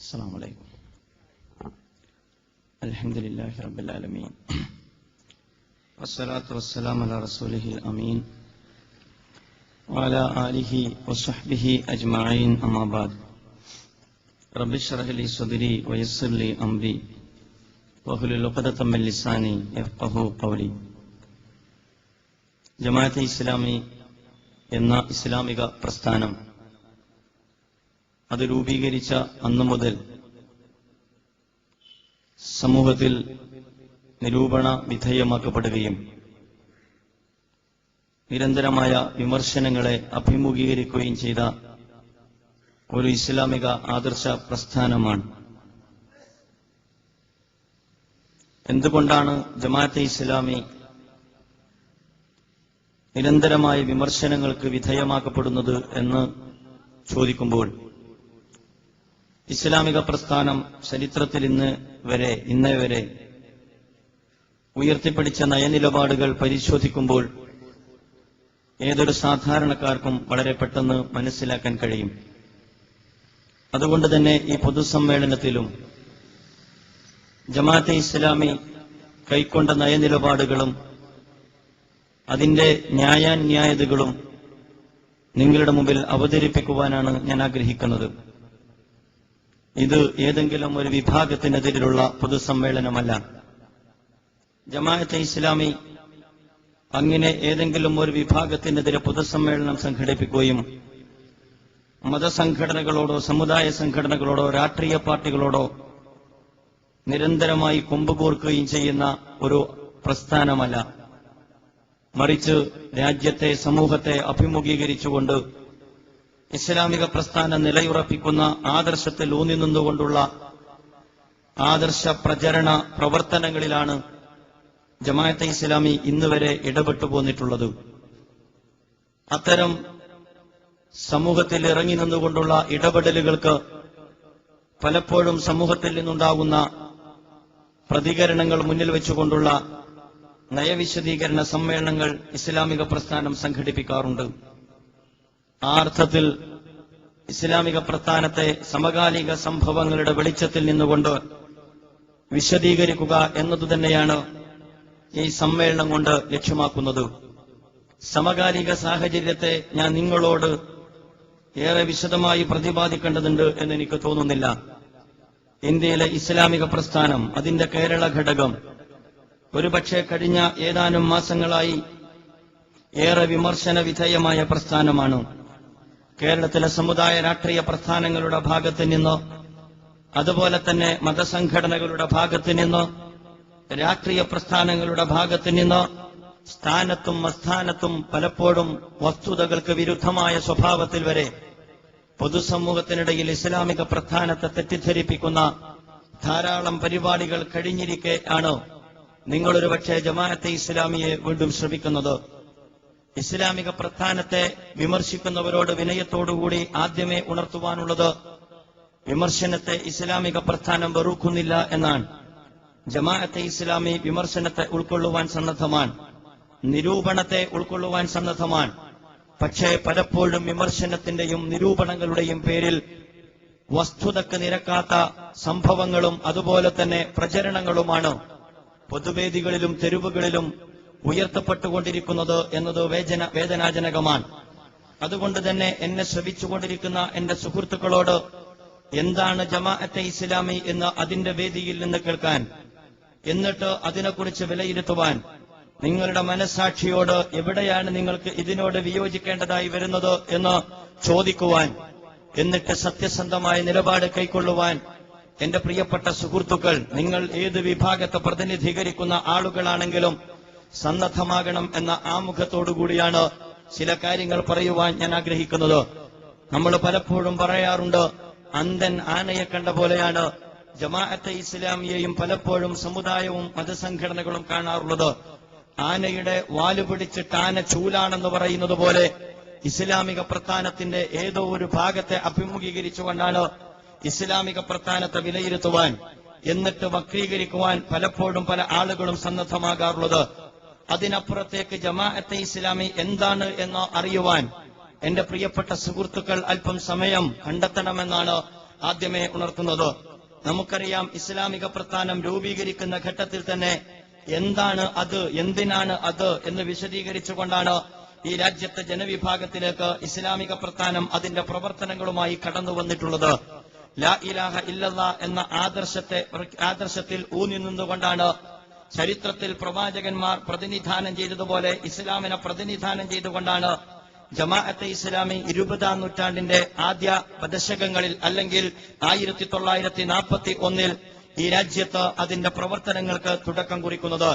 السلام عليكم. الحمد لله رب العالمين والصلاة والسلام على رسوله الأمين وعلى آله وصحبه أجمعين أما بعد رب اشرح لي صدري ويسر لي أمري واحلل عقدة من لساني يفقهوا قولي. ജമാഅത്തെ ഇസ്ലാമി എന്ന ഇസ്ലാമിക പ്രസ്ഥാനം അത് രൂപീകരിച്ച അന്നു മുതൽ സമൂഹത്തിൽ നിരൂപണ വിധേയമാക്കപ്പെടുകയും നിരന്തരമായ വിമർശനങ്ങളെ അഭിമുഖീകരിക്കുകയും ചെയ്ത ഒരു ഇസ്ലാമിക ആദർശ പ്രസ്ഥാനമാണ്. എന്തുകൊണ്ടാണ് ജമാഅത്തെ ഇസ്ലാമി നിരന്തരമായ വിമർശനങ്ങൾക്ക് വിധേയമാക്കപ്പെടുന്നത് എന്ന് ചോദിക്കുമ്പോൾ, ഇസ്ലാമിക പ്രസ്ഥാനം ചരിത്രത്തിൽ ഇന്നേ വരെ ഉയർത്തിപ്പിടിച്ച നയനിലപാടുകൾ പരിശോധിക്കുമ്പോൾ ഏതൊരു സാധാരണക്കാർക്കും വളരെ പെട്ടെന്ന് മനസ്സിലാക്കാൻ കഴിയും. അതുകൊണ്ട് തന്നെ ഈ പൊതുസമ്മേളനത്തിലും ജമാഅത്തെ ഇസ്ലാമി കൈക്കൊണ്ട നയനിലപാടുകളും അതിന്റെ ന്യായാന്യായതകളും നിങ്ങളുടെ മുമ്പിൽ അവതരിപ്പിക്കുവാനാണ് ഞാൻ ആഗ്രഹിക്കുന്നത്. ഇത് ഏതെങ്കിലും ഒരു വിഭാഗത്തിനെതിരെയുള്ള പൊതുസമ്മേളനമല്ല. ജമാഅത്തെ ഇസ്ലാമി അങ്ങനെ ഏതെങ്കിലും ഒരു വിഭാഗത്തിനെതിരെ പൊതുസമ്മേളനം സംഘടിപ്പിക്കുകയും മതസംഘടനകളോടോ സമുദായ സംഘടനകളോടോ രാഷ്ട്രീയ പാർട്ടികളോടോ നിരന്തരമായി കൊമ്പുകോർക്കുകയും ചെയ്യുന്ന ഒരു പ്രസ്ഥാനമല്ല. മറിച്ച് രാജ്യത്തെ സമൂഹത്തെ അഭിമുഖീകരിച്ചുകൊണ്ട് ഇസ്ലാമിക പ്രസ്ഥാനം നിലയുറപ്പിക്കുന്ന ആദർശത്തിൽ ഊന്നി നിന്നുകൊണ്ടുള്ള ആദർശ പ്രചരണ പ്രവർത്തനങ്ങളിലാണ് ജമാഅത്തെ ഇസ്ലാമി ഇന്നുവരെ ഇടപെട്ടു പോന്നിട്ടുള്ളത്. അത്തരം സമൂഹത്തിൽ ഇറങ്ങി നിന്നുകൊണ്ടുള്ള ഇടപെടലുകൾക്ക് പലപ്പോഴും സമൂഹത്തിൽ നിന്നുണ്ടാകുന്ന പ്രതികരണങ്ങൾ മുന്നിൽ വെച്ചുകൊണ്ടുള്ള നയവിശദീകരണ സമ്മേളനങ്ങൾ ഇസ്ലാമിക പ്രസ്ഥാനം സംഘടിപ്പിക്കാറുണ്ട്. ആ അർത്ഥത്തിൽ ഇസ്ലാമിക പ്രസ്ഥാനത്തെ സമകാലിക സംഭവങ്ങളുടെ വെളിച്ചത്തിൽ നിന്നുകൊണ്ട് വിശദീകരിക്കുക എന്നതുതന്നെയാണ് ഈ സമ്മേളനം കൊണ്ട് ലക്ഷ്യമാക്കുന്നത്. സമകാലിക സാഹചര്യത്തെ ഞാൻ നിങ്ങളോട് ഏറെ വിശദമായി പ്രതിപാദിക്കേണ്ടതുണ്ട് എന്നെനിക്ക് തോന്നുന്നില്ല. ഇന്ത്യയിലെ ഇസ്ലാമിക പ്രസ്ഥാനം, അതിന്റെ കേരള ഘടകം ഒരുപക്ഷെ കഴിഞ്ഞ ഏതാനും മാസങ്ങളായി ഏറെ വിമർശന വിധേയമായ പ്രസ്ഥാനമാണ്. കേരളത്തിലെ സമുദായ രാഷ്ട്രീയ പ്രസ്ഥാനങ്ങളുടെ ഭാഗത്ത് നിന്ന്, അതുപോലെ തന്നെ മതസംഘടനകളുടെ ഭാഗത്ത് നിന്ന്, രാഷ്ട്രീയ പ്രസ്ഥാനങ്ങളുടെ ഭാഗത്ത് നിന്ന് സ്ഥാനത്തും അസ്ഥാനത്തും പലപ്പോഴും വസ്തുതകൾക്ക് വിരുദ്ധമായ സ്വഭാവത്തിൽ വരെ പൊതുസമൂഹത്തിനിടയിൽ ഇസ്ലാമിക പ്രസ്ഥാനത്തെ തെറ്റിദ്ധരിപ്പിക്കുന്ന ധാരാളം പരിപാടികൾ കഴിഞ്ഞിരിക്കെ ആണ് നിങ്ങളൊരു പക്ഷേ ജമാഅത്തെ ഇസ്ലാമിയെ വീണ്ടും ശ്രമിക്കുന്നത്. ഇസ്ലാമിക പ്രസ്ഥാനത്തെ വിമർശിക്കുന്നവരോട് വിനയത്തോടുകൂടി ആദ്യമേ ഉണർത്തുവാനുള്ളത്, വിമർശനത്തെ ഇസ്ലാമിക പ്രസ്ഥാനം വെറുക്കുന്നില്ല എന്നാണ്. ജമാഅത്തെ ഇസ്ലാമി വിമർശനത്തെ ഉൾക്കൊള്ളുവാൻ സന്നദ്ധമാണ്, നിരൂപണത്തെ ഉൾക്കൊള്ളുവാൻ സന്നദ്ധമാണ്. പക്ഷേ പലപ്പോഴും വിമർശനത്തിന്റെയും നിരൂപണങ്ങളുടെയും പേരിൽ വസ്തുതക്ക് നിരക്കാത്ത സംഭവങ്ങളും അതുപോലെ തന്നെ പ്രചരണങ്ങളുമാണ് പൊതുവേദികളിലും തെരുവുകളിലും ഉയർത്തപ്പെട്ടുകൊണ്ടിരിക്കുന്നത് എന്നത് വേദനാജനകമാണ്. അതുകൊണ്ട് തന്നെ എന്നെ ശ്രവിച്ചുകൊണ്ടിരിക്കുന്ന എന്റെ സുഹൃത്തുക്കളോട് എന്താണ് ജമാഅത്തെ ഇസ്ലാമി എന്ന് അതിന്റെ വേദിയിൽ നിന്ന് കേൾക്കാൻ, എന്നിട്ട് അതിനെക്കുറിച്ച് വിലയിരുത്തുവാൻ, നിങ്ങളുടെ മനസ്സാക്ഷിയോട് എവിടെയാണ് നിങ്ങൾക്ക് ഇതിനോട് വിയോജിക്കേണ്ടതായി വരുന്നത് എന്ന് ചോദിക്കുവാൻ, എന്നിട്ട് സത്യസന്ധമായ നിലപാട് കൈക്കൊള്ളുവാൻ എന്റെ പ്രിയപ്പെട്ട സുഹൃത്തുക്കൾ, നിങ്ങൾ ഏത് വിഭാഗത്തെ പ്രതിനിധീകരിക്കുന്ന ആളുകളാണെങ്കിലും സന്നദ്ധമാകണം എന്ന ആമുഖത്തോടുകൂടിയാണ് ചില കാര്യങ്ങൾ പറയുവാൻ ഞാൻ ആഗ്രഹിക്കുന്നത്. നമ്മൾ പലപ്പോഴും പറയാറുണ്ട്, അന്ധൻ ആനയെ കണ്ട പോലെയാണ് ജമാഅത്തെ ഇസ്ലാമിയെയും പലപ്പോഴും സമുദായവും മതസംഘടനകളും കാണാറുള്ളത്. ആനയുടെ വാല് പിടിച്ചിട്ട് ആന ചൂലാണെന്ന് പറയുന്നത് പോലെ ഇസ്ലാമിക പ്രസ്ഥാനത്തിന്റെ ഏതോ ഒരു ഭാഗത്തെ അഭിമുഖീകരിച്ചുകൊണ്ടാണ് ഇസ്ലാമിക പ്രസ്ഥാനത്തെ വിലയിരുത്തുവാൻ, എന്നിട്ട് വക്രീകരിക്കുവാൻ പലപ്പോഴും പല ആളുകളും സന്നദ്ധമാകാറുള്ളത്. അതിനപ്പുറത്തേക്ക് ജമാഅത്തെ ഇസ്ലാമി എന്താണ് എന്ന് അറിയുവാൻ എന്റെ പ്രിയപ്പെട്ട സുഹൃത്തുക്കൾ അല്പം സമയം കണ്ടെത്തണമെന്നാണ് ആദ്യമേ ഉണർത്തുന്നത്. നമുക്കറിയാം, ഇസ്ലാമിക പ്രസ്ഥാനം രൂപീകരിക്കുന്ന ഘട്ടത്തിൽ തന്നെ എന്താണ് അത്, എന്തിനാണ് അത് എന്ന് വിശദീകരിച്ചുകൊണ്ടാണ് ഈ രാജ്യത്തെ ജനവിഭാഗത്തിലേക്ക് ഇസ്ലാമിക പ്രസ്ഥാനം അതിന്റെ പ്രവർത്തനങ്ങളുമായി കടന്നു വന്നിട്ടുള്ളത്. ലാ ഇലാഹ ഇല്ലല്ലാ എന്ന ആദർശത്തിൽ ഊന്നി നിന്നുകൊണ്ടാണ് ചരിത്രത്തിൽ പ്രവാചകന്മാർ പ്രതിനിധാനം ചെയ്തതുപോലെ ഇസ്ലാമിനെ പ്രതിനിധാനം ചെയ്തുകൊണ്ടാണ് ജമാഅത്തെ ഇസ്ലാമി 20-ാം നൂറ്റാണ്ടിന്റെ ആദ്യ ദശകങ്ങളിൽ അല്ലെങ്കിൽ 1941 ഈ രാജ്യത്ത് അതിന്റെ പ്രവർത്തനങ്ങൾക്ക് തുടക്കം കുറിക്കുന്നത്.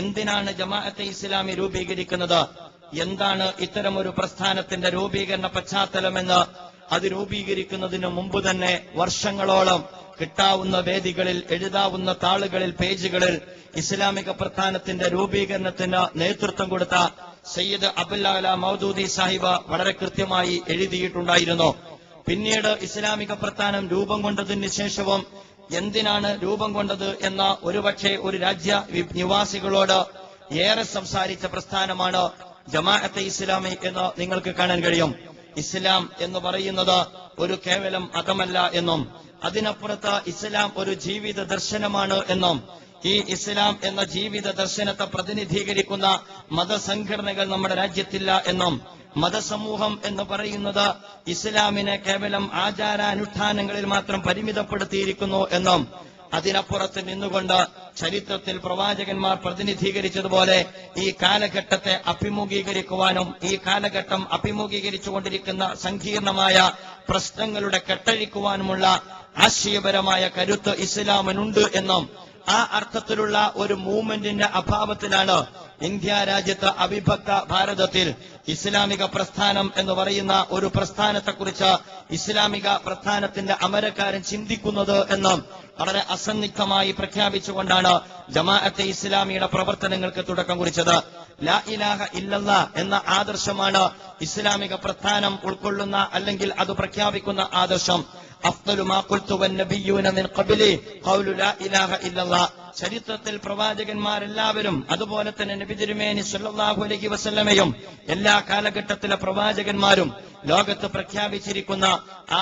എന്തിനാണ് ജമാഅത്തെ ഇസ്ലാമി രൂപീകരിക്കുന്നത്, എന്താണ് ഇത്തരമൊരു പ്രസ്ഥാനത്തിന്റെ രൂപീകരണ പശ്ചാത്തലമെന്ന് അത് രൂപീകരിക്കുന്നതിന് മുമ്പ് തന്നെ വർഷങ്ങളോളം കിട്ടാവുന്ന വേദികളിൽ, എഴുതാവുന്ന താളുകളിൽ, പേജുകളിൽ ഇസ്ലാമിക പ്രസ്ഥാനത്തിന്റെ രൂപീകരണത്തിന് നേതൃത്വം കൊടുത്ത സയ്യിദ് അബ്ദുൽ മൗദൂദി സാഹിബ് വളരെ കൃത്യമായി എഴുതിയിട്ടുണ്ടായിരുന്നു. പിന്നീട് ഇസ്ലാമിക പ്രസ്ഥാനം രൂപം കൊണ്ടതിന് ശേഷവും എന്തിനാണ് രൂപം കൊണ്ടത് എന്ന ഒരുപക്ഷെ ഒരു രാജ്യ നിവാസികളോട് ഏറെ സംസാരിച്ച പ്രസ്ഥാനമാണ് ജമാഅത്തെ ഇസ്ലാമി എന്ന് നിങ്ങൾക്ക് കാണാൻ കഴിയും. ഇസ്ലാം എന്ന് പറയുന്നത് ഒരു കേവലം മതമല്ല എന്നും അതിനപ്പുറത്ത് ഇസ്ലാം ഒരു ജീവിത ദർശനമാണ് എന്നും ഈ ഇസ്ലാം എന്ന ജീവിത ദർശനത്തെ പ്രതിനിധീകരിക്കുന്ന മതസംഘടനകൾ നമ്മുടെ രാജ്യത്തില്ല എന്നും മതസമൂഹം എന്ന് പറയുന്നത് ഇസ്ലാമിനെ കേവലം ആചാരാനുഷ്ഠാനങ്ങളിൽ മാത്രം പരിമിതപ്പെടുത്തിയിരിക്കുന്നു എന്നും അതിനപ്പുറത്ത് നിന്നുകൊണ്ട് ചരിത്രത്തിൽ പ്രവാചകന്മാർ പ്രതിനിധീകരിച്ചതുപോലെ ഈ കാലഘട്ടത്തെ അഭിമുഖീകരിക്കുവാനും ഈ കാലഘട്ടം അഭിമുഖീകരിച്ചുകൊണ്ടിരിക്കുന്ന സങ്കീർണമായ പ്രശ്നങ്ങളുടെ കെട്ടഴിക്കുവാനുമുള്ള ആശയപരമായ കരുത്ത് ഇസ്ലാമിനുണ്ട് എന്നും ആ അർത്ഥത്തിലുള്ള ഒരു മൂവ്മെന്റിന്റെ അഭാവത്തിലാണ് ഇന്ത്യ രാജ്യത്ത് അവിഭക്ത ഭാരതത്തിൽ ഇസ്ലാമിക പ്രസ്ഥാനം എന്ന് പറയുന്ന ഒരു പ്രസ്ഥാനത്തെക്കുറിച്ച് ഇസ്ലാമിക പ്രസ്ഥാനത്തിന്റെ അമരക്കാരൻ ചിന്തിക്കുന്നത് എന്നും വളരെ അസന്നിഗ്ധമായി പ്രഖ്യാപിച്ചുകൊണ്ടാണ് ജമാഅത്തെ ഇസ്ലാമിയുടെ പ്രവർത്തനങ്ങൾക്ക് തുടക്കം കുറിച്ചത്. ലാ ഇലാഹ ഇല്ലല്ലാ എന്ന ആദർശമാണ് ഇസ്ലാമിക പ്രസ്ഥാനം ഉൾക്കൊള്ളുന്ന അല്ലെങ്കിൽ അത് പ്രഖ്യാപിക്കുന്ന ആദർശം. അഫ്ദലു മാ ഖുൽതു വന്നബിയ്യൂന മിൻ ഖബ്ലി ഖൗലു ലാ ഇലാഹ ഇല്ലല്ലാ. ചരിത്രത്തിൽ പ്രവാചകന്മാരെല്ലാവരും അതുപോലെ തന്നെ നബി തിരുമേനി സല്ലല്ലാഹു അലൈഹി വസല്ലമയും എല്ലാ കാലഘട്ടത്തിലെ പ്രവാചകന്മാരും ലോകത്ത് പ്രഖ്യാപിച്ചിരിക്കുന്ന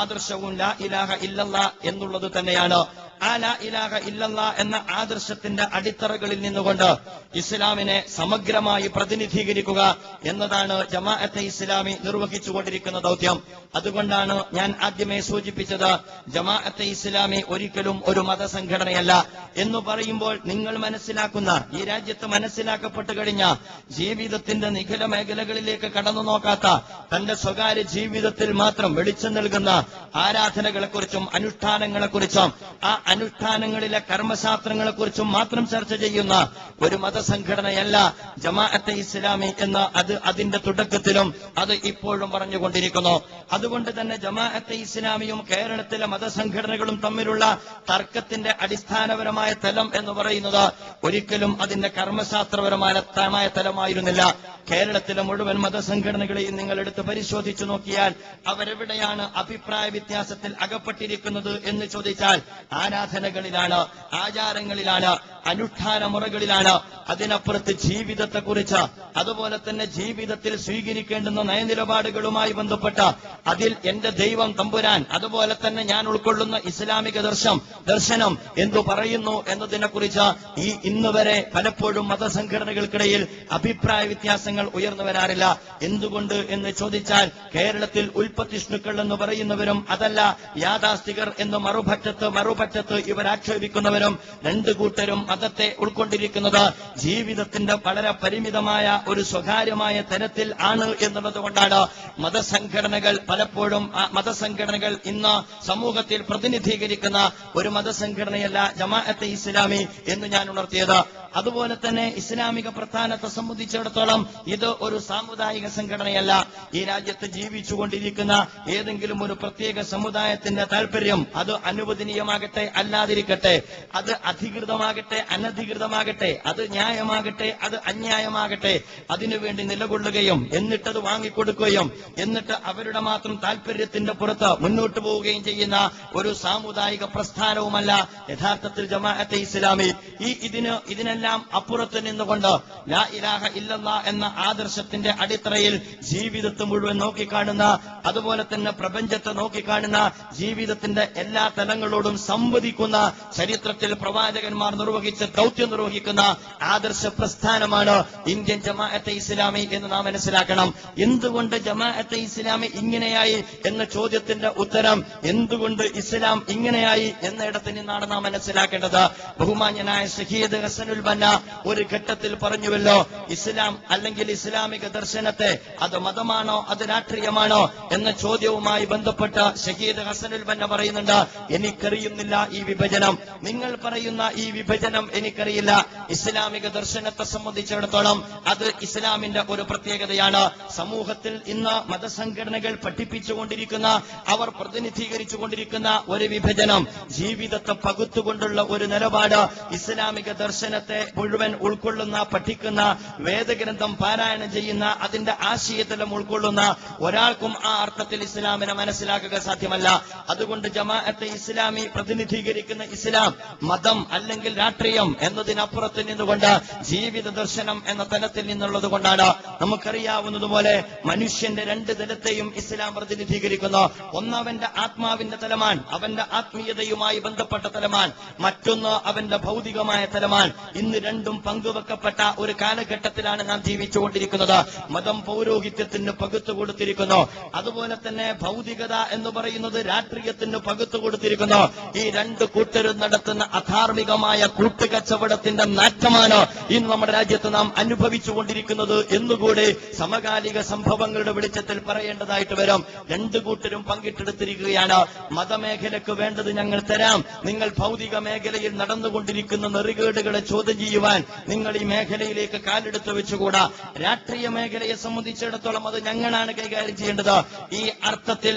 ആദർശവും ലാ ഇലാഹ ഇല്ലല്ലാ എന്നുള്ളത് തന്നെയാണ്. ആ ലാ ഇലാഹ ഇല്ലല്ലാ എന്ന ആദർശത്തിന്റെ അടിത്തറകളിൽ നിന്നുകൊണ്ട് ഇസ്ലാമിനെ സമഗ്രമായി പ്രതിനിധീകരിക്കുക എന്നതാണ് ജമാഅത്തെ ഇസ്ലാമി നിർവഹിച്ചുകൊണ്ടിരിക്കുന്ന ദൗത്യം. അതുകൊണ്ടാണ് ഞാൻ ആദ്യമേ സൂചിപ്പിച്ചത്, ജമാഅത്തെ ഇസ്ലാമി ഒരിക്കലും ഒരു മതസംഘടനയല്ല എന്ന് പറയുമ്പോൾ നിങ്ങൾ മനസ്സിലാക്കുന്ന, ഈ രാജ്യത്ത് മനസ്സിലാക്കപ്പെട്ടു കഴിഞ്ഞ ജീവിതത്തിന്റെ നിഖില മേഖലകളിലേക്ക് കടന്നു നോക്കാത്ത, തന്റെ സ്വകാര്യ ജീവിതത്തിൽ മാത്രം വെളിച്ചം നൽകുന്ന ആരാധനകളെക്കുറിച്ചും അനുഷ്ഠാനങ്ങളെക്കുറിച്ചും ആ അനുഷ്ഠാനങ്ങളിലെ കർമ്മശാസ്ത്രങ്ങളെക്കുറിച്ചും മാത്രം ചർച്ച ചെയ്യുന്ന ഒരു മതസംഘടനയല്ല ജമാഅത്തെ ഇസ്ലാമി എന്ന് അതിന്റെ തുടക്കത്തിലും അത് ഇപ്പോഴും പറഞ്ഞുകൊണ്ടിരിക്കുന്നു. അതുകൊണ്ട് തന്നെ ജമാഅത്തെ ഇസ്ലാമിയും കേരളത്തിലെ മതസംഘടനകളും തമ്മിലുള്ള തർക്കത്തിന്റെ അടിസ്ഥാനപരമായ തലം എന്ന് പറയുന്നത് ഒരിക്കലും അതിന്റെ കർമ്മശാസ്ത്രപരമായ തലമായിരുന്നില്ല. കേരളത്തിലെ മുഴുവൻ മതസംഘടനകളെയും നിങ്ങൾ എടുത്ത് പരിശോധിച്ചു നോക്കിയാൽ അവരെവിടെയാണ് അഭിപ്രായ വ്യത്യാസത്തിൽ അകപ്പെട്ടിരിക്കുന്നത് എന്ന് ചോദിച്ചാൽ ആരാധനകളിലാണ്, ആചാരങ്ങളിലാണ്, അനുഷ്ഠാന മുറകളിലാണ്. അതിനപ്പുറത്ത് ജീവിതത്തെക്കുറിച്ച്, അതുപോലെ തന്നെ ജീവിതത്തിൽ സ്വീകരിക്കേണ്ടുന്ന നയനിലപാടുകളുമായി ബന്ധപ്പെട്ട അതിൽ എന്റെ ദൈവം തമ്പുരാൻ, അതുപോലെ തന്നെ ഞാൻ ഉൾക്കൊള്ളുന്ന ഇസ്ലാമിക ദർശനം എന്തു പറയുന്നു എന്നതിനെക്കുറിച്ച് ഈ ഇന്ന് വരെ പലപ്പോഴും മതസംഘടനകൾക്കിടയിൽ അഭിപ്രായ വ്യത്യാസങ്ങൾ ഉയർന്നു വരാറില്ല. എന്തുകൊണ്ട് എന്ന് ചോദിച്ചാൽ കേരളത്തിൽ ഉൽപ്പത്തിഷ്ണുക്കൾ എന്ന് പറയുന്നവരും അതല്ല യാഥാസ്ഥികർ എന്ന് മറുപക്ഷത്ത് ഇവർ ആക്ഷേപിക്കുന്നവരും രണ്ടു കൂട്ടരും മതത്തെ ഉൾക്കൊണ്ടിരിക്കുന്നത് ജീവിതത്തിന്റെ വളരെ പരിമിതമായ ഒരു സ്വകാര്യമായ തലത്തിൽ ആണ് എന്നുള്ളത് കൊണ്ടാണ് മതസംഘടനകൾ പലപ്പോഴും മതസംഘടനകൾ ഇന്ന് സമൂഹത്തിൽ പ്രതിനിധീകരിക്കുന്ന ഒരു മതസംഘടനയല്ല ജമാഅത്തെ ഇസ്ലാമി എന്ന് ഞാൻ ഉണർത്തിയത്. അതുപോലെ തന്നെ ഇസ്ലാമിക പ്രസ്ഥാനത്തെ സംബന്ധിച്ചിടത്തോളം ഇത് ഒരു സാമുദായിക സംഘടനയല്ല. ഈ രാജ്യത്ത് ജീവിച്ചുകൊണ്ടിരിക്കുന്ന ഏതെങ്കിലും ഒരു പ്രത്യേക സമുദായത്തിന്റെ താല്പര്യം അത് അനുവദനീയമാകട്ടെ അല്ലാതിരിക്കട്ടെ, അത് അധികൃതമാകട്ടെ അനധികൃതമാകട്ടെ, അത് ന്യായമാകട്ടെ അത് അന്യായമാകട്ടെ, അതിനുവേണ്ടി നിലകൊള്ളുകയും എന്നിട്ടത് വാങ്ങിക്കൊടുക്കുകയും എന്നിട്ട് അവരുടെ മാത്രം താല്പര്യത്തിന്റെ പുറത്ത് മുന്നോട്ട് പോവുകയും ചെയ്യുന്ന ഒരു സാമുദായിക പ്രസ്ഥാനവുമല്ല യഥാർത്ഥത്തിൽ ജമാഅത്തെ ഇസ്ലാമി. ഇതിനെല്ലാം ഇതിനെല്ലാം അപ്പുറത്ത് നിന്നുകൊണ്ട് ലാ ഇലാഹ ഇല്ലല്ലാഹ് എന്ന ആദർശത്തിന്റെ അടിത്തറയിൽ ജീവിതത്തെ മുഴുവൻ നോക്കിക്കാണുന്ന, അതുപോലെ തന്നെ പ്രപഞ്ചത്തെ നോക്കിക്കാണുന്ന, ജീവിതത്തിന്റെ എല്ലാ തലങ്ങളോടും സംവദിക്കുന്ന, ചരിത്രത്തിൽ പ്രവാചകന്മാർ നിർവഹിച്ച ദൗത്യം നിർവഹിക്കുന്ന ആദർശ പ്രസ്ഥാനമാണ് ഇന്ത്യൻ ജമാഅത്തെ ഇസ്ലാമി എന്ന് നാം മനസ്സിലാക്കണം. എന്തുകൊണ്ട് ജമാഅത്തെ ഇസ്ലാമി ഇങ്ങനെയായി എന്ന ചോദ്യത്തിന്റെ ഉത്തരം എന്തുകൊണ്ട് ഇസ്ലാം ഇങ്ങനെയായി എന്നിടത്ത് നിന്നാണ് നാം മനസ്സിലാക്കേണ്ടത്. ബഹുമാന്യനായ ഷഹീദ് ഹസനുൽ ബന്ന ഒരു ഘട്ടത്തിൽ പറഞ്ഞുവല്ലോ, ഇസ്ലാം അല്ലെങ്കിൽ ഇസ്ലാമിക ദർശനത്തെ അത് മതമാണോ അത് രാഷ്ട്രീയമാണോ എന്ന ചോദ്യവുമായി ബന്ധപ്പെട്ട് ഷഹീദ് ഹസനുൽ ബന്ന പറയുന്നുണ്ട്, എനിക്കറിയുന്നില്ല ഈ വിഭജനം, നിങ്ങൾ പറയുന്ന ഈ വിഭജനം എനിക്കറിയില്ല. ഇസ്ലാമിക ദർശനത്തെ സംബന്ധിച്ചിടത്തോളം അത് ഇസ്ലാമിന്റെ ഒരു പ്രത്യേകതയാണ്. സമൂഹത്തിൽ ഇന്ന് മതസംഘടനകൾ പഠിപ്പിച്ചുകൊണ്ടിരിക്കുന്ന, അവർ പ്രതിനിധീകരിച്ചുകൊണ്ടിരിക്കുന്ന ഒരു വിഭജനം, ജീവിതത്തെ പകുത്തുകൊണ്ടുള്ള ഒരു നിലപാട്, ഇസ്ലാമിക ദർശനത്തെ മുഴുവൻ ഉൾക്കൊള്ളുന്ന, പഠിക്കുന്ന, വേദഗ്രന്ഥം പാരായണം ചെയ്യുന്ന, അതിന്റെ ആശയത്തിലും ഉൾക്കൊള്ളുന്ന ഒരാൾക്കും ആ അർത്ഥത്തിൽ ഇസ്ലാമിനെ മനസ്സിലാക്കുക സാധ്യമല്ല. അതുകൊണ്ട് ജമാഅത്തെ ഇസ്ലാമി പ്രതിനിധീകരിക്കുന്ന ഇസ്ലാം മതം അല്ലെങ്കിൽ രാഷ്ട്രീയം എന്നതിനപ്പുറത്ത് നിന്നുകൊണ്ട് ജീവിത ദർശനം എന്ന തലത്തിൽ നിന്നുള്ളത് കൊണ്ടാണ്. നമുക്കറിയാവുന്നതുപോലെ മനുഷ്യന്റെ രണ്ട് തലത്തെയും ഇസ്ലാം പ്രതിനിധീകരിക്കുന്നു. ഒന്ന് അവന്റെ ആത്മാവിന്റെ തലമാൻ, അവന്റെ ആത്മീയതയുമായി ബന്ധപ്പെട്ട തലമാൻ, മറ്റൊന്ന് അവന്റെ ഭൗതികമായ തലമാൻ. ഇന്ന് രണ്ടും പങ്കുവെക്കപ്പെട്ട ഒരു കാലഘട്ടത്തിലാണ് നാം ജീവിച്ചുകൊണ്ടിരിക്കുന്നത്. മതം പൗരോഹിത്യത്തിന് പകുത്തു കൊടുത്തിരിക്കുന്നു, അതുപോലെ തന്നെ ഭൗതികത എന്ന് പറയുന്നത് രാഷ്ട്രീയത്തിന് പകുത്തു കൊടുത്തിരിക്കുന്നു. ഈ രണ്ട് കൂട്ടരും നടത്തുന്ന അധാർമികമായ കൂട്ടുകച്ചവടത്തിന്റെ നാറ്റമാണ് ഇന്ന് നമ്മുടെ രാജ്യത്ത് നാം അനുഭവിച്ചുകൊണ്ടിരിക്കുന്നത് എന്നുകൂടി സമകാലിക സംഭവങ്ങളുടെ വെളിച്ചത്തിൽ പറയേണ്ടതായിട്ട് വരും. രണ്ടു കൂട്ടരും പങ്കിട്ടെടുത്തിരിക്കുകയാണ്. മതമേഖലയ്ക്ക് വേണ്ടത് ഞങ്ങൾ തരാം, നിങ്ങൾ ഭൗതിക മേഖലയിൽ നടന്നുകൊണ്ടിരിക്കുന്ന നെറികേടുകളെ ചോദ്യം ചെയ്യുവാൻ നിങ്ങൾ ഈ മേഖലയിലേക്ക് കാലെടുത്ത് വെച്ചുകൂടാ. രാഷ്ട്രീയ മേഖലയെ സംബന്ധിച്ചിടത്തോളം അത് ഞങ്ങളാണ് കൈകാര്യം ചെയ്യേണ്ടത്. ഈ അർത്ഥത്തിൽ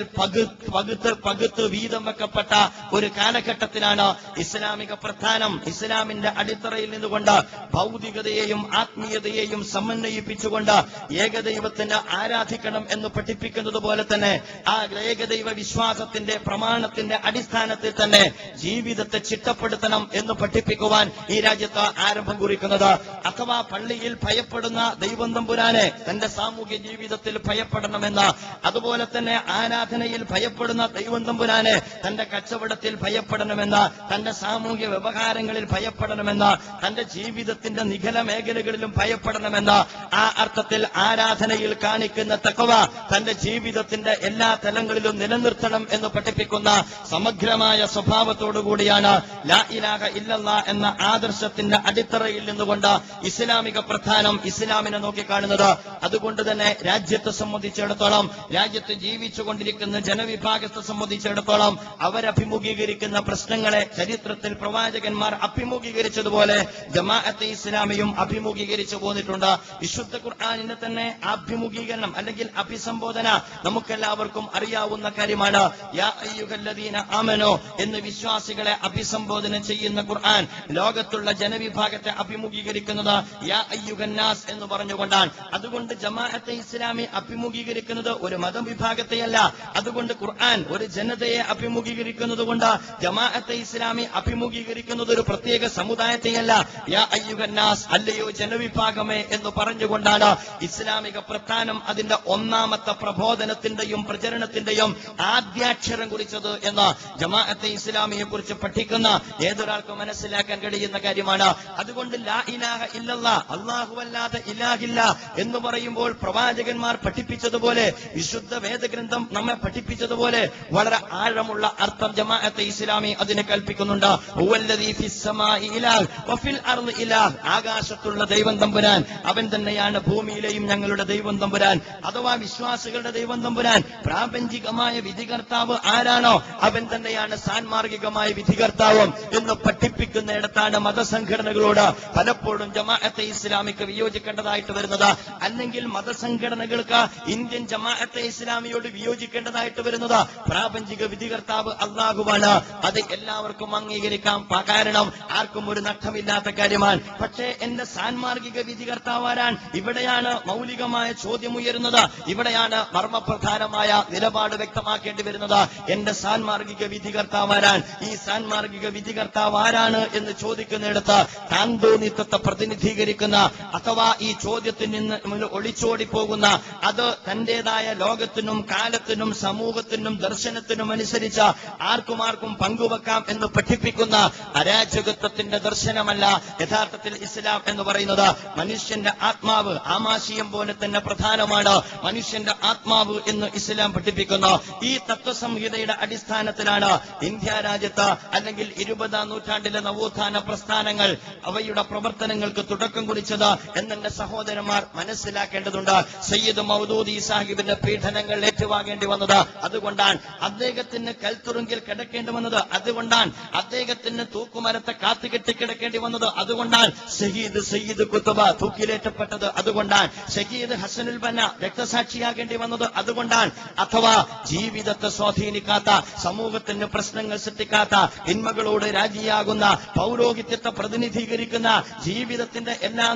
പകുത്ത് വീതം വെക്കപ്പെട്ട ഒരു കാലഘട്ടത്തിലാണ് ഇസ്ലാമിക പ്രസ്ഥാനം ഇസ്ലാമിന്റെ അടിത്തറയിൽ നിന്നുകൊണ്ട് ഭൗതികതയെയും ആത്മീയതയെയും സമന്വയിപ്പിച്ചുകൊണ്ട് ഏകദൈവത്തിന് ആരാധിക്കണം എന്ന് പഠിപ്പിക്കുന്നത് പോലെ തന്നെ ആ ഏകദൈവ വിശ്വാസത്തിന്റെ പ്രമാണത്തിന്റെ അടിസ്ഥാനത്തിൽ തന്നെ ജീവിതത്തെ ചിട്ടപ്പെടുത്തണം എന്ന് പഠിപ്പിക്കുവാൻ ഈ രാജ്യത്ത് ആരംഭം കുറിക്കുന്നത്. അഥവാ പള്ളിയിൽ ഭയപ്പെടുന്ന ദൈവം തമ്പുരാനെ തന്റെ സാമൂഹ്യ ജീവിതത്തിൽ ഭയപ്പെടണമെന്ന്, അതുപോലെ തന്നെ ആരാധനയിൽ ഭയപ്പെടുന്ന ദൈവം തമ്പുരാനെ തന്റെ കച്ചവടത്തിൽ ഭയപ്പെടണമെന്ന്, തന്റെ സാമൂഹ്യ വ്യവഹാരങ്ങളിൽ ഭയപ്പെടണമെന്ന്, തന്റെ ജീവിതത്തിന്റെ നിഖല മേഖലകളിലും ഭയപ്പെടണമെന്ന്, ആ അർത്ഥത്തിൽ ആരാധനയിൽ കാണിക്കുന്ന തഖ്വ തന്റെ ജീവിതത്തിന്റെ എല്ലാ തലങ്ങളിലും നിലനിർത്തണം എന്ന് പഠിപ്പിക്കുന്ന സമഗ്രമായ സ്വഭാവത്തോടുകൂടിയാണ് ലാ ഇലാഹ ഇല്ലല്ലാഹ് എന്ന ആദർശത്തിന്റെ അടിത്തറയിൽ നിന്നുകൊണ്ട് ഇസ്ലാമിക പ്രസ്ഥാനം ഇസ്ലാമിനെ നോക്കിക്കാണുന്നത്. അതുകൊണ്ട് തന്നെ രാജ്യത്തെ സംബന്ധിച്ചിടത്തോളം, രാജ്യത്ത് ജീവിച്ചുകൊണ്ടിരിക്കുന്ന ജനവിഭാഗത്തെ സംബന്ധിച്ചിടത്തോളം അവരഭിമുഖീകരിക്കുന്ന പ്രശ്നങ്ങളെ ചരിത്രത്തിൽ പ്രവാചകന്മാർ അഭിമുഖീകരിച്ചതുപോലെ ജമാഅത്തെ ഇസ്ലാമിയും അഭിമുഖീകരിച്ചു പോന്നിട്ടുണ്ട്. വിശുദ്ധ ഖുർആനിന്റെ തന്നെ അഭിമുഖീകരണം അല്ലെങ്കിൽ അഭിസംബോധന നമുക്കെല്ലാവർക്കും അറിയാവുന്ന കാര്യമാണ്. യാ അയ്യുഹല്ലദീന ആമനൂ എന്ന് വിശ്വാസികളെ അഭിസംബോധന ചെയ്യുന്ന ഖുർആൻ ലോകത്തുള്ള ജനവിഭാഗത്തെ അഭിമുഖീകരിക്കുന്നത് യാ അയ്യുഹന്നാസ് എന്ന് പറഞ്ഞുകൊണ്ടാണ്. അതുകൊണ്ട് ജമാഅത്തെ ഇസ്ലാമി അഭിമുഖീകരിക്കുന്നത് ഒരു മതവിഭാഗത്തെയല്ല. അതുകൊണ്ട് ഖുർആൻ ഒരു ജനതയെ അഭിമുഖീകരിക്കുന്നത് കൊണ്ട് ജമാഅത്തെ ഇസ്ലാമി അഭിമുഖീകരിക്കുന്നത് ഒരു പ്രത്യേക സമുദായത്തെയല്ല. യാ അയ്യുഹന്നാസ്, അല്ലയോ ജനവിഭാഗമേ എന്ന് പറഞ്ഞുകൊണ്ടാണ് ഇസ്ലാമിക പ്രസ്ഥാനം അതിന്റെ ഒന്നാമത്തെ പ്രബോധനത്തിന്റെയും പ്രചരണത്തിന്റെയും ആദ്യാക്ഷരം കുറിച്ചത് എന്ന് ജമാഅത്തെ ഇസ്ലാമിയെ കുറിച്ച് പഠിക്കുന്ന ഏതൊരാൾക്കും മനസ്സിലാക്കാൻ കഴിയുന്ന കാര്യമാണ്. അതുകൊണ്ട് ലാ ഇലാഹ ഇല്ലല്ലാഹ്, അല്ലാഹുവല്ലാതെ ഇലാഹില്ല എന്ന് പറയുമ്പോൾ പ്രവാചകന്മാർ പഠിപ്പിച്ചതുപോലെ, വിശുദ്ധ വേദഗ്രന്ഥം നമ്മെ പഠിപ്പിച്ചതുപോലെ വളരെ ആഴമുള്ള അർത്ഥം ജമാഅത്തെ ഇസ്ലാമി അതിനെ കൽപ്പിക്കുന്നുണ്ട്. ഹുവല്ലദീ ഫിസ്സമാഇ ഇലാഹ് വഫിൽ അർളി ഇലാഹ്, ആകാശത്തുള്ള ദൈവം തമ്പുരാൻ അവൻ തന്നെയാണ് ഭൂമിയിലെയും ഞങ്ങളുടെ ദൈവം തമ്പുരാൻ. അഥവാ വിശ്വാസികളുടെ ദൈവം തമ്പുരാൻ പ്രാപഞ്ചികമായ വിധികർത്താവ് ആരാണോ അവൻ തന്നെയാണ് സാൻമാർഗികമായ വിധികർത്താവും എന്ന് പഠിപ്പിക്കുന്നിടത്താണ് മതസംഘടനകളോട് പലപ്പോഴും ജമാഅത്തെ ഇസ്ലാമിക്ക് വിയോജിക്കേണ്ടതായിട്ട് വരുന്നത്. അല്ലെങ്കിൽ മതസംഘടനകൾക്ക് ഇന്ത്യൻ ജമാഅത്തെ ഇസ്ലാമിയോട് വിയോജിക്കേണ്ടതായിട്ട് വരുന്നത് പ്രാപഞ്ചിക സാമാജിക വിധികർത്താവ് അള്ളാഹുവാണ്. അത് എല്ലാവർക്കും അംഗീകരിക്കാം. കാരണം ആർക്കും ഒരു നഷ്ടമില്ലാത്ത കാര്യമാണ്. പക്ഷേ എന്റെ സാൻമാർഗിക വിധികർത്താവ് ആരാൻ? ഇവിടെയാണ് മൗലികമായ ചോദ്യം ഉയരുന്നത്. ഇവിടെയാണ് മർമ്മപ്രധാനമായ നിലപാട് വ്യക്തമാക്കേണ്ടി വരുന്നത്. എന്റെ സാൻമാർഗിക വിധികർത്താവ് ആരാൻ? ഈ സാൻമാർഗിക വിധികർത്താവ് ആരാണ് എന്ന് ചോദിക്കുന്നിടത്ത് താന്തോന്നിത്വത്തെ പ്രതിനിധീകരിക്കുന്ന അഥവാ ഈ ചോദ്യത്തിൽ നിന്ന് ഒളിച്ചോടിപ്പോകുന്ന, അത് തന്റേതായ ലോകത്തിനും കാലത്തിനും സമൂഹത്തിനും ദർശനത്തിനും അനുസരിച്ച് ആർക്കും പങ്കുവെക്കാം എന്ന് പഠിപ്പിക്കുന്ന അരാജകത്വത്തിന്റെ ദർശനമല്ല യഥാർത്ഥത്തിൽ ഇസ്ലാം എന്ന് പറയുന്നത്. മനുഷ്യന്റെ ആത്മാവ് ആമാശയം പോലെ തന്നെ പ്രധാനമാണ്. മനുഷ്യന്റെ ആത്മാവ് എന്ന് ഇസ്ലാം പഠിപ്പിക്കുന്നു. ഈ തത്വസംഹിതയുടെ അടിസ്ഥാനത്തിലാണ് ഇന്ത്യ രാജ്യത്ത് അല്ലെങ്കിൽ 20ാം നൂറ്റാണ്ടിലെ നവോത്ഥാന പ്രസ്ഥാനങ്ങൾ അവയുടെ പ്രവർത്തനങ്ങൾക്ക് തുടക്കം കുറിച്ചത് എന്നെ സഹോദരന്മാർ മനസ്സിലാക്കേണ്ടതുണ്ട്. സയ്യിദ് മൗദൂദി സാഹിബിന്റെ പീഡനങ്ങൾ ഏറ്റുവാങ്ങേണ്ടി വന്നത് അതുകൊണ്ടാണ്. അദ്ദേഹത്തിന് കൽത്തുറുങ്കിൽ കിടക്കേണ്ടി വന്നത് അതുകൊണ്ടാണ്. അദ്ദേഹത്തിന് തൂക്കുമരത്തെ കാത്തുകെട്ടി കിടക്കേണ്ടി വന്നത് അതുകൊണ്ടാണ്. സയ്യിദ് കുത്തുബ തൂക്കിലേറ്റപ്പെട്ടത് അതുകൊണ്ടാണ്. ഷഹീദ് ഹസനുൽ ബന്ന രക്തസാക്ഷിയാകേണ്ടി വന്നത് അതുകൊണ്ടാണ്. അഥവാ ജീവിതത്തെ സ്വാധീനിക്കാത്ത, സമൂഹത്തിന് പ്രശ്നങ്ങൾ സൃഷ്ടിക്കാത്ത, തിന്മകളോട് രാജിയാകുന്ന, പൗരോഹിത്യത്തെ പ്രതിനിധീകരിക്കുന്ന, ജീവിതത്തിന്റെ എല്ലാ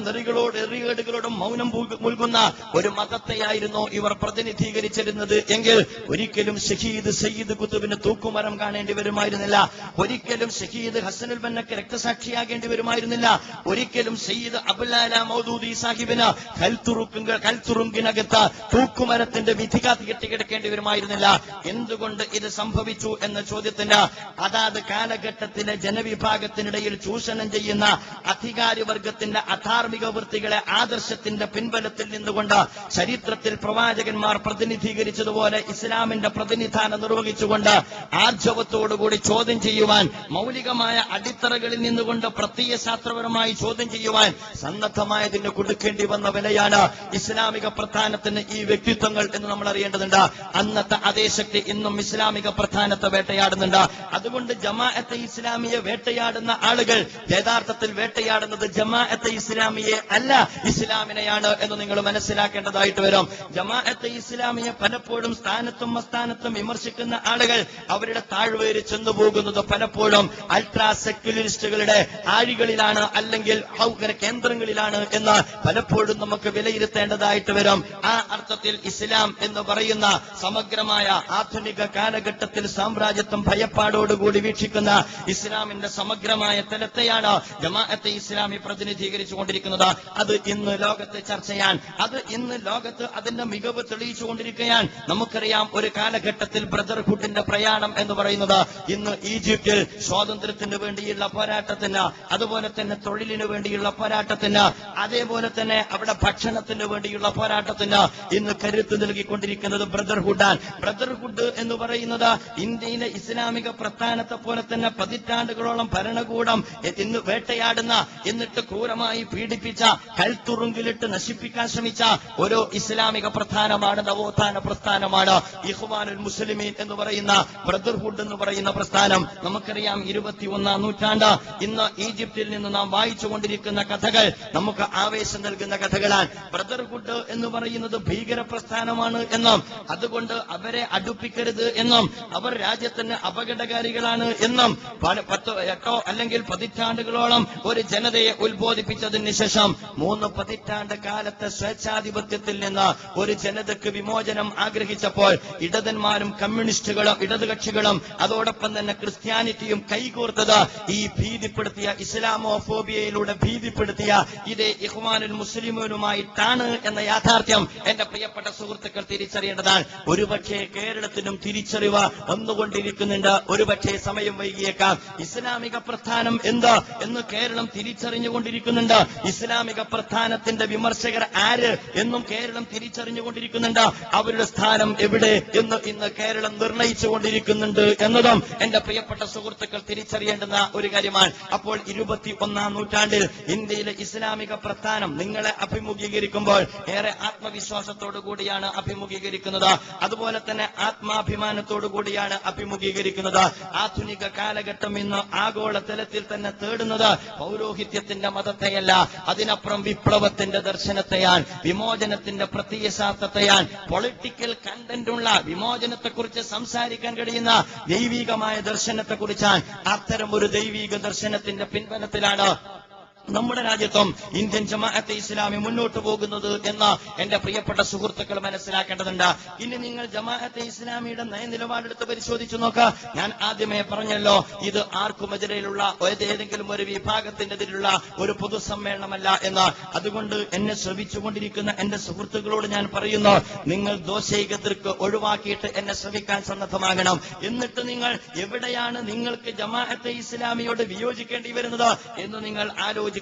എറികേടുകളോടും മൗനം മുൽകുന്ന ഒരു മതത്തെയായിരുന്നു ഇവർ പ്രതിനിധീകരിച്ചിരുന്നത് എങ്കിൽ ഒരിക്കലും സയ്യിദ് കുത്തുബിന് തൂക്കുമരം കാണേണ്ടി വരുമായിരുന്നില്ല. ഒരിക്കലും ഷഹീദ് ഹസനുൽ ബന്നക്ക് രക്തസാക്ഷിയാകേണ്ടി വരുമായിരുന്നില്ല. ഒരിക്കലും സയ്യിദ് അബ്ദുൽ മൗദൂദി സാഹിബിന് കൽത്തുറുങ്കിനകത്ത് തൂക്കുമരത്തിന്റെ വിധി കെട്ടിക്കിടക്കേണ്ടി വരുമായിരുന്നില്ല. എന്തുകൊണ്ട് ഇത് സംഭവിച്ചു എന്ന ചോദ്യത്തിന് അതാത് കാലഘട്ടത്തിലെ ജനവിഭാഗത്തിനിടയിൽ ചൂഷണം ചെയ്യുന്ന അധികാരിവർഗത്തിന്റെ അധാർമിക വൃത്തികളെ ആദർശത്തിന്റെ പിൻബലത്തിൽ നിന്നുകൊണ്ട് ചരിത്രത്തിൽ പ്രവാചകന്മാർ പ്രതിനിധീകരിച്ചതുപോലെ ഇസ്ലാമിന്റെ പ്രതിനിധാനം നിർവഹിച്ചുകൊണ്ട് ആർജവത്തോടുകൂടി ചോദ്യം ചെയ്യുവാൻ, മൗലികമായ അടിത്തറകളിൽ നിന്നുകൊണ്ട് പ്രത്യയശാസ്ത്രപരമായി ചോദ്യം ചെയ്യുവാൻ സന്നദ്ധമായതിന് കൊടുക്കേണ്ടി വന്ന വിലയാണ് ഇസ്ലാമിക പ്രസ്ഥാനത്തിന് ഈ വ്യക്തിത്വങ്ങൾ എന്ന് നമ്മൾ അറിയേണ്ടതുണ്ട്. അന്നത്തെ അതേ ശക്തി ഇന്നും ഇസ്ലാമിക പ്രസ്ഥാനത്തെ വേട്ടയാടുന്നുണ്ട്. അതുകൊണ്ട് ജമാഅത്തെ ഇസ്ലാമിയെ വേട്ടയാടുന്ന ആളുകൾ യഥാർത്ഥത്തിൽ വേട്ടയാടുന്നത് ജമാഅത്തെ ഇസ്ലാമിയെ അല്ല, ഇസ്ലാമിനെയാണ് എന്ന് നിങ്ങൾ മനസ്സിലാക്കേണ്ടതായിട്ട് വരും. ജമാഅത്തെ ഇസ്ലാമിയെ പലപ്പോഴും സ്ഥാനത്തും അസ്ഥാനത്തും വിമർശിക്കുന്ന ആളുകൾ അവരുടെ താഴ്വേര് ചെന്നുപോകുന്നത് പലപ്പോഴും അൾട്രാ സെക്യുലറിസ്റ്റുകളുടെ ആഴികളിലാണ് അല്ലെങ്കിൽ കേന്ദ്രങ്ങളിലാണ് എന്ന് പലപ്പോഴും നമുക്ക് വിലയിരുത്തേണ്ടതായിട്ട് വരും. ആ അർത്ഥത്തിൽ ഇസ്ലാം എന്ന് പറയുന്ന സമഗ്രമായ ആധുനിക കാലഘട്ടത്തിൽ സാമ്രാജ്യത്വം ഭയപ്പാടോടുകൂടി വീക്ഷിക്കുന്ന ഇസ്ലാമിന്റെ സമഗ്രമായ തലത്തെയാണ് ജമാഅത്തെ ഇസ്ലാമി പ്രതിനിധീകരിച്ചുകൊണ്ടിരിക്കുന്നത്. അത് ഇന്ന് ലോകത്തെ ചർച്ചയാൻ, അത് ഇന്ന് ലോകത്ത് അതിന്റെ മികവ് തെളിയിച്ചുകൊണ്ടിരിക്കുകയാണ്. നമുക്കറിയാം ഒരു കാലഘട്ടത്തിൽ ബ്രദർഹുഡിന്റെ പ്രയാണം എന്ന് പറയുന്നത് ഇന്ന് ഈജിപ്തിൽ സ്വാതന്ത്ര്യത്തിന് വേണ്ടിയുള്ള പോരാട്ടത്തിന്, അതുപോലെ തന്നെ തൊഴിലിന് വേണ്ടിയുള്ള പോരാട്ടത്തിന്, അതേപോലെ തന്നെ അവിടെ ഭക്ഷണത്തിന് വേണ്ടിയുള്ള പോരാട്ടത്തിന് ഇന്ന് കരുത്ത് നൽകിക്കൊണ്ടിരിക്കുന്നത് ബ്രദർഹുഡാണ്. ബ്രദർഹുഡ് എന്ന് പറയുന്നത് ഇന്ത്യയിലെ ഇസ്ലാമിക പ്രസ്ഥാനത്തെ പോലെ തന്നെ പതിറ്റാണ്ടുകളോളം ഭരണകൂടം ഇന്ന് വേട്ടയാടുന്ന, എന്നിട്ട് ക്രൂരമായി പീഡിപ്പിച്ച, കൽത്തുറുങ്കിലിട്ട് നശിപ്പിക്കാൻ ശ്രമിച്ച ഒരു ഇസ്ലാമിക പ്രസ്ഥാനമാണ്, നവോത്ഥാന പ്രസ്ഥാനമാണ് ഇഖ്വാനുൽ മുസ്ലിമീൻ എന്ന് പറയുന്ന ബ്രദർഹുഡ് എന്ന് പറയുന്ന പ്രസ്ഥാനം. നമുക്കറിയാം 21ാം നൂറ്റാണ്ട് ഇന്ന് ഈജിപ്തിൽ നിന്ന് നാം വായിച്ചുകൊണ്ടിരിക്കുന്ന കഥകൾ നമുക്ക് ആവേശം നൽകുന്ന കഥകളാണ്. ബ്രദർഹുഡ് എന്ന് പറയുന്നത് ഭീകര പ്രസ്ഥാനമാണ് എന്നും അതുകൊണ്ട് അവരെ അടുപ്പിക്കരുത് എന്നും അവർ രാജ്യത്തിന് അപകടകാരികളാണ് എന്നും 8 അല്ലെങ്കിൽ 10 പതിറ്റാണ്ടുകളോളം ഒരു ജനതയെ ഉത്ബോധിപ്പിച്ചതിന് ശേഷം 3 പതിറ്റാണ്ട് കാലത്തെ സ്വേച്ഛാധിപത്യത്തിൽ നിന്ന് ഒരു ജനതയ്ക്ക് വിമോചനം ആഗ്രഹിച്ചപ്പോൾ ഇടതന്മാരും കമ്മ്യൂണിസ്റ്റുകളും ഇടതുകക്ഷികളും അതോടൊപ്പം തന്നെ ക്രിസ്ത്യാനിറ്റിയും കൈകോർത്തത് ഈ ഭീതിപ്പെടുത്തിയ ഇസ്ലാമോഫോബിയയിലൂടെ ഭീതിപ്പെടുത്തിയ ഇതേ ഇഖ്വാനുൽ മുസ്ലിമീനുമായിട്ടാണ് എന്ന യാഥാർത്ഥ്യം എന്റെ പ്രിയപ്പെട്ട സുഹൃത്തുക്കൾ തിരിച്ചറിയേണ്ടതാണ്. ഒരുപക്ഷെ കേരളത്തിനും തിരിച്ചറിവ് വന്നുകൊണ്ടിരിക്കുന്നുണ്ട്, ഒരുപക്ഷെ സമയം വൈകിയേക്കാം. ഇസ്ലാമിക പ്രസ്ഥാനം എന്താ എന്ന് കേരളം തിരിച്ചറിഞ്ഞുകൊണ്ടിരിക്കുന്നുണ്ട്. ഇസ്ലാമിക പ്രസ്ഥാനത്തിന്റെ വിമർശകർ ആര് എന്നും കേരളം തിരിച്ചറിഞ്ഞുകൊണ്ടിരിക്കുന്നുണ്ട്. അവരുടെ സ്ഥാനം എവിടെ എന്ന് ഇന്ന് കേരളം നിർണയിച്ചുകൊണ്ടിരിക്കുന്നുണ്ട് എന്നതും എന്റെ പ്രിയപ്പെട്ട സുഹൃത്തുക്കൾ തിരിച്ചറിയേണ്ടുന്ന ഒരു കാര്യമാണ്. അപ്പോൾ 21ാം നൂറ്റാണ്ടിൽ ഇന്ത്യയിലെ ഇസ്ലാമിക പ്രസ്ഥാനം നിങ്ങളെ അഭിമുഖീകരിക്കുമ്പോൾ ഏറെ ആത്മവിശ്വാസത്തോടു കൂടിയാണ് അഭിമുഖീകരിക്കുന്നത്, അതുപോലെ തന്നെ ആത്മാഭിമാനത്തോടു കൂടിയാണ് അഭിമുഖീകരിക്കുന്നത്. ആധുനിക കാലഘട്ടം ഇന്ന് ആഗോള തലത്തിൽ തന്നെ തേടുന്നത് പൗരോഹിത്യത്തിന്റെ മതത്തെയല്ല, അതിനപ്പുറം വിപ്ലവത്തിന്റെ ദർശനത്തെയാണ്, വിമോചനത്തിന്റെ പ്രത്യയശാസ്ത്രത്തെയാണ്. പൊളിറ്റിക്കൽ കണ്ടന്റുള്ള വിമോചനത്തെക്കുറിച്ച് സംസാരിക്കാൻ കഴിയുന്ന ദൈവികമായ ദർശനത്തെക്കുറിച്ചാണ്. അത്തരം ഒരു ദൈവിക ദർശനത്തിന്റെ പിൻബലത്തിലാണ് നമ്മുടെ രാജ്യത്തും ഇന്ത്യൻ ജമാഅത്തെ ഇസ്ലാമി മുന്നോട്ട് പോകുന്നത് എന്ന് എന്റെ പ്രിയപ്പെട്ട സുഹൃത്തുക്കൾ മനസ്സിലാക്കേണ്ടതുണ്ട്. ഇനി നിങ്ങൾ ജമാഅത്തെ ഇസ്ലാമിയുടെ നയനിലപാടെടുത്ത് പരിശോധിച്ചു നോക്കുക. ഞാൻ ആദ്യമേ പറഞ്ഞല്ലോ, ഇത് ആർക്കുമെതിരെയുള്ള ഏതെങ്കിലും ഒരു വിഭാഗത്തിനെതിരെയുള്ള ഒരു പൊതുസമ്മേളനമല്ല എന്ന്. അതുകൊണ്ട് എന്നെ ശ്രവിച്ചുകൊണ്ടിരിക്കുന്ന എന്റെ സുഹൃത്തുക്കളോട് ഞാൻ പറയുന്നു, നിങ്ങൾ ദോശൈകത്തിற்கு ഒഴിവാക്കിയിട്ട് എന്നെ ശ്രവിക്കാൻ സന്നദ്ധമാകണം. എന്നിട്ട് നിങ്ങൾ എവിടെയാണ് നിങ്ങൾക്ക് ജമാഅത്തെ ഇസ്ലാമിയോട് വിയോജിക്കേണ്ടി വരുന്നത് എന്ന് നിങ്ങൾ ആലോചിക്കേണ്ടതുണ്ട്.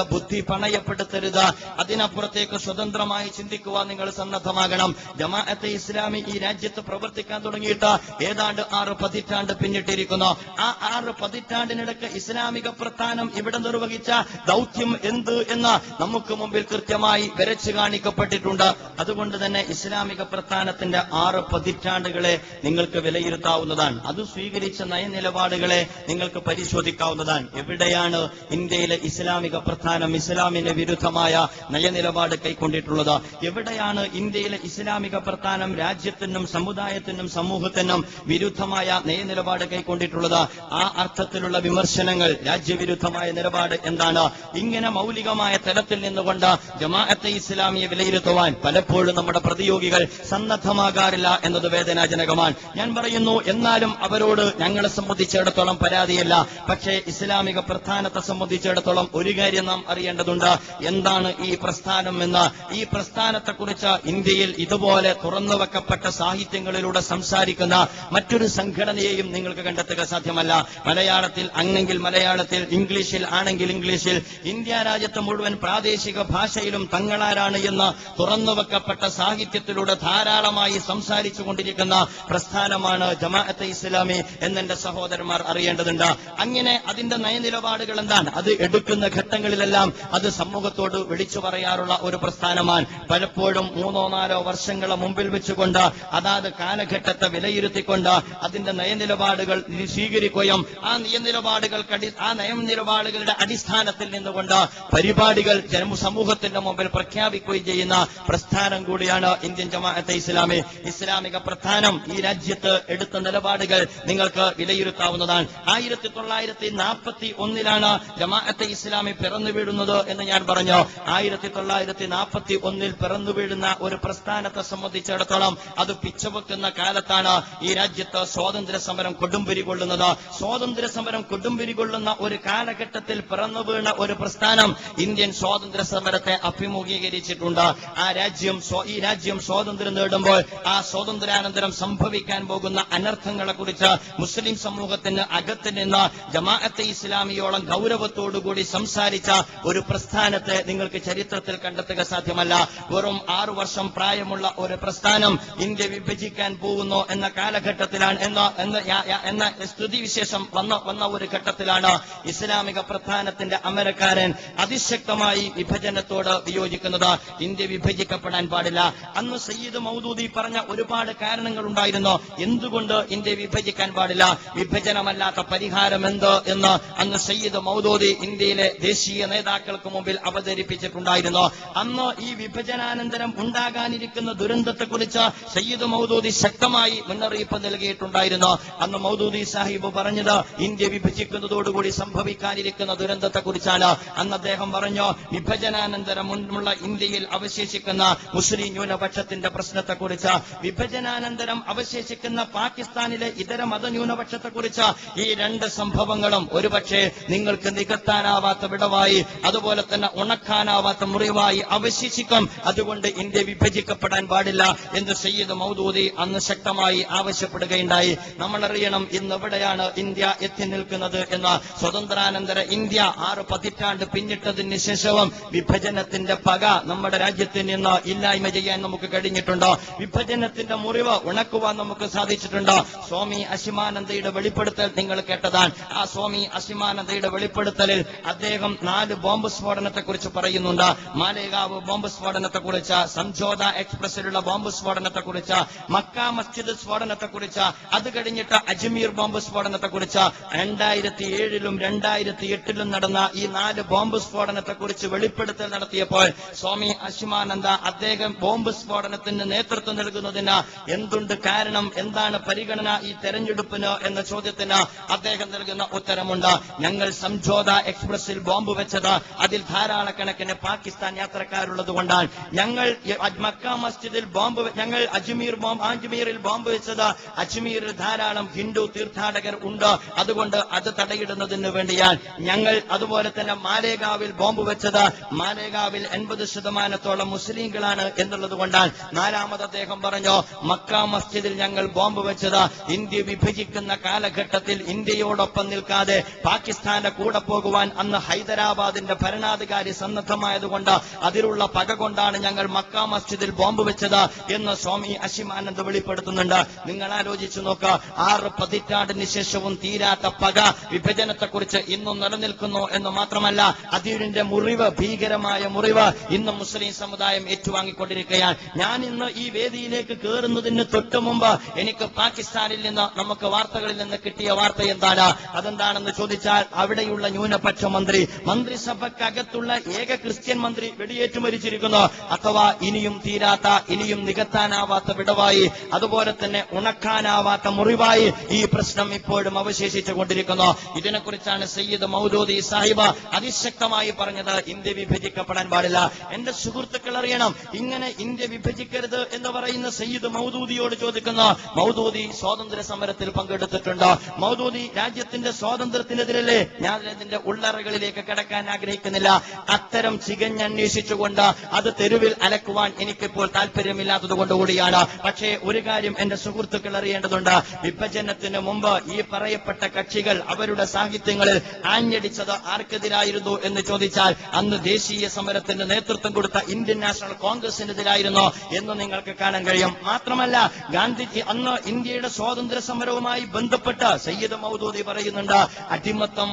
ബുദ്ധി പണയപ്പെടുത്തരുത്. അതിനപ്പുറത്തേക്ക് സ്വതന്ത്രമായി ചിന്തിക്കുവാൻ നിങ്ങൾ സന്നദ്ധമാകണം. ജമാഅത്തെ ഇസ്ലാമി ഈ രാജ്യത്ത് പ്രവർത്തിക്കാൻ തുടങ്ങിയിട്ട് ഏതാണ്ട് 6 പതിറ്റാണ്ട് പിന്നിട്ടിരിക്കുന്നു. ആ 6 പതിറ്റാണ്ടിനിടയ്ക്ക് ഇസ്ലാമിക പ്രസ്ഥാനം ഇവിടെ നിർവഹിച്ച ദൗത്യം എന്ത് എന്ന് നമുക്ക് മുമ്പിൽ കൃത്യമായി വരച്ചു കാണിക്കപ്പെട്ടിട്ടുണ്ട്. അതുകൊണ്ട് തന്നെ ഇസ്ലാമിക പ്രസ്ഥാനത്തിന്റെ 6 പതിറ്റാണ്ടുകളെ നിങ്ങൾക്ക് വിലയിരുത്താവുന്നതാണ്. അത് സ്വീകരിച്ച നയനിലപാടുകളെ നിങ്ങൾക്ക് പരിശോധിക്കാവുന്നതാണ്. എവിടെയാണ് ഇന്ത്യയിലെ ഇസ്ലാമിക പ്രസ്ഥാനം ഇസ്ലാമിന് വിരുദ്ധമായ നയനിലപാട് കൈക്കൊണ്ടിട്ടുള്ളത്? എവിടെയാണ് ഇന്ത്യയിലെ ഇസ്ലാമിക പ്രസ്ഥാനം രാജ്യത്തിനും സമുദായത്തിനും സമൂഹത്തിനും വിരുദ്ധമായ നയനിലപാട് കൈക്കൊണ്ടിട്ടുള്ളത്? ആ അർത്ഥത്തിലുള്ള വിമർശനങ്ങൾ, രാജ്യവിരുദ്ധമായ നിലപാട് എന്താണ്? ഇങ്ങനെ മൗലികമായ തലത്തിൽ നിന്നുകൊണ്ട് ജമാഅത്തെ ഇസ്ലാമിയെ വിലയിരുത്തുവാൻ പലപ്പോഴും നമ്മുടെ പ്രതിയോഗികൾ സന്നദ്ധമാകാറില്ല എന്നത് വേദനാജനകമാണ്. ഞാൻ പറയുന്നു, എന്നാലും അവരോട് ഞങ്ങളെ സംബന്ധിച്ചിടത്തോളം പരാതിയില്ല. പക്ഷേ ഇസ്ലാമിക പ്രസ്ഥാനത്തെ സംബന്ധിച്ചിടത്തോളം ഒരു കാര്യം നാം അറിയേണ്ടതുണ്ട്. എന്താണ് ഈ പ്രസ്ഥാനം എന്ന്? ഈ പ്രസ്ഥാനത്തെക്കുറിച്ച് ഇന്ത്യയിൽ ഇതുപോലെ തുറന്നുവെക്കപ്പെട്ട സാഹിത്യങ്ങളിലൂടെ സംസാരിക്കുന്ന മറ്റൊരു സംഘടനയെയും നിങ്ങൾക്ക് കണ്ടെത്തുക സാധ്യമല്ല. മലയാളത്തിൽ ആണെങ്കിൽ മലയാളത്തിൽ, ഇംഗ്ലീഷിൽ ആണെങ്കിൽ ഇംഗ്ലീഷിൽ, ഇന്ത്യ രാജ്യത്ത് മുഴുവൻ പ്രാദേശിക ഭാഷയിലും തങ്ങളാരാണ് എന്ന് തുറന്നുവെക്കപ്പെട്ട സാഹിത്യത്തിലൂടെ ധാരാളമായി സംസാരിച്ചു കൊണ്ടിരിക്കുന്ന പ്രസ്ഥാനമാണ് ജമാഅത്തെ ഇസ്ലാമി എന്നെന്റെ സഹോദരന്മാർ അറിയേണ്ടതുണ്ട്. അങ്ങനെ അതിന്റെ നയനിലപാടുകൾ എന്താണ്? അത് എടുക്കുന്ന ഘട്ടങ്ങളിലെല്ലാം അത് സമൂഹത്തോട് വിളിച്ചു പറയാറുള്ള ഒരു പ്രസ്ഥാനമാണ്. പലപ്പോഴും 3-4 വർഷങ്ങളെ മുമ്പിൽ വെച്ചുകൊണ്ട് അതാത് കാലഘട്ടത്തെ വിലയിരുത്തിക്കൊണ്ട് അതിന്റെ നയനിലപാടുകൾ സ്വീകരിക്കുകയും ആ നയനിലപാടുകളുടെ അടിസ്ഥാനത്തിൽ നിന്നുകൊണ്ട് പരിപാടികൾ സമൂഹത്തിന്റെ മുമ്പിൽ പ്രഖ്യാപിക്കുകയും ചെയ്യുന്ന പ്രസ്ഥാനം കൂടിയാണ് ഇന്ത്യൻ ജമാഅത്തെ ഇസ്ലാമി. ഇസ്ലാമിക പ്രസ്ഥാനം ഈ രാജ്യത്ത് എടുത്ത നിലപാടുകൾ നിങ്ങൾക്ക് വിലയിരുത്താവുന്നതാണ്. 1941 ജമാഅത്തെ ഇസ്ലാമി പിറന്നു വീഴുന്നത് എന്ന് ഞാൻ പറഞ്ഞു. 1941 പിറന്നു വീഴുന്ന ഒരു പ്രസ്ഥാനത്തെ സംബന്ധിച്ചിടത്തോളം അത് പിച്ചവെക്കുന്ന കാലത്താണ് ഈ രാജ്യത്ത് സ്വാതന്ത്ര്യ സമരം കൊടുമ്പിരി കൊള്ളുന്നത്. സ്വാതന്ത്ര്യ സമരം കൊടുമ്പിരി കൊള്ളുന്ന ഒരു കാലഘട്ടത്തിൽ പിറന്നു വീണ ഒരു പ്രസ്ഥാനം ഇന്ത്യൻ സ്വാതന്ത്ര്യ സമരത്തെ അഭിമുഖീകരിച്ചിട്ടുണ്ട്. ഈ രാജ്യം സ്വാതന്ത്ര്യം നേടുമ്പോൾ ആ സ്വാതന്ത്ര്യാനന്തരം സംഭവിക്കാൻ പോകുന്ന അനർത്ഥങ്ങളെ കുറിച്ച് മുസ്ലിം സമൂഹത്തിന് അകത്ത് നിന്ന് ജമാഅത്തെ ഇസ്ലാമിയോളം ഗൗരവത്തോടുകൂടി സംസാരിച്ച ഒരു പ്രസ്ഥാനത്തെ നിങ്ങൾക്ക് ചരിത്രത്തിൽ കണ്ടെത്തുക സാധ്യമല്ല. വെറും 6 വർഷം പ്രായമുള്ള ഒരു പ്രസ്ഥാനം ഇന്ത്യ വിഭജിക്കാൻ പോകുന്നു എന്ന കാലഘട്ടത്തിലാണ് എന്ന സ്ഥിതിവിശേഷം വന്ന ഒരു ഘട്ടത്തിലാണ് ഇസ്ലാമിക പ്രസ്ഥാനത്തിന്റെ അമരക്കാരൻ അതിശക്തമായി വിഭജനത്തോട് വിയോജിക്കുന്നത്. ഇന്ത്യ വിഭജിക്കപ്പെടാൻ പാടില്ല. അന്ന് സയ്യിദ് മൗദൂദി പറഞ്ഞ ഒരുപാട് കാരണങ്ങൾ ഉണ്ടായിരുന്നു. എന്തുകൊണ്ട് ഇന്ത്യ വിഭജിക്കാൻ പാടില്ല, വിഭജനമല്ലാത്ത പരിഹാരം എന്ത് എന്ന് അന്ന് സയ്യിദ് മൗദൂദി ഇന്ത്യയിലെ ദേശീയ നേതാക്കൾക്ക് മുമ്പിൽ അവതരിപ്പിച്ചിട്ടുണ്ടായിരുന്നു. അന്ന് ഈ വിഭജനാനന്തരം ഉണ്ടാകാനിരിക്കുന്ന ദുരന്തത്തെക്കുറിച്ച് സയ്യിദ് മൗദൂദി ശക്തമായി മുന്നറിയിപ്പ് നൽകിയിട്ടുണ്ടായിരുന്നു. അന്ന് മൗദൂദി സാഹിബ് പറഞ്ഞത് ഇന്ത്യ വിഭജിക്കുന്നതോടുകൂടി സംഭവിക്കാനിരിക്കുന്ന ദുരന്തത്തെക്കുറിച്ചാണ്. അന്ന് അദ്ദേഹം പറഞ്ഞു, വിഭജനാനന്തരമുള്ള ഇന്ത്യയിൽ അവശേഷിക്കുന്ന മുസ്ലിം ന്യൂനപക്ഷത്തിന്റെ പ്രശ്നത്തെക്കുറിച്ച്, വിഭജനാനന്തരം അവശേഷിക്കുന്ന പാകിസ്ഥാനിലെ ഇതര മതന്യൂനപക്ഷത്തെക്കുറിച്ച്. ഈ 2 സംഭവങ്ങളും ഒരുപക്ഷെ നിങ്ങൾക്ക് നികത്താനാവാത്ത വിടവായി, അതുപോലെ തന്നെ ഉണക്കാനാവാത്ത മുറിവായി അവശേഷിക്കും. അതുകൊണ്ട് ഇന്ത്യ വിഭജിക്കപ്പെടാൻ പാടില്ല എന്ന് സയ്യിദ് മൗദൂദി അന്ന് ശക്തമായി ആവശ്യപ്പെടുകയുണ്ടായി. നമ്മളറിയണം ഇന്നെവിടെയാണ് ഇന്ത്യ എത്തി നിൽക്കുന്നത് എന്ന്. സ്വതന്ത്രാനന്തര ഇന്ത്യ 6 പതിറ്റാണ്ട് പിന്നിട്ടതിന് ശേഷവും വിഭജനത്തിന്റെ പക നമ്മുടെ രാജ്യത്തിൽ നിന്ന് ഇല്ലായ്മ ചെയ്യാൻ നമുക്ക് കഴിഞ്ഞിട്ടുണ്ടോ? വിഭജനത്തിന്റെ മുറിവ് ഉണക്കുവാൻ നമുക്ക് സാധിച്ചിട്ടുണ്ടോ? സ്വാമി അസിമാനന്ദയുടെ വെളിപ്പെടുത്തൽ നിങ്ങൾ കേട്ടതാണ്. ആ സ്വാമി അസിമാനന്ദയുടെ വെളിപ്പെടുത്തലിൽ അദ്ദേഹം അദ്ദേഹം 4 ബോംബ് സ്ഫോടനത്തെക്കുറിച്ച് പറയുന്നുണ്ട്. മാലേഗാവ് ബോംബ് സ്ഫോടനത്തെക്കുറിച്ച്, സംജോത എക്സ്പ്രസിലുള്ള ബോംബ് സ്ഫോടനത്തെക്കുറിച്ച്, മക്ക മസ്ജിദ് സ്ഫോടനത്തെക്കുറിച്ച്, അത് കഴിഞ്ഞിട്ട് അജ്മീർ ബോംബ് സ്ഫോടനത്തെക്കുറിച്ച്, 2007-ലും 2008-ലും നടന്ന ഈ 4 ബോംബ് സ്ഫോടനത്തെക്കുറിച്ച് വെളിപ്പെടുത്തൽ നടത്തിയപ്പോൾ സ്വാമി അശിമാനന്ദ അദ്ദേഹം ബോംബ് സ്ഫോടനത്തിന് നേതൃത്വം നൽകുന്നതിന് എന്തുണ്ട് കാരണം, എന്താണ് പരിഗണന ഈ തെരഞ്ഞെടുപ്പിന് എന്ന ചോദ്യത്തിന് അദ്ദേഹം നൽകുന്ന ഉത്തരമുണ്ട്. ഞങ്ങൾ സംജോത എക്സ്പ്രസിൽ ബോംബ് വെച്ചത് അതിൽ ധാരാളക്കണക്കിന് പാകിസ്ഥാൻ യാത്രക്കാരുള്ളത് കൊണ്ടാണ്. ഞങ്ങൾ മക്ക മസ്ജിദിൽ ഞങ്ങൾ അജ്മീറിൽ ബോംബ് വെച്ചത് അജ്മീറിൽ ധാരാളം ഹിന്ദു തീർത്ഥാടകർ ഉണ്ട്, അതുകൊണ്ട് അത് തടയിടുന്നതിന് വേണ്ടിയാണ്. ഞങ്ങൾ അതുപോലെ തന്നെ മാലേഗാവിൽ ബോംബ് വെച്ചത് മാലേഗാവിൽ 80% മുസ്ലിങ്ങളാണ് എന്നുള്ളത് കൊണ്ടാണ്. 4ാമത് അദ്ദേഹം പറഞ്ഞു, മക്ക മസ്ജിദിൽ ഞങ്ങൾ ബോംബ് വെച്ചത് ഇന്ത്യ വിഭജിക്കുന്ന കാലഘട്ടത്തിൽ ഇന്ത്യയോടൊപ്പം നിൽക്കാതെ പാകിസ്ഥാന്റെ കൂടെ പോകുവാൻ അന്ന് ഹൈദരാബാദിന്റെ ഭരണാധികാരി സന്നദ്ധമായതുകൊണ്ട് അതിലുള്ള പക കൊണ്ടാണ് ഞങ്ങൾ മക്ക മസ്ജിദിൽ ബോംബ് വെച്ചത് എന്ന് സ്വാമി അശിമാനന്ദ വെളിപ്പെടുത്തുന്നുണ്ട്. നിങ്ങൾ ആലോചിച്ചു നോക്കുക, 6 പതിറ്റാണ്ടിന് ശേഷവും തീരാത്ത പക വിഭജനത്തെക്കുറിച്ച് ഇന്നും നിലനിൽക്കുന്നു എന്ന് മാത്രമല്ല, അതിന്റെ മുറിവ്, ഭീകരമായ മുറിവ് ഇന്ന് മുസ്ലിം സമുദായം ഏറ്റുവാങ്ങിക്കൊണ്ടിരിക്കുകയാണ്. ഞാൻ ഇന്ന് ഈ വേദിയിലേക്ക് കയറുന്നതിന് തൊട്ടു മുമ്പ് എനിക്ക് പാകിസ്ഥാനിൽ നിന്ന് നമുക്ക് വാർത്തകളിൽ നിന്ന് കിട്ടിയ വാർത്ത എന്താണ്? അതെന്താണെന്ന് ചോദിച്ചാൽ, അവിടെയുള്ള ന്യൂനപക്ഷ മന്ത്രിസഭക്കകത്തുള്ള ഏക ക്രിസ്ത്യൻ മന്ത്രി വെടിയേറ്റു മരിച്ചിരിക്കുന്നു. അഥവാ ഇനിയും തീരാത്ത, ഇനിയും നികത്താനാവാത്ത വിടവായി, അതുപോലെ തന്നെ ഉണക്കാനാവാത്ത മുറിവായി ഈ പ്രശ്നം ഇപ്പോഴും അവശേഷിച്ചു കൊണ്ടിരിക്കുന്നു. ഇതിനെക്കുറിച്ചാണ് സയ്യിദ് മൗദൂദി സാഹിബ് അതിശക്തമായി പറഞ്ഞത്, ഇന്ത്യ വിഭജിക്കപ്പെടാൻ പാടില്ല. എന്റെ സുഹൃത്തുക്കൾ അറിയണം, ഇങ്ങനെ ഇന്ത്യ വിഭജിക്കരുത് എന്ന് പറയുന്ന സയ്യിദ് മൗദൂദിയോട് ചോദിക്കുന്നു, മൗദൂദി സ്വാതന്ത്ര്യ സമരത്തിൽ പങ്കെടുത്തിട്ടുണ്ട്, മൗദൂദി രാജ്യത്തിന്റെ സ്വാതന്ത്ര്യത്തിനെതിരല്ലേ? ഞാൻ ഇതിന്റെ ഉള്ളറകളിലേക്ക് കടക്കാൻ ആഗ്രഹിക്കുന്നില്ല. അത്തരം ചികഞ്ഞന്വേഷിച്ചുകൊണ്ട് അത് തെരുവിൽ അലക്കുവാൻ എനിക്കിപ്പോൾ താല്പര്യമില്ലാത്തത് കൊണ്ടുകൂടിയാണ്. പക്ഷേ ഒരു കാര്യം എന്റെ സുഹൃത്തുക്കൾ അറിയേണ്ടതുണ്ട്, വിഭജനത്തിന് മുമ്പ് ഈ പറയപ്പെട്ട കക്ഷികൾ അവരുടെ സാഹിത്യങ്ങളിൽ ആഞ്ഞടിച്ചത് ആർക്കെതിരായിരുന്നു എന്ന് ചോദിച്ചാൽ അന്ന് ദേശീയ സമരത്തിന് നേതൃത്വം കൊടുത്ത ഇന്ത്യൻ നാഷണൽ കോൺഗ്രസിനെതിരായിരുന്നു എന്ന് നിങ്ങൾക്ക് കാണാൻ കഴിയും. മാത്രമല്ല, ഗാന്ധിജി അന്ന് ഇന്ത്യയുടെ സ്വാതന്ത്ര്യ സമരവുമായി ബന്ധപ്പെട്ട് സയ്യിദ് മൗദൂദി പറയുന്നുണ്ട്, അടിമത്തം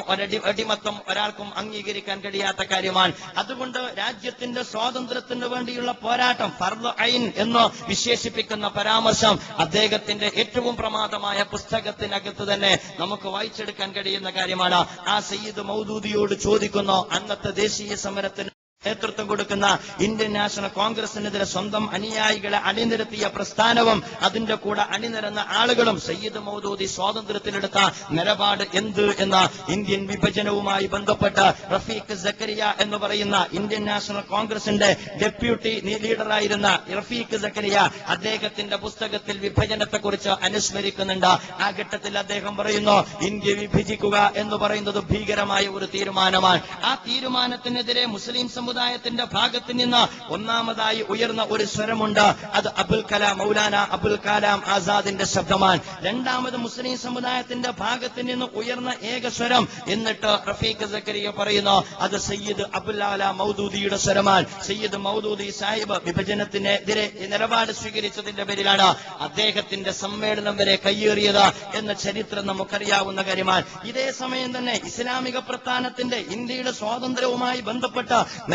ഒരാൾക്കും അംഗീകരിക്കാൻ കഴിയാത്ത കാര്യമാണ്. അതുകൊണ്ട് രാജ്യത്തിന്റെ സ്വാതന്ത്ര്യത്തിന് വേണ്ടിയുള്ള പോരാട്ടം ഫർദ് ഐൻ എന്ന് വിശേഷിപ്പിക്കുന്ന പരാമർശം അദ്ദേഹത്തിന്റെ ഏറ്റവും പ്രമാദമായ പുസ്തകത്തിനകത്ത് തന്നെ നമുക്ക് വായിച്ചെടുക്കാൻ കഴിയുന്ന കാര്യമാണ്. ആ സയ്യിദ് മൗദൂദിയോട് ചോദിക്കുന്നു, അന്നത്തെ ദേശീയ സമരത്തിന് നേതൃത്വം കൊടുക്കുന്ന ഇന്ത്യൻ നാഷണൽ കോൺഗ്രസിനെതിരെ സ്വന്തം അനുയായികളെ അണിനിരത്തിയ പ്രസ്ഥാനവും അതിന്റെ കൂടെ അണിനിരന്ന ആളുകളും സയ്യിദ് മൗദൂദി സ്വാതന്ത്ര്യത്തിലെടുത്ത നിലപാട് എന്ത് എന്ന ഇന്ത്യൻ വിഭജനവുമായി ബന്ധപ്പെട്ട് റഫീഖ് സക്കരിയ എന്ന് പറയുന്ന ഇന്ത്യൻ നാഷണൽ കോൺഗ്രസിന്റെ ഡെപ്യൂട്ടി ലീഡറായിരുന്ന റഫീഖ് സക്കരിയ അദ്ദേഹത്തിന്റെ പുസ്തകത്തിൽ വിഭജനത്തെക്കുറിച്ച് അനുസ്മരിക്കുന്നുണ്ട്. ആ ഘട്ടത്തിൽ അദ്ദേഹം പറയുന്നു, ഇന്ത്യ വിഭജിക്കുക എന്ന് പറയുന്നത് ഭീകരമായ ഒരു തീരുമാനമാണ്. ആ തീരുമാനത്തിനെതിരെ മുസ്ലിം സമുദായത്തിന്റെ ഭാഗത്ത് നിന്ന് ഒന്നാമതായി ഉയർന്ന ഒരു സ്വരമുണ്ട്, അത് മൗലാന അബുൽ കലാം ആസാദിന്റെ ശബ്ദമാണ്. രണ്ടാമത് മുസ്ലിം സമുദായത്തിന്റെ ഭാഗത്ത് നിന്ന് ഉയർന്ന ഏക സ്വരം എന്നിട്ട് റഫീഖ് സക്കരിയ പറയുന്നു, അത് സയ്യിദ് അബുൽ ആല മൗദൂദിയുടെ സ്വരമാണ്. സയ്യിദ് മൗദൂദി സാഹിബ് വിഭജനത്തിനെതിരെ നിലപാട് സ്വീകരിച്ചതിന്റെ പേരിലാണ് അദ്ദേഹത്തിന്റെ സമ്മേളനം വരെ കയ്യേറിയത് എന്ന ചരിത്രം നമുക്കറിയാവുന്ന കാര്യമാണ്. ഇതേ സമയം തന്നെ ഇസ്ലാമിക പ്രസ്ഥാനത്തിന്റെ ഇന്ത്യയുടെ സ്വാതന്ത്ര്യവുമായി ബന്ധപ്പെട്ട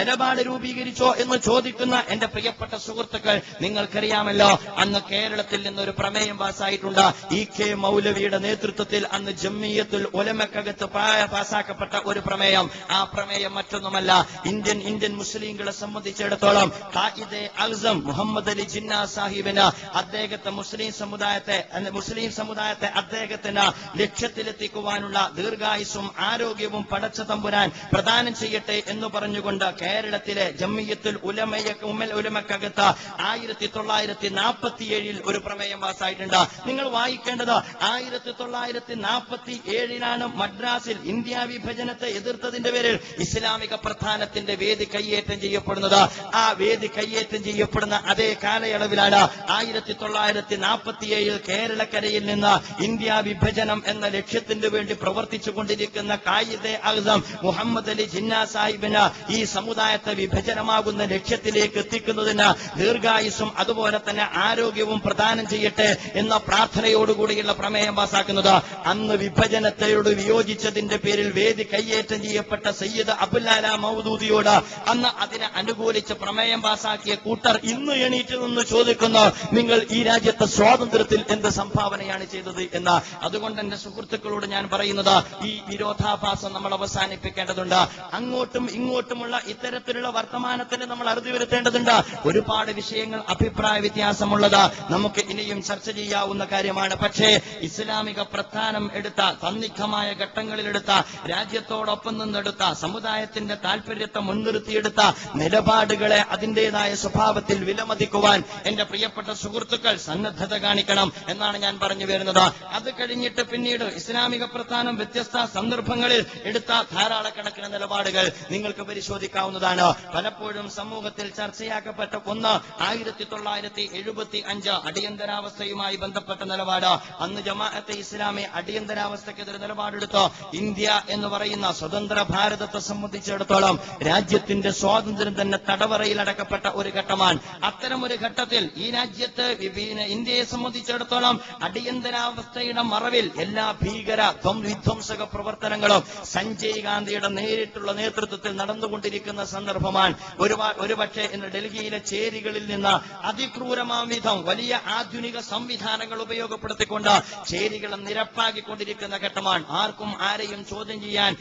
നിലപാട് രൂപീകരിച്ചോ എന്ന് ചോദിക്കുന്ന എന്റെ പ്രിയപ്പെട്ട സുഹൃത്തുക്കൾ, നിങ്ങൾക്കറിയാമല്ലോ, അന്ന് കേരളത്തിൽ നിന്നൊരു പ്രമേയം പാസ്സായിട്ടുണ്ട്. EK മൗലവിയുടെ നേതൃത്വത്തിൽ അന്ന് ജംഇയ്യത്തുൽ ഉലമക്കകത്ത് പാസ്സാക്കപ്പെട്ട ഒരു പ്രമേയം. ആ പ്രമേയം മറ്റൊന്നുമല്ല, ഇന്ത്യൻ മുസ്ലിങ്ങളെ സംബന്ധിച്ചിടത്തോളം ഖായിദെ അഅ്സം മുഹമ്മദ് അലി ജിന്ന സാഹിബിന് അദ്ദേഹത്തെ മുസ്ലിം സമുദായത്തെ അദ്ദേഹത്തിന് ലക്ഷ്യത്തിലെത്തിക്കുവാനുള്ള ദീർഘായുസ്സും ആരോഗ്യവും പടച്ച തമ്പുരാൻ പ്രദാനം ചെയ്യട്ടെ എന്ന് പറഞ്ഞുകൊണ്ട് കേരളത്തിലെ ജംഇയ്യത്തുൽ ഉലമക്കകത്ത് 1947 ഒരു പ്രമേയം പാസ്സായിട്ടുണ്ട്. നിങ്ങൾ വായിക്കേണ്ടത് 1947 മദ്രാസിൽ ഇന്ത്യ വിഭജനത്തെ എതിർത്തതിന്റെ പേരിൽ ഇസ്ലാമിക പ്രസ്ഥാനത്തിന്റെ വേദി കയ്യേറ്റം ചെയ്യപ്പെടുന്നത്. ആ വേദി കയ്യേറ്റം ചെയ്യപ്പെടുന്ന അതേ കാലയളവിലാണ് 1947 കേരളക്കരയിൽ നിന്ന് ഇന്ത്യ വിഭജനം എന്ന ലക്ഷ്യത്തിന് വേണ്ടി പ്രവർത്തിച്ചുകൊണ്ടിരിക്കുന്ന ഖായിദെ അഅ്സം മുഹമ്മദ് അലി ജിന്ന സാഹിബിന് ഈ സമുദായ സമുദായത്തെ വിഭജനമാകുന്ന ലക്ഷ്യത്തിലേക്ക് എത്തിക്കുന്നതിന് ദീർഘായുസ്സും അതുപോലെ തന്നെ ആരോഗ്യവും പ്രദാനം ചെയ്യട്ടെ എന്ന പ്രാർത്ഥനയോടുകൂടിയുള്ള പ്രമേയം പാസാക്കുന്നത്. അന്ന് വിഭജനത്തോട് വിയോജിച്ചതിന്റെ പേരിൽ വേദി കയ്യേറ്റം ചെയ്യപ്പെട്ട സയ്യിദ് അബ്ദുല്ലാല മൗദൂദിയോട് അന്ന് അതിനെ അനുകൂലിച്ച് പ്രമേയം പാസാക്കിയ കൂട്ടർ ഇന്ന് എണീറ്റ് നിന്ന് ചോദിക്കുന്നു, നിങ്ങൾ ഈ രാജ്യത്തെ സ്വാതന്ത്ര്യത്തിൽ എന്ത് സംഭാവനയാണ് ചെയ്തത് എന്ന്. അതുകൊണ്ട് എന്റെ സുഹൃത്തുക്കളോട് ഞാൻ പറയുന്നത്, ഈ വിരോധാഭാസം നമ്മൾ അവസാനിപ്പിക്കേണ്ടതുണ്ട്. അങ്ങോട്ടും ഇങ്ങോട്ടുമുള്ള ഇത്തരത്തിലുള്ള വർത്തമാനത്തിന് നമ്മൾ അറുതി വരുത്തേണ്ടതുണ്ട്. ഒരുപാട് വിഷയങ്ങൾ അഭിപ്രായ വ്യത്യാസമുള്ളത് നമുക്ക് ഇനിയും ചർച്ച ചെയ്യാവുന്ന കാര്യമാണ്. പക്ഷേ ഇസ്ലാമിക പ്രസ്ഥാനം എടുത്ത സന്നിഗ്ധമായ ഘട്ടങ്ങളിലെടുത്ത രാജ്യത്തോടൊപ്പം നിന്നെടുത്ത സമുദായത്തിന്റെ താൽപര്യത്തെ മുൻനിർത്തിയെടുത്ത നിലപാടുകളെ അതിന്റേതായ സ്വഭാവത്തിൽ വിലമതിക്കുവാൻ എന്റെ പ്രിയപ്പെട്ട സുഹൃത്തുക്കൾ സന്നദ്ധത കാണിക്കണം എന്നാണ് ഞാൻ പറഞ്ഞു വരുന്നത്. അത് കഴിഞ്ഞിട്ട് പിന്നീട് ഇസ്ലാമിക പ്രസ്ഥാനം വ്യത്യസ്ത സന്ദർഭങ്ങളിൽ എടുത്ത ധാരാളക്കണക്കിന് നിലപാടുകൾ നിങ്ങൾക്ക് പരിശോധിക്കാവുന്നതാണ്. പലപ്പോഴും സമൂഹത്തിൽ ചർച്ചയാക്കപ്പെട്ട ഒന്ന് 1975 അടിയന്തരാവസ്ഥയുമായി ബന്ധപ്പെട്ട നിലപാട്. അന്ന് ജമാഅത്തെ ഇസ്ലാമി അടിയന്തരാവസ്ഥക്കെതിരെ നിലപാടെടുത്തു. ഇന്ത്യ എന്ന് പറയുന്ന സ്വതന്ത്ര ഭാരതത്തെ സംബന്ധിച്ചിടത്തോളം രാജ്യത്തിന്റെ സ്വാതന്ത്ര്യം തന്നെ തടവറയിലടക്കപ്പെട്ട ഒരു ഘട്ടമാണ്. അത്തരം ഒരു ഘട്ടത്തിൽ ഈ രാജ്യത്ത് ഇന്ത്യയെ സംബന്ധിച്ചിടത്തോളം അടിയന്തരാവസ്ഥയുടെ മറവിൽ എല്ലാ ഭീകര വിധ്വംസക പ്രവർത്തനങ്ങളും സഞ്ജയ് ഗാന്ധിയുടെ നേരിട്ടുള്ള നേതൃത്വത്തിൽ നടന്നുകൊണ്ടിരിക്കുന്ന സന്ദർഭമാണ്. ഒരുപക്ഷെ ഇന്ന് ഡൽഹിയിലെ ചേരികളിൽ നിന്ന് അതിക്രൂരമാം വിധം വലിയ ആധുനിക സംവിധാനങ്ങൾ ഉപയോഗപ്പെടുത്തിക്കൊണ്ട് ചേരികളെ നിരപ്പാക്കിക്കൊണ്ടിരിക്കുന്ന ഘട്ടമാണ്. ആർക്കും ആരെയും ചോദ്യം ചെയ്യാൻ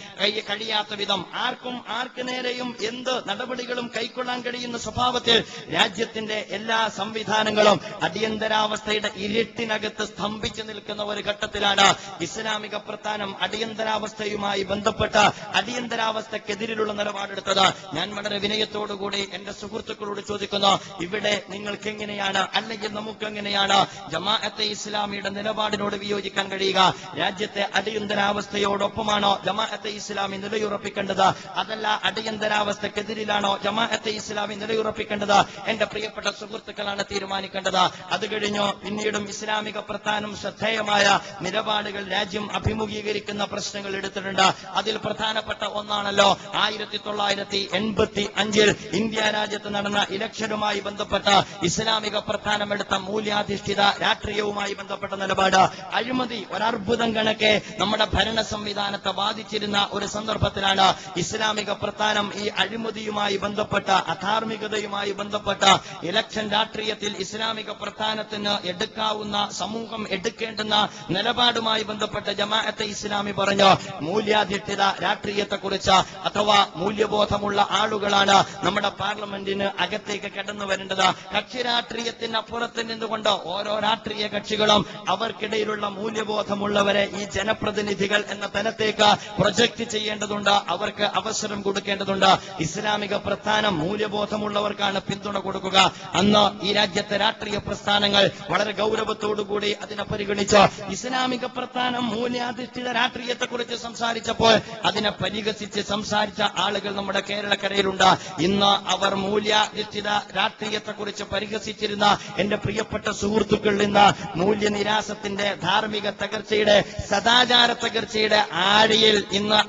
കഴിയാത്ത വിധം, ആർക്കും ആർക്ക് നേരെയും എന്ത് നടപടികളും കൈക്കൊള്ളാൻ കഴിയുന്ന സ്വഭാവത്തിൽ രാജ്യത്തിന്റെ എല്ലാ സംവിധാനങ്ങളും അടിയന്തരാവസ്ഥയുടെ ഇരുട്ടിനകത്ത് സ്തംഭിച്ചു നിൽക്കുന്ന ഒരു ഘട്ടത്തിലാണ് ഇസ്ലാമിക പ്രസ്ഥാനം അടിയന്തരാവസ്ഥയുമായി ബന്ധപ്പെട്ട് അടിയന്തരാവസ്ഥക്കെതിരിലുള്ള നിലപാടെടുത്തത്. ഞാൻ വളരെ വിനയത്തോടുകൂടി എന്റെ സുഹൃത്തുക്കളോട് ചോദിക്കുന്നു, ഇവിടെ നിങ്ങൾക്ക് എങ്ങനെയാണ് അല്ലെങ്കിൽ നമുക്ക് എങ്ങനെയാണ് ജമാഅത്തെ ഇസ്ലാമിയുടെ നിലപാടിനോട് വിയോജിക്കാൻ കഴിയുക? രാജ്യത്തെ അടിയന്തരാവസ്ഥയോടൊപ്പമാണോ ജമാഅത്തെ ഇസ്ലാമി നിലയുറപ്പിക്കേണ്ടത്, അതല്ല അടിയന്തരാവസ്ഥക്കെതിരിലാണോ ജമാഅത്തെ ഇസ്ലാമി നിലയുറപ്പിക്കേണ്ടത്? എന്റെ പ്രിയപ്പെട്ട സുഹൃത്തുക്കളാണ് തീരുമാനിക്കേണ്ടത്. അത് കഴിഞ്ഞു പിന്നീടും ഇസ്ലാമിക പ്രസ്ഥാനം ശ്രദ്ധേയമായ നിലപാടുകൾ രാജ്യം അഭിമുഖീകരിക്കുന്ന പ്രശ്നങ്ങൾ എടുത്തിട്ടുണ്ട്. അതിൽ പ്രധാനപ്പെട്ട ഒന്നാണല്ലോ 1985 ഇന്ത്യ രാജ്യത്ത് നടന്ന ഇലക്ഷനുമായി ബന്ധപ്പെട്ട ഇസ്ലാമിക പ്രസ്ഥാനം എടുത്ത മൂല്യാധിഷ്ഠിത രാഷ്ട്രീയവുമായി ബന്ധപ്പെട്ട നിലപാട്. അഴിമതി ഒരർബുദം കണക്കെ നമ്മുടെ ഭരണ സംവിധാനത്തെ ബാധിച്ചിരുന്ന ഒരു സന്ദർഭത്തിലാണ് ഇസ്ലാമിക പ്രസ്ഥാനം ഈ അഴിമതിയുമായി ബന്ധപ്പെട്ട അധാർമികതയുമായി ബന്ധപ്പെട്ട ഇലക്ഷൻ രാഷ്ട്രീയത്തിൽ ഇസ്ലാമിക പ്രസ്ഥാനത്തിന് എടുക്കാവുന്ന സമൂഹം എടുക്കേണ്ടുന്ന നിലപാടുമായി ബന്ധപ്പെട്ട് ജമാഅത്തെ ഇസ്ലാമി പറഞ്ഞു, മൂല്യാധിഷ്ഠിത രാഷ്ട്രീയത്തെക്കുറിച്ച് അഥവാ മൂല്യബോധമുള്ള ആളുകളാണ് നമ്മുടെ പാർലമെന്റിന് അകത്തേക്ക് കടന്നു വരേണ്ടത്. കക്ഷി രാഷ്ട്രീയത്തിന് അപ്പുറത്ത് നിന്നുകൊണ്ട് ഓരോ രാഷ്ട്രീയ കക്ഷികളും അവർക്കിടയിലുള്ള മൂല്യബോധമുള്ളവരെ ഈ ജനപ്രതിനിധികൾ എന്ന തലത്തേക്ക് പ്രൊജക്ട് ചെയ്യേണ്ടതുണ്ട്, അവർക്ക് അവസരം കൊടുക്കേണ്ടതുണ്ട്. ഇസ്ലാമിക പ്രസ്ഥാനം മൂല്യബോധമുള്ളവർക്കാണ് പിന്തുണ കൊടുക്കുക. അന്ന് ഈ രാജ്യത്തെ രാഷ്ട്രീയ പ്രസ്ഥാനങ്ങൾ വളരെ ഗൗരവത്തോടുകൂടി അതിനെ പരിഗണിച്ച് ഇസ്ലാമിക പ്രസ്ഥാനം മൂല്യാധിഷ്ഠിത രാഷ്ട്രീയത്തെക്കുറിച്ച് സംസാരിച്ചപ്പോൾ അതിനെ പരിഹസിച്ച് സംസാരിച്ച ആളുകൾ നമ്മുടെ കേരളക്കരയിലുണ്ട്. ഇന്ന് അവർ മൂല്യാധിഷ്ഠിത രാഷ്ട്രീയത്തെക്കുറിച്ച് പരിഹസിച്ചിരുന്ന എന്റെ പ്രിയപ്പെട്ട സുഹൃത്തുക്കളിൽ നിന്ന് മൂല്യനിരാസത്തിന്റെ, ധാർമ്മിക തകർച്ചയുടെ, സദാചാര തകർച്ചയുടെ ആഴിയിൽ ഇന്ന്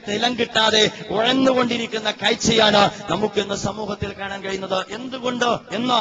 നിലം കിട്ടാതെ ഉഴന്നുകൊണ്ടിരിക്കുന്ന കാഴ്ചയാണ് നമുക്കിന്ന് സമൂഹത്തിൽ കാണാൻ കഴിയുന്നത്. എന്തുകൊണ്ട് എന്ന്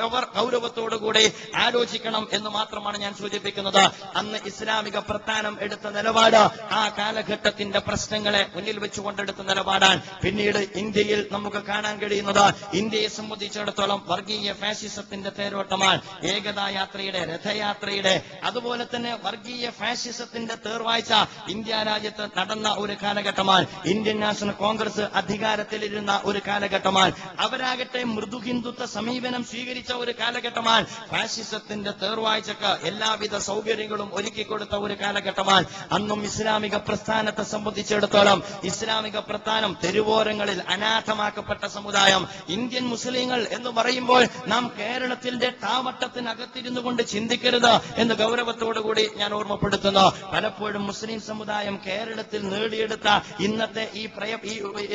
അവർ ഗൗരവത്തോടുകൂടി ആലോചിക്കണം എന്ന് മാത്രമാണ് ഞാൻ സൂചിപ്പിക്കുന്നത്. അന്ന് ഇസ്ലാമിക പ്രസ്ഥാനം എടുത്ത നിലപാട് ആ കാലഘട്ടത്തിന്റെ പ്രശ്നങ്ങളെ മുന്നിൽ വെച്ചുകൊണ്ടെടുത്ത നിലപാടാണ്. പിന്നീട് ഇന്ത്യയിൽ നമുക്ക് കാണാൻ കഴിയുന്നത് ഇന്ത്യയെ സംബന്ധിച്ചിടത്തോളം വർഗീയ ഫാഷിസത്തിന്റെ തേരോട്ടമാണ്. ഏകതാ യാത്രയുടെ, രഥയാത്രയുടെ, അതുപോലെ തന്നെ വർഗീയ ഫാഷിസത്തിന്റെ തേർവാഴ്ച ഇന്ത്യ രാജ്യത്ത് നടന്ന ഒരു കാലഘട്ടമാണ്. ഇന്ത്യൻ നാഷണൽ കോൺഗ്രസ് അധികാരത്തിലിരുന്ന ഒരു കാലഘട്ടമാണ്. അവരാകട്ടെ മൃദു ഹിന്ദുത്വ സമീപനം സ്വീകരിച്ച ഒരു കാലഘട്ടമാണ്. ഫാഷിസത്തിന്റെ തേർവാഴ്ചക്ക് എല്ലാവിധ സൗകര്യങ്ങളും ഒരുക്കിക്കൊടുത്ത ഒരു കാലഘട്ടമാണ്. അന്നും ഇസ്ലാമിക പ്രസ്ഥാനത്തെ സംബന്ധിച്ചിടത്തോളം ഇസ്ലാമിക പ്രസ്ഥാനം തെരുവോരങ്ങളിൽ അനാഥമാക്കപ്പെട്ട സമുദായം. ഇന്ത്യൻ മുസ്ലിങ്ങൾ എന്ന് പറയുമ്പോൾ നാം കേരളത്തിന്റെ താവട്ടത്തിനകത്തിരുന്നു കൊണ്ട് ചിന്തിക്കരുത് എന്ന് ഗൗരവത്തോടുകൂടി ഞാൻ ഓർമ്മപ്പെടുത്തുന്നു. പലപ്പോഴും മുസ്ലിം സമുദായം കേരളത്തിൽ നേടിയെടുത്ത ഇന്നത്തെ ഈ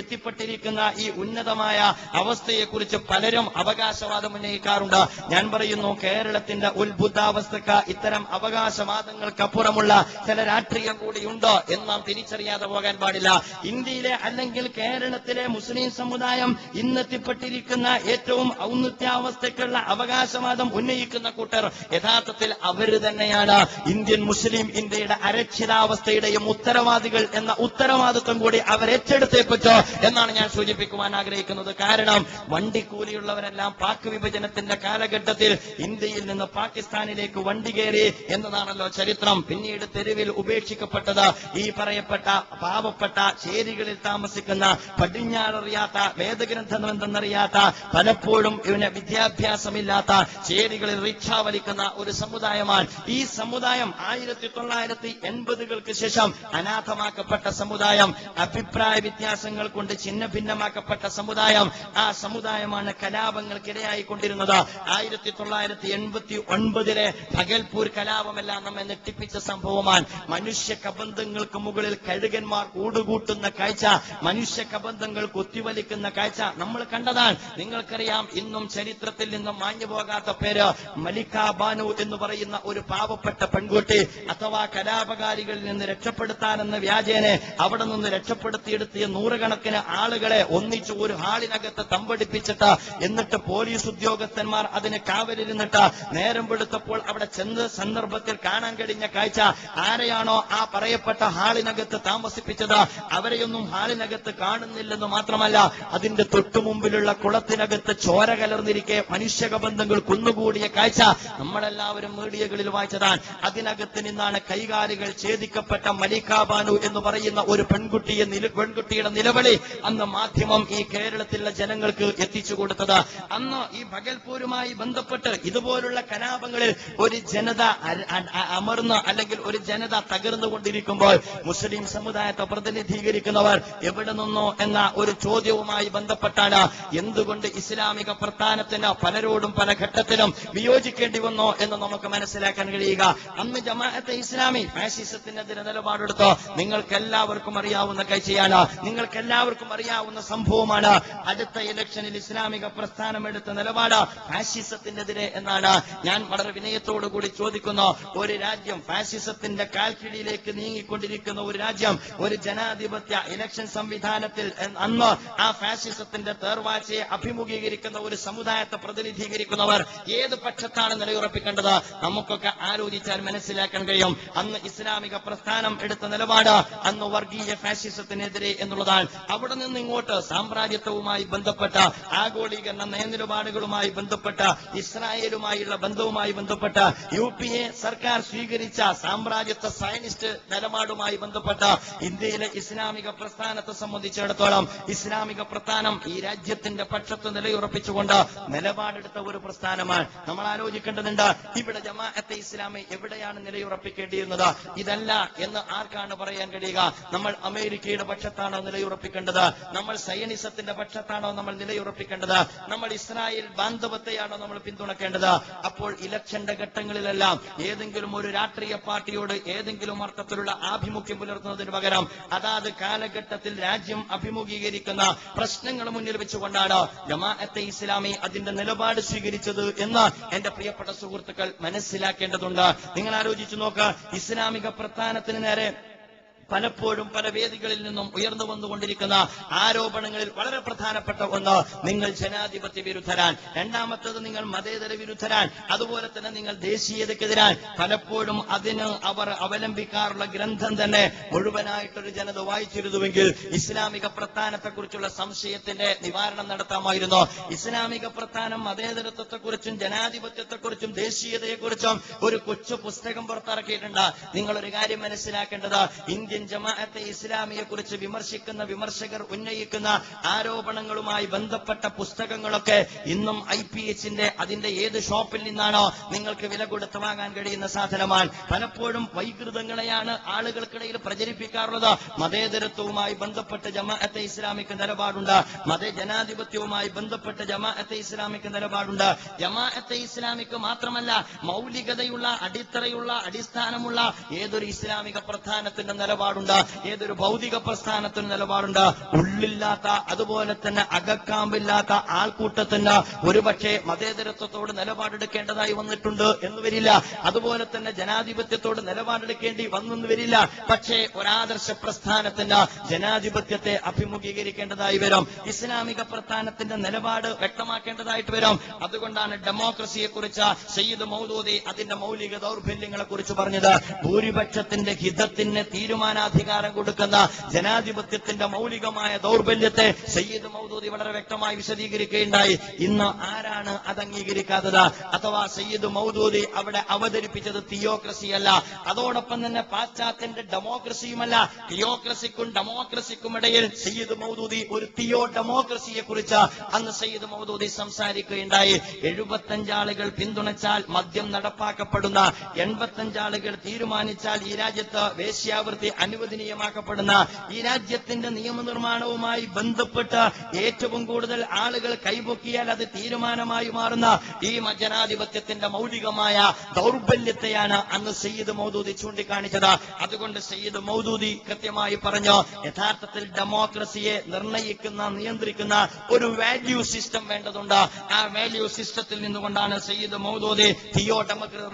എത്തിപ്പെട്ടിരിക്കുന്ന ഈ ഉന്നതമായ അവസ്ഥയെക്കുറിച്ച് പലരും അവകാശവാദം ഉന്നയിക്കാറുണ്ട്. ഞാൻ പറയുന്നു, കേരളത്തിന്റെ ഉത്ബുദ്ധാവസ്ഥക്ക് ഇത്തരം അവകാശവാദങ്ങൾക്കപ്പുറമുള്ള ചില രാഷ്ട്രീയം കൂടിയുണ്ടോ എന്ന് നാം തിരിച്ചറിയാതെ പോകാൻ പാടില്ല. ഇന്ത്യയിലെ അല്ലെങ്കിൽ കേരള വിഭജനത്തിലെ മുസ്ലിം സമുദായം ഇന്നെത്തിപ്പെട്ടിരിക്കുന്ന ഏറ്റവും ഔന്നത്യാവസ്ഥയ്ക്കുള്ള അവകാശവാദം ഉന്നയിക്കുന്ന കൂട്ടർ യഥാർത്ഥത്തിൽ അവര് തന്നെയാണ് ഇന്ത്യൻ മുസ്ലിം ഇന്ത്യയുടെ അരക്ഷിതാവസ്ഥയുടെയും ഉത്തരവാദികൾ എന്ന ഉത്തരവാദിത്വം കൂടി അവരേറ്റെടുത്തേ പറ്റോ എന്നാണ് ഞാൻ സൂചിപ്പിക്കുവാൻ ആഗ്രഹിക്കുന്നത്. കാരണം വണ്ടിക്കൂലിയുള്ളവരെല്ലാം പാക് വിഭജനത്തിന്റെ കാലഘട്ടത്തിൽ ഇന്ത്യയിൽ നിന്ന് പാകിസ്ഥാനിലേക്ക് വണ്ടി കയറി എന്നതാണല്ലോ ചരിത്രം. പിന്നീട് തെരുവിൽ ഉപേക്ഷിക്കപ്പെട്ടത് ഈ പറയപ്പെട്ട പാവപ്പെട്ട ചേരികളിൽ താമസിക്കുന്ന പടിഞ്ഞാററിയാത്ത വേദഗ്രന്ഥം എന്തെന്നറിയാത്ത പലപ്പോഴും ഇവന് വിദ്യാഭ്യാസമില്ലാത്ത ചേരികളിൽ റിക്ഷ വലിക്കുന്ന ഒരു സമുദായമാണ്. ഈ സമുദായം 1980-കൾക്ക് ശേഷം അനാഥമാക്കപ്പെട്ട സമുദായം, അഭിപ്രായ വ്യത്യാസങ്ങൾ കൊണ്ട് ഛിന്ന ഭിന്നമാക്കപ്പെട്ട സമുദായം. ആ സമുദായമാണ് കലാപങ്ങൾക്കിരയായിക്കൊണ്ടിരുന്നത്. 1989 ഭഗൽപൂർ കലാപമെല്ലാം നമ്മെ ഞെട്ടിപ്പിച്ച സംഭവമാണ്. മനുഷ്യ കബന്ധങ്ങൾക്ക് മുകളിൽ കഴുകന്മാർ കൂടുകൂട്ടുന്ന കാഴ്ച, മനുഷ്യ കബന്ധങ്ങൾ കുത്തിവലിക്കുന്ന കാഴ്ച നമ്മൾ കണ്ടതാണ്. നിങ്ങൾക്കറിയാം, ഇന്നും ചരിത്രത്തിൽ നിന്നും മാഞ്ഞു പോകാത്ത പേര് മലിക ബാനു എന്ന് പറയുന്ന ഒരു പാവപ്പെട്ട പെൺകുട്ടി. അഥവാ കലാപകാരികളിൽ നിന്ന് രക്ഷപ്പെടുത്താനെന്ന വ്യാജേനെ അവിടെ നിന്ന് രക്ഷപ്പെടുത്തിയെടുത്തിയ നൂറുകണക്കിന് ആളുകളെ ഒന്നിച്ചു ഒരു ഹാളിനകത്ത് തമ്പടിപ്പിച്ചിട്ട് എന്നിട്ട് പോലീസ് ഉദ്യോഗസ്ഥന്മാർ അതിന് കാവലിരുന്നിട്ട് നേരം വെളുത്തപ്പോൾ അവിടെ ചെന്ന സന്ദർഭത്തിൽ കാണാൻ കഴിഞ്ഞ കാഴ്ച, ആരെയാണോ ആ പറയപ്പെട്ട ഹാളിനകത്ത് താമസിപ്പിച്ചത് അവരെയൊന്നും ഹാളിനകത്ത് കാണുന്നില്ലെന്ന് മാത്രമല്ല, അതിന്റെ തൊട്ടുമുമ്പിലുള്ള കുളത്തിനകത്ത് ചോര കലർന്നിരിക്കെ മനുഷ്യകബന്ധങ്ങൾ കുന്നുകൂടിയ കാഴ്ച നമ്മളെല്ലാവരും മീഡിയകളിൽ വായിച്ചതാണ്. അതിനകത്ത് നിന്നാണ് കൈകാലികൾ ഛേദിക്കപ്പെട്ട മലിക ബാനു എന്ന് പറയുന്ന ഒരു പെൺകുട്ടിയുടെ നിലവിളി അന്ന് മാധ്യമം ഈ കേരളത്തിലുള്ള ജനങ്ങൾക്ക് എത്തിച്ചു കൊടുത്തത്. അന്ന് ഈ ഭഗൽപൂരുമായി ബന്ധപ്പെട്ട് ഇതുപോലുള്ള കലാപങ്ങളിൽ ഒരു ജനത അമർന്ന് അല്ലെങ്കിൽ ഒരു ജനത തകർന്നുകൊണ്ടിരിക്കുമ്പോൾ മുസ്ലിം സമുദായത്തെ പ്രതിനിധീകരിക്കുന്നവർ എവിടെ നിന്നോ എന്ന ഒരു ചോദ്യവുമായി ബന്ധപ്പെട്ടാണ് എന്തുകൊണ്ട് ഇസ്ലാമിക പ്രസ്ഥാനത്തിന് പലരോടും പല ഘട്ടത്തിലും വിയോജിക്കേണ്ടി വന്നോ എന്ന് നമുക്ക് മനസ്സിലാക്കാൻ കഴിയുക. അന്ന് ജമാഅത്തെ ഇസ്ലാമി ഫാസിസത്തിനെതിരെ നിലപാടെടുത്തോ നിങ്ങൾക്കെല്ലാവർക്കും അറിയാവുന്ന കാഴ്ചയാണ്, നിങ്ങൾക്കെല്ലാവർക്കും അറിയാവുന്ന സംഭവമാണ്. അടുത്ത ഇലക്ഷനിൽ ഇസ്ലാമിക പ്രസ്ഥാനം എടുത്ത നിലപാട് ഫാസിസത്തിനെതിരെ എന്നാണ്. ഞാൻ വളരെ വിനയത്തോടുകൂടി ചോദിക്കുന്നു, ഒരു രാജ്യം ഫാസിസത്തിന്റെ കാൽക്കീഴിലേക്ക് നീങ്ങിക്കൊണ്ടിരിക്കുന്ന ഒരു രാജ്യം, ഒരു ജനാധിപത്യ ഇലക്ഷൻ സംവിധാനത്തിൽ അന്ന് ആ ഫാസിസത്തിന്റെ തേർവാഴ്ചയെ അഭിമുഖീകരിക്കുന്ന ഒരു സമുദായത്തെ പ്രതിനിധീകരിക്കുന്നവർ ഏത് പക്ഷത്താണ് നിലയുറപ്പിക്കേണ്ടത്? നമുക്കൊക്കെ ആലോചിച്ചാൽ മനസ്സിലാക്കാൻ കഴിയും. അന്ന് ഇസ്ലാമിക പ്രസ്ഥാനം എടുത്ത നിലപാട് അന്ന് വർഗീയ ഫാസിസത്തിനെതിരെ എന്നുള്ളതാണ്. അവിടെ നിന്ന് ഇങ്ങോട്ട് സാമ്രാജ്യത്വവുമായി ബന്ധപ്പെട്ട ആഗോളീകരണ നയനിലപാടുകളുമായി ബന്ധപ്പെട്ട ഇസ്രായേലുമായുള്ള ബന്ധവുമായി ബന്ധപ്പെട്ട UPA സർക്കാർ സ്വീകരിച്ച സാമ്രാജ്യത്വ സയനിസ്റ്റ് നിലപാടുമായി ബന്ധപ്പെട്ട ഇന്ത്യയിലെ ഇസ്ലാമിക പ്രസ്ഥാനത്തെ സംബന്ധിച്ചിടത്തോളം ഇസ്ലാമിക പ്രസ്ഥാനം ഈ രാജ്യത്തിന്റെ പക്ഷത്ത് നിലയുറപ്പിച്ചുകൊണ്ട് നിലപാടെടുത്ത ഒരു പ്രസ്ഥാനമാണ്. നമ്മൾ ആലോചിക്കേണ്ടതുണ്ട്, ഇവിടെ ജമാഅത്തെ ഇസ്ലാമി എവിടെയാണ് നിലയുറപ്പിക്കേണ്ടിയിരുന്നത്? ഇതല്ല എന്ന് ആർക്കാണ് പറയാൻ കഴിയുക? നമ്മൾ അമേരിക്കയുടെ പക്ഷത്താണോ നിലയുറപ്പിക്കേണ്ടത്? നമ്മൾ സയനിസത്തിന്റെ പക്ഷത്താണോ നമ്മൾ നിലയുറപ്പിക്കേണ്ടത്? നമ്മൾ ഇസ്രായേൽ ബാന്ധവത്തെയാണോ നമ്മൾ പിന്തുണക്കേണ്ടത്? അപ്പോൾ ഇലക്ഷന്റെ ഘട്ടങ്ങളിലെല്ലാം ഏതെങ്കിലും ഒരു രാഷ്ട്രീയ പാർട്ടിയോട് ഏതെങ്കിലും അർത്ഥത്തിലുള്ള ആഭിമുഖ്യം പുലർത്തുന്നതിന് പകരം അതാത് കാലഘട്ടത്തിൽ രാജ്യം അഭിമുഖീകരിക്കുന്ന പ്രശ്നങ്ങൾ മുന്നിൽ വെച്ചുകൊണ്ടാണ് ജമാഅത്തെ ഇസ്ലാമി അതിന്റെ നിലപാട് സ്വീകരിച്ചത് എന്ന് എന്റെ പ്രിയപ്പെട്ട സുഹൃത്തുക്കൾ മനസ്സിലാക്കേണ്ടതുണ്ട്. നിങ്ങൾ ആലോചിച്ചു നോക്ക്, ഇസ്ലാമിക പ്രസ്ഥാനത്തിന് നേരെ പലപ്പോഴും പല വേദികളിൽ നിന്നും ഉയർന്നു വന്നുകൊണ്ടിരിക്കുന്ന ആരോപണങ്ങളിൽ വളരെ പ്രധാനപ്പെട്ട ഒന്ന്, നിങ്ങൾ ജനാധിപത്യ വിരുദ്ധരാൻ, രണ്ടാമത്തത് നിങ്ങൾ മതേതര വിരുദ്ധരാൻ, അതുപോലെ തന്നെ നിങ്ങൾ ദേശീയതക്കെതിരാൻ. പലപ്പോഴും അതിന് അവർ അവലംബിക്കാറുള്ള ഗ്രന്ഥം തന്നെ മുഴുവനായിട്ടൊരു ജനത വായിച്ചിരുന്നുവെങ്കിൽ ഇസ്ലാമിക പ്രസ്ഥാനത്തെക്കുറിച്ചുള്ള സംശയത്തിന്റെ നിവാരണം നടത്താമായിരുന്നു. ഇസ്ലാമിക പ്രസ്ഥാനം മതേതരത്വത്തെക്കുറിച്ചും ജനാധിപത്യത്തെക്കുറിച്ചും ദേശീയതയെക്കുറിച്ചും ഒരു കൊച്ചു പുസ്തകം പുറത്തിറക്കിയിട്ടുണ്ട്. നിങ്ങളൊരു കാര്യം മനസ്സിലാക്കേണ്ടത്, ഇന്ത്യൻ ജമാഅത്തെ ഇസ്ലാമിയെ കുറിച്ച് വിമർശിക്കുന്ന വിമർശകർ ഉന്നയിക്കുന്ന ആരോപണങ്ങളുമായി ബന്ധപ്പെട്ട പുസ്തകങ്ങളൊക്കെ ഇന്നും IPHന്റെ അതിന്റെ ഏത് ഷോപ്പിൽ നിന്നാണോ നിങ്ങൾക്ക് വില കൊടുത്ത് വാങ്ങാൻ കഴിയുന്ന സാധനമാണ്. പലപ്പോഴും വൈകൃതങ്ങളെയാണ് ആളുകൾക്കിടയിൽ പ്രചരിപ്പിക്കാറുള്ളത്. മതേതരത്വവുമായി ബന്ധപ്പെട്ട് ജമാഅത്തെ ഇസ്ലാമിക്ക് നിലപാടുണ്ട്, ജനാധിപത്യവുമായി ബന്ധപ്പെട്ട് ജമാഅത്തെ ഇസ്ലാമിക്ക് നിലപാടുണ്ട്. ജമാഅത്തെ ഇസ്ലാമിക്ക് മാത്രമല്ല, മൗലികതയുള്ള അടിത്തറയുള്ള അടിസ്ഥാനമുള്ള ഏതൊരു ഇസ്ലാമിക പ്രസ്ഥാനത്തിന്റെ നിലപാട് നിലപാടുണ്ട്, ഏതൊരു ഭൗതിക പ്രസ്ഥാനത്തിന് നിലപാടുണ്ട്. ഉള്ളില്ലാത്ത, അതുപോലെ തന്നെ അകക്കാമ്പില്ലാത്ത ആൾക്കൂട്ടത്തിന് ഒരുപക്ഷെ മതേതരത്വത്തോട് നിലപാടെടുക്കേണ്ടതായി വന്നിട്ടുണ്ട് എന്ന് വരില്ല. അതുപോലെ തന്നെ ജനാധിപത്യത്തോട് നിലപാടെടുക്കേണ്ടി വന്നെന്ന് വരില്ല. പക്ഷേ ഒരാദർശ പ്രസ്ഥാനത്തിന് ജനാധിപത്യത്തെ അഭിമുഖീകരിക്കേണ്ടതായി വരും. ഇസ്ലാമിക പ്രസ്ഥാനത്തിന്റെ നിലപാട് വ്യക്തമാക്കേണ്ടതായിട്ട് വരും. അതുകൊണ്ടാണ് ഡെമോക്രസിയെ കുറിച്ച് സയ്യിദ് മൗദൂദി അതിന്റെ മൗലിക ദൗർബല്യങ്ങളെ കുറിച്ച് പറഞ്ഞത്. ഭൂരിപക്ഷത്തിന്റെ ഹിതത്തിന് തീരുമാനാധികാരം കൊടുക്കുന്ന ജനാധിപത്യത്തിന്റെ മൗലികമായ ദൗർബല്യത്തെ സയ്യിദ് മൗദൂദി വളരെ വ്യക്തമായി വിശദീകരിക്കുകയുണ്ടായി. ഇന്ന് ആരാണ് അത് അംഗീകരിക്കാത്തത്? അഥവാ സയ്യിദ് മൗദൂദി അവിടെ അവതരിപ്പിച്ചത് തിയോക്രസിയല്ല, അതോടൊപ്പം തന്നെ പാശ്ചാത്യന്റെ ഡെമോക്രസിയുമല്ല. തിയോക്രസിക്കും ഡെമോക്രസിക്കും ഇടയിൽ സയ്യിദ് മൗദൂദി ഒരു തിയോ ഡെമോക്രസിയെ കുറിച്ച് അന്ന് സയ്യിദ് മൗദൂദി സംസാരിക്കുകയുണ്ടായി. 75 ആളുകൾ പിന്തുണച്ചാൽ മദ്യം നടപ്പാക്കപ്പെടുന്ന, 85 ആളുകൾ തീരുമാനിച്ചാൽ ഈ രാജ്യത്ത് വേശ്യാവൃത്തി അനുവദനീയമാക്കപ്പെടുന്ന, ഈ രാജ്യത്തിന്റെ നിയമനിർമ്മാണവുമായി ബന്ധപ്പെട്ട് ഏറ്റവും കൂടുതൽ ആളുകൾ കൈപൊക്കിയാൽ അത് തീരുമാനമായി മാറുന്ന ഈ ജനാധിപത്യത്തിന്റെ മൗലികമായ ദൗർബല്യത്തെയാണ് അന്ന് സയ്യിദ് മൗദൂദി ചൂണ്ടിക്കാണിച്ചത്. അതുകൊണ്ട് സയ്യിദ് മൗദൂദി കൃത്യമായി പറഞ്ഞു, യഥാർത്ഥത്തിൽ ഡെമോക്രസിയെ നിർണയിക്കുന്ന, നിയന്ത്രിക്കുന്ന ഒരു വാല്യൂ സിസ്റ്റം വേണ്ടതുണ്ട്. ആ വാല്യൂ സിസ്റ്റത്തിൽ നിന്നുകൊണ്ടാണ് സയ്യിദ് മൗദൂദി തിയോ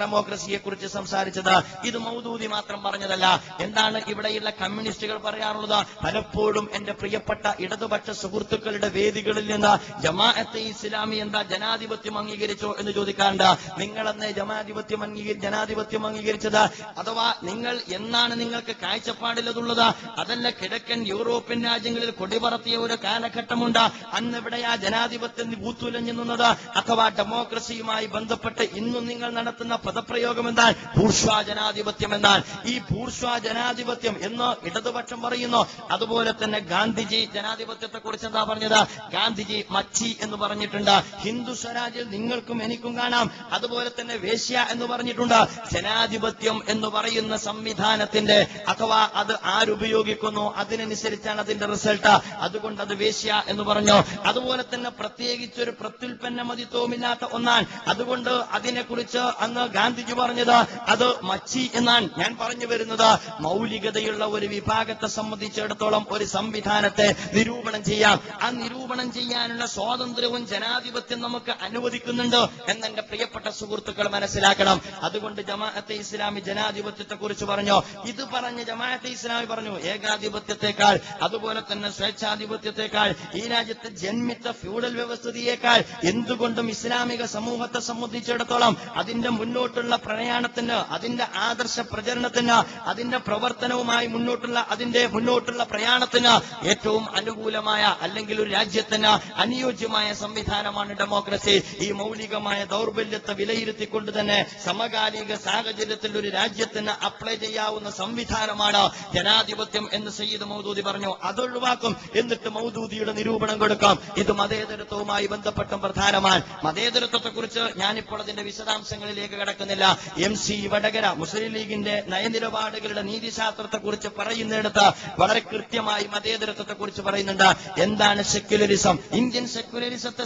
ഡെമോക്രസിയെ കുറിച്ച് സംസാരിച്ചത്. ഇത് മൗദൂദി മാത്രം പറഞ്ഞതല്ല. എന്താണ് ഇവിടെയുള്ള കമ്മ്യൂണിസ്റ്റുകൾ പറയാറുള്ളത്? പലപ്പോഴും എന്റെ പ്രിയപ്പെട്ട ഇടതുപക്ഷ സുഹൃത്തുക്കളുടെ വേദികളിൽ നിന്ന് ജമാഅത്തെ ഇസ്ലാമി എന്താ ജനാധിപത്യം അംഗീകരിച്ചോ എന്ന് ചോദിക്കാറുണ്ട്. നിങ്ങളെന്ന് ജനാധിപത്യം അംഗീകരിച്ചത്? അഥവാ നിങ്ങൾ എന്നാണ് നിങ്ങൾക്ക് കാഴ്ചപ്പാടില്ലതുള്ളത്? അതല്ല, കിഴക്കൻ യൂറോപ്യൻ രാജ്യങ്ങളിൽ കൊടിപറത്തിയ ഒരു കാലഘട്ടമുണ്ട്. അന്ന് ഇവിടെ ആ ജനാധിപത്യം ബൂത്തുലഞ്ഞു നിന്നത്. അഥവാ ഡെമോക്രസിയുമായി ബന്ധപ്പെട്ട് ഇന്നും നിങ്ങൾ നടത്തുന്ന പദപ്രയോഗം എന്നാൽ ബൂർഷ്വാ ജനാധിപത്യം എന്നാൽ. ഈ ബൂർഷ്വാ ജനാധിപത്യം എന്ന് ഇടതുപക്ഷം പറയുന്നു. അതുപോലെ തന്നെ ഗാന്ധിജി ജനാധിപത്യത്തെ കുറിച്ച് എന്താ പറഞ്ഞത്? ഗാന്ധിജി മച്ചി എന്ന് പറഞ്ഞിട്ടുണ്ട്. ഹിന്ദു സ്വരാജിൽ നിങ്ങൾക്കും എനിക്കും കാണാം. അതുപോലെ തന്നെ വേശ്യ എന്ന് പറഞ്ഞിട്ടുണ്ട്. ജനാധിപത്യം എന്ന് പറയുന്ന സംവിധാനത്തിന്റെ, അഥവാ അത് ആരുപയോഗിക്കുന്നു അതിനനുസരിച്ചാണ് അതിന്റെ റിസൾട്ട്. അതുകൊണ്ട് അത് വേശ്യ എന്ന് പറഞ്ഞു. അതുപോലെ തന്നെ പ്രത്യേകിച്ചൊരു പ്രത്യുൽപ്പന്നമതിത്വമില്ലാത്ത ഒന്നാണ്. അതുകൊണ്ട് അതിനെക്കുറിച്ച് അന്ന് ഗാന്ധിജി പറഞ്ഞത് അത് മച്ചി എന്നാണ്. ഞാൻ പറഞ്ഞു വരുന്നത്, മൗലികതയുള്ള ഒരു വിഭാഗത്തെ സംബന്ധിച്ചിടത്തോളം ഒരു സംവിധാനത്തെ നിരൂപണം ചെയ്യാം. ആ നിരൂപണം ചെയ്യാനുള്ള സ്വാതന്ത്ര്യവും ജനാധിപത്യം നമുക്ക് അനുവദിക്കുന്നുണ്ട് എന്നെന്റെ പ്രിയപ്പെട്ട സുഹൃത്തുക്കൾ മനസ്സിലാക്കണം. അതുകൊണ്ട് ജമാഅത്തെ ഇസ്ലാമി ജനാധിപത്യത്തെ കുറിച്ച് പറഞ്ഞു. ഇത് പറഞ്ഞ് ജമാഅത്തെ ഇസ്ലാമി പറഞ്ഞു, ഏകാധിപത്യത്തെക്കാൾ, അതുപോലെ തന്നെ സ്വേച്ഛാധിപത്യത്തെക്കാൾ, ഈ രാജ്യത്തെ ജന്മിത്ത ഫ്യൂഡൽ വ്യവസ്ഥിതിയേക്കാൾ എന്തുകൊണ്ടും ഇസ്ലാമിക സമൂഹത്തെ സംബന്ധിച്ചിടത്തോളം അതിന്റെ മുന്നോട്ടുള്ള പ്രയാണത്തിന്, അതിന്റെ ആദർശ പ്രചരണത്തിന്, അതിന്റെ പ്രവർത്തനവുമായി മുന്നോട്ടുള്ള പ്രയാണത്തിന് ഏറ്റവും അനുകൂലമായ, അല്ലെങ്കിൽ ഒരു രാജ്യത്തിന് അനുയോജ്യമായ സംവിധാനമാണ് ഡെമോക്രസി. ഈ മൗലികമായ ദൗർബല്യത്തെ വിലയിരുത്തിക്കൊണ്ട് തന്നെ സമകാലിക സാഹചര്യത്തിൽ ഒരു രാജ്യത്തിന് അപ്ലൈ ചെയ്യാവുന്ന സംവിധാനമാണ് ജനാധിപത്യം എന്ന് സയ്യിദ് മൗദൂദി പറഞ്ഞു. അതൊഴിവാക്കും, എന്നിട്ട് മൗദൂദിയുടെ നിരൂപണം കൊടുക്കാം. ഇത് മതേതരത്വവുമായി ബന്ധപ്പെട്ടും പ്രധാനമാണ്. മതേതരത്വത്തെക്കുറിച്ച് ഞാനിപ്പോൾ അതിന്റെ വിശദാംശങ്ങളിലേക്ക് കടക്കുന്നില്ല. MC വടകര മുസ്ലിം ലീഗിന്റെ നയനിലപാടുകളുടെ നീതിശാസ്ത്രത്തെക്കുറിച്ച് പറയുന്നിടത്ത് വളരെ കൃത്യമായി മതേതരത്വത്തെക്കുറിച്ച് പറയുന്നുണ്ട്. എന്താണ് സെക്യുലറിസം? ഇന്ത്യൻ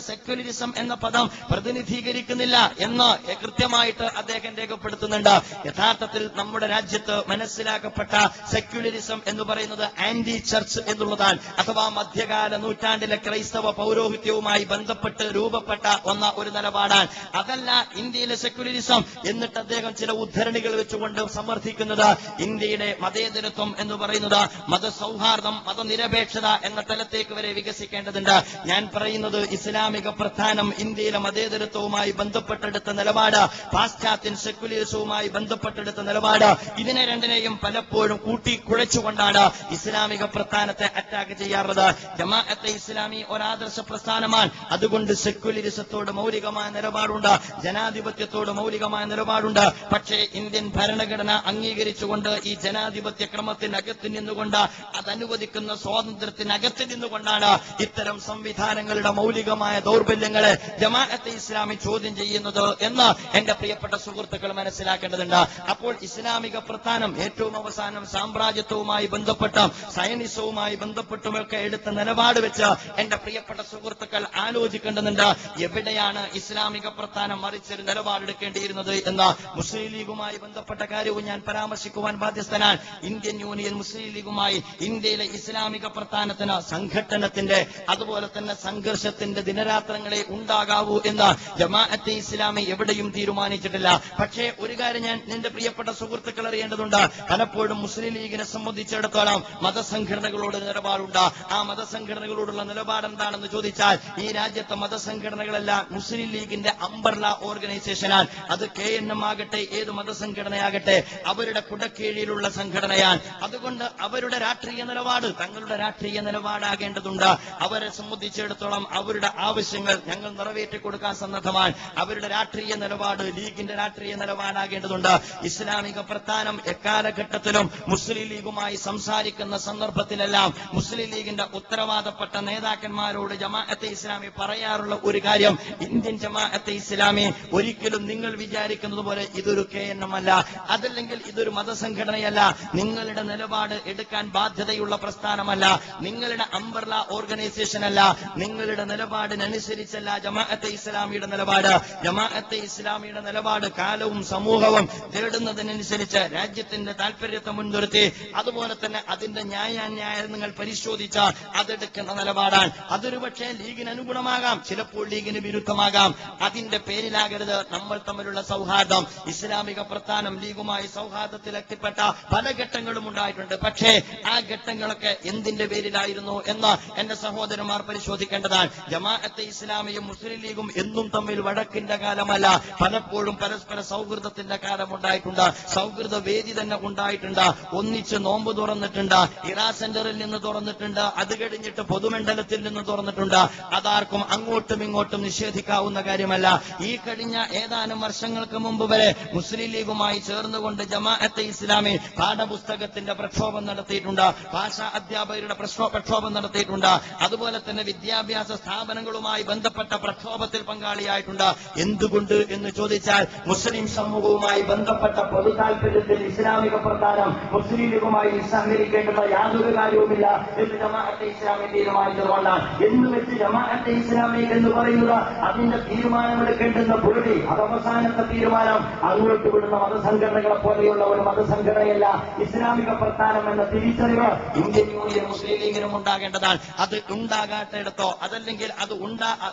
സെക്യുലറിസം എന്ന പദം പ്രതിനിധീകരിക്കുന്നില്ല എന്ന് കൃത്യമായിട്ട് അദ്ദേഹം രേഖപ്പെടുത്തുന്നുണ്ട്. യഥാർത്ഥത്തിൽ നമ്മുടെ രാജ്യത്ത് മനസ്സിലാക്കപ്പെട്ട സെക്യുലറിസം എന്ന് പറയുന്നത് ആന്റി ചർച്ച് എന്നുള്ളതാണ്. അഥവാ മധ്യകാല നൂറ്റാണ്ടിലെ ക്രൈസ്തവ പൗരോഹിത്യവുമായി ബന്ധപ്പെട്ട് രൂപപ്പെട്ട ഒരു നിലപാടാണ്. അതല്ല ഇന്ത്യയിലെ സെക്യുലറിസം. എന്നിട്ട് അദ്ദേഹം ചില ഉദ്ധരണികൾ വെച്ചുകൊണ്ട് സമർത്ഥിക്കുന്നത് ഇന്ത്യയുടെ മതേതരത്വം എന്ന് പറയുന്നത് മതസൗഹാർദ്ദം, മതനിരപേക്ഷത എന്ന തലത്തേക്ക് വരെ വികസിക്കേണ്ടതുണ്ട്. ഞാൻ പറയുന്നത് ഇസ്ലാമിക പ്രസ്ഥാനം ഇന്ത്യയിലെ മതേതരത്വവുമായി ബന്ധപ്പെട്ടെടുത്ത നിലപാട്, പാശ്ചാത്യൻ സെക്യുലറിസവുമായി ബന്ധപ്പെട്ടെടുത്ത നിലപാട്, ഇതിനെ രണ്ടിനെയും പലപ്പോഴും കൂട്ടിക്കുഴച്ചുകൊണ്ടാണ് ഇസ്ലാമിക പ്രസ്ഥാനത്തെ അറ്റാക്ക് ചെയ്യാറുള്ളത്. ജമാഅത്തെ ഇസ്ലാമി ഒരാദർശ പ്രസ്ഥാനമാണ്. അതുകൊണ്ട് സെക്യുലറിസത്തോട് മൗലികമായ നിലപാടുണ്ട്, ജനാധിപത്യത്തോട് മൗലികമായ നിലപാടുണ്ട്. പക്ഷേ ഇന്ത്യൻ ഭരണഘടന അംഗീകരിച്ചുകൊണ്ട് ഈ ജനാധിപത്യ ക്രമത്തിനകത്ത് നിന്നുകൊണ്ട്, അതനുവദിക്കുന്ന സ്വാതന്ത്ര്യത്തിനകത്ത് നിന്നുകൊണ്ടാണ് ഇത്തരം സംവിധാനങ്ങളുടെ മൗലികമായ ദൗർബല്യങ്ങളെ ജമാഅത്തെ ഇസ്ലാമി ചോദ്യം ചെയ്യുന്നത് എന്ന് എന്റെ പ്രിയപ്പെട്ട സുഹൃത്തുക്കൾ മനസ്സിലാക്കേണ്ടതുണ്ട്. അപ്പോൾ ഇസ്ലാമിക പ്രസ്ഥാനം ഏറ്റവും അവസാനം സാമ്രാജ്യത്വവുമായി ബന്ധപ്പെട്ടും സയനിസവുമായി ബന്ധപ്പെട്ടുമൊക്കെ എടുത്ത നിലപാട് വെച്ച് എന്റെ പ്രിയപ്പെട്ട സുഹൃത്തുക്കൾ ആലോചിക്കേണ്ടതുണ്ട്. എവിടെയാണ് ഇസ്ലാമിക പ്രസ്ഥാനം മറിച്ചൊരു നിലപാടെടുക്കേണ്ടിയിരുന്നത് എന്ന മുസ്ലിം ലീഗുമായി ബന്ധപ്പെട്ട കാര്യവും ഞാൻ പരാമർശിക്കുവാൻ ബാധ്യസ്ഥനാണ്. ഇന്ത്യൻ യൂണിയൻ മുസ്ലിം ലീഗുമായി ഇന്ത്യയിലെ ഇസ്ലാമിക പ്രസ്ഥാനത്തിന് സംഘട്ടനത്തിന്റെ അതുപോലെ തന്നെ സംഘർഷത്തിന്റെ ദിനരാത്രങ്ങളെ ഉണ്ടാകാവൂ എന്ന് ജമാഅത്തെ ഇസ്ലാമി എവിടെയും തീരുമാനിച്ചിട്ടില്ല. പക്ഷേ ഒരു കാര്യം ഞാൻ നിന്റെ പ്രിയപ്പെട്ട സുഹൃത്തുക്കൾ അറിയേണ്ടതുണ്ട്. പലപ്പോഴും മുസ്ലിം ലീഗിനെ സംബന്ധിച്ചിടത്തോളം മതസംഘടനകളോട് നിലപാടുണ്ട്. ആ മതസംഘടനകളോടുള്ള നിലപാട് എന്താണെന്ന് ചോദിച്ചാൽ, ഈ രാജ്യത്തെ മതസംഘടനകളെല്ലാം മുസ്ലിം ലീഗിന്റെ അംബർല ഓർഗനൈസേഷനാണ്. അത് KNM ആകട്ടെ, ഏത് മതസംഘടനയാകട്ടെ, അവരുടെ കുടക്കീഴിലുള്ള സംഘടനയാണ്. അതുകൊണ്ട് അവരുടെ രാഷ്ട്രീയ നിലപാട് തങ്ങളുടെ രാഷ്ട്രീയ നിലപാടാകേണ്ടതുണ്ട്. അവരെ സംബന്ധിച്ചിടത്തോളം അവരുടെ ആവശ്യങ്ങൾ ഞങ്ങൾ നിറവേറ്റി കൊടുക്കാൻ സന്നദ്ധമാണ്. അവരുടെ രാഷ്ട്രീയ നിലപാട് ലീഗിന്റെ രാഷ്ട്രീയ നിലപാടാകേണ്ടതുണ്ട്. ഇസ്ലാമിക പ്രസ്ഥാനം എക്കാലഘട്ടത്തിലും മുസ്ലിം ലീഗുമായി സംസാരിക്കുന്ന സന്ദർഭത്തിലെല്ലാം മുസ്ലിം ലീഗിന്റെ ഉത്തരവാദപ്പെട്ട നേതാക്കന്മാരോട് ജമാഅത്തെ ഇസ്ലാമി പറയാറുള്ള ഒരു കാര്യം, ഇന്ത്യൻ ജമാഅത്തെ ഇസ്ലാമി ഒരിക്കലും നിങ്ങൾ വിചാരിക്കുന്നത് പോലെ ഇതൊരു KNM അല്ല, അതല്ലെങ്കിൽ ഇതൊരു മതസംഘടനയല്ല, നിങ്ങളുടെ നിലപാട് എടുക്കാൻ ബാധ്യതയുള്ള പ്രസ്ഥാനമല്ല, നിങ്ങളുടെ അംബർല ഓർഗനൈസേഷൻ അല്ല, നിങ്ങളുടെ നിലപാടിനനുസരിച്ചല്ല ജമാഅത്തെ ഇസ്ലാമിയുടെ നിലപാട്. ജമാഅത്തെ ഇസ്ലാമിയുടെ നിലപാട് കാലവും സമൂഹവും തേടുന്നതിനനുസരിച്ച് രാജ്യത്തിന്റെ താല്പര്യത്തെ മുൻനിർത്തി അതുപോലെ തന്നെ അതിന്റെ ന്യായാന്യായങ്ങൾ പരിശോധിച്ച അതെടുക്കുന്ന നിലപാടാണ്. അതൊരു പക്ഷേ ലീഗിന് അനുഗുണമാകാം, ചിലപ്പോൾ ലീഗിന് വിരുദ്ധമാകാം. അതിന്റെ പേരിലാകരുത് നമ്മൾ തമ്മിലുള്ള സൗഹാർദ്ദം. ഇസ്ലാമിക പ്രസ്ഥാനം ലീഗുമായി സൗഹാർദ്ദത്തിലെത്തിപ്പെട്ട പല ഘട്ടങ്ങളും ഉണ്ടായിട്ടുണ്ട്. പക്ഷേ ആ ഘട്ടങ്ങളൊക്കെ എന്തിന്റെ പേരിലായിരുന്നു എന്ന് എന്റെ സഹോദരന്മാർ പരിശോധിക്കേണ്ടതാണ്. ജമാഅത്തെ ഇസ്ലാമിയും മുസ്ലിം ലീഗും എന്നും തമ്മിൽ വഴക്കിന്റെ കാലമല്ല, പലപ്പോഴും പരസ്പര സൗഹൃദത്തിന്റെ കാലമുണ്ടായിട്ടുണ്ട്. സൗഹൃദ വേദി തന്നെ ഉണ്ടായിട്ടുണ്ട്. ഒന്നിച്ച് നോമ്പ് തുറന്നിട്ടുണ്ട്, ഇറാ സെന്ററിൽ നിന്ന് തുറന്നിട്ടുണ്ട്, അത് കഴിഞ്ഞിട്ട് പൊതുമണ്ഡലത്തിൽ നിന്ന് തുറന്നിട്ടുണ്ട്. അതാർക്കും അങ്ങോട്ടും ഇങ്ങോട്ടും നിഷേധിക്കാവുന്ന കാര്യമല്ല. ഈ കഴിഞ്ഞ ഏതാനും വർഷങ്ങൾക്ക് മുമ്പ് വരെ മുസ്ലിം ലീഗുമായി ചേർന്നുകൊണ്ട് ജമാഅത്തെ ഇസ്ലാമി പാഠപുസ്തകത്തിന്റെ പ്രക്ഷോഭം നടത്തിയിട്ടുണ്ട്, ഭാഷാ അധ്യാപകരുടെ പ്രക്ഷോഭം നടത്തിയിട്ടുണ്ട്, അതുപോലെ തന്നെ വിദ്യാഭ്യാസ സ്ഥാപനങ്ങളുമായി ബന്ധപ്പെട്ട പ്രക്ഷോഭത്തിൽ പങ്കാളിയായിട്ടുണ്ട്. എന്തുകൊണ്ട് എന്ന് ചോദിച്ചാൽ, മുസ്ലിം സമൂഹവുമായി ബന്ധപ്പെട്ട പൊതു താല്പര്യത്തിൽ ഇസ്ലാമിക പ്രസ്ഥാനം മുസ്ലിം ലീഗുമായി സഹകരിക്കേണ്ടുന്ന യാതൊരു കാര്യവുമില്ല എന്ന് ജമാഅത്തെ ഇസ്ലാമി തീരുമാനിച്ചതുകൊണ്ടാണ്. എന്ന് വെച്ച് ജമാഅത്തെ ഇസ്ലാമി എന്ന് പറയുന്നത് അതിന്റെ തീരുമാനമെടുക്കേണ്ടുന്ന പുരടി, അതവസാനത്തെ തീരുമാനം അങ്ങോട്ട് വിടുന്ന മതസംഘടനകളെ പോലെയുള്ള ഒരു മതസംഘടനയല്ല ഇസ്ലാമിക പ്രസ്ഥാനം എന്ന തിരിച്ചറിവ് ഇന്ത്യൻ യൂണിയൻ മുസ്ലിം ലീഗിനും ഉണ്ടാകേണ്ടതാണ്. അത് ഉണ്ടാകാത്തിടത്തോ അതല്ലെങ്കിൽ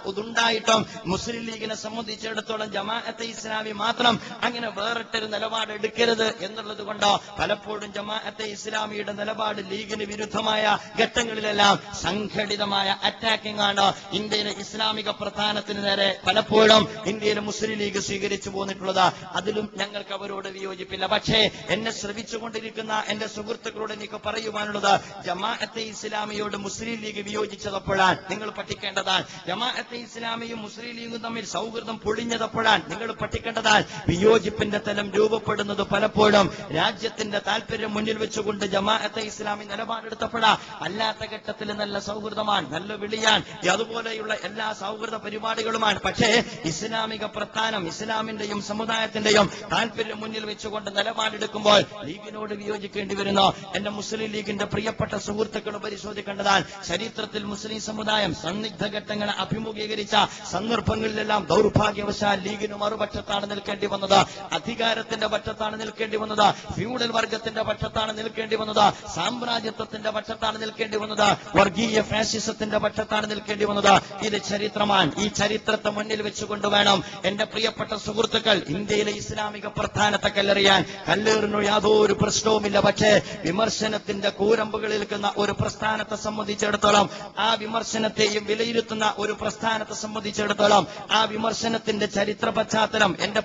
അതുണ്ടായിട്ടും മുസ്ലിം ലീഗിനെ സംബന്ധിച്ചിടത്തോളം ജമാഅത്തെ ഇസ്ലാമി മാത്രം അങ്ങനെ വേറിട്ടൊരു നിലപാട് എടുക്കരുത് എന്നുള്ളത് കൊണ്ടോ പലപ്പോഴും ജമാഅത്തെ ഇസ്ലാമിയുടെ നിലപാട് ലീഗിന് വിരുദ്ധമായ ഘട്ടങ്ങളിലെല്ലാം സംഘടിതമായ അറ്റാക്കിംഗ് ആണ് ഇന്ത്യയിലെ ഇസ്ലാമിക പ്രസ്ഥാനത്തിന് നേരെ പലപ്പോഴും ഇന്ത്യയിലെ മുസ്ലിം ലീഗ് സ്വീകരിച്ചു പോന്നിട്ടുള്ളത്. അതിലും ഞങ്ങൾക്ക് അവരോട് വിയോജിപ്പില്ല. പക്ഷേ എന്നെ ശ്രമിച്ചുകൊണ്ടിരിക്കുന്ന എന്റെ സുഹൃത്തുക്കളോട് എനിക്ക് പറയുവാനുള്ളത്, ജമാഅത്തെ ഇസ്ലാമിയോട് മുസ്ലിം ലീഗ് വിയോജിച്ചതപ്പോഴാണ് നിങ്ങൾ പഠിക്കേണ്ടതാണ്. ജമാഅത്തെ ഇസ്ലാമിയും മുസ്ലിം ലീഗും തമ്മിൽ സൗഹൃദം പൊളിഞ്ഞതപ്പോഴാണ് നിങ്ങൾ പഠിക്കേണ്ടതാണ്. വിയോജിപ്പിന്റെ തലം രൂപപ്പെടുന്നത് പലപ്പോഴും രാജ്യത്തിന്റെ താല്പര്യം മുന്നിൽ വെച്ചുകൊണ്ട് ജമാഅത്തെ ഇസ്ലാമി നിലപാടെടുത്തപ്പോഴാ. അല്ലാത്ത ഘട്ടത്തിൽ നല്ല സൗഹൃദമാണ്, നല്ല വിളിയാണ്, അതുപോലെയുള്ള എല്ലാ സൗഹൃദ പരിപാടികളുമാണ്. പക്ഷേ ഇസ്ലാമിക പ്രസ്ഥാനം ഇസ്ലാമിന്റെയും സമുദായത്തിന്റെയും താല്പര്യം മുന്നിൽ വെച്ചുകൊണ്ട് നിലപാടെടുക്കുമ്പോൾ ലീഗിനോട് വിയോജിക്കേണ്ടി വരുന്നു. എന്റെ മുസ്ലിം ലീഗിന്റെ പ്രിയപ്പെട്ട സുഹൃത്തുക്കൾ പരിശോധിക്കേണ്ടതാണ്. ചരിത്രത്തിൽ മുസ്ലിം സമുദായം സന്നിഗ്ധ ഘട്ടങ്ങളെ അഭിമുഖീകരിച്ച സന്ദർഭങ്ങളിലെല്ലാം ദൗർഭാഗ്യവശാൽ ലീഗിന് മറുപക്ഷത്താണ് നിൽക്കേണ്ടി വന്നത്, അധികാരത്തിന്റെ പക്ഷത്താണ് നിൽക്കേണ്ടി വന്നത്, ഫ്യൂഡൽ വർഗത്തിന്റെ പക്ഷത്താണ് നിൽക്കേണ്ടി വന്നത്, സാമ്രാജ്യത്വത്തിന്റെ പക്ഷത്താണ് നിൽക്കേണ്ടി വന്നത്, വർഗീയ ഫാഷിസത്തിന്റെ പക്ഷത്താണ് നിൽക്കേണ്ടി വന്നത്. ഇത് ചരിത്രമാണ്. ഈ ചരിത്രത്തെ മുന്നിൽ വെച്ചുകൊണ്ട് വേണം എന്റെ പ്രിയപ്പെട്ട സുഹൃത്തുക്കൾ ഇന്ത്യയിലെ ഇസ്ലാമിക പ്രസ്ഥാനത്തെ കല്ലെറിയാൻ. കല്ലേറിനു യാതൊരു പ്രശ്നവുമില്ല. പക്ഷേ വിമർശനത്തിന്റെ കൂരമ്പുകളിൽ നിൽക്കുന്ന ഒരു പ്രസ്ഥാനത്തെ സംബന്ധിച്ചിടത്തോളം, ആ വിമർശനത്തെയും വിലയിരുത്തുന്ന ഒരു പ്രസ്ഥാനത്തെ സംബന്ധിച്ചിടത്തോളം ആ വിമർശനത്തിന്റെ ചരിത്ര പശ്ചാത്തലം എന്റെ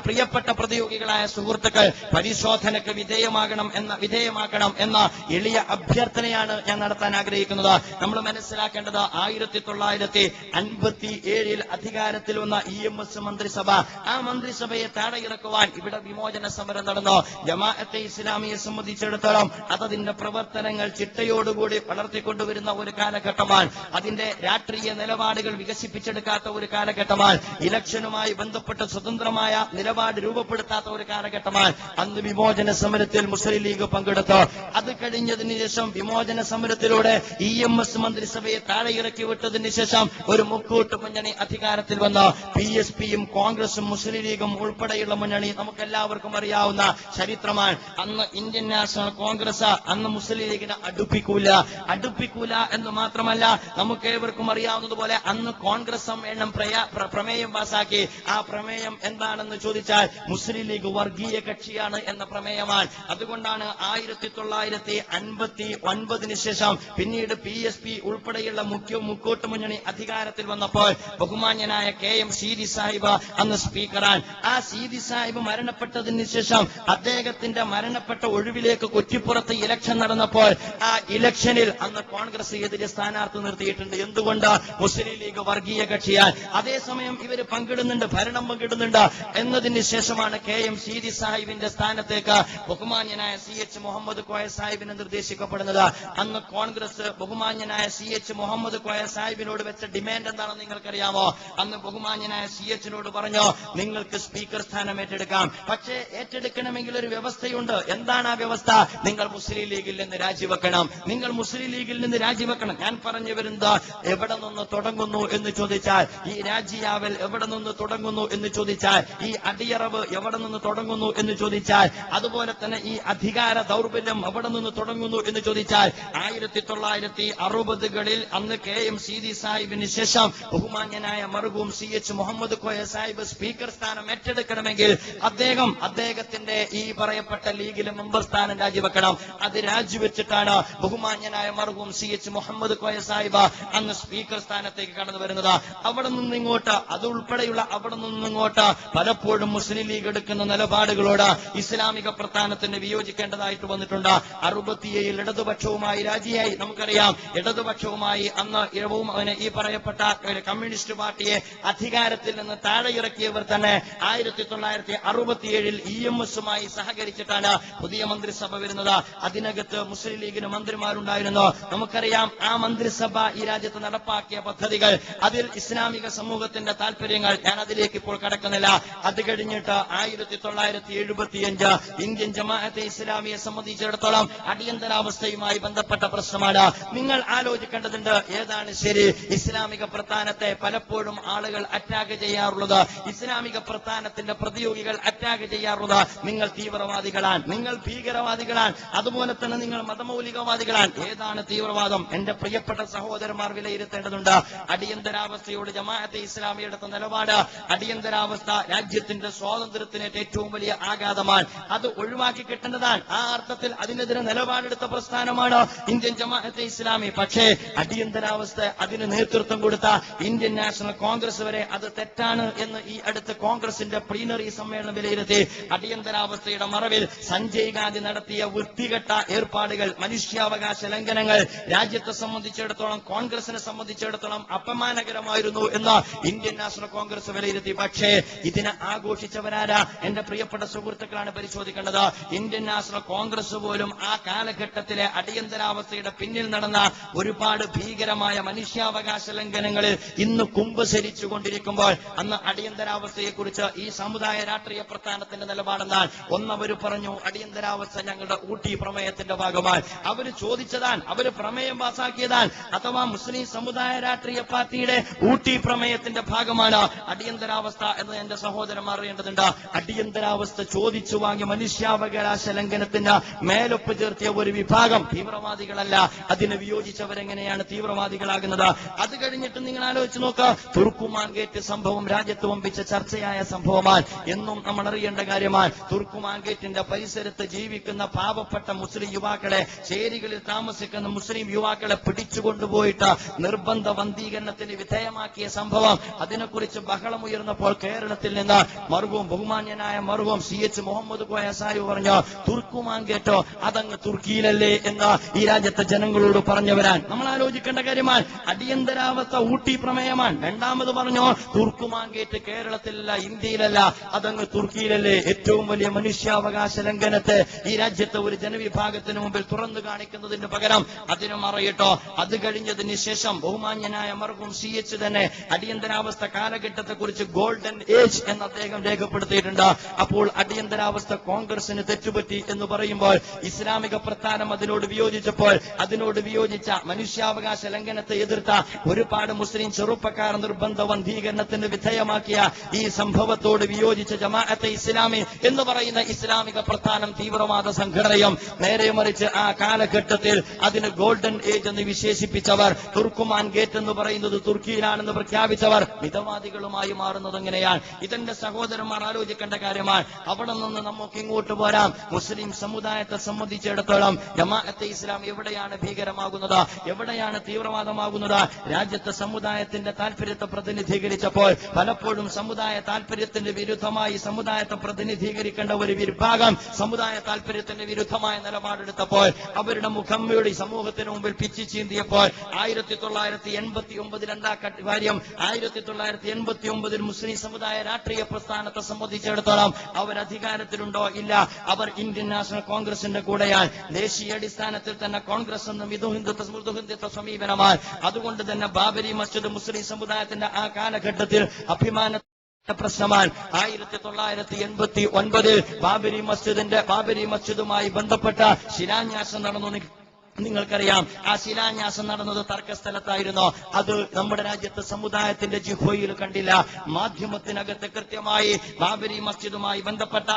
പ്രിയപ്പെട്ട പ്രതിയോഗികളായ സുഹൃത്തുക്കൾ പരിശോധനയ്ക്ക് വിധേയമാക്കണം എന്ന എളിയ അഭ്യർത്ഥനയാണ് ഞാൻ നടത്താൻ ആഗ്രഹിക്കുന്നത്. നമ്മൾ മനസ്സിലാക്കേണ്ടത് 1957 അധികാരത്തിൽ വന്ന EMS മന്ത്രിസഭ, ആ മന്ത്രിസഭയെ താഴെയിറക്കുവാൻ ഇവിടെ വിമോചന സമരം നടന്നു. ജമാഅത്തെ ഇസ്ലാമിയെ സംബന്ധിച്ചിടത്തോളം അതതിന്റെ പ്രവർത്തനങ്ങൾ ചിട്ടയോടുകൂടി വളർത്തിക്കൊണ്ടുവരുന്ന ഒരു കാലഘട്ടമാണ്. അതിന്റെ രാഷ്ട്രീയ നിലപാടുകൾ വികസിപ്പിച്ചെടുക്കാത്ത ഒരു കാലഘട്ടമാണ്. ഇലക്ഷനുമായി ബന്ധപ്പെട്ട് സ്വതന്ത്രമായ നിലപാട് രൂപപ്പെടുത്താത്ത ഒരു കാലഘട്ടമാണ്. അന്ന് വിമോചന സമരത്തിൽ മുസ്ലിം ലീഗ് പങ്കെടുത്തു. അത് കഴിഞ്ഞതിന് ശേഷം വിമോചന സമരത്തിലൂടെ EMS മന്ത്രിസഭയെ താഴെയിറക്കി വിട്ടതിന് ശേഷം ഒരു മുക്കൂട്ട് മുന്നണി അധികാരത്തിൽ വന്നു. PSPയും കോൺഗ്രസും മുസ്ലിം ലീഗും ഉൾപ്പെടെയുള്ള മുന്നണി നമുക്കെല്ലാവർക്കും അറിയാവുന്ന ചരിത്രമാണ്. അന്ന് ഇന്ത്യൻ നാഷണൽ കോൺഗ്രസ് അന്ന് മുസ്ലിം ലീഗിനെ അടുപ്പിക്കൂല എന്ന് മാത്രമല്ല, നമുക്ക് ഏവർക്കും അറിയാവുന്നതുപോലെ അന്ന് കോൺഗ്രസ് സമ്മേളനം പ്രമേയം പാസാക്കി. ആ പ്രമേയം എന്താണെന്ന് ചോദിച്ചാൽ മുസ്ലിം ലീഗ് വർഗീയ കക്ഷിയാണ് എന്ന പ്രമേയമാണ്. അതുകൊണ്ടാണ് 1959 ശേഷം പിന്നീട് PSP ഉൾപ്പെടെയുള്ള മുക്കോട്ട് മുന്നണി അധികാരത്തിൽ വന്നപ്പോൾ ബഹുമാന്യനായ KM സീതി സാഹിബ് അന്ന് സ്പീക്കറാൻ. ആ സീതി സാഹിബ് മരണപ്പെട്ടതിന് ശേഷം അദ്ദേഹത്തിന്റെ മരണപ്പെട്ട ഒഴിവിലേക്ക് കുറ്റിപ്പുറത്ത് ഇലക്ഷൻ നടന്നപ്പോൾ ആ ഇലക്ഷനിൽ അന്ന് കോൺഗ്രസ് എതിരെ സ്ഥാനാർത്ഥി നിർത്തിയിട്ടുണ്ട്. എന്തുകൊണ്ട്? മുസ്ലിം ലീഗ് വർഗീയ കക്ഷിയാൽ. അതേസമയം ഇവര് ഭരണം പങ്കിടുന്നുണ്ട് എന്നതിന് ശേഷമാണ് KM സീതി സാഹിബിന്റെ സ്ഥാനത്തേക്ക് ബഹുമാന്യനായ CH മുഹമ്മദ് കോയ സാഹിബിനെ നിർദ്ദേശിക്കപ്പെടുന്നത്. അന്ന് കോൺഗ്രസ് ബഹുമാന്യനായ CH മുഹമ്മദ് കോയ സാഹിബിനോട് വെച്ച ഡിമാൻഡ് എന്താണെന്ന് നിങ്ങൾക്കറിയാമോ? അന്ന് ബഹുമാന്യനായ CHനോട് പറഞ്ഞു, നിങ്ങൾക്ക് സ്പീക്കർ സ്ഥാനം ഏറ്റെടുക്കാം, പക്ഷേ ഏറ്റെടുക്കണമെങ്കിൽ ഒരു വ്യവസ്ഥയുണ്ട്. എന്താണ് ആ വ്യവസ്ഥ? നിങ്ങൾ മുസ്ലിം ലീഗിൽ നിന്ന് രാജിവെക്കണം. ഞാൻ പറഞ്ഞു വരുന്നത് എവിടെ നിന്ന് തുടങ്ങുന്നു എന്ന് ചോദിച്ചാൽ, ഈ രാജിയാവൽ എവിടെ നിന്ന് തുടങ്ങുന്നു എന്ന് ചോദിച്ചാൽ, ഈ അടിയറവ് എവിടെ നിന്ന് തുടങ്ങുന്നു എന്ന് ചോദിച്ചാൽ, അതുപോലെ തന്നെ ഈ അധികാര ദൗർബല്യം എവിടെ നിന്ന് തുടങ്ങുന്നു എന്ന് ചോദിച്ചാൽ, 1960കളിൽ അന്ന് KM സീതി സാഹിബിന് ശേഷം ബഹുമാന്യനായ മർഹൂം CH മുഹമ്മദ് കോയ സാഹിബ് സ്പീക്കർ സ്ഥാനം ഏറ്റെടുക്കണമെങ്കിൽ അദ്ദേഹത്തിന്റെ ഈ പറയപ്പെട്ട ലീഗിലെ മെമ്പർ സ്ഥാനം രാജിവെക്കണം. അത് രാജിവെച്ചിട്ടാണ് ബഹുമാന്യനായ മർഹൂം CH മുഹമ്മദ് കോയ സാഹിബ് അന്ന് സ്പീക്കർ സ്ഥാനത്തേക്ക് കടന്നു വരുന്നത്. അവിടെ നിന്നിങ്ങോട്ട് പലപ്പോഴും മുസ്ലിം ലീഗ് എടുക്കുന്ന നിലപാടുകളോട് ഇസ്ലാമിക പ്രസ്ഥാനത്തിന് വിയോജിക്കേണ്ടതായിട്ട് വന്നിട്ടുണ്ട്. 67 ഇടതുപക്ഷവുമായി രാജിയായി. നമുക്കറിയാം, ഇടതുപക്ഷവുമായി അന്ന് ഈ പറയപ്പെട്ട കമ്മ്യൂണിസ്റ്റ് പാർട്ടിയെ അധികാരത്തിൽ നിന്ന് താഴെ ഇറക്കിയവർ തന്നെ 1967 EMSുമായി സഹകരിച്ചിട്ടാണ് പുതിയ മന്ത്രിസഭ വരുന്നത്. അതിനകത്ത് മുസ്ലിം ലീഗിന് മന്ത്രിമാരുണ്ടായിരുന്നു. നമുക്കറിയാം, ആ മന്ത്രിസഭ ഈ രാജ്യത്ത് നടപ്പാക്കിയ പദ്ധതികൾ, അതിൽ ഇസ്ലാമിക സമൂഹത്തിന്റെ താല്പര്യങ്ങൾ, ഞാൻ അതിലേക്ക് ഇപ്പോൾ കടക്കുന്നില്ല. അത് കഴിഞ്ഞിട്ട് 1975 ഇന്ത്യൻ ജമാഅത്തെ ഇസ്ലാമിയെ സംബന്ധിച്ചിടത്തോളം അടിയന്തരാവസ്ഥയുമായി ബന്ധപ്പെട്ട പ്രശ്നമാണ്. നിങ്ങൾ ആലോചിക്കേണ്ടതുണ്ട്, ഏതാണ് ശരി? ഇസ്ലാമിക പ്രസ്ഥാനത്തെ പലപ്പോഴും ആളുകൾ അറ്റാക്ക് ചെയ്യാറുള്ളത്, ഇസ്ലാമിക പ്രസ്ഥാനത്തിന്റെ പ്രതിയോഗികൾ അറ്റാക്ക് ചെയ്യാറുള്ളത്, നിങ്ങൾ തീവ്രവാദികളാണ്, നിങ്ങൾ ഭീകരവാദികളാണ്, അതുപോലെ തന്നെ നിങ്ങൾ മതമൗലികവാദികളാണ്. ഏതാണ് തീവ്രവാദം? എന്റെ പ്രിയപ്പെട്ട സഹോദരന്മാർ വിലയിരുത്തേണ്ടതുണ്ട്. അടിയന്തരാവസ്ഥയോട് ജമാഅത്തെ ഇസ്ലാമി എടുത്ത നിലപാട്, അടിയന്തരാവസ്ഥ രാജ്യത്തിന്റെ സ്വാതന്ത്ര്യത്തിന് ഏറ്റവും വലിയ ആഘാതമാണ്. അത് ഒഴിവാക്കി കിട്ടേണ്ടതാണ്. ആ അർത്ഥത്തിൽ അതിനെതിരെ നിലപാടെടുത്ത പ്രസ്ഥാനമാണ് ഇന്ത്യൻ ജമാഅത്തെ ഇസ്ലാമി. പക്ഷേ അടിയന്തരാവസ്ഥ അതിന് നേതൃത്വം കൊടുത്ത ഇന്ത്യൻ നാഷണൽ കോൺഗ്രസ് വരെ അത് തെറ്റാണ് എന്ന് ഈ അടുത്ത കോൺഗ്രസിന്റെ പ്ലീനറി സമ്മേളനം വിലയിരുത്തി. അടിയന്തരാവസ്ഥയുടെ മറവിൽ സഞ്ജയ് ഗാന്ധി നടത്തിയ വൃത്തികെട്ട ഏർപ്പാടുകൾ, മനുഷ്യാവകാശ ലംഘനങ്ങൾ രാജ്യത്തെ സംബന്ധിച്ചിടത്തോളം, കോൺഗ്രസിനെ സംബന്ധിച്ചിടത്തോളം അപമാനകരമായിരുന്നു എന്ന് ഇന്ത്യൻ നാഷണൽ കോൺഗ്രസ് വിലയിരുത്തി. പക്ഷേ ഇതിനെ ആഘോഷിച്ചവരാരാ? എന്റെ പ്രിയപ്പെട്ട സുഹൃത്തുക്കളാണ് പരിശോധിക്കേണ്ടത്. ഇന്ത്യൻ നാഷണൽ കോൺഗ്രസ് പോലും ആ കാലഘട്ടത്തിലെ അടിയന്തരാവസ്ഥയുടെ പിന്നിൽ നടന്ന ഒരുപാട് ഭീകരമായ മനുഷ്യാവകാശ ലംഘനങ്ങളിൽ ഇന്ന് കുമ്പസരിച്ചുകൊണ്ടിരിക്കുമ്പോൾ അന്ന് അടിയന്തരാവസ്ഥയെക്കുറിച്ച് ഈ സമുദായ രാഷ്ട്രീയ പ്രസ്ഥാനത്തിന്റെ നിലപാടെന്താണ്? ഒന്നവര് പറഞ്ഞു, അടിയന്തരാവസ്ഥ ഞങ്ങളുടെ ഊട്ടി പ്രമേയത്തിന്റെ ഭാഗമാണ്. അവര് ചോദിച്ചതാണ്, അവര് പ്രമേയം പാസാക്കിയതാണ്, അഥവാ മുസ്ലിം സമുദായ രാഷ്ട്രീയ പാർട്ടിയുടെ ഊട്ടി പ്രമേയത്തിന്റെ ഭാഗമാണ് അടിയന്തരാവസ്ഥ എന്ന് എന്റെ സഹോദരന്മാർ അറിയേണ്ടതുണ്ട്. അടിയന്തരാവസ്ഥ ചോദിച്ചു വാങ്ങിയ മനുഷ്യാവകാശ ലംഘനത്തിന് മേലൊപ്പ് ചേർത്തിയ ഒരു വിഭാഗം തീവ്രവാദികളല്ല. അതിനെ വിയോജിച്ചവരെങ്ങനെയാണ് തീവ്രവാദികളാകുന്നത്? അത് കഴിഞ്ഞിട്ട് നിങ്ങൾ ആലോചിച്ച് നോക്കുക. തുർക്കുമാൻ ഗേറ്റ് സംഭവം രാജ്യത്ത് വമ്പിച്ച ചർച്ചയായ സംഭവമാണ്. എന്നും നമ്മൾ അറിയേണ്ട കാര്യമാണ്. തുർക്കുമാൻ ഗേറ്റിന്റെ പരിസരത്ത് ജീവിക്കുന്ന പാവപ്പെട്ട മുസ്ലിം യുവാക്കളെ, ചേരികളിൽ താമസിക്കുന്ന മുസ്ലിം യുവാക്കളെ പിടിച്ചുകൊണ്ടുപോയിട്ട് നിർബന്ധ വന്ധീകരണത്തിന് വിധേയമാക്കിയ സംഭവം, അതിനെക്കുറിച്ച് ബഹളമുയർന്നപ്പോൾ കേരളത്തിൽ നിന്ന് ബഹുമാന്യനായ മർഹൂം CH മുഹമ്മദ് കോയ സാഹിബ് പറഞ്ഞു, തുർക്കുമാൻ ഗേറ്റോ അതങ്ങ് തുർക്കിയിലല്ലേ എന്ന് ഈ രാജ്യത്തെ ജനങ്ങളോട് പറഞ്ഞവരാൻ. നമ്മൾ ആലോചിക്കേണ്ട കാര്യമാണ്. അടിയന്തരാവസ്ഥ ഊട്ടി പ്രമേയമാണ്. രണ്ടാമത് പറഞ്ഞു, തുർക്കുമാൻ ഗേറ്റ് കേരളത്തിലല്ല, ഇന്ത്യയിലല്ല, അതങ്ങ് തുർക്കിയിലല്ലേ. ഏറ്റവും വലിയ മനുഷ്യാവകാശ ലംഘനത്തെ ഈ രാജ്യത്തെ ഒരു ജനവിഭാഗത്തിന് മുമ്പിൽ തുറന്നു കാണിക്കുന്നതിന് പകരം അതിന് മറയിട്ടോ. അത് കഴിഞ്ഞതിന് ശേഷം ബഹുമാന്യനായ മർഹൂം CH തന്നെ അടിയന്തരാവസ്ഥ കാലഘട്ടത്തെ കുറിച്ച് ഗോൾഡൻ ഏജ് എന്ന് അദ്ദേഹം രേഖപ്പെടുത്തിയിട്ടുണ്ട്. അപ്പോൾ അടിയന്തരാവസ്ഥ കോൺഗ്രസിന് തെറ്റുപറ്റി എന്ന് പറയുമ്പോൾ ഇസ്ലാമിക പ്രസ്ഥാനം അതിനോട് വിയോജിച്ചപ്പോൾ അതിനോട് വിയോജിച്ച മനുഷ്യാവകാശ ലംഘനത്തെ എതിർത്ത ഒരുപാട് മുസ്ലിം ചെറുപ്പക്കാർ നിർബന്ധ വന്ധീകരണത്തിന് വിധേയമാക്കിയ ഈ സംഭവത്തോട് വിയോജിച്ച ജമാഅത്തെ ഇസ്ലാമി എന്ന് പറയുന്ന ഇസ്ലാമിക പ്രസ്ഥാനം പ്രസ്ഥാനം തീവ്രവാദ സംഘടനയും, നേരെ മറിച്ച് ആ കാലഘട്ടത്തിൽ അതിന് ഗോൾഡൻ ഏജ് എന്ന് വിശേഷിപ്പിച്ചവർ, തുർക്കുമാൻ ഗേറ്റ് എന്ന് പറയുന്നത് തുർക്കിയിലാണെന്ന് പ്രഖ്യാപിച്ചവർ മിതവാദികളുമായി മാറുന്നത് എങ്ങനെയാണ്? ഇതെന്റെ സഹോദരന്മാർ ആലോചിക്കേണ്ട കാര്യമാണ്. അവിടെ നിന്ന് നമുക്ക് ഇങ്ങോട്ട് പോരാം. മുസ്ലിം സമുദായത്തെ സംബന്ധിച്ചിടത്തോളം ജമാഅത്തെ ഇസ്ലാം എവിടെയാണ് ഭീകരമാകുന്നത്, എവിടെയാണ് തീവ്രവാദമാകുന്നത്? രാജ്യത്തെ സമുദായത്തിന്റെ താല്പര്യത്തെ പ്രതിനിധീകരിച്ചപ്പോൾ പലപ്പോഴും സമുദായ താല്പര്യത്തിന്റെ വിരുദ്ധമായി സമുദായത്തെ പ്രതിനിധീകരിക്കേണ്ട ഒരു വിഭാഗം സമുദായ താല്പര്യത്തിന്റെ വിരുദ്ധമായ നിലപാടെടുത്തപ്പോൾ അവരുടെ മുഖം മൂടി സമൂഹത്തിന് മുമ്പിൽ പിച്ചു ചീന്തിയപ്പോൾ 1989 രണ്ടാം കാര്യം 1989 മുസ്ലിം സമുദായ രാഷ്ട്രീയ പ്രസ്ഥാനത്തെ സംബന്ധിച്ചിടത്തോളം അവർ അധികാരത്തിലുണ്ടോ? ഇല്ല. അവർ ഇന്ത്യൻ നാഷണൽ കോൺഗ്രസിന്റെ കൂടെയാണ്. ദേശീയ അടിസ്ഥാനത്തിൽ തന്നെ കോൺഗ്രസ് എന്ന മൃദുഹിന്ദുത്വ സമീപനമാണ്. അതുകൊണ്ട് തന്നെ ബാബരി മസ്ജിദ് മുസ്ലിം സമുദായത്തിന്റെ ആ കാലഘട്ടത്തിൽ അഭിമാന പ്രശ്നമാണ്. 1989 ബാബരി മസ്ജിദുമായി ബന്ധപ്പെട്ട ശിലാന്യാസം നടന്നു. നിങ്ങൾക്കറിയാം, ആ ശിലാന്യാസം നടന്നത് തർക്കസ്ഥലത്തായിരുന്നു. അത് നമ്മുടെ രാജ്യത്തെ സമുദായത്തിന്റെ ജിഹ്വയിൽ കണ്ടില്ല. മാധ്യമത്തിനകത്ത് കൃത്യമായി ബാബരി മസ്ജിദുമായി ബന്ധപ്പെട്ട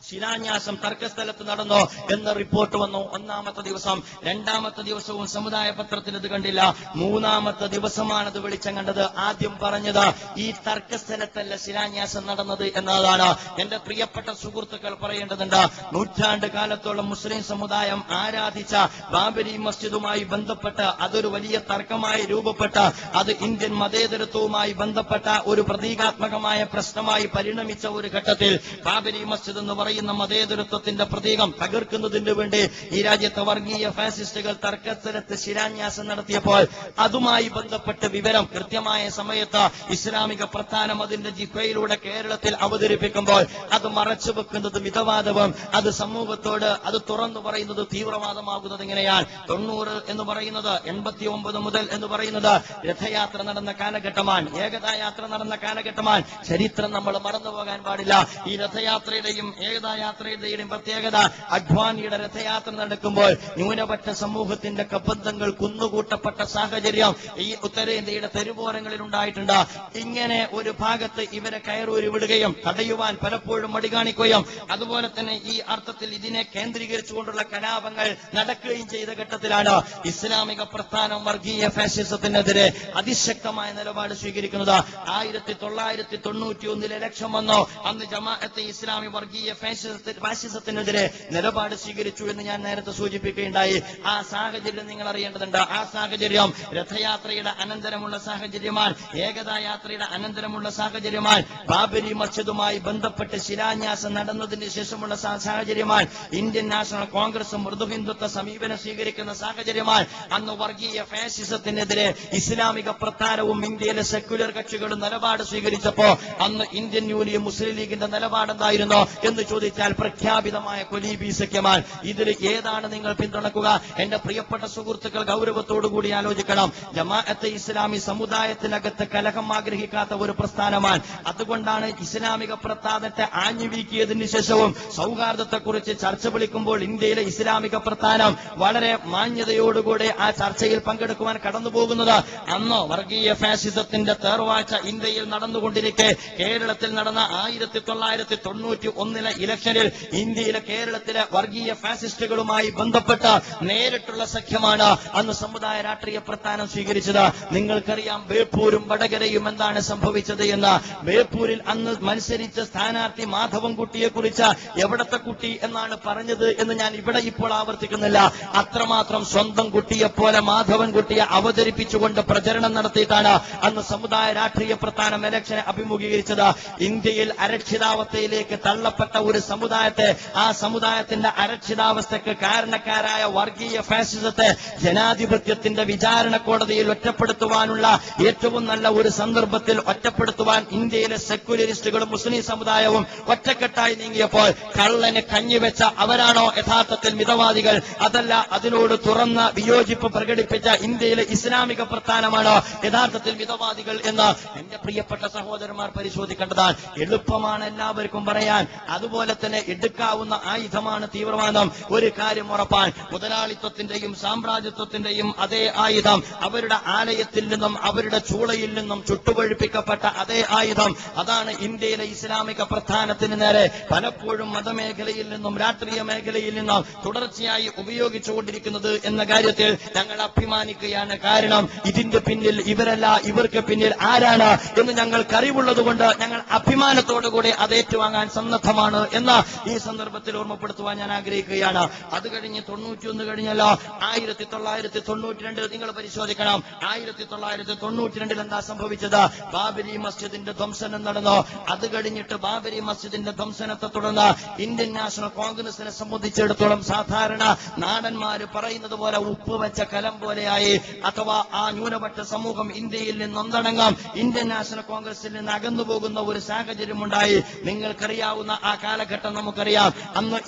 ശിലാന്യാസം തർക്കസ്ഥലത്ത് നടന്നു എന്ന റിപ്പോർട്ട് വന്നു. ഒന്നാമത്തെ ദിവസം, രണ്ടാമത്തെ ദിവസവും സമുദായ പത്രത്തിൽ ഇത് കണ്ടില്ല. മൂന്നാമത്തെ ദിവസമാണത് വെളിച്ചം കണ്ടത്. ആദ്യം പറഞ്ഞത് ഈ തർക്കസ്ഥലത്തല്ല ശിലാന്യാസം നടന്നത് എന്നതാണ്. എന്റെ പ്രിയപ്പെട്ട സുഹൃത്തുക്കൾ പറയേണ്ടതുണ്ട്. നൂറ്റാണ്ട് കാലത്തോളം മുസ്ലിം സമുദായം ആരാധിച്ച ബാബരി മസ്ജിദുമായി ബന്ധപ്പെട്ട് അതൊരു വലിയ തർക്കമായി രൂപപ്പെട്ട, അത് ഇന്ത്യൻ മതേതരത്വവുമായി ബന്ധപ്പെട്ട ഒരു പ്രതീകാത്മകമായ പ്രശ്നമായി പരിണമിച്ച ഒരു ഘട്ടത്തിൽ ബാബരി മസ്ജിദ് എന്ന് പറയുന്ന മതേതരത്വത്തിന്റെ പ്രതീകം തകർക്കുന്നതിന് വേണ്ടി ഈ രാജ്യത്തെ വർഗീയ ഫാസിസ്റ്റുകൾ തർക്കസ്ഥലത്ത് ശിലാന്യാസം നടത്തിയപ്പോൾ അതുമായി ബന്ധപ്പെട്ട വിവരം കൃത്യമായ സമയത്ത് ഇസ്ലാമിക പ്രസ്ഥാനം അതിന്റെ ജിഹ്വയിലൂടെ കേരളത്തിൽ അവതരിപ്പിക്കുമ്പോൾ അത് മറച്ചുവെക്കുന്നത് മിതവാദവും, അത് സമൂഹത്തോട് അത് തുറന്നു പറയുന്നത് തീവ്രവാദമാകുന്നത് എങ്ങനെയാണ്? 90 എന്ന് പറയുന്നത് 89 മുതൽ എന്ന് പറയുന്നത് രഥയാത്ര നടന്ന കാലഘട്ടമാണ്, ഏകതാ യാത്ര നടന്ന കാലഘട്ടമാണ്. ചരിത്രം നമ്മൾ മറന്നുപോകാൻ പാടില്ല. ഈ രഥയാത്രയുടെയും യാത്രയുടെയും പ്രത്യേകത, അഡ്വാനിയുടെ രഥയാത്ര നടക്കുമ്പോൾ ന്യൂനപക്ഷ സമൂഹത്തിന്റെ കബന്ധങ്ങൾ കുന്നുകൂട്ടപ്പെട്ട സാഹചര്യം ഈ ഉത്തരേന്ത്യയുടെ തെരുവോരങ്ങളിൽ ഉണ്ടായിട്ടുണ്ട്. ഇങ്ങനെ ഒരു ഭാഗത്ത് ഇവരെ കയറൂരി വിടുകയും തടയുവാൻ പലപ്പോഴും മടി കാണിക്കുകയും അതുപോലെ തന്നെ ഈ അർത്ഥത്തിൽ ഇതിനെ കേന്ദ്രീകരിച്ചുകൊണ്ടുള്ള കലാപങ്ങൾ നടക്കുകയും ചെയ്ത ഘട്ടത്തിലാണ് ഇസ്ലാമിക പ്രസ്ഥാനം വർഗീയ ഫാഷിസത്തിനെതിരെ അതിശക്തമായ നിലപാട് സ്വീകരിക്കുന്നത്. 1991 ഇലക്ഷൻ വന്നു. അന്ന് ജമാഅത്തെ ഇസ്ലാമി വർഗീയ ഫാഷിസത്തിനെതിരെ നിലപാട് സ്വീകരിച്ചു എന്ന് ഞാൻ നേരത്തെ സൂചിപ്പിക്കുകയുണ്ടായി. ആ സാഹചര്യം നിങ്ങൾ അറിയേണ്ടതുണ്ട്. ആ സാഹചര്യം രഥയാത്രയുടെ അനന്തരമുള്ള സാഹചര്യമാണ്, ഏകതാ യാത്രയുടെ അനന്തരമുള്ള സാഹചര്യമാണ്, ബാബരി മസ്ജിദുമായി ബന്ധപ്പെട്ട് ശിലാന്യാസം നടന്നതിന് ശേഷമുള്ള സാഹചര്യമാണ്, ഇന്ത്യൻ നാഷണൽ കോൺഗ്രസ് മൃദുഹിന്ദുത്വ സമീപനം സ്വീകരിക്കുന്ന സാഹചര്യമാണ്. അന്ന് വർഗീയ ഫാഷിസത്തിനെതിരെ ഇസ്ലാമിക പ്രസ്ഥാനവും ഇന്ത്യയിലെ സെക്യുലർ കക്ഷികളും നിലപാട് സ്വീകരിച്ചപ്പോ അന്ന് ഇന്ത്യൻ യൂണിയൻ മുസ്ലിം ലീഗിന്റെ നിലപാടെന്തായിരുന്നു എന്ന് ചോദിച്ചാൽ പ്രഖ്യാപിതമായ കൊലീബി സഖ്യമാണ്. ഇതിൽ ഏതാണ് നിങ്ങൾ പിന്തുണക്കുക? എന്റെ പ്രിയപ്പെട്ട സുഹൃത്തുക്കൾ ഗൗരവത്തോടുകൂടി ആലോചിക്കണം. ജമാഅത്തെ ഇസ്ലാമി സമുദായത്തിനകത്ത് കലഹം ആഗ്രഹിക്കാത്ത ഒരു പ്രസ്ഥാനമാണ്. അതുകൊണ്ടാണ് ഇസ്ലാമിക പ്രസ്ഥാനത്തെ ആഞ്ഞുവീക്കിയതിന് ശേഷവും സൗഹാർദ്ദത്തെക്കുറിച്ച് ചർച്ച വിളിക്കുമ്പോൾ ഇന്ത്യയിലെ ഇസ്ലാമിക പ്രസ്ഥാനം വളരെ മാന്യതയോടുകൂടി ആ ചർച്ചയിൽ പങ്കെടുക്കുവാൻ കടന്നുപോകുന്നത്. അന്ന് വർഗീയ ഫാസിസത്തിന്റെ തേർവാഴ്ച ഇന്ത്യയിൽ നടന്നുകൊണ്ടിരിക്കെ കേരളത്തിൽ നടന്ന 1991 ഇലക്ഷനിൽ ഇന്ത്യയിലെ കേരളത്തിലെ വർഗീയ ഫാസിസ്റ്റുകളുമായി ബന്ധപ്പെട്ട നേരിട്ടുള്ള സഖ്യമാണ് അന്ന് സമുദായ രാഷ്ട്രീയ പ്രസ്ഥാനം സ്വീകരിച്ചത്. നിങ്ങൾക്കറിയാം ബേപ്പൂരും വടകരയും എന്താണ് സംഭവിച്ചത് എന്ന്. ബേപ്പൂരിൽ അന്ന് മത്സരിച്ച സ്ഥാനാർത്ഥി മാധവൻകുട്ടിയെ കുറിച്ച് എവിടത്തെ കുട്ടി എന്നാണ് പറഞ്ഞത് എന്ന് ഞാൻ ഇവിടെ ഇപ്പോൾ ആവർത്തിക്കുന്നില്ല. അത്രമാത്രം സ്വന്തം കുട്ടിയെപ്പോലെ മാധവൻകുട്ടിയെ അവതരിപ്പിച്ചുകൊണ്ട് പ്രചരണം നടത്തിയിട്ടാണ് അന്ന് സമുദായ രാഷ്ട്രീയ പ്രസ്ഥാനം ഇലക്ഷനെ അഭിമുഖീകരിച്ചത്. ഇന്ത്യയിൽ അരക്ഷിതാവസ്ഥയിലേക്ക് തള്ളപ്പെട്ട ഒരു സമുദായത്തെ, ആ സമുദായത്തിന്റെ അരക്ഷിതാവസ്ഥയ്ക്ക് കാരണക്കാരായ വർഗീയ ഫാസിസത്തെ ജനാധിപത്യത്തിന്റെ വിചാരണ കോടതിയിൽ ഒറ്റപ്പെടുത്തുവാനുള്ള ഏറ്റവും നല്ല ഒരു സന്ദർഭത്തിൽ ഒറ്റപ്പെടുത്തുവാൻ ഇന്ത്യയിലെ സെക്യുലറിസ്റ്റുകളും മുസ്ലിം സമുദായവും ഒറ്റക്കെട്ടായി നീങ്ങിയപ്പോൾ കള്ളന് കഞ്ഞിവെച്ച അവരാണോ യഥാർത്ഥത്തിൽ മിതവാദികൾ? അതല്ല, അതിനോട് തുറന്ന വിയോജിപ്പ് പ്രകടിപ്പിച്ച ഇന്ത്യയിലെ ഇസ്ലാമിക പ്രസ്ഥാനമാണോ യഥാർത്ഥത്തിൽ മിതവാദികൾ എന്ന് എന്റെ പ്രിയപ്പെട്ട സഹോദരന്മാർ പരിശോധിക്കേണ്ടതാണ്. എളുപ്പമാണ് എല്ലാവർക്കും പറയാൻ. അതുപോലെ അതുപോലെ തന്നെ എടുക്കാവുന്ന ആയുധമാണ് തീവ്രവാദം. ഒരു കാര്യം ഉറപ്പാൻ, മുതലാളിത്വത്തിന്റെയും സാമ്രാജ്യത്വത്തിന്റെയും അതേ ആയുധം, അവരുടെ ആലയത്തിൽ നിന്നും അവരുടെ ചൂളയിൽ നിന്നും ചുട്ടുപഴുപ്പിക്കപ്പെട്ട അതേ ആയുധം, അതാണ് ഇന്ത്യയിലെ ഇസ്ലാമിക പ്രസ്ഥാനത്തിന് നേരെ പലപ്പോഴും മതമേഖലയിൽ നിന്നും രാഷ്ട്രീയ മേഖലയിൽ നിന്നും തുടർച്ചയായി ഉപയോഗിച്ചുകൊണ്ടിരിക്കുന്നത് എന്ന കാര്യത്തിൽ ഞങ്ങൾ അഭിമാനിക്കുകയാണ്. കാരണം ഇതിന്റെ പിന്നിൽ ഇവരല്ല, ഇവർക്ക് പിന്നിൽ ആരാണ് എന്ന് ഞങ്ങൾക്കറിവുള്ളത് കൊണ്ട് ഞങ്ങൾ അഭിമാനത്തോടുകൂടി അത് ഏറ്റുവാങ്ങാൻ സന്നദ്ധമാണ് എന്ന് ഈ സന്ദർഭത്തിൽ ഓർമ്മപ്പെടുത്തുവാൻ ഞാൻ ആഗ്രഹിക്കുകയാണ്. അത് കഴിഞ്ഞ് 91 കഴിഞ്ഞല്ലോ, 1992 നിങ്ങൾ പരിശോധിക്കണം. 1992 എന്താ സംഭവിച്ചത്? ബാബരി മസ്ജിദിന്റെ ധ്വംസനം നടന്നു. അത് കഴിഞ്ഞിട്ട് ബാബരി മസ്ജിദിന്റെ ധ്വംസനത്തെ തുടർന്ന് ഇന്ത്യൻ നാഷണൽ കോൺഗ്രസിനെ സംബന്ധിച്ചിടത്തോളം സാധാരണ നാടന്മാര് പറയുന്നത് പോലെ ഉപ്പ് വെച്ച കലം പോലെയായി, അഥവാ ആ ന്യൂനപക്ഷ സമൂഹം ഇന്ത്യയിൽ നിന്നൊന്നടങ്കം ഇന്ത്യൻ നാഷണൽ കോൺഗ്രസിൽ നിന്ന് അകന്നു പോകുന്ന ഒരു സാഹചര്യമുണ്ടായി. നിങ്ങൾക്കറിയാവുന്ന ആ കാലഘട്ടം നമുക്കറിയാം. അന്ന്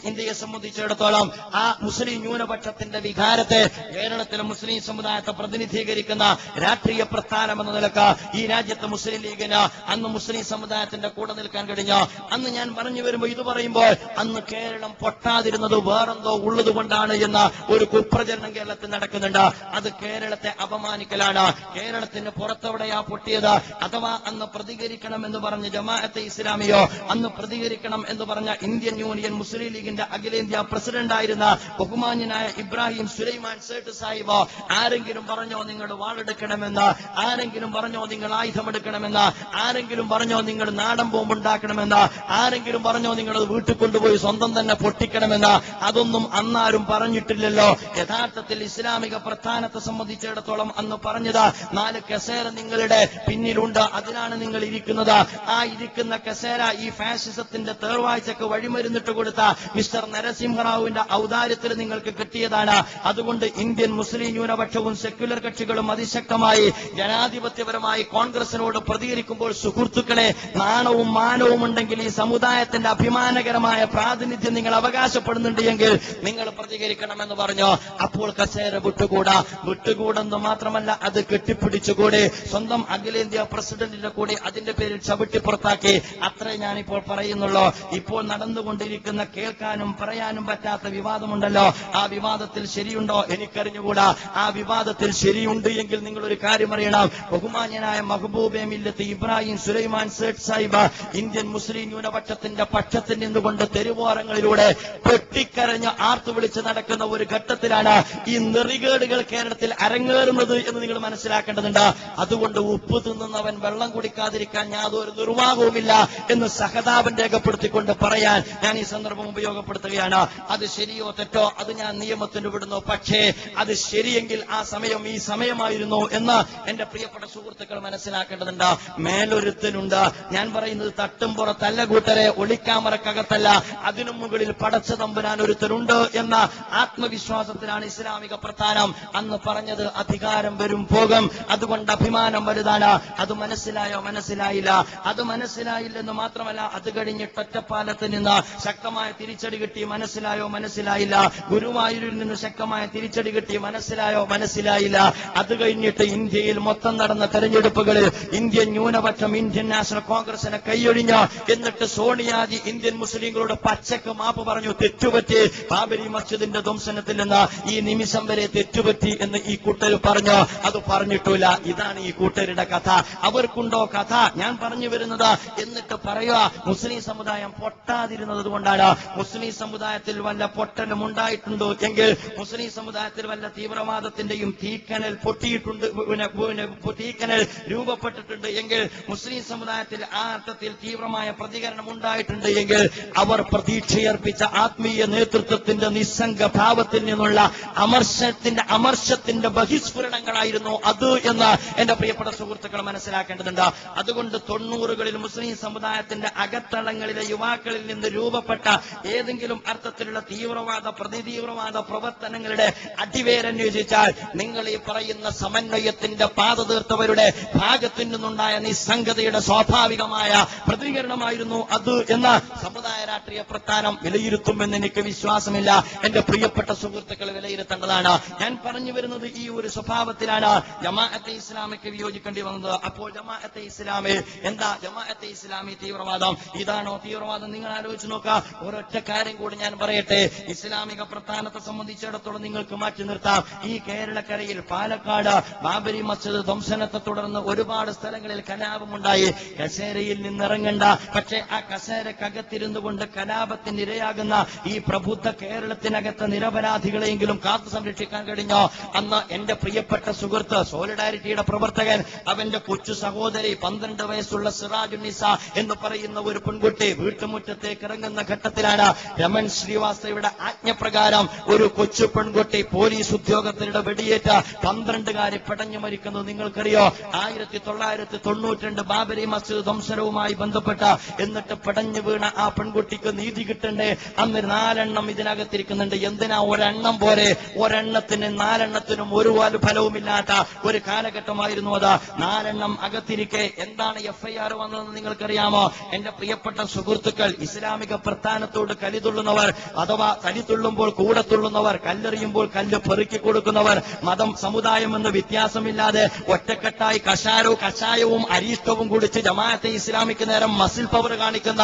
ഇന്ത്യയെ സംബന്ധിച്ചിടത്തോളം ആ മുസ്ലിം ന്യൂനപക്ഷത്തിന്റെ വികാരത്തെ കേരളത്തിലെ മുസ്ലിം സമുദായത്തെ പ്രതിനിധീകരിക്കുന്ന രാഷ്ട്രീയ പ്രസ്ഥാനം എന്ന നിലക്ക് ഈ രാജ്യത്തെ മുസ്ലിം ലീഗിന് അന്ന് മുസ്ലിം സമുദായത്തിന്റെ കൂടെ നിൽക്കാൻ കഴിഞ്ഞു. അന്ന് ഞാൻ പറഞ്ഞു വരുമ്പോൾ ഇത് പറയുമ്പോൾ അന്ന് കേരളം പൊട്ടാതിരുന്നത് വേറെന്തോ ഉള്ളത് കൊണ്ടാണ് എന്ന ഒരു കുപ്രചരണം കേരളത്തിൽ നടക്കുന്നുണ്ട്. അത് കേരളത്തെ അപമാനിക്കലാണ്. കേരളത്തിന് പുറത്തെവിടെയാ പൊട്ടിയത്? അഥവാ അന്ന് പ്രതികരിക്കണം എന്ന് പറഞ്ഞ ജമാഅത്തെ ഇസ്ലാമിയോ, അന്ന് പ്രതികരിക്കണം എന്ന് പറഞ്ഞ ഇന്ത്യൻ യൂണിയൻ മുസ്ലിം ലീഗിന്റെ അഖിലേന്ത്യാ പ്രസിഡന്റായിരുന്ന ബഹുമാന്യനായ ഇബ്രാഹിം സുലൈമാൻ സേട്ട് സാഹിബോ ആരെങ്കിലും പറഞ്ഞോ നിങ്ങൾ വാളെടുക്കണമെന്ന്? ആരെങ്കിലും പറഞ്ഞോ നിങ്ങൾ ആയുധമെടുക്കണമെന്ന്? ആരെങ്കിലും പറഞ്ഞോ നിങ്ങൾ നാടൻ ബോംബുണ്ടാക്കണമെന്ന്? ആരെങ്കിലും പറഞ്ഞോ നിങ്ങൾ വീട്ടിൽ കൊണ്ടുപോയി സ്വന്തം തന്നെ പൊട്ടിക്കണമെന്ന്? അതൊന്നും അന്നാരും പറഞ്ഞിട്ടില്ലല്ലോ. യഥാർത്ഥത്തിൽ ഇസ്ലാമിക പ്രസ്ഥാനത്തെ സംബന്ധിച്ചിടത്തോളം അന്ന് പറഞ്ഞത് 4 കസേര നിങ്ങളുടെ പിന്നിലുണ്ട്, അതിലാണ് നിങ്ങൾ ഇരിക്കുന്നത്. ആ ഇരിക്കുന്ന കസേര ഈ ഫാഷിസത്തിന്റെ തേർവാഴ്ചക്ക് വഴിമരുന്നിട്ട് കൊടുത്ത മിസ്റ്റർ നരസിംഹറാവുവിന്റെ ഔദാര്യത്തിൽ നിങ്ങൾക്ക് കിട്ടിയതാണ്. അതുകൊണ്ട് ഇന്ത്യൻ മുസ്ലിം ന്യൂനപക്ഷവും സെക്യുലർ കക്ഷികളും അതിശക്തമായി ജനാധിപത്യപരമായി കോൺഗ്രസിനോട് പ്രതികരിക്കുമ്പോൾ, സുഹൃത്തുക്കളെ, നാണവും മാനവും ഉണ്ടെങ്കിൽ ഈ സമുദായത്തിന്റെ അഭിമാനകരമായ പ്രാതിനിധ്യം നിങ്ങൾ അവകാശപ്പെടുന്നുണ്ട് എങ്കിൽ നിങ്ങൾ പ്രതികരിക്കണമെന്ന് പറഞ്ഞു. അപ്പോൾ കസേര വിട്ടുകൂടെന്ന് മാത്രമല്ല അത് കെട്ടിപ്പിടിച്ചുകൂടി സ്വന്തം അഖിലേന്ത്യാ പ്രസിഡന്റിന്റെ കൂടി അതിന്റെ പേരിൽ ചവിട്ടി പുറത്താക്കി. അത്രേ ഞാനിപ്പോൾ പറയുന്നുള്ളൂ. ഇപ്പോൾ നടന്നുകൊണ്ടിരിക്കുന്ന കേൾക്കാനും പറയാനും പറ്റാത്ത വിവാദമുണ്ടല്ലോ, ആ വിവാദത്തിൽ ശരിയുണ്ടോ എനിക്കറിഞ്ഞുകൂടാ. ആ വിവാദത്തിൽ ശരിയുണ്ട് എങ്കിൽ നിങ്ങൾ ഒരു കാര്യം അറിയണം. ബഹുമാന്യനായ മഹബൂബെ മില്ലത്ത് ഇബ്രാഹിം സുലൈമാൻ സേട്ട് സാഹിബ് ഇന്ത്യൻ മുസ്ലിം ന്യൂനപക്ഷത്തിന്റെ പക്ഷത്തിൽ നിന്നുകൊണ്ട് തെരുവോരങ്ങളിലൂടെ പൊട്ടിക്കരഞ്ഞ് ആർത്തു വിളിച്ച് നടക്കുന്ന ഒരു ഘട്ടത്തിലാണ് ഈ നെറികേടുകൾ കേരളത്തിൽ അരങ്ങേറുന്നത് എന്ന് നിങ്ങൾ മനസ്സിലാക്കേണ്ടതുണ്ട്. അതുകൊണ്ട് ഉപ്പ് തിന്നുന്നവൻ വെള്ളം കുടിക്കാതിരിക്കാൻ യാതൊരു നിർവാഹവുമില്ല എന്ന് സഹതാപം രേഖപ്പെടുത്തിക്കൊണ്ട് പറയാൻ ഞാൻ ഈ സന്ദർഭം ഉപയോഗപ്പെടുത്തുകയാണ്. അത് ശരിയോ തെറ്റോ അത് ഞാൻ നിയമത്തിന് വിടുന്നു. പക്ഷേ അത് ശരിയെങ്കിൽ ആ സമയം ഈ സമയമായിരുന്നു എന്ന് എന്റെ പ്രിയപ്പെട്ട സുഹൃത്തുക്കൾ മനസ്സിലാക്കേണ്ടതുണ്ട്. മേലൊരുത്തനുണ്ട്. ഞാൻ പറയുന്നത് തട്ടുംപുറത്തല്ല കൂട്ടരെ, ഒളിക്കാമറക്കകത്തല്ല, അതിനു മുകളിൽ പടച്ച തമ്പുരാൻ ഒരുത്തനുണ്ട് എന്ന ആത്മവിശ്വാസത്തിലാണ് ഇസ്ലാമിക പ്രസ്ഥാനം അന്ന് പറഞ്ഞത്. അധികാരം വരും പോകും, അതുകൊണ്ട് അഭിമാനം വലുതാണ്. അത് മനസ്സിലായോ? മനസ്സിലായില്ല. അത് മനസ്സിലായില്ലെന്ന് മാത്രമല്ല, അത് കഴിഞ്ഞിട്ട് ഒറ്റപ്പാലത്ത് നിന്ന് ശക്തമായ തിരിച്ചടി കിട്ടി. മനസ്സിലായോ? മനസ്സിലായില്ല. ഗുരുവായൂരിൽ നിന്ന് ശക്തമായ തിരിച്ചടി കിട്ടി. മനസ്സിലായോ? മനസ്സിലായില്ല. അത് കഴിഞ്ഞിട്ട് ഇന്ത്യയിൽ മൊത്തം നടന്ന തെരഞ്ഞെടുപ്പുകളിൽ ഇന്ത്യൻ ന്യൂനപക്ഷം ഇന്ത്യൻ നാഷണൽ കോൺഗ്രസിനെ കൈയൊഴിഞ്ഞു. എന്നിട്ട് സോണിയാജി ഇന്ത്യൻ മുസ്ലിങ്ങളോട് പച്ചക്ക് മാപ്പ് പറഞ്ഞു. തെറ്റുപറ്റി, ബാബരി മസ്ജിദിന്റെ ധ്വംസനത്തിൽ നിന്ന് ഈ നിമിഷം വരെ തെറ്റുപറ്റി എന്ന് ഈ കൂട്ടർ പറഞ്ഞു. അത് പറഞ്ഞിട്ടില്ല. ഇതാണ് ഈ കൂട്ടരുടെ കഥ. അവർക്കുണ്ടോ കഥ? ഞാൻ പറഞ്ഞു വരുന്നത്. എന്നിട്ട് പറയുക മുസ്ലിം സമുദായം പൊട്ടാതിരുന്നത് കൊണ്ടാണ്. മുസ്ലിം സമുദായത്തിൽ വല്ല പൊട്ടലും ഉണ്ടായിട്ടുണ്ടോ എങ്കിൽ, മുസ്ലിം സമുദായത്തിൽ വല്ല തീവ്രവാദത്തിന്റെയും തീക്കനൽ പൊട്ടിയിട്ടുണ്ട്, തീക്കനൽ രൂപപ്പെട്ടിട്ടുണ്ട് എങ്കിൽ, മുസ്ലിം സമുദായത്തിൽ ആ അർത്ഥത്തിൽ തീവ്രമായ പ്രതികരണം ഉണ്ടായിട്ടുണ്ട് എങ്കിൽ, അവർ പ്രതീക്ഷയർപ്പിച്ച ആത്മീയ നേതൃത്വത്തിന്റെ നിസ്സംഗ ഭാവത്തിൽ നിന്നുള്ള അമർഷത്തിന്റെ ബഹിസ്ഫുരണങ്ങളായിരുന്നു അത് എന്ന് എന്റെ പ്രിയപ്പെട്ട സുഹൃത്തുക്കൾ മനസ്സിലാക്കേണ്ടതുണ്ട്. അതുകൊണ്ട് 90കളിൽ മുസ്ലിം സമുദായത്തിന്റെ അകത്തളങ്ങളിലെ യുവാക്കളിൽ നിന്ന് രൂപപ്പെട്ട ഏതെങ്കിലും അർത്ഥത്തിലുള്ള തീവ്രവാദ പ്രതിതീവ്രവാദ പ്രവർത്തനങ്ങളുടെ അടിവേരന്വേഷിച്ചാൽ നിങ്ങൾ ഈ പറയുന്ന സമന്വയത്തിന്റെ പാത തീർത്തവരുടെ ഭാഗത്തു നിന്നുണ്ടായ നിസ്സംഗതയുടെ സ്വാഭാവികമായ പ്രതികരണമായിരുന്നു അത് എന്ന് സമുദായ രാഷ്ട്രീയ പ്രസ്ഥാനം വിലയിരുത്തുമെന്ന് എനിക്ക് വിശ്വാസമില്ല. എന്റെ പ്രിയപ്പെട്ട സുഹൃത്തുക്കൾ വിലയിരുത്തേണ്ടതാണ്. ഞാൻ പറഞ്ഞു വരുന്നത് ഈ ഒരു സ്വഭാവത്തിലാണ് ജമാഅത്തെ ഇസ്ലാമിക്ക് വിയോജിക്കേണ്ടി വന്നത്. അപ്പോൾ ജമാഅത്തെ ഇസ്ലാമി എന്താ? ജമാഅത്തെ ഇസ്ലാമി തീവ്രവാദം ഇത് എന്താണോ തീവ്രവാദം? നിങ്ങൾ ആലോചിച്ച് നോക്കുക. ഒരൊറ്റ കാര്യം കൂടി ഞാൻ പറയട്ടെ. ഇസ്ലാമിക പ്രസ്ഥാനത്തെ സംബന്ധിച്ചിടത്തോളം നിങ്ങൾക്ക് മാറ്റി നിർത്താം. ഈ കേരളക്കരയിൽ പാലക്കാട് ബാബരി മസ്ജിദ് ധ്വംസനത്തെ തുടർന്ന് ഒരുപാട് സ്ഥലങ്ങളിൽ കലാപമുണ്ടായി. കസേരയിൽ നിന്നിറങ്ങണ്ട, പക്ഷേ ആ കസേരക്കകത്തിരുന്നു കൊണ്ട് കലാപത്തിന് ഇരയാകുന്ന ഈ പ്രബുദ്ധ കേരളത്തിനകത്ത് നിരപരാധികളെയെങ്കിലും കാത്തു സംരക്ഷിക്കാൻ കഴിഞ്ഞോ? അന്ന് എന്റെ പ്രിയപ്പെട്ട സുഹൃത്ത്, സോളിഡാരിറ്റിയുടെ പ്രവർത്തകൻ, അവന്റെ കൊച്ചു സഹോദരി 12 വയസ്സുള്ള സിറാജുന്നിസ എന്ന് പറയുന്ന ഒരു പെൺകുട്ടി വീട്ടുമുറ്റത്തേക്ക് ഇറങ്ങുന്ന ഘട്ടത്തിലാണ് രമൺ ശ്രീവാസ്തവയുടെ ആജ്ഞപ്രകാരം ഒരു കൊച്ചു പെൺകുട്ടി പോലീസ് ഉദ്യോഗസ്ഥരുടെ വെടിയേറ്റ 12 പെടഞ്ഞു മരിക്കുന്നത് നിങ്ങൾക്കറിയോ? 1992 ബാബരി മസ്ജിദ് ധ്വംസനവുമായി ബന്ധപ്പെട്ട എന്നിട്ട് പെടഞ്ഞു വീണ ആ പെൺകുട്ടിക്ക് നീതി കിട്ടണ്ടേ? അന്ന് 4 എണ്ണം ഇതിനകത്തിരിക്കുന്നുണ്ട്. എന്തിനാ ഒരെണ്ണം പോലെ? ഒരെണ്ണത്തിന് 4 എണ്ണത്തിനും ഒരു ഫലവുമില്ലാത്ത ഒരു കാലഘട്ടമായിരുന്നു അത്. 4 എണ്ണം അകത്തിരിക്കെ എന്താണ് FIR വന്നതെന്ന് നിങ്ങൾക്കറിയാമോ? എന്റെ പ്രിയപ്പെട്ട സുഹൃത്തുക്കൾ, ഇസ്ലാമിക പ്രസ്ഥാനത്തോട് കലിതുള്ളുന്നവർ, അഥവാ കലിതുള്ളുമ്പോൾ കൂടെ തുള്ളുന്നവർ, കല്ലെറിയുമ്പോൾ കല്ല് പെറുക്കി കൊടുക്കുന്നവർ, മതം സമുദായം എന്ന് വ്യത്യാസമില്ലാതെ ഒറ്റക്കെട്ടായി കഷായവും അരീഷ്ടവും കുടിച്ച് ജമാഅത്തെ ഇസ്ലാമിക്ക് നേരം മസിൽ പവർ കാണിക്കുന്ന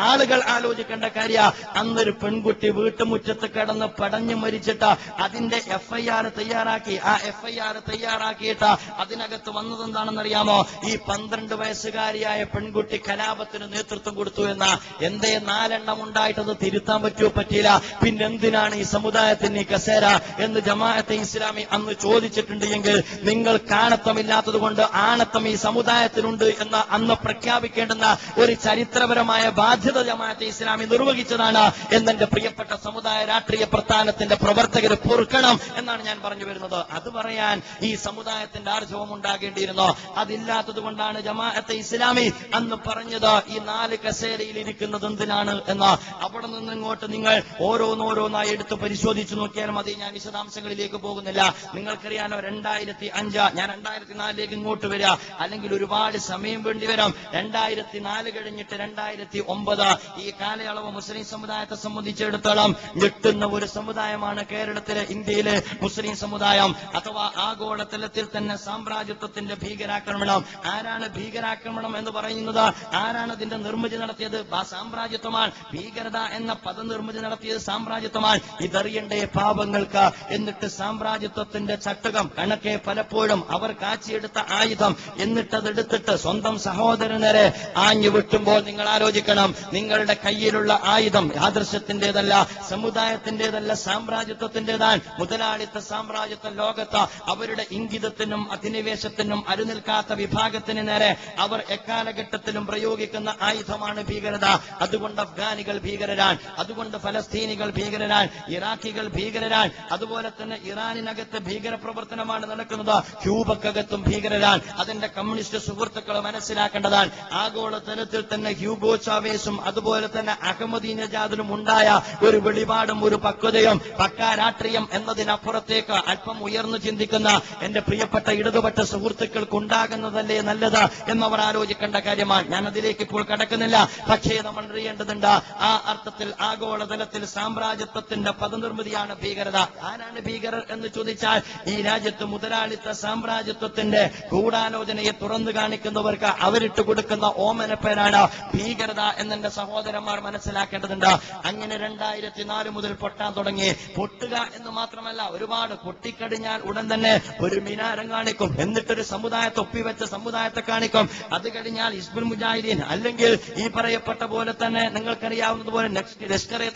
ആളുകൾ ആലോചിക്കേണ്ട കാര്യ. അന്നൊരു പെൺകുട്ടി വീട്ടുമുറ്റത്ത് കിടന്ന് പടഞ്ഞു മരിച്ചിട്ട് അതിന്റെ FIR തയ്യാറാക്കി. ആ FIR തയ്യാറാക്കിയിട്ട് അതിനകത്ത് വന്നതെന്താണെന്നറിയാമോ? ഈ 12 വയസ്സുകാരിയായ പെൺകുട്ടി കലാപത്തിന് നേതൃത്വം കൊടുത്തു എന്ന. എന്തേ 4 എണ്ണം ഉണ്ടായിട്ടത് തിരുത്താൻ പറ്റുമോ? പറ്റിയില്ല. പിന്നെന്തിനാണ് ഈ സമുദായത്തിന് ഈ കസേര എന്ന് ജമാഅത്തെ ഇസ്ലാമി അന്ന് ചോദിച്ചിട്ടുണ്ട് എങ്കിൽ നിങ്ങൾ കാണത്തമില്ലാത്തത് കൊണ്ട് ആണത്തം ഈ സമുദായത്തിനുണ്ട് എന്ന് അന്ന് പ്രഖ്യാപിക്കേണ്ടുന്ന ഒരു ചരിത്രപരമായ ബാധ്യത ജമാഅത്തെ ഇസ്ലാമി നിർവഹിച്ചതാണ് എന്നെന്റെ പ്രിയപ്പെട്ട സമുദായ രാഷ്ട്രീയ പ്രസ്ഥാനത്തിന്റെ പ്രവർത്തകർ പൊറുക്കണം എന്നാണ് ഞാൻ പറഞ്ഞു വരുന്നത്. അത് പറയാൻ ഈ സമുദായത്തിന്റെ ആർജവം ഉണ്ടാകേണ്ടിയിരുന്നോ? അതില്ലാത്തത് കൊണ്ടാണ് ജമാഅത്തെ ഇസ്ലാമി അന്ന് പറഞ്ഞത് ഈ 4 കസേരയിൽ ഇരിക്കുന്നത് എന്തിനാണ് എന്ന്. അവിടെ നിന്ന് ഇങ്ങോട്ട് നിങ്ങൾ ഓരോന്നോരോന്നായി എടുത്ത് പരിശോധിച്ചു നോക്കിയാൽ മതി. ഞാൻ വിശദാംശങ്ങളിലേക്ക് പോകുന്നില്ല. നിങ്ങൾക്കറിയാലോ 2005, ഞാൻ 2004 ഇങ്ങോട്ട് വരിക, അല്ലെങ്കിൽ ഒരുപാട് സമയം വേണ്ടി വരാം. 2004 കഴിഞ്ഞിട്ട് 2009 ഈ കാലയളവ് മുസ്ലിം സമുദായത്തെ സംബന്ധിച്ചിടത്തോളം ഞെട്ടുന്ന ഒരു സമുദായമാണ് കേരളത്തിലെ, ഇന്ത്യയിലെ മുസ്ലിം സമുദായം. അഥവാ ആഗോളതലത്തിൽ തന്നെ സാമ്രാജ്യത്വത്തിന്റെ ഭീകരാക്രമണം. ആരാണ് ഭീകരാക്രമണം എന്ന് പറയുന്നത്? ആരാണ് അതിന്റെ നിർമ്മിതി നടത്തിയത്? സാമ്രാജ്യത്വമാണ്. ഭീകരത എന്ന പദനിർമ്മിതി നടത്തിയത് സാമ്രാജ്യത്വമാണ്. ഇതറിയണ്ടേ പാപങ്ങൾക്ക്? എന്നിട്ട് സാമ്രാജ്യത്വത്തിന്റെ ചട്ടകം കണക്കെ പലപ്പോഴും അവർ കാച്ചിയെടുത്ത ആയുധം എന്നിട്ടതെടുത്തിട്ട് സ്വന്തം സഹോദരനരെ ആഞ്ഞു വെട്ടുമ്പോൾ നിങ്ങൾ ആലോചിക്കണം, നിങ്ങളുടെ കയ്യിലുള്ള ആയുധം ആദർശത്തിന്റേതല്ല, സമുദായത്തിന്റേതല്ല, സാമ്രാജ്യത്വത്തിന്റേതാണ്. മുതലാളിത്ത സാമ്രാജ്യത്വ ലോകത്ത് അവരുടെ ഇംഗിതത്തിനും അധിനിവേശത്തിനും അരുനിൽക്കാത്ത വിഭാഗത്തിന് നേരെ അവർ എക്കാലഘട്ടത്തിലും പ്രയോഗിക്കുന്ന ആയുധമാണ് ഭീകരത. അതുകൊണ്ട് അഫ്ഗാനികൾ ഭീകരരാണ്, അതുകൊണ്ട് ഫലസ്തീനികൾ ഭീകരരാണ്, ഇറാഖികൾ ഭീകരരാണ്, അതുപോലെ തന്നെ ഇറാനിനകത്ത് ഭീകര പ്രവർത്തനമാണ് നടക്കുന്നത്, ക്യൂബക്കകത്തും ഭീകരരാണ്. അതിന്റെ കമ്മ്യൂണിസ്റ്റ് സുഹൃത്തുക്കൾ മനസ്സിലാക്കേണ്ടതാണ്. ആഗോള തലത്തിൽ തന്നെ ഹ്യൂഗോ ചാവേസും അതുപോലെ തന്നെ അഹമ്മദീനജാദിനും ഉണ്ടായ ഒരു വെളിപാടും ഒരു പക്വതയും പക്കാ രാഷ്ട്രീയം എന്നതിനപ്പുറത്തേക്ക് അല്പം ഉയർന്നു ചിന്തിക്കുന്ന എന്റെ പ്രിയപ്പെട്ട ഇടതുപക്ഷ സുഹൃത്തുക്കൾക്ക് ഉണ്ടാകുന്നതല്ലേ നല്ലത് എന്നവർ ആലോചിക്കേണ്ട കാര്യമാണ്. ഞാൻ അതിലേക്ക് ഇപ്പോൾ കടക്കുന്നില്ല. പക്ഷേ നമ്മൾ അറിയേണ്ടതുണ്ട്, ആ അർത്ഥത്തിൽ ആഗോളതലത്തിൽ സാമ്രാജ്യത്വത്തിന്റെ പദനിർമ്മിതിയാണ് ഭീകരത. ആരാണ് ഭീകരർ എന്ന് ചോദിച്ചാൽ ഈ രാജ്യത്ത് മുതലാളിത്ത സാമ്രാജ്യത്വത്തിന്റെ ഗൂഢാലോചനയെ തുറന്നു കാണിക്കുന്നവർക്ക് അവരിട്ട് കൊടുക്കുന്ന ഓമനപ്പേരാണ് ഭീകരത എന്നെന്റെ സഹോദരന്മാർ മനസ്സിലാക്കേണ്ടതുണ്ട്. അങ്ങനെ 2004 മുതൽ പൊട്ടാൻ തുടങ്ങി. പൊട്ടുക എന്ന് മാത്രമല്ല, ഒരുപാട് പൊട്ടിക്കഴിഞ്ഞാൽ ഉടൻ തന്നെ ഒരു മിനാരം കാണിക്കും, എന്നിട്ടൊരു സമുദായത്തെ ഒപ്പിവെച്ച സമുദായത്തെ കാണിക്കും. അത് കഴിഞ്ഞാൽ ഹിസ്ബുൽ മുജാഹിദീൻ, അല്ലെങ്കിൽ ഈ പറയപ്പെട്ട പോലെ തന്നെ നിങ്ങൾക്കറിയാവുന്നതുപോലെ ലഷ്കറെ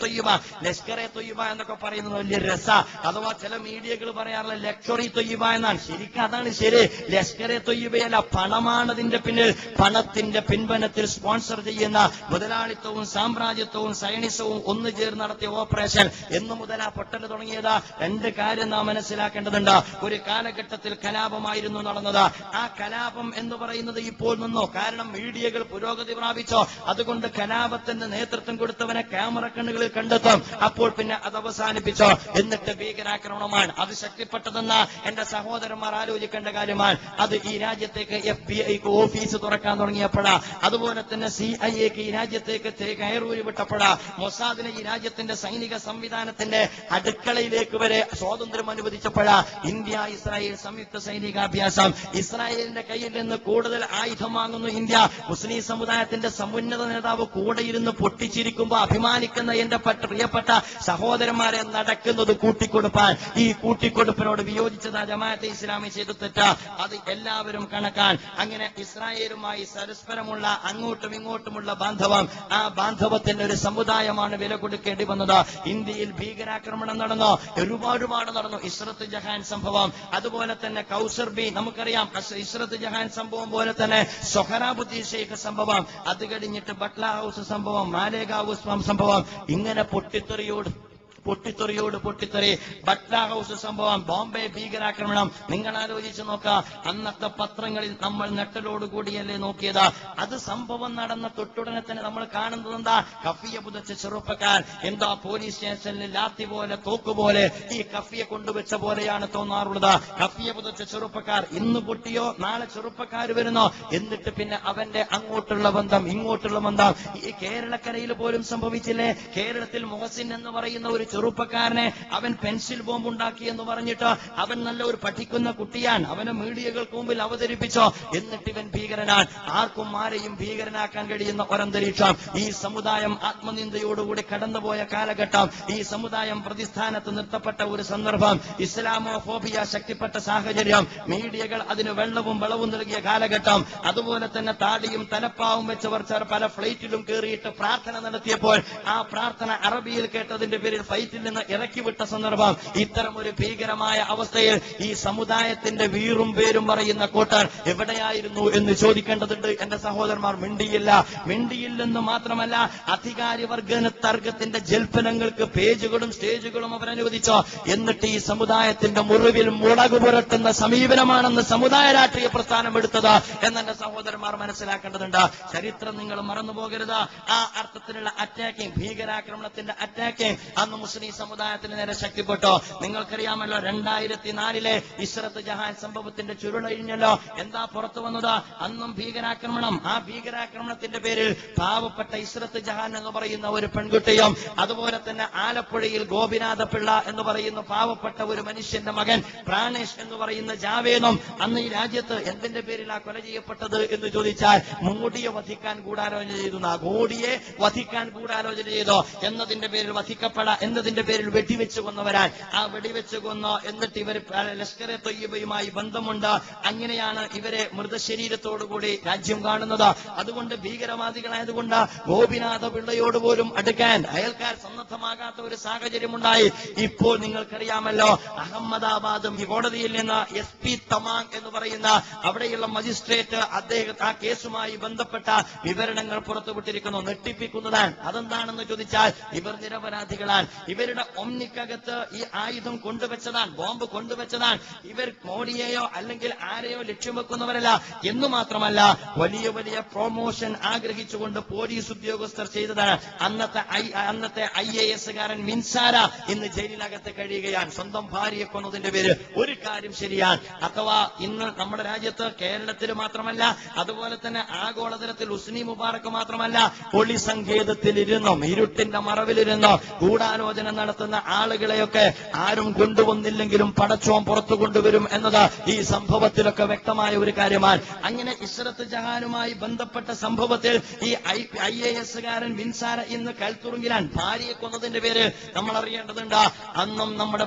തൊയ്യബ എന്നൊക്കെ പറയുന്നത് വലിയ രസ. അഥവാ ചില മീഡിയകൾ പറയാറുള്ള ലക്ഷറി തൊയ്യബ എന്നാണ്. ശരിക്കും അതാണ് ശരി. ലഷ്കറെ തൊയ്യബയല്ല, പണമാണ് അതിന്റെ പിന്നിൽ. പണത്തിന്റെ പിൻബലത്തിൽ സ്പോൺസർ ചെയ്യുന്ന മുതലാളിത്തവും സാമ്രാജ്യത്വവും സൈനിസവും ഒന്നു ചേർന്ന് നടത്തിയ ഓപ്പറേഷൻ. എന്നു മുതൽ ആ പൊട്ടൽ തുടങ്ങിയത്? 2 കാര്യം നാം മനസ്സിലാക്കേണ്ടതുണ്ട്. ഒരു കാലഘട്ടത്തിൽ കലാപമായിരുന്നു നടന്നത്. ആ കലാപം എന്ന് പറയുന്നത് ഇപ്പോൾ നിന്നോ? കാരണം മീഡിയകൾ പുരോഗതി പ്രാപിച്ചോ, അതുകൊണ്ട് കലാപത്തിന് നേതൃത്വം കൊടുത്തവനെ ക്യാമറ കണ്ണുകളിൽ കണ്ടെത്തും. അപ്പോൾ പിന്നെ അത് അവസാനിപ്പിച്ചോ. എന്നിട്ട് ഭീകരാക്രമണമാണ് അത് ശക്തിപ്പെട്ടതെന്ന് എന്റെ സഹോദരന്മാർ ആലോചിക്കേണ്ട കാര്യമാണ്. അത് ഈ രാജ്യത്തേക്ക് FBI ഓഫീസ് തുറക്കാൻ തുടങ്ങിയപ്പോഴാ, അതുപോലെ തന്നെ CIA ഈ രാജ്യത്തേക്ക് കയറൂരി വിട്ടപ്പോഴാ, മൊസാദിനെ ഈ രാജ്യത്തിന്റെ സൈനിക സംവിധാനത്തിന്റെ അടുക്കളയിലേക്ക് വരെ സ്വാതന്ത്ര്യം അനുവദിച്ചപ്പോഴാ, ഇന്ത്യ ഇസ്രായേൽ സംയുക്ത സൈനികാഭ്യാസം, ഇസ്രായേലിന്റെ കയ്യിൽ നിന്ന് കൂടുതൽ ആയുധം വാങ്ങുന്നു ഇന്ത്യ. മുസ്ലിം സമുദായത്തിന്റെ സമുന്നത ഉന്നത നേതാവ് കൂടെ ഇരുന്ന് പൊട്ടിച്ചിരിക്കുമ്പോ അഭിമാനിക്കുന്ന എന്റെ പ്രിയപ്പെട്ട സഹോദരന്മാരെ നടക്കുന്നത് കൂട്ടിക്കൊടുപ്പാൻ. ഈ കൂട്ടിക്കൊടുപ്പിനോട് വിയോജിച്ചതാ ജമാഅത്തെ ഇസ്ലാമി ചെയ്തു തെറ്റാ, അത് എല്ലാവരും കണക്കാൻ. അങ്ങനെ ഇസ്രായേലുമായി പരസ്പരമുള്ള അങ്ങോട്ടും ഇങ്ങോട്ടുമുള്ള ബാന്ധവം, ആ ബാന്ധവത്തിന്റെ ഒരു സമുദായമാണ് വില കൊടുക്കേണ്ടി വന്നത്. ഇന്ത്യയിൽ ഭീകരാക്രമണം നടന്നു, ഒരുപാട് നടന്നു. ഇസ്രത്ത് ജഹാൻ സംഭവം, അതുപോലെ തന്നെ കൗസർ ബി, നമുക്കറിയാം ഇസ്രത്ത് ജഹാൻ സംഭവം പോലെ തന്നെ സൊഹറാബുദ്ദീൻ ഷെയ്ഖ് സംഭവം, അത് കഴിഞ്ഞിട്ട് ബട്ട്ല ഹൗസ് സംഭവം, മാലേഗാവ് സംഭവം, ഇങ്ങനെ പൊട്ടിത്തെറിയോട് പൊട്ടിത്തെറി. ബട്ട്ല ഹൗസ് സംഭവം, ബോംബെ ഭീകരാക്രമണം. നിങ്ങൾ ആലോചിച്ച് നോക്കുക, അന്നത്തെ പത്രങ്ങളിൽ നമ്മൾ നെട്ടലോടുകൂടിയല്ലേ നോക്കിയത്. അത് സംഭവം നടന്ന തൊട്ടുടനെ തന്നെ നമ്മൾ കാണുന്നത് എന്താ? കഫിയ പുതച്ച ചെറുപ്പക്കാർ എന്താ പോലീസ് സ്റ്റേഷനിൽ ലാത്തി പോലെ തോക്കുപോലെ ഈ കഫിയെ കൊണ്ടുവച്ച പോലെയാണ് തോന്നാറുള്ളത്. കഫിയ പുതച്ച ചെറുപ്പക്കാർ ഇന്ന് പൊട്ടിയോ നാളെ ചെറുപ്പക്കാർ വരുന്നോ, എന്നിട്ട് പിന്നെ അവന്റെ അങ്ങോട്ടുള്ള ബന്ധം ഇങ്ങോട്ടുള്ള ബന്ധം. ഈ കേരളക്കരയിൽ പോലും സംഭവിച്ചില്ലേ? കേരളത്തിൽ മുഹസിൻ എന്ന് പറയുന്ന ഒരു ചെറുപ്പക്കാരനെ അവൻ പെൻസിൽ ബോംബ് ഉണ്ടാക്കി എന്ന് പറഞ്ഞിട്ട് അവൻ നല്ല ഒരു പഠിക്കുന്ന കുട്ടിയാണ്, അവനെ മീഡിയകൾക്ക് മുമ്പിൽ അവതരിപ്പിച്ചോ, എന്നിട്ട് ഇവൻ ഭീകരനാണ്. ആർക്കും ആരെയും ഭീകരനാക്കാൻ കഴിയുന്ന ഒരന്തരീക്ഷം. ഈ സമുദായം ആത്മനിന്ദയോടുകൂടി കടന്നുപോയ കാലഘട്ടം, ഈ സമുദായം പ്രതിസ്ഥാനത്ത് നിർത്തപ്പെട്ട ഒരു സന്ദർഭം, ഇസ്ലാമോഫോബിയ ശക്തിപ്പെട്ട സാഹചര്യം, മീഡിയകൾ അതിന് വെള്ളവും വളവും നൽകിയ കാലഘട്ടം, അതുപോലെ തന്നെ താടിയും തലപ്പാവും വെച്ചവർ പല ഫ്ലൈറ്റിലും കയറിയിട്ട് പ്രാർത്ഥന നടത്തിയപ്പോൾ ആ പ്രാർത്ഥന അറബിയിൽ കേട്ടതിന്റെ പേരിൽ ഫ്ലൈറ്റിൽ നിന്ന് ഇറക്കിവിട്ട സന്ദർഭം. ഇത്തരം ഒരു ഭീകരമായ അവസ്ഥയിൽ ഈ സമുദായത്തിന്റെ വീറും പേരും പറയുന്ന കൂട്ടർ എവിടെയായിരുന്നു എന്ന് ചോദിക്കേണ്ടതുണ്ട്. എന്റെ സഹോദരന്മാർ മിണ്ടിയില്ലെന്ന് മാത്രമല്ല, അധികാരിവർഗ തർക്കത്തിന്റെ ജൽപ്പനങ്ങൾക്ക് പേജുകളും സ്റ്റേജുകളും അവർ അനുവദിച്ചോ. എന്നിട്ട് ഈ സമുദായത്തിന്റെ മുറിവിൽ മുളക് പുരട്ടുന്ന സമീപനമാണെന്ന് സമുദായ രാഷ്ട്രീയ പ്രസ്ഥാനം എടുത്തത് എന്നെ സഹോദരന്മാർ മനസ്സിലാക്കേണ്ടതുണ്ട്. ചരിത്രം നിങ്ങൾ മറന്നുപോകരുത്. ആ അർത്ഥത്തിലുള്ള അറ്റാക്കിംഗ്, ഭീകരാക്രമണത്തിന്റെ അറ്റാക്കിംഗ് അന്ന് മുസ്ലിം സമുദായത്തിന് നേരെ ശക്തിപ്പെട്ടോ. നിങ്ങൾക്കറിയാമല്ലോ 2004 ഇസ്രത്ത് ജഹാൻ സംഭവത്തിന്റെ ചുരുളഴിഞ്ഞല്ലോ. എന്താ പുറത്തു വന്നത്? അന്നും ഭീകരാക്രമണം. ആ ഭീകരാക്രമണത്തിന്റെ പേരിൽ പാവപ്പെട്ട ഇസ്രത്ത് ജഹാൻ എന്ന് പറയുന്ന ഒരു പെൺകുട്ടിയും, അതുപോലെ തന്നെ ആലപ്പുഴയിൽ ഗോപിനാഥ പിള്ള എന്ന് പറയുന്ന പാവപ്പെട്ട ഒരു മനുഷ്യന്റെ മകൻ പ്രാണേഷ് എന്ന് പറയുന്ന ജാവേദും അന്ന് ഈ രാജ്യത്ത് എന്തിന്റെ പേരിലാ കൊല ചെയ്യപ്പെട്ടത് എന്ന് ചോദിച്ചാൽ മോഡിയെ വധിക്കാൻ ഗൂഢാലോചന ചെയ്തു, ഗോഡിയെ വധിക്കാൻ ഗൂഢാലോചന ചെയ്തോ എന്നതിന്റെ പേരിൽ എന്നതിന്റെ പേരിൽ വെടിവെച്ച് കൊന്നവരാൻ. ആ വെടിവെച്ച് കൊന്നോ, എന്നിട്ട് ഇവർ ലഷ്കറെ തൊയ്യബയുമായി ബന്ധമുണ്ട്. അങ്ങനെയാണ് ഇവരെ മൃതശരീരത്തോടുകൂടി രാജ്യം കാണുന്നത്. അതുകൊണ്ട് ഭീകരവാദികളായതുകൊണ്ട് ഗോപിനാഥ പിള്ളയോട് പോലും അടുക്കാൻ അയൽക്കാർ സന്നദ്ധമാകാത്ത ഒരു സാഹചര്യമുണ്ടായി. ഇപ്പോൾ നിങ്ങൾക്കറിയാമല്ലോ, അഹമ്മദാബാദും കോടതിയിൽ നിന്ന് SP തമാങ് എന്ന് പറയുന്ന അവിടെയുള്ള മജിസ്ട്രേറ്റ് ആ കേസുമായി ബന്ധപ്പെട്ട വിവരണങ്ങൾ പുറത്തുവിട്ടിരിക്കുന്നു. നെട്ടിപ്പിക്കുന്നതാണ്. അതെന്താണെന്ന് ചോദിച്ചാൽ ഇവർ നിരപരാധികളാണ്. ഇവരുടെ ഒമ്നിക്കകത്ത് ഈ ആയുധം കൊണ്ടുവച്ചതാണ്, ബോംബ് കൊണ്ടുവച്ചതാണ്. ഇവർ മോഡിയെയോ അല്ലെങ്കിൽ ആരെയോ ലക്ഷ്യം വെക്കുന്നവരല്ല എന്ന് മാത്രമല്ല, വലിയ വലിയ പ്രൊമോഷൻ ആഗ്രഹിച്ചുകൊണ്ട് പോലീസ് ഉദ്യോഗസ്ഥർ ചെയ്തതാണ്. അന്നത്തെ IAS കാരൻ മിൻസാര ഇന്ന് ജയിലിനകത്ത് കഴിയുകയാണ്, സ്വന്തം ഭാര്യയെ കൊന്നതിന്റെ പേര്. ഒരു കാര്യം ശരിയാണ്, അഥവാ ഇന്ന് നമ്മുടെ രാജ്യത്ത് കേരളത്തിൽ മാത്രമല്ല, അതുപോലെ തന്നെ ആഗോളതലത്തിൽ ഹുസ്നി മുബാറക്ക് മാത്രമല്ല, ഒളി സങ്കേതത്തിലിരുന്നും ഇരുട്ടിന്റെ മറവിലിരുന്നോ ഗൂഢാലോചന നടത്തുന്ന ആളുകളെയൊക്കെ ആരും കൊണ്ടുവന്നില്ലെങ്കിലും പടച്ചോൻ പുറത്തു കൊണ്ടുവരും എന്നത് ഈ സംഭവത്തിലൊക്കെ വ്യക്തമായ ഒരു കാര്യമാണ്. അങ്ങനെ ഇസ്രത്ത് ജഹാനുമായി ബന്ധപ്പെട്ട സംഭവത്തിൽ ഈ IAS കാരൻ വിൻസാര ഇന്ന് കൽത്തുറുങ്കിലാണ്. ഭാര്യയെ കൊന്നതിന്റെ പേര് നമ്മൾ അറിയേണ്ടതുണ്ട്. അന്നും നമ്മുടെ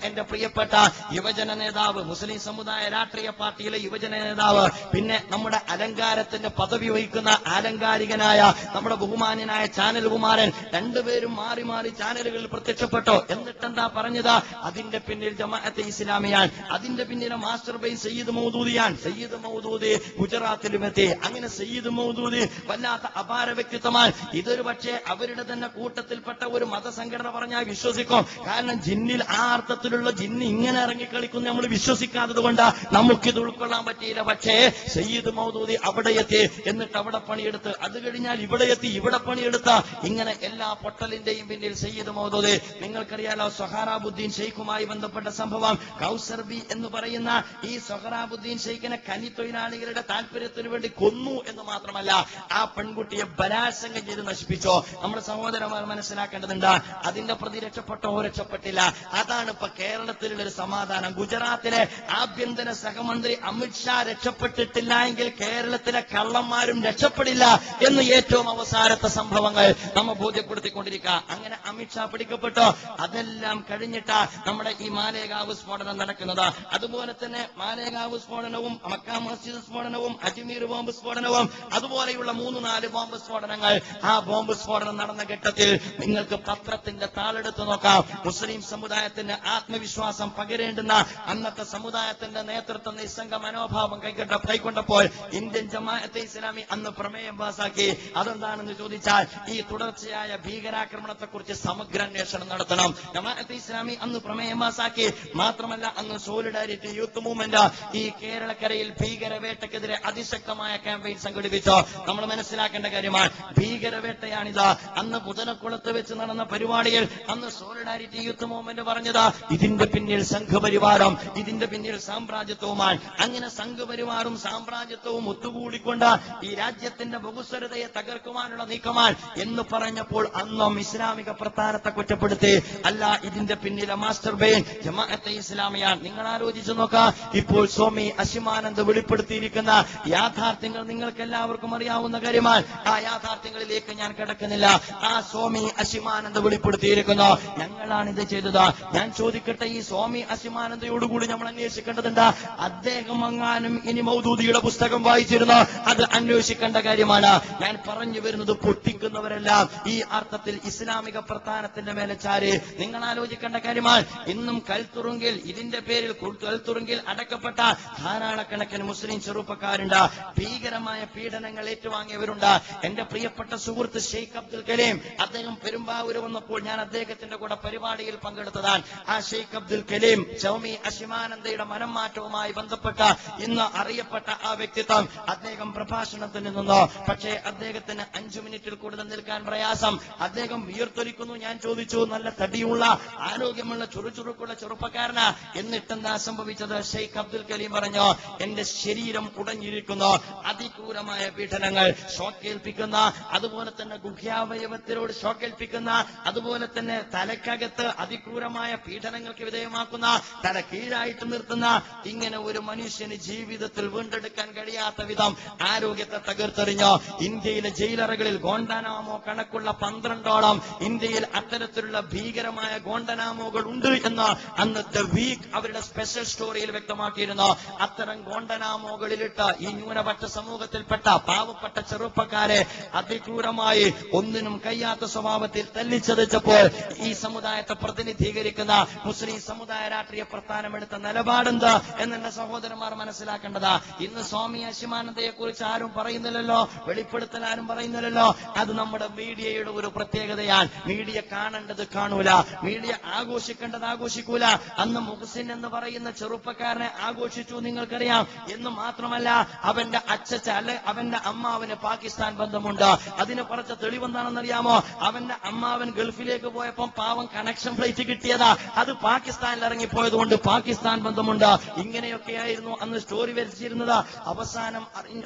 എന്റെ പ്രിയപ്പെട്ട യുവജന നേതാവ്, മുസ്ലിം സമുദായ രാഷ്ട്രീയ പാർട്ടിയിലെ യുവജന നേതാവ്, പിന്നെ നമ്മുടെ അലങ്കാരത്തിന്റെ പദവി വഹിക്കുന്ന ആലങ്കാരികനായ നമ്മുടെ ബഹുമാന്യനായ ചാനൽ കുമാരൻ, രണ്ടുപേരും മാറി മാറി ചാനലുകളിൽ പ്രത്യക്ഷപ്പെട്ടോ. എന്നിട്ടെന്താ പറഞ്ഞത്? അതിന്റെ പിന്നിൽ ജമാഅത്തെ ഇസ്ലാമിയാണ്, അതിന്റെ പിന്നിലെ മാസ്റ്റർ ബൈ സയ്യിദ് മൗദൂദിയാണ്. സയ്യിദ് മൗദൂദി ഗുജറാത്തിലും എത്തി. അങ്ങനെ സയ്യിദ് മൗദൂദി വല്ലാത്ത അപാര വ്യക്തിത്വമാണ്. ഇതൊരു പക്ഷേ അവരുടെ തന്നെ കൂട്ടത്തിൽപ്പെട്ട ഒരു മതസംഘടന പറഞ്ഞാൽ വിശ്വസിക്കും. കാരണം ജിന്നിൽ ആ അർത്ഥത്തിലുള്ള ജിന്ന് ഇങ്ങനെ ഇറങ്ങിക്കളിക്കുന്ന നമ്മൾ വിശ്വസിക്കാത്തത് കൊണ്ട് നമുക്കിത് ഉൾക്കൊള്ളാൻ പറ്റിയില്ല. പക്ഷേ സയ്യിദ് മൗദൂദി അവിടെ എത്തി, എന്നിട്ട് അവിടെ പണിയെടുത്ത്, അത് കഴിഞ്ഞാൽ ഇവിടെ എത്തി, ഇവിടെ പണിയെടുത്ത, ഇങ്ങനെ എല്ലാ പൊട്ടലിന്റെയും പിന്നിൽ സയ്യിദ് മൗദൂദി. എന്നുള്ളത് നിങ്ങൾക്കറിയാലോ. സൊഹറാബുദ്ദീൻ ഷെയ്ഖുമായി ബന്ധപ്പെട്ട സംഭവം. കൗസർ ബി എന്ന് പറയുന്ന ഈ സൊഹറാബുദ്ദീൻ ഷെയ്ഖിനെ തൊഴിലാളികളുടെ താല്പര്യത്തിന് വേണ്ടി കൊന്നു എന്ന് മാത്രമല്ല, ആ പെൺകുട്ടിയെ ബലാത്സംഗം ചെയ്ത് നശിപ്പിച്ചോ. നമ്മുടെ സഹോദരന്മാർ മനസ്സിലാക്കേണ്ടതുണ്ട്. അതിന്റെ പ്രതി രക്ഷപ്പെട്ടോ രക്ഷപ്പെട്ടില്ല. അതാണ് ഇപ്പൊ കേരളത്തിലുള്ള ഒരു സമാധാനം. ഗുജറാത്തിലെ ആഭ്യന്തര സഹമന്ത്രി അമിത്ഷാ രക്ഷപ്പെട്ടിട്ടില്ല എങ്കിൽ കേരളത്തിലെ കള്ളന്മാരും രക്ഷപ്പെടില്ല എന്ന് ഏറ്റവും അവസാനത്തെ സംഭവങ്ങൾ നമ്മ ബോധ്യപ്പെടുത്തിക്കൊണ്ടിരിക്കുക. അങ്ങനെ അമിത്ഷാ പിടിക്കപ്പെട്ടോ. അതെല്ലാം കഴിഞ്ഞിട്ടാ നമ്മുടെ ഈ മാലേഗാവ് സ്ഫോടനം നടക്കുന്നത്. അതുപോലെ തന്നെ മാലേഗാവ് സ്ഫോടനവും മക്ക മസ്ജിദ് സ്ഫോടനവും അജ്മീർ ബോംബ് സ്ഫോടനവും അതുപോലെയുള്ള 3-4 ബോംബ് സ്ഫോടനങ്ങൾ. ആ ബോംബ് സ്ഫോടനം നടന്ന ഘട്ടത്തിൽ നിങ്ങൾക്ക് പത്രത്തിന്റെ താളെടുത്ത് നോക്കാം. മുസ്ലിം സമുദായത്തിന് ആത്മവിശ്വാസം പകരേണ്ടുന്ന അന്നത്തെ സമുദായത്തിന്റെ നേതൃത്വം നിസ്സംഗ മനോഭാവം കൈക്കൊണ്ടപ്പോൾ ഇന്ത്യൻ ജമാഅത്തെ ഇസ്ലാമി അന്ന് പ്രമേയം പാസാക്കി. അതെന്താണെന്ന് ചോദിച്ചാൽ, ഈ തുടർച്ചയായ ഭീകരാക്രമണത്തെക്കുറിച്ച് സമഗ്ര അന്വേഷണം നടത്തണം. ജമാഅത്തെ ഇസ്ലാമി അന്ന് പ്രമേയം പാസാക്കി. മാത്രമല്ല, അന്ന് സോളിഡാരിറ്റി യൂത്ത് മൂവ്മെന്റ് ഈ കേരളക്കരയിൽ ഭീകരവേട്ടക്കെതിരെ അതിശക്തമായ ക്യാമ്പയിൻ സംഘടിപ്പിച്ചു. നമ്മൾ മനസ്സിലാക്കേണ്ട കാര്യമാണ്, ഭീകരവേട്ടയാണിത്. അന്ന് പുതനക്കുളത്ത് വെച്ച് നടന്ന പരിപാടിയിൽ അന്ന് സോളിഡാരിറ്റി യൂത്ത് മൂവ്മെന്റ് പറഞ്ഞത് ഇതിന്റെ പിന്നിൽ സംഘപരിവാരം, ഇതിന്റെ പിന്നിൽ സാമ്രാജ്യത്വവുമാണ്. അങ്ങനെ സംഘപരിവാറും സാമ്രാജ്യത്വവും ഒത്തുകൂടിക്കൊണ്ട് ഈ രാജ്യത്തിന്റെ ബഹുസ്വരതയെ തകർക്കുവാനുള്ള നീക്കമാണ് എന്ന് പറഞ്ഞപ്പോൾ അന്നും ഇസ്ലാമിക പ്രസ്ഥാനത്തെ കുറ്റപ്പെടുത്തി. അല്ല, ഇതിന്റെ പിന്നിലെ മാസ്റ്റർ ബെയിൻ ജമാഅത്തെ ഇസ്ലാമിയാണ്. നിങ്ങൾ ആലോചിച്ചു നോക്കാം. ഇപ്പോൾ സ്വാമി അശിമാനന്ദ് വെളിപ്പെടുത്തിയിരിക്കുന്ന യാഥാർത്ഥ്യങ്ങൾ നിങ്ങൾക്ക് എല്ലാവർക്കും അറിയാവുന്ന കാര്യമാണ്. ആ യാഥാർത്ഥ്യങ്ങളിലേക്ക് ഞാൻ കിടക്കുന്നില്ല. ആ സ്വാമി അശിമാനന്ദ് വെളിപ്പെടുത്തിയിരിക്കുന്നു, ഞങ്ങളാണ് ഇത് ചെയ്തത്. ഞാൻ ചോദിക്കട്ടെ, ഈ സ്വാമി അശിമാനന്ദയോടുകൂടി നമ്മൾ അന്വേഷിക്കേണ്ടതുണ്ട്. അദ്ദേഹം അങ്ങാനും ഇനി മൗദൂദിയുടെ പുസ്തകം വായിച്ചിരുന്നു, അത് അന്വേഷിക്കേണ്ട കാര്യമാണ്. ഞാൻ പറഞ്ഞു വരുന്നത്, പൊട്ടിക്കുന്നവരെല്ലാം ഈ അർത്ഥത്തിൽ ഇസ്ലാമിക പ്രസ്ഥാനത്തിന്റെ മേലെ ചാരി. നിങ്ങൾ ആലോചിക്കേണ്ട കാര്യമാണ്, ഇന്നും കൽത്തുറുങ്കിൽ ഇതിന്റെ പേരിൽ കൽത്തുറുങ്കിൽ അടക്കപ്പെട്ട ധാരാളക്കണക്കിന് മുസ്ലിം ചെറുപ്പക്കാരുണ്ട്. ഭീകരമായ പീഡനങ്ങൾ ഏറ്റുവാങ്ങിയവരുണ്ട്. എന്റെ പ്രിയപ്പെട്ട സുഹൃത്ത് ഷെയ്ഖ് അബ്ദുൽ കരീം, അദ്ദേഹം പെരുമ്പാവൂര് വന്നപ്പോൾ ഞാൻ അദ്ദേഹത്തിന്റെ കൂടെ പരിപാടിയിൽ പങ്കെടുത്തതാണ്. ആ ഷെയ്ഖ് അബ്ദുൽ കരീം സ്വാമി അശിമാനന്ദയുടെ മനം മാറ്റവുമായി ബന്ധപ്പെട്ട ഇന്ന് അറിയപ്പെട്ട ആ വ്യക്തിത്വം, അദ്ദേഹം പ്രഭാഷണത്തിന് നിന്നു. പക്ഷേ അദ്ദേഹത്തിന് 5 മിനിറ്റിൽ കൂടുതൽ നിൽക്കാൻ പ്രയാസം. അദ്ദേഹം വിയർത്തൊലിക്കുന്നു. ഞാൻ ചോദിച്ചു, നല്ല തടിയുള്ള ആരോഗ്യമുള്ള ചുറുചുറുക്കുള്ള ചെറുപ്പക്കാരനാ, എന്നിട്ടെന്താ സംഭവിച്ചത്? ഷെയ്ഖ് അബ്ദുൽ കരീം പറഞ്ഞു, എന്റെ ശരീരം ഉടഞ്ഞിരിക്കുന്നു. അതിക്രൂരമായ പീഡനങ്ങൾ, ഷോക്കേൽപ്പിക്കുന്ന, അതുപോലെ തന്നെ ഗുഹ്യാവയവത്തിനോട് ഷോക്കേൽപ്പിക്കുന്ന, അതുപോലെ തന്നെ തലക്കകത്ത് അതിക്രൂരമായ പീഡനങ്ങൾക്ക് വിധേയമാക്കുന്ന, തല കീഴായിട്ട് നിർത്തുന്ന, ഇങ്ങനെ ഒരു മനുഷ്യന് ജീവിതത്തിൽ വീണ്ടെടുക്കാൻ കഴിയാത്ത വിധം ആരോഗ്യത്തെ തകർത്തെറിഞ്ഞു. ഇന്ത്യയിലെ ജയിലറകളിൽ ഗോണ്ടനാമോ കണക്കുള്ള 12ഓളം ഇന്ത്യയിൽ അത്തരത്തിലുള്ള ഭീകരമായ ഗോണ്ടനാമോകൾ ഉണ്ട് എന്ന് അന്നത്തെ വീക്ക് അവരുടെ സ്പെഷ്യൽ സ്റ്റോറിയിൽ വ്യക്തമാക്കിയിരുന്നു. അത്തരം ഗോണ്ടനാമോകളിലിട്ട് ഈ ന്യൂനപക്ഷ സമൂഹത്തിൽപ്പെട്ട പാവപ്പെട്ട ചെറുപ്പക്കാരെ അതിക്രൂരമായി ഒന്നിനും കഴിയാത്ത സ്വഭാവത്തിൽ തല്ലിച്ചതച്ചപ്പോൾ ഈ സമുദായത്തെ പ്രതിനിധീകരിക്കുന്ന മുസ്ലിം സമുദായ രാഷ്ട്രീയ പ്രസ്ഥാനം എടുത്ത നിലപാടെന്ത് എന്നെ സഹോദരന്മാർ മനസ്സിലാക്കേണ്ടതാ. ഇന്ന് സ്വാമി അശിമാനന്ദയെ കുറിച്ച് ആരും പറയുന്നില്ലല്ലോ, വെളിപ്പെടുത്തൽ ആരും പറയുന്നില്ലല്ലോ. അത് നമ്മുടെ മീഡിയയുടെ ഒരു പ്രത്യേകതയാണ്. മീഡിയ കാണേണ്ടത് കാണൂല, മീഡിയ ആഘോഷിക്കേണ്ടത് ആഘോഷിക്കൂല. അന്ന് മുഹ്സിൻ എന്ന് പറയുന്ന ചെറുപ്പക്കാരനെ ആഘോഷിച്ചു, നിങ്ങൾക്കറിയാം. എന്ന് മാത്രമല്ല, അവന്റെ അച്ഛച്ച അല്ലെ അവന്റെ അമ്മാവന് പാകിസ്ഥാൻ ബന്ധമുണ്ട്. അതിന് പറഞ്ഞ തെളിവെന്താണെന്നറിയാമോ? അവന്റെ അമ്മാവൻ ഗൾഫിലേക്ക് പോയപ്പോൾ പാവം കണക്ഷൻ ഫ്ലൈറ്റ് കിട്ടിയതാ, അത് പാകിസ്ഥാനിൽ ഇറങ്ങിപ്പോയതുകൊണ്ട് പാകിസ്ഥാൻ ബന്ധമുണ്ട്. ഇങ്ങനെയൊക്കെയായിരുന്നു അന്ന് സ്റ്റോറി വരച്ചിരുന്നത്. അവസാനം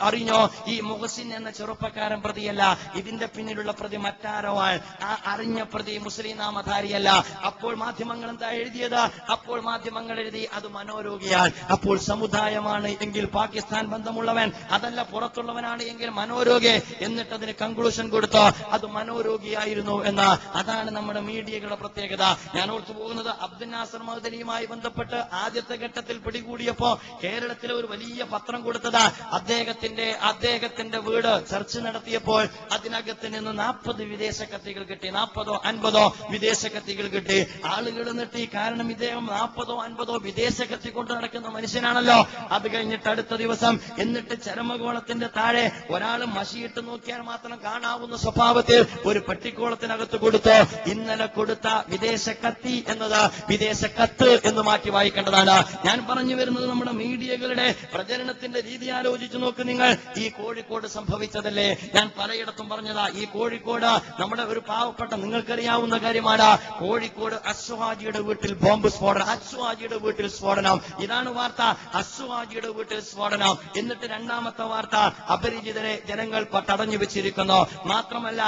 അറിഞ്ഞോ, ഈ മുഹ്സിൻ എന്ന ചെറുപ്പക്കാരൻ പ്രതിയല്ല, ഇതിന്റെ പിന്നിലുള്ള പ്രതി മറ്റാരോ ആണ്. ആ അറിഞ്ഞ പ്രതി മുസ്ലിം നാമധാരിയല്ല. അപ്പോൾ മാധ്യമങ്ങൾ എന്താ എഴുതിയത്? അപ്പോൾ മാധ്യമങ്ങൾ എഴുതി അത് മനോരോഗിയാണ്. അപ്പോൾ സമുദായമാണ് എങ്കിൽ പാകിസ്ഥാൻ ബന്ധമുള്ളവൻ, അതല്ല പുറത്തുള്ളവനാണ് എങ്കിൽ മനോരോഗി. എന്നിട്ട് അതിന് കൺക്ലൂഷൻ കൊടുത്തോ അത് മനോരോഗിയായിരുന്നു എന്ന്. അതാണ് നമ്മുടെ മീഡിയകളുടെ പ്രത്യേകത. ഞാൻ ഓർത്തു പോകുന്നത്, അബ്ദുൽ നാസർ മഹ്ദനിയുമായി ബന്ധപ്പെട്ട് ആദ്യത്തെ ഘട്ടത്തിൽ പിടികൂടിയപ്പോ കേരളത്തിലെ ഒരു വലിയ പത്രം കൊടുത്തതാ. അദ്ദേഹത്തിന്റെ വീട് സെർച്ച് നടത്തിയപ്പോൾ അതിനകത്ത് നിന്ന് 40 വിദേശ കത്തികൾ കിട്ടി. 40ഓ 50ഓ വിദേശ കത്തികൾ കിട്ടി. ആളുകൾ നെട്ടി. കാരണം ഇദ്ദേഹം 40ഓ 50ഓ വിദേശ കത്തി കൊണ്ട് നടക്കുന്ന മനുഷ്യനാണല്ലോ. അത് കഴിഞ്ഞിട്ട് അടുത്ത ദിവസം എന്നിട്ട് ചരമകോളത്തിന്റെ താഴെ ഒരാൾ മഷിയിട്ട് നോക്കിയാൽ മാത്രം കാണാവുന്ന സ്വഭാവത്തിൽ ഒരു പെട്ടിക്കോളത്തിനകത്ത് കൊടുത്ത് ഇന്നലെ കൊടുത്ത വിദേശ കത്തി എന്നത് വിദേശ കത്ത് എന്ന് മാറ്റി വായിക്കേണ്ടതാണ്. ഞാൻ പറഞ്ഞു വരുന്നത്, നമ്മുടെ മീഡിയകളുടെ പ്രചരണത്തിന്റെ രീതി ആലോചിച്ചു നോക്ക് നിങ്ങൾ. ഈ കോഴിക്കോട് സംഭവിച്ചതല്ലേ, ഞാൻ പലയിടത്തും പറഞ്ഞതാ. ഈ കോഴിക്കോട് നമ്മുടെ ഒരു പാവപ്പെട്ട, നിങ്ങൾക്കറിയാവുന്ന അറിയുന്ന കാര്യമാണ്. കോഴിക്കോട് അസ്വാജിയുടെ വീട്ടിൽ ബോംബ് സ്ഫോടനം, അസ്വാജിയുടെ വീട്ടിൽ സ്ഫോടനം. ഇതാണ് വാർത്ത, അസ്വാജിയുടെ വീട്ടിൽ സ്ഫോടനം. എന്നിട്ട് രണ്ടാമത്തെ വാർത്ത, അപരിചിതരെ ജനങ്ങൾ തടഞ്ഞു വെച്ചിരിക്കുന്നു. മാത്രമല്ല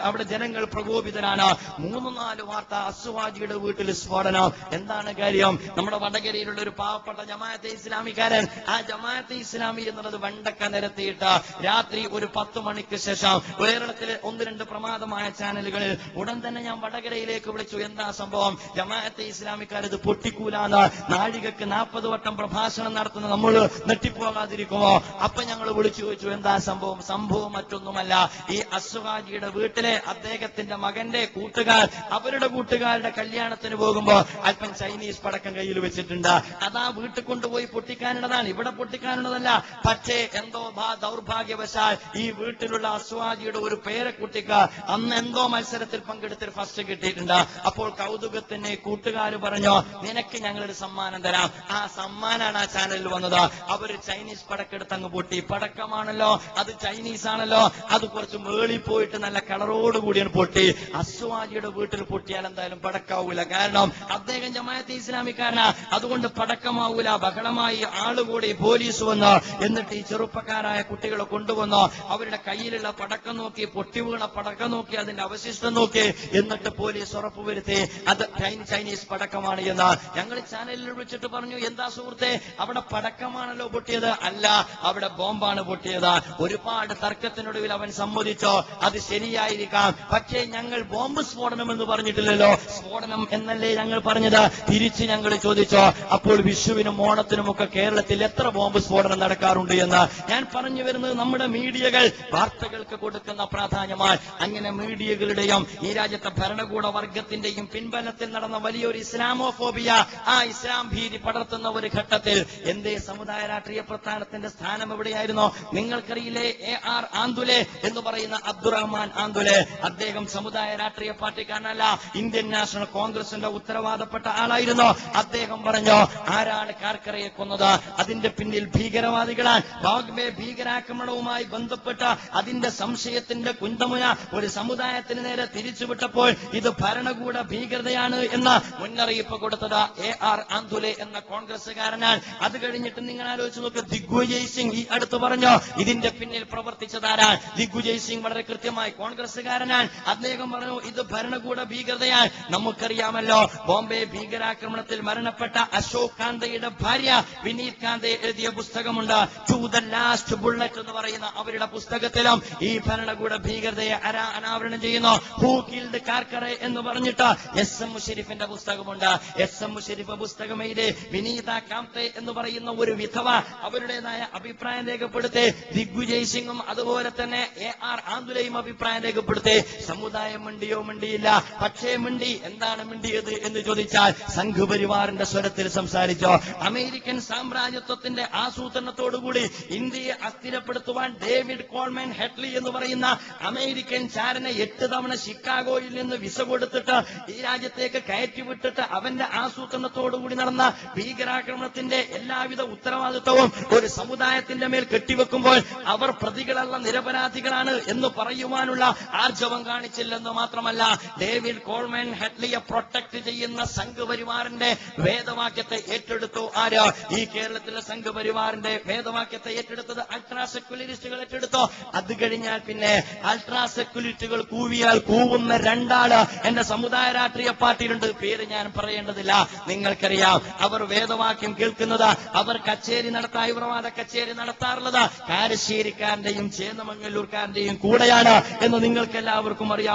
അവിടെ ജനങ്ങൾ പ്രകോപിതരാണ്. 3-4 വാർത്ത, അസ്വാജിയുടെ വീട്ടിൽ സ്ഫോടനം. എന്താണ് കാര്യം? നമ്മുടെ വടകരയിലുള്ള ഒരു പാവപ്പെട്ട ജമാഅത്തെ ഇസ്ലാമിക്കാരൻ, ആ ജമാഅത്തെ ഇസ്ലാമി എന്നുള്ളത് വെണ്ടക്ക നിരത്തിയിട്ട് രാത്രി ഒരു 10 മണിക്ക് ശേഷം കേരളത്തിലെ 1-2 പ്രമാദമായ ചാനലുകളിൽ ഉടൻ തന്നെ ഞാൻ വടകരയിലേക്ക് വിളിച്ചു. എന്താ സംഭവം? ജമാഅത്തെ ഇസ്ലാമിക്കാരത് പൊട്ടിക്കൂലാന്ന് നാഴികക്ക് 40 വട്ടം പ്രഭാഷണം നടത്തുന്ന നമ്മൾ നെട്ടിപ്പോകാതിരിക്കുമോ? അപ്പൊ ഞങ്ങൾ വിളിച്ചു ചോദിച്ചു, എന്താ സംഭവം? സംഭവം മറ്റൊന്നുമല്ല, ഈ അസ്വാജിയുടെ വീട്ടിലെ അദ്ദേഹത്തിന്റെ മകന്റെ കൂട്ടുകാർ അവരുടെ കൂട്ടുകാരുടെ കല്യാണത്തിന് പോകുമ്പോ അല്പം ചൈനീസ് പടക്കം കയ്യിൽ വെച്ചിട്ടുണ്ട്. അതാ വീട്ടിൽ കൊണ്ടുപോയി പൊട്ടിക്കാനുള്ളതാണ്, ഇവിടെ പൊട്ടിക്കാനുള്ളതല്ല. പക്ഷേ എന്തോ ദൗർഭാഗ്യവശാൽ ഈ വീട്ടിലുള്ള അസ്വാജിയുടെ ഒരു പേരക്കുട്ടിക്ക് അന്ന് എന്തോ മത്സരത്തിൽ പങ്കെടുത്തിൽ ഫസ്റ്റ് കിട്ടിയിട്ടുണ്ട്. അപ്പോൾ കൗതുകത്തിന് കൂട്ടുകാര് പറഞ്ഞു, നിനക്ക് ഞങ്ങളൊരു സമ്മാനം തരാം. ആ സമ്മാനാണ് ആ ചാനലിൽ വന്നത്. അവര് ചൈനീസ് പടക്കെടുത്ത് അങ്ങ് പൊട്ടി. പടക്കമാണല്ലോ, അത് ചൈനീസ് ആണല്ലോ, അത് കുറച്ച് മേളിൽ പോയിട്ട് നല്ല കളറോട് കൂടിയാണ് പൊട്ടി. അസ്വാജിയുടെ വീട്ടിൽ പൊട്ടിയാൽ എന്തായാലും പടക്കാവൂല, കാരണം അദ്ദേഹം ജമാഅത്തെ ഇസ്ലാമിക്കാരനാ. അതുകൊണ്ട് പടക്കമാവൂല. ബഹളമായി, ആളുകൂടി, പോലീസ് വന്നു. എന്നിട്ട് ഈ ചെറുപ്പക്കാരായ കുട്ടികളെ കൊണ്ടുവന്നു. അവരുടെ കയ്യിലുള്ള പടക്കം നോക്കി, പൊട്ടി വീണ പടക്കം നോക്കി, അതിന്റെ അവശിഷ്ടം നോക്കി. എന്നിട്ട് പോലീസ് ഉറപ്പുവരുത്തി അത് ചൈനീസ് പടക്കമാണ് എന്ന്. ഞങ്ങൾ ചാനലിൽ വിളിച്ചിട്ട് പറഞ്ഞു, എന്താ സുഹൃത്തെ, അവിടെ പടക്കമാണല്ലോ പൊട്ടിയത്? അല്ല, അവിടെ ബോംബാണ് പൊട്ടിയത്. ഒരുപാട് തർക്കത്തിനൊടുവിൽ അവൻ സമ്മതിച്ചോ, അത് ശരിയായിരിക്കാം, പക്ഷേ ഞങ്ങൾ ബോംബ് സ്ഫോടനം എന്ന് പറഞ്ഞിട്ടില്ലല്ലോ, സ്ഫോടനം എന്നല്ലേ ഞങ്ങൾ പറഞ്ഞത്? തിരിച്ച് ഞങ്ങൾ ചോദിച്ചോ, അപ്പോൾ വിഷുവിനും ഓണത്തിനും ഒക്കെ കേരളത്തിൽ എത്ര ബോംബ് സ്ഫോടനം നടക്കാറുണ്ട് എന്ന്. ഞാൻ പറഞ്ഞു വരുന്നത് നമ്മുടെ മീഡിയകൾ വാർത്തകൾക്ക് കൊടുക്കുന്ന പ്രാധാന്യമാണ്. അങ്ങനെ മീഡിയകളുടെയും ഈ രാജ്യത്തെ ഭരണകൂട വർഗത്തിന്റെയും പിൻബലത്തിൽ നടന്ന വലിയൊരു ഇസ്ലാമോഫോബിയ, ആ ഇസ്ലാം ഭീതി പടർത്തുന്ന ഒരു ഘട്ടത്തിൽ എന്തേ സമുദായ രാഷ്ട്രീയ പ്രസ്ഥാനത്തിന്റെ സ്ഥാനം എവിടെയായിരുന്നു? നിങ്ങൾക്കറിയില്ലേ, AR ആന്തുലെ എന്ന് പറയുന്ന അബ്ദുറഹ്മാൻ ആന്തുലെ, അദ്ദേഹം സമുദായ രാഷ്ട്രീയ പാർട്ടിക്കാരനല്ല, ഇന്ത്യൻ നാഷണൽ കോൺഗ്രസിന്റെ ഉത്തരവാദപ്പെട്ട ആളായിരുന്നു. അദ്ദേഹം പറഞ്ഞു, ആരാണ് കാർക്കറയെ കൊന്നത്? അതിന്റെ പിന്നിൽ ഭീകരവാദികളാണ്. ബാഗ്ബെ ഭീകരാക്രമണവുമായി ബന്ധപ്പെട്ട അതിന്റെ സംശയത്തിന്റെ കുന്തമുന ഒരു സമുദായത്തിന് നേരെ തിരിച്ചുവിട്ടപ്പോൾ ഇത് ഭരണകൂട ഭീകരതയാണ് എന്ന മുന്നറിയിപ്പ് കൊടുത്തത് AR ആന്തുലെ എന്ന കോൺഗ്രസുകാരനാണ്. അത് കഴിഞ്ഞിട്ട് നിങ്ങൾ ആലോചിച്ച് നോക്ക്, ദിഗ്വിജയ് സിംഗ് ഈ അടുത്ത് പറഞ്ഞു ഇതിന്റെ പിന്നിൽ പ്രവർത്തിച്ചതാരാണ്? ദിഗ്വിജയ് സിംഗ് വളരെ കൃത്യമായി കോൺഗ്രസുകാരനാണ്. അദ്ദേഹം പറഞ്ഞു ഇത് ഭരണകൂട ഭീകരതയാണ്. നമുക്കറിയാമല്ലോ, ബോംബെ ഭീകരാക്രമണത്തിൽ മരണപ്പെട്ട അശോക് കാന്തയുടെ ഭാര്യ വിനീത് കാന്തെ എഴുതിയ പുസ്തകമുണ്ട്, ടു ദ ലാസ്റ്റ് ബുള്ളറ്റ് എന്ന് പറയുന്ന അവരുടെ പുസ്തകത്തിലും ഈ ഭരണകൂട ഭീകരതയെ അനാവരണം ചെയ്യുന്നു. ഹൂ കിൽഡ് കാർക്കറെ എന്ന് പറഞ്ഞിട്ട് SM മുഷരിഫിന്റെ പുസ്തകമുണ്ട്. SM മുഷരിഫ് പുസ്തകം എഴുതി വിനീത കാംതെ എന്ന് പറയുന്ന ഒരു വിധവ അവരുടേതായ അഭിപ്രായം രേഖപ്പെടുത്തി. ദിഗ്വിജയ് സിംഗും അതുപോലെ തന്നെ AR ആന്തുലയും അഭിപ്രായം രേഖപ്പെടുത്തി. സമുദായം മിണ്ടിയോ? മിണ്ടിയില്ല. പക്ഷേ മിണ്ടി. എന്താണ് മിണ്ടിയത് എന്ന് ചോദിച്ചാൽ സംഘപരിവാറിന്റെ സ്വരത്തിൽ സംസാരിച്ചോ. അമേരിക്കൻ സാമ്രാജ്യത്വത്തിന്റെ ആസൂത്രണത്തോടുകൂടി ഇന്ത്യയെ അസ്ഥിരപ്പെടുത്തുവാൻ ഡേവിഡ് കോൾമാൻ ഹെഡ്ലി എന്ന് പറയുന്ന അമേരിക്കൻ ചാരനെ 8 തവണ ഷിക്കാഗോയിൽ നിന്ന് വിസ കൊടുത്തിട്ട് ഈ രാജ്യത്തേക്ക് കയറ്റിവിട്ടിട്ട് അവന്റെ ആസൂത്രണത്തോടുകൂടി നടന്ന ഭീകരാക്രമണത്തിന്റെ എല്ലാവിധ ഉത്തരവാദിത്വവും ഒരു സമുദായത്തിന്റെ മേൽ കെട്ടിവെക്കുമ്പോൾ അവർ പ്രതികളല്ല, നിരപരാധികളാണ് എന്ന് പറയുവാനുള്ള ആർജവം കാണിച്ചില്ലെന്ന് മാത്രമല്ല, ഡേവിഡ് കോൾമാൻ ഹെഡ്ലിയെ പ്രൊട്ടക്ട് ചെയ്യുന്ന സംഘപരിവാറിന്റെ വേദവാക്യത്തെ ഏറ്റെടുത്തു. ആര്? ഈ കേരളത്തിലെ സംഘപരിവാറിന്റെ വേദവാക്യത്തെ ഏറ്റെടുത്തത് അൾട്രാ സെക്യുലറിസ്റ്റുകൾ ഏറ്റെടുത്തു. അത് കഴിഞ്ഞാൽ പിന്നെ അൾട്രാ സെക്യുലറിസ്റ്റുകൾ കൂവിയാൽ കൂവുന്ന 2 ആള് എന്റെ സമുദായ രാഷ്ട്രീയ പാർട്ടിയിലുണ്ട്. പേര് ഞാൻ പറയേണ്ടതില്ല, നിങ്ങൾക്കറിയാം. അവർ വേദവാക്യം കേൾക്കുന്നത്, അവർ കച്ചേരി തീവ്രവാദ കച്ചേരി നടത്താറുള്ളത് കാരശ്ശേരിക്കാരന്റെയും ചേന്നമംഗല്ലൂർക്കാരന്റെയും കൂടെയാണ് എന്ന് നിങ്ങൾക്ക് എല്ലാവർക്കും അറിയാം.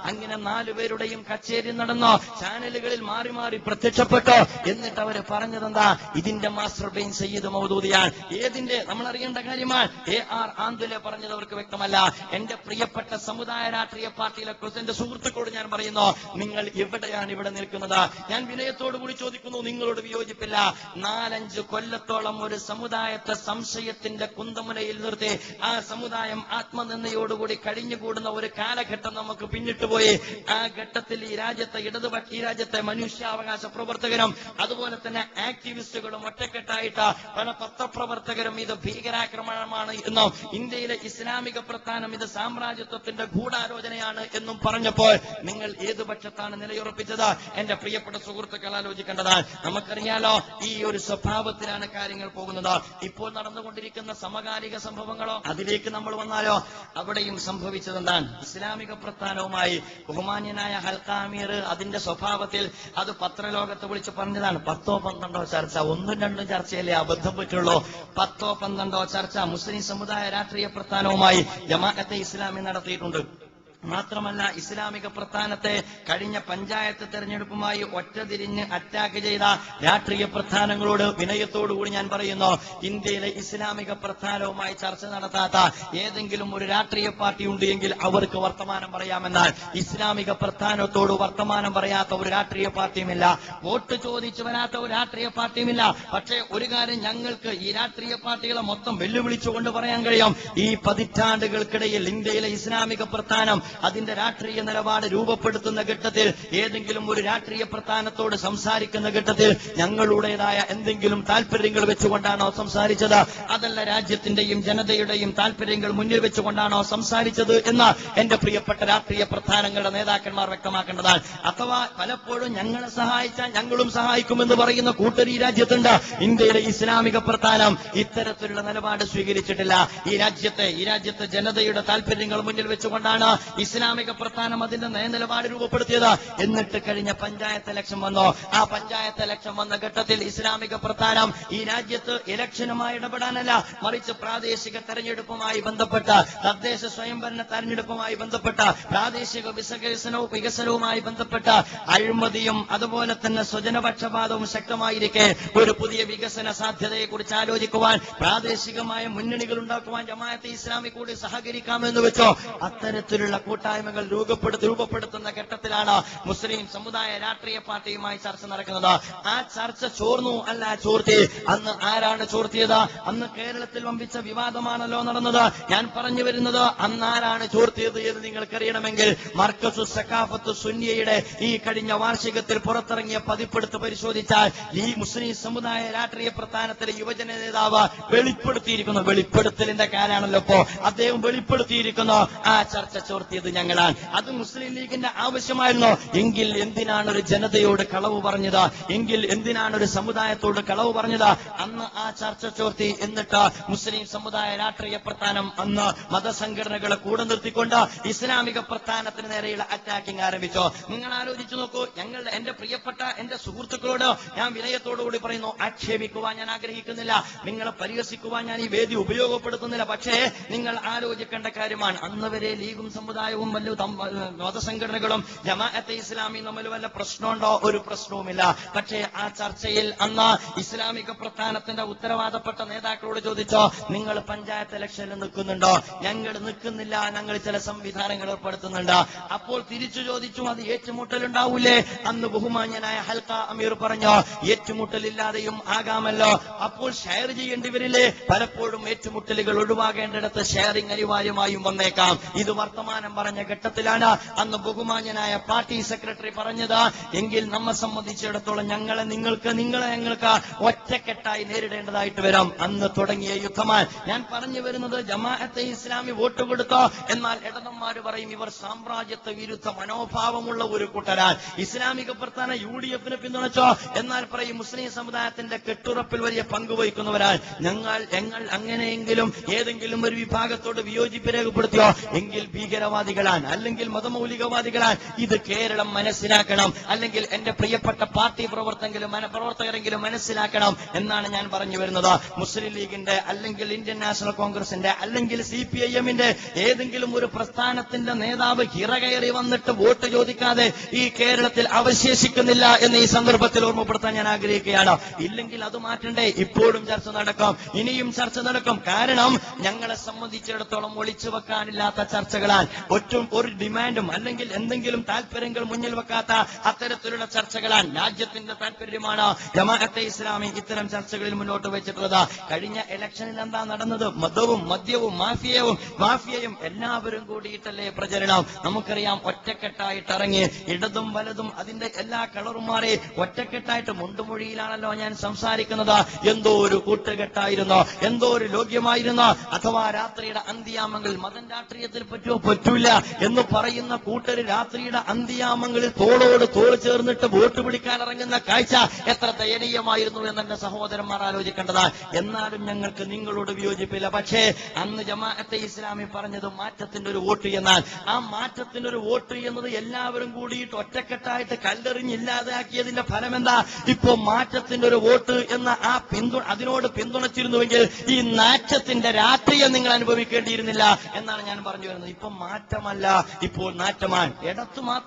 അങ്ങനെ 4 പേരുടെയും കച്ചേരി നടന്നോ, ചാനലുകളിൽ മാറി മാറി പ്രത്യക്ഷപ്പെട്ടോ. എന്നിട്ട് അവര് പറഞ്ഞതെന്താ? ഇതിന്റെ മാസ്റ്റർ ബ്രെയിൻ സയ്യിദ് മൗദൂദിയാണ്. ഏതിന്റെ? നമ്മൾ അറിയേണ്ട കാര്യമാണ്. AR ആന്തുലെ പറഞ്ഞത് അവർക്ക് വ്യക്തമല്ല. എന്റെ പ്രിയപ്പെട്ട സമുദായ രാഷ്ട്രീയ പാർട്ടിയിലെ എന്റെ സുഹൃത്തുക്കളോട് ഞാൻ പറയുന്നു, നിങ്ങൾ എവിടെയാണ് ഇവിടെ നിൽക്കുന്നത്? ഞാൻ വിനയത്തോടു കൂടി ചോദിക്കുന്നു, നിങ്ങളോട് വിയോജിപ്പില്ല. 4-5 കൊല്ലത്തോളം ഒരു സമുദായത്തെ സംശയത്തിന്റെ കുന്തമുനയിൽ നിർത്തി ആ സമുദായം ആത്മനിന്ദയോടുകൂടി കഴിഞ്ഞുകൂടുന്ന ഒരു കാലഘട്ടം നമുക്ക് നമുക്ക് പിന്നിട്ട് പോയി. ആ ഘട്ടത്തിൽ ഈ രാജ്യത്തെ മനുഷ്യാവകാശ പ്രവർത്തകരും അതുപോലെ തന്നെ ആക്ടിവിസ്റ്റുകളും ഒറ്റക്കെട്ടായിട്ട് പല പത്രപ്രവർത്തകരും ഇത് ഭീകരാക്രമണമാണ് എന്നും ഇന്ത്യയിലെ ഇസ്ലാമിക പ്രസ്ഥാനം ഇത് സാമ്രാജ്യത്വത്തിന്റെ ഗൂഢാലോചനയാണ് എന്നും പറഞ്ഞപ്പോൾ നിങ്ങൾ ഏത് പക്ഷത്താണ് നിലയുറപ്പിച്ചത്? എന്റെ പ്രിയപ്പെട്ട സുഹൃത്തുക്കൾ ആലോചിക്കേണ്ടതാണ്. നമുക്കറിയാലോ ഈ ഒരു സ്വഭാവത്തിലാണ് കാര്യങ്ങൾ പോകുന്നത്. ഇപ്പോൾ നടന്നുകൊണ്ടിരിക്കുന്ന സമകാലിക സംഭവങ്ങളോ അതിലേക്ക് നമ്മൾ വന്നാലോ അവിടെയും സംഭവിച്ചതെന്താണ്? ഇസ്ലാമിക പ്രസ്ഥാനവുമായി ബഹുമാന്യനായ ഹൽക്ക അമീർ അതിന്റെ സ്വഭാവത്തിൽ അത് പത്രലോകത്ത് വിളിച്ച് പറഞ്ഞതാണ്. 10-12 ചർച്ച, 1-2 ചർച്ചയല്ലേ അബദ്ധം പറ്റുള്ളൂ. 10-12 ചർച്ച മുസ്ലിം സമുദായ രാഷ്ട്രീയ പ്രസ്ഥാനവുമായി ജമാഅത്തെ ഇസ്ലാമി നടത്തിയിട്ടുണ്ട്. മാത്രമല്ല ഇസ്ലാമിക പ്രസ്ഥാനത്തെ കഴിഞ്ഞ പഞ്ചായത്ത് തെരഞ്ഞെടുപ്പുമായി ഒറ്റതിരിഞ്ഞ് അറ്റാക്ക് ചെയ്ത രാഷ്ട്രീയ പ്രസ്ഥാനങ്ങളോട് വിനയത്തോടുകൂടി ഞാൻ പറയുന്നു, ഇന്ത്യയിലെ ഇസ്ലാമിക പ്രസ്ഥാനവുമായി ചർച്ച നടത്താത്ത ഏതെങ്കിലും ഒരു രാഷ്ട്രീയ പാർട്ടി ഉണ്ട് എങ്കിൽ അവർക്ക് വർത്തമാനം പറയാമെന്നാൽ ഇസ്ലാമിക പ്രസ്ഥാനത്തോട് വർത്തമാനം പറയാത്ത ഒരു രാഷ്ട്രീയ പാർട്ടിയുമില്ല. വോട്ട് ചോദിച്ചു വരാത്ത ഒരു രാഷ്ട്രീയ പാർട്ടിയുമില്ല. പക്ഷേ ഒരു കാര്യം ഞങ്ങൾക്ക് ഈ രാഷ്ട്രീയ പാർട്ടികളെ മൊത്തം വെല്ലുവിളിച്ചുകൊണ്ട് പറയാൻ കഴിയും. ഈ പതിറ്റാണ്ടുകൾക്കിടയിൽ ഇന്ത്യയിലെ ഇസ്ലാമിക പ്രസ്ഥാനം അതിന്റെ രാഷ്ട്രീയ നിലപാട് രൂപപ്പെടുത്തുന്ന ഘട്ടത്തിൽ ഏതെങ്കിലും ഒരു രാഷ്ട്രീയ പ്രസ്ഥാനത്തോട് സംസാരിക്കുന്ന ഘട്ടത്തിൽ ഞങ്ങളുടേതായ എന്തെങ്കിലും താല്പര്യങ്ങൾ വെച്ചുകൊണ്ടാണോ സംസാരിച്ചത്? അതല്ല രാജ്യത്തിന്റെയും ജനതയുടെയും താല്പര്യങ്ങൾ മുന്നിൽ വെച്ചുകൊണ്ടാണോ സംസാരിച്ചത് എന്ന് എന്റെ പ്രിയപ്പെട്ട രാഷ്ട്രീയ പ്രസ്ഥാനങ്ങളുടെ നേതാക്കന്മാർ വ്യക്തമാക്കേണ്ടതാണ്. അഥവാ പലപ്പോഴും ഞങ്ങളെ സഹായിച്ചാൽ ഞങ്ങളും സഹായിക്കുമെന്ന് പറയുന്ന കൂട്ടർ ഈ രാജ്യത്തുണ്ട്. ഇന്ത്യയിലെ ഇസ്ലാമിക പ്രസ്ഥാനം ഇത്തരത്തിലുള്ള നിലപാട് സ്വീകരിച്ചിട്ടില്ല. ഈ രാജ്യത്തെ ജനതയുടെ താല്പര്യങ്ങൾ മുന്നിൽ വെച്ചുകൊണ്ടാണ് ഇസ്ലാമിക പ്രസ്ഥാനം അതിന്റെ നയനിലപാട് രൂപപ്പെടുത്തിയത്. എന്നിട്ട് കഴിഞ്ഞ പഞ്ചായത്ത് ഇലക്ഷൻ വന്നു. ആ പഞ്ചായത്ത് ഇലക്ഷൻ വന്ന ഘട്ടത്തിൽ ഇസ്ലാമിക പ്രസ്ഥാനം ഈ രാജ്യത്ത് ഇലക്ഷനുമായി ഇടപെടാനല്ല, മറിച്ച് പ്രാദേശിക തെരഞ്ഞെടുപ്പുമായി ബന്ധപ്പെട്ട തദ്ദേശ സ്വയംഭരണ തെരഞ്ഞെടുപ്പുമായി ബന്ധപ്പെട്ട പ്രാദേശിക വികസനവുമായി ബന്ധപ്പെട്ട അഴിമതിയും അതുപോലെ തന്നെ സ്വജനപക്ഷപാതവും ശക്തമായിരിക്കെ ഒരു പുതിയ വികസന സാധ്യതയെക്കുറിച്ച് ആലോചിക്കുവാൻ പ്രാദേശികമായ മുന്നണികൾ ഉണ്ടാക്കുവാൻ ജമാഅത്തെ ഇസ്ലാമി കൂടി സഹകരിക്കാമെന്ന് വെച്ചോ അത്തരത്തിലുള്ള കൂട്ടായ്മകൾ രൂപപ്പെടുത്തുന്ന ഘട്ടത്തിലാണ് മുസ്ലിം സമുദായ രാഷ്ട്രീയ പാർട്ടിയുമായി ചർച്ച നടക്കുന്നത്. ആ ചർച്ച ചോർന്നു അല്ല ചോർത്തി. അന്ന് ആരാണ് ചോർത്തിയത്? അന്ന് കേരളത്തിൽ വമ്പിച്ച വിവാദമാണല്ലോ നടന്നത്. ഞാൻ പറഞ്ഞു വരുന്നത് അന്ന് ആരാണ് ചോർത്തിയത് എന്ന് നിങ്ങൾക്കറിയണമെങ്കിൽ മർക്കസു സഖാഫത്ത് സുന്നിയയുടെ ഈ കഴിഞ്ഞ വാർഷികത്തിൽ പുറത്തിറങ്ങിയ പതിപ്പെടുത്ത് പരിശോധിച്ചാൽ ഈ മുസ്ലിം സമുദായ രാഷ്ട്രീയ പ്രസ്ഥാനത്തിലെ യുവജന നേതാവ് വെളിപ്പെടുത്തലിന്റെ കാലാണല്ലോ ഇപ്പോ. അദ്ദേഹം വെളിപ്പെടുത്തിയിരിക്കുന്നു ആ ചർച്ച ചോർത്തിയത് ഞങ്ങളാണ്. അത് മുസ്ലിം ലീഗിന്റെ ആവശ്യമായിരുന്നു. എങ്കിൽ എന്തിനാണ് ഒരു ജനതയോട് കളവ് പറഞ്ഞത്? എങ്കിൽ എന്തിനാണ് ഒരു സമുദായത്തോട് കളവ് പറഞ്ഞത്? അന്ന് ആ ചർച്ച ചോർത്തി. എന്നിട്ട് മുസ്ലിം സമുദായ രാഷ്ട്രീയ പ്രസ്ഥാനം അന്ന് മതസംഘടനകളെ കൂടെ നിർത്തിക്കൊണ്ട് ഇസ്ലാമിക പ്രസ്ഥാനത്തിന് നേരെയുള്ള അറ്റാക്കിംഗ് ആരംഭിച്ചു. നിങ്ങൾ ആലോചിച്ചു നോക്കൂ. എന്റെ പ്രിയപ്പെട്ട എന്റെ സുഹൃത്തുക്കളോട് ഞാൻ വിനയത്തോടുകൂടി പറയുന്നു, ആക്ഷേപിക്കുവാൻ ഞാൻ ആഗ്രഹിക്കുന്നില്ല, നിങ്ങളെ പരിഹസിക്കുവാൻ ഞാൻ ഈ വേദി ഉപയോഗപ്പെടുത്തുന്നില്ല. പക്ഷേ നിങ്ങൾ ആലോചിക്കേണ്ട കാര്യമാണ്, അന്ന് വരെ ലീഗും സമുദായവും വല്ല മതസംഘടനകളും ജമാഅത്തെ ഇസ്ലാമി തമ്മിൽ വല്ല പ്രശ്നമുണ്ടോ? ഒരു പ്രശ്നവുമില്ല. പക്ഷേ ആ ചർച്ചയിൽ അന്ന് ഇസ്ലാമിക പ്രസ്ഥാനത്തിന്റെ ഉത്തരവാദപ്പെട്ട നേതാക്കളോട് ചോദിച്ചോ, നിങ്ങൾ പഞ്ചായത്ത് ഇലക്ഷനിൽ നിൽക്കുന്നുണ്ടോ? ഞങ്ങൾ നിൽക്കുന്നില്ല, ഞങ്ങൾ ചില സംവിധാനങ്ങൾ ഏർപ്പെടുത്തുന്നുണ്ട്. അപ്പോൾ തിരിച്ചു ചോദിച്ചു, അത് ഏറ്റുമുട്ടലുണ്ടാവൂലേ? അന്ന് ബഹുമാന്യനായ ഹൽക്ക അമീർ പറഞ്ഞു, ഏറ്റുമുട്ടലില്ലാതെയും ആകാമല്ലോ. അപ്പോൾ ഷെയർ ചെയ്യേണ്ടി വരില്ലേ? പലപ്പോഴും ഏറ്റുമുട്ടലുകൾ ഒഴിവാകേണ്ടിടത്ത് ഷെയറിംഗ് അനിവാര്യമായും വന്നേക്കാം. ഇത് വർത്തമാനം പറഞ്ഞ ഘട്ടത്തിലാണ് അന്ന് ബഹുമാന്യനായ പാർട്ടി സെക്രട്ടറി പറഞ്ഞത്, എങ്കിൽ നമ്മെ സംബന്ധിച്ചിടത്തോളം ഞങ്ങളെ ഞങ്ങൾക്ക് ഒറ്റക്കെട്ടായി നേരിടേണ്ടതായിട്ട് വരും. അന്ന് തുടങ്ങിയ യുദ്ധമാണ്. ഞാൻ പറഞ്ഞു വരുന്നത്, ജമാഅത്തെ ഇസ്ലാമി വോട്ട് കൊടുത്തോ എന്നാൽ ഇടതന്മാര് പറയും ഇവർ സാമ്രാജ്യത്വ വിരുദ്ധ മനോഭാവമുള്ള ഒരു കൂട്ടരാൻ. ഇസ്ലാമിക പ്രസ്ഥാന UDF-നെ പിന്തുണച്ചോ എന്നാൽ പറയും മുസ്ലിം സമുദായത്തിന്റെ കെട്ടുറപ്പിൽ വലിയ പങ്കുവഹിക്കുന്നവരാൽ. ഞങ്ങൾ അങ്ങനെയെങ്കിലും ഏതെങ്കിലും ഒരു വിഭാഗത്തോട് വിയോജിപ്പ് രേഖപ്പെടുത്തിയോ എങ്കിൽ ഭീകരവാദികളാണ്, അല്ലെങ്കിൽ മതമൗലികവാദികളാണ്. ഇത് കേരളം മനസ്സിലാക്കണം, അല്ലെങ്കിൽ എന്റെ പ്രിയപ്പെട്ട പാർട്ടി പ്രവർത്തകരെങ്കിലും മനസ്സിലാക്കണം എന്നാണ് ഞാൻ പറഞ്ഞു വരുന്നത്. മുസ്ലിം ലീഗിന്റെ അല്ലെങ്കിൽ ഇന്ത്യൻ നാഷണൽ കോൺഗ്രസിന്റെ അല്ലെങ്കിൽ CPIM-ന്റെ ഏതെങ്കിലും ഒരു പ്രസ്ഥാനത്തിന്റെ നേതാവ് ഹിറകയറി വന്നിട്ട് വോട്ട് ചോദിക്കാതെ ഈ കേരളത്തിൽ അവശേഷിക്കുന്നില്ല എന്ന് ഈ സന്ദർഭത്തിൽ ഓർമ്മപ്പെടുത്താൻ ഞാൻ ആഗ്രഹിക്കുകയാണ്. ഇല്ലെങ്കിൽ അത് മാറ്റണ്ടേ? ഇപ്പോഴും ചർച്ച നടക്കും, ഇനിയും ചർച്ച നടക്കും. കാരണം ഞങ്ങളെ സംബന്ധിച്ചിടത്തോളം ഒളിച്ചു വെക്കാനില്ലാത്ത ചർച്ചകളാൽ ഒരു ഡിമാൻഡും അല്ലെങ്കിൽ എന്തെങ്കിലും താല്പര്യങ്ങൾ മുന്നിൽ വെക്കാത്ത അത്തരത്തിലുള്ള ചർച്ചകളാണ്. രാജ്യത്തിന്റെ താല്പര്യമാണ് ജമാഅത്തെ ഇസ്ലാമി ഇത്തരം ചർച്ചകളിൽ മുന്നോട്ട് വെച്ചിട്ടുള്ളത്. കഴിഞ്ഞ ഇലക്ഷനിൽ എന്താ നടന്നത്? മദ്യവും മാഫിയയും എല്ലാവരും കൂടിയിട്ടല്ലേ പ്രചരണം. നമുക്കറിയാം, ഒറ്റക്കെട്ടായിട്ട് ഇറങ്ങി ഇടതും വലതും അതിന്റെ എല്ലാ കളറും മാറി ഒറ്റക്കെട്ടായിട്ട് മുണ്ടുമൊഴിയിലാണല്ലോ ഞാൻ സംസാരിക്കുന്നത്. എന്തോ ഒരു കൂട്ടുകെട്ടായിരുന്നു, എന്തോ ഒരു ലോക്യമായിരുന്നു. അഥവാ രാത്രിയുടെ അന്ത്യാമങ്ങളിൽ മതം രാഷ്ട്രീയത്തിൽ പറ്റൂല എന്ന് പറയുന്ന കൂട്ടര് രാത്രിയുടെ അന്ത്യാമങ്ങളിൽ തോളോട് തോൾ ചേർന്നിട്ട് വോട്ട് പിടിക്കാൻ ഇറങ്ങുന്ന കാഴ്ച എത്ര ദയനീയമായിരുന്നു എന്നെ സഹോദരന്മാർ ആലോചിക്കേണ്ടതാണ്. എന്നാലും ഞങ്ങൾക്ക് നിങ്ങളോട് വിയോജിപ്പില്ല. പക്ഷേ അന്ന് ജമാഅത്തെ ഇസ്ലാമി പറഞ്ഞത് മാറ്റത്തിന്റെ ഒരു വോട്ട് എന്നാൽ ആ മാറ്റത്തിന്റെ ഒരു വോട്ട് എന്നത് എല്ലാവരും കൂടിയിട്ട് ഒറ്റക്കെട്ടായിട്ട് കല്ലെറിഞ്ഞില്ലാതാക്കിയതിന്റെ ഫലം എന്താ? ഇപ്പോ മാറ്റത്തിന്റെ ഒരു വോട്ട് എന്ന അതിനോട് പിന്തുണച്ചിരുന്നുവെങ്കിൽ ഈ നാറ്റത്തിന്റെ രാഷ്ട്രീയം നിങ്ങൾ അനുഭവിക്കേണ്ടിയിരുന്നില്ല എന്നാണ് ഞാൻ പറഞ്ഞു വരുന്നത്. ഇപ്പൊ മാറ്റമല്ല, ഇപ്പോൾ നാറ്റമാണ്.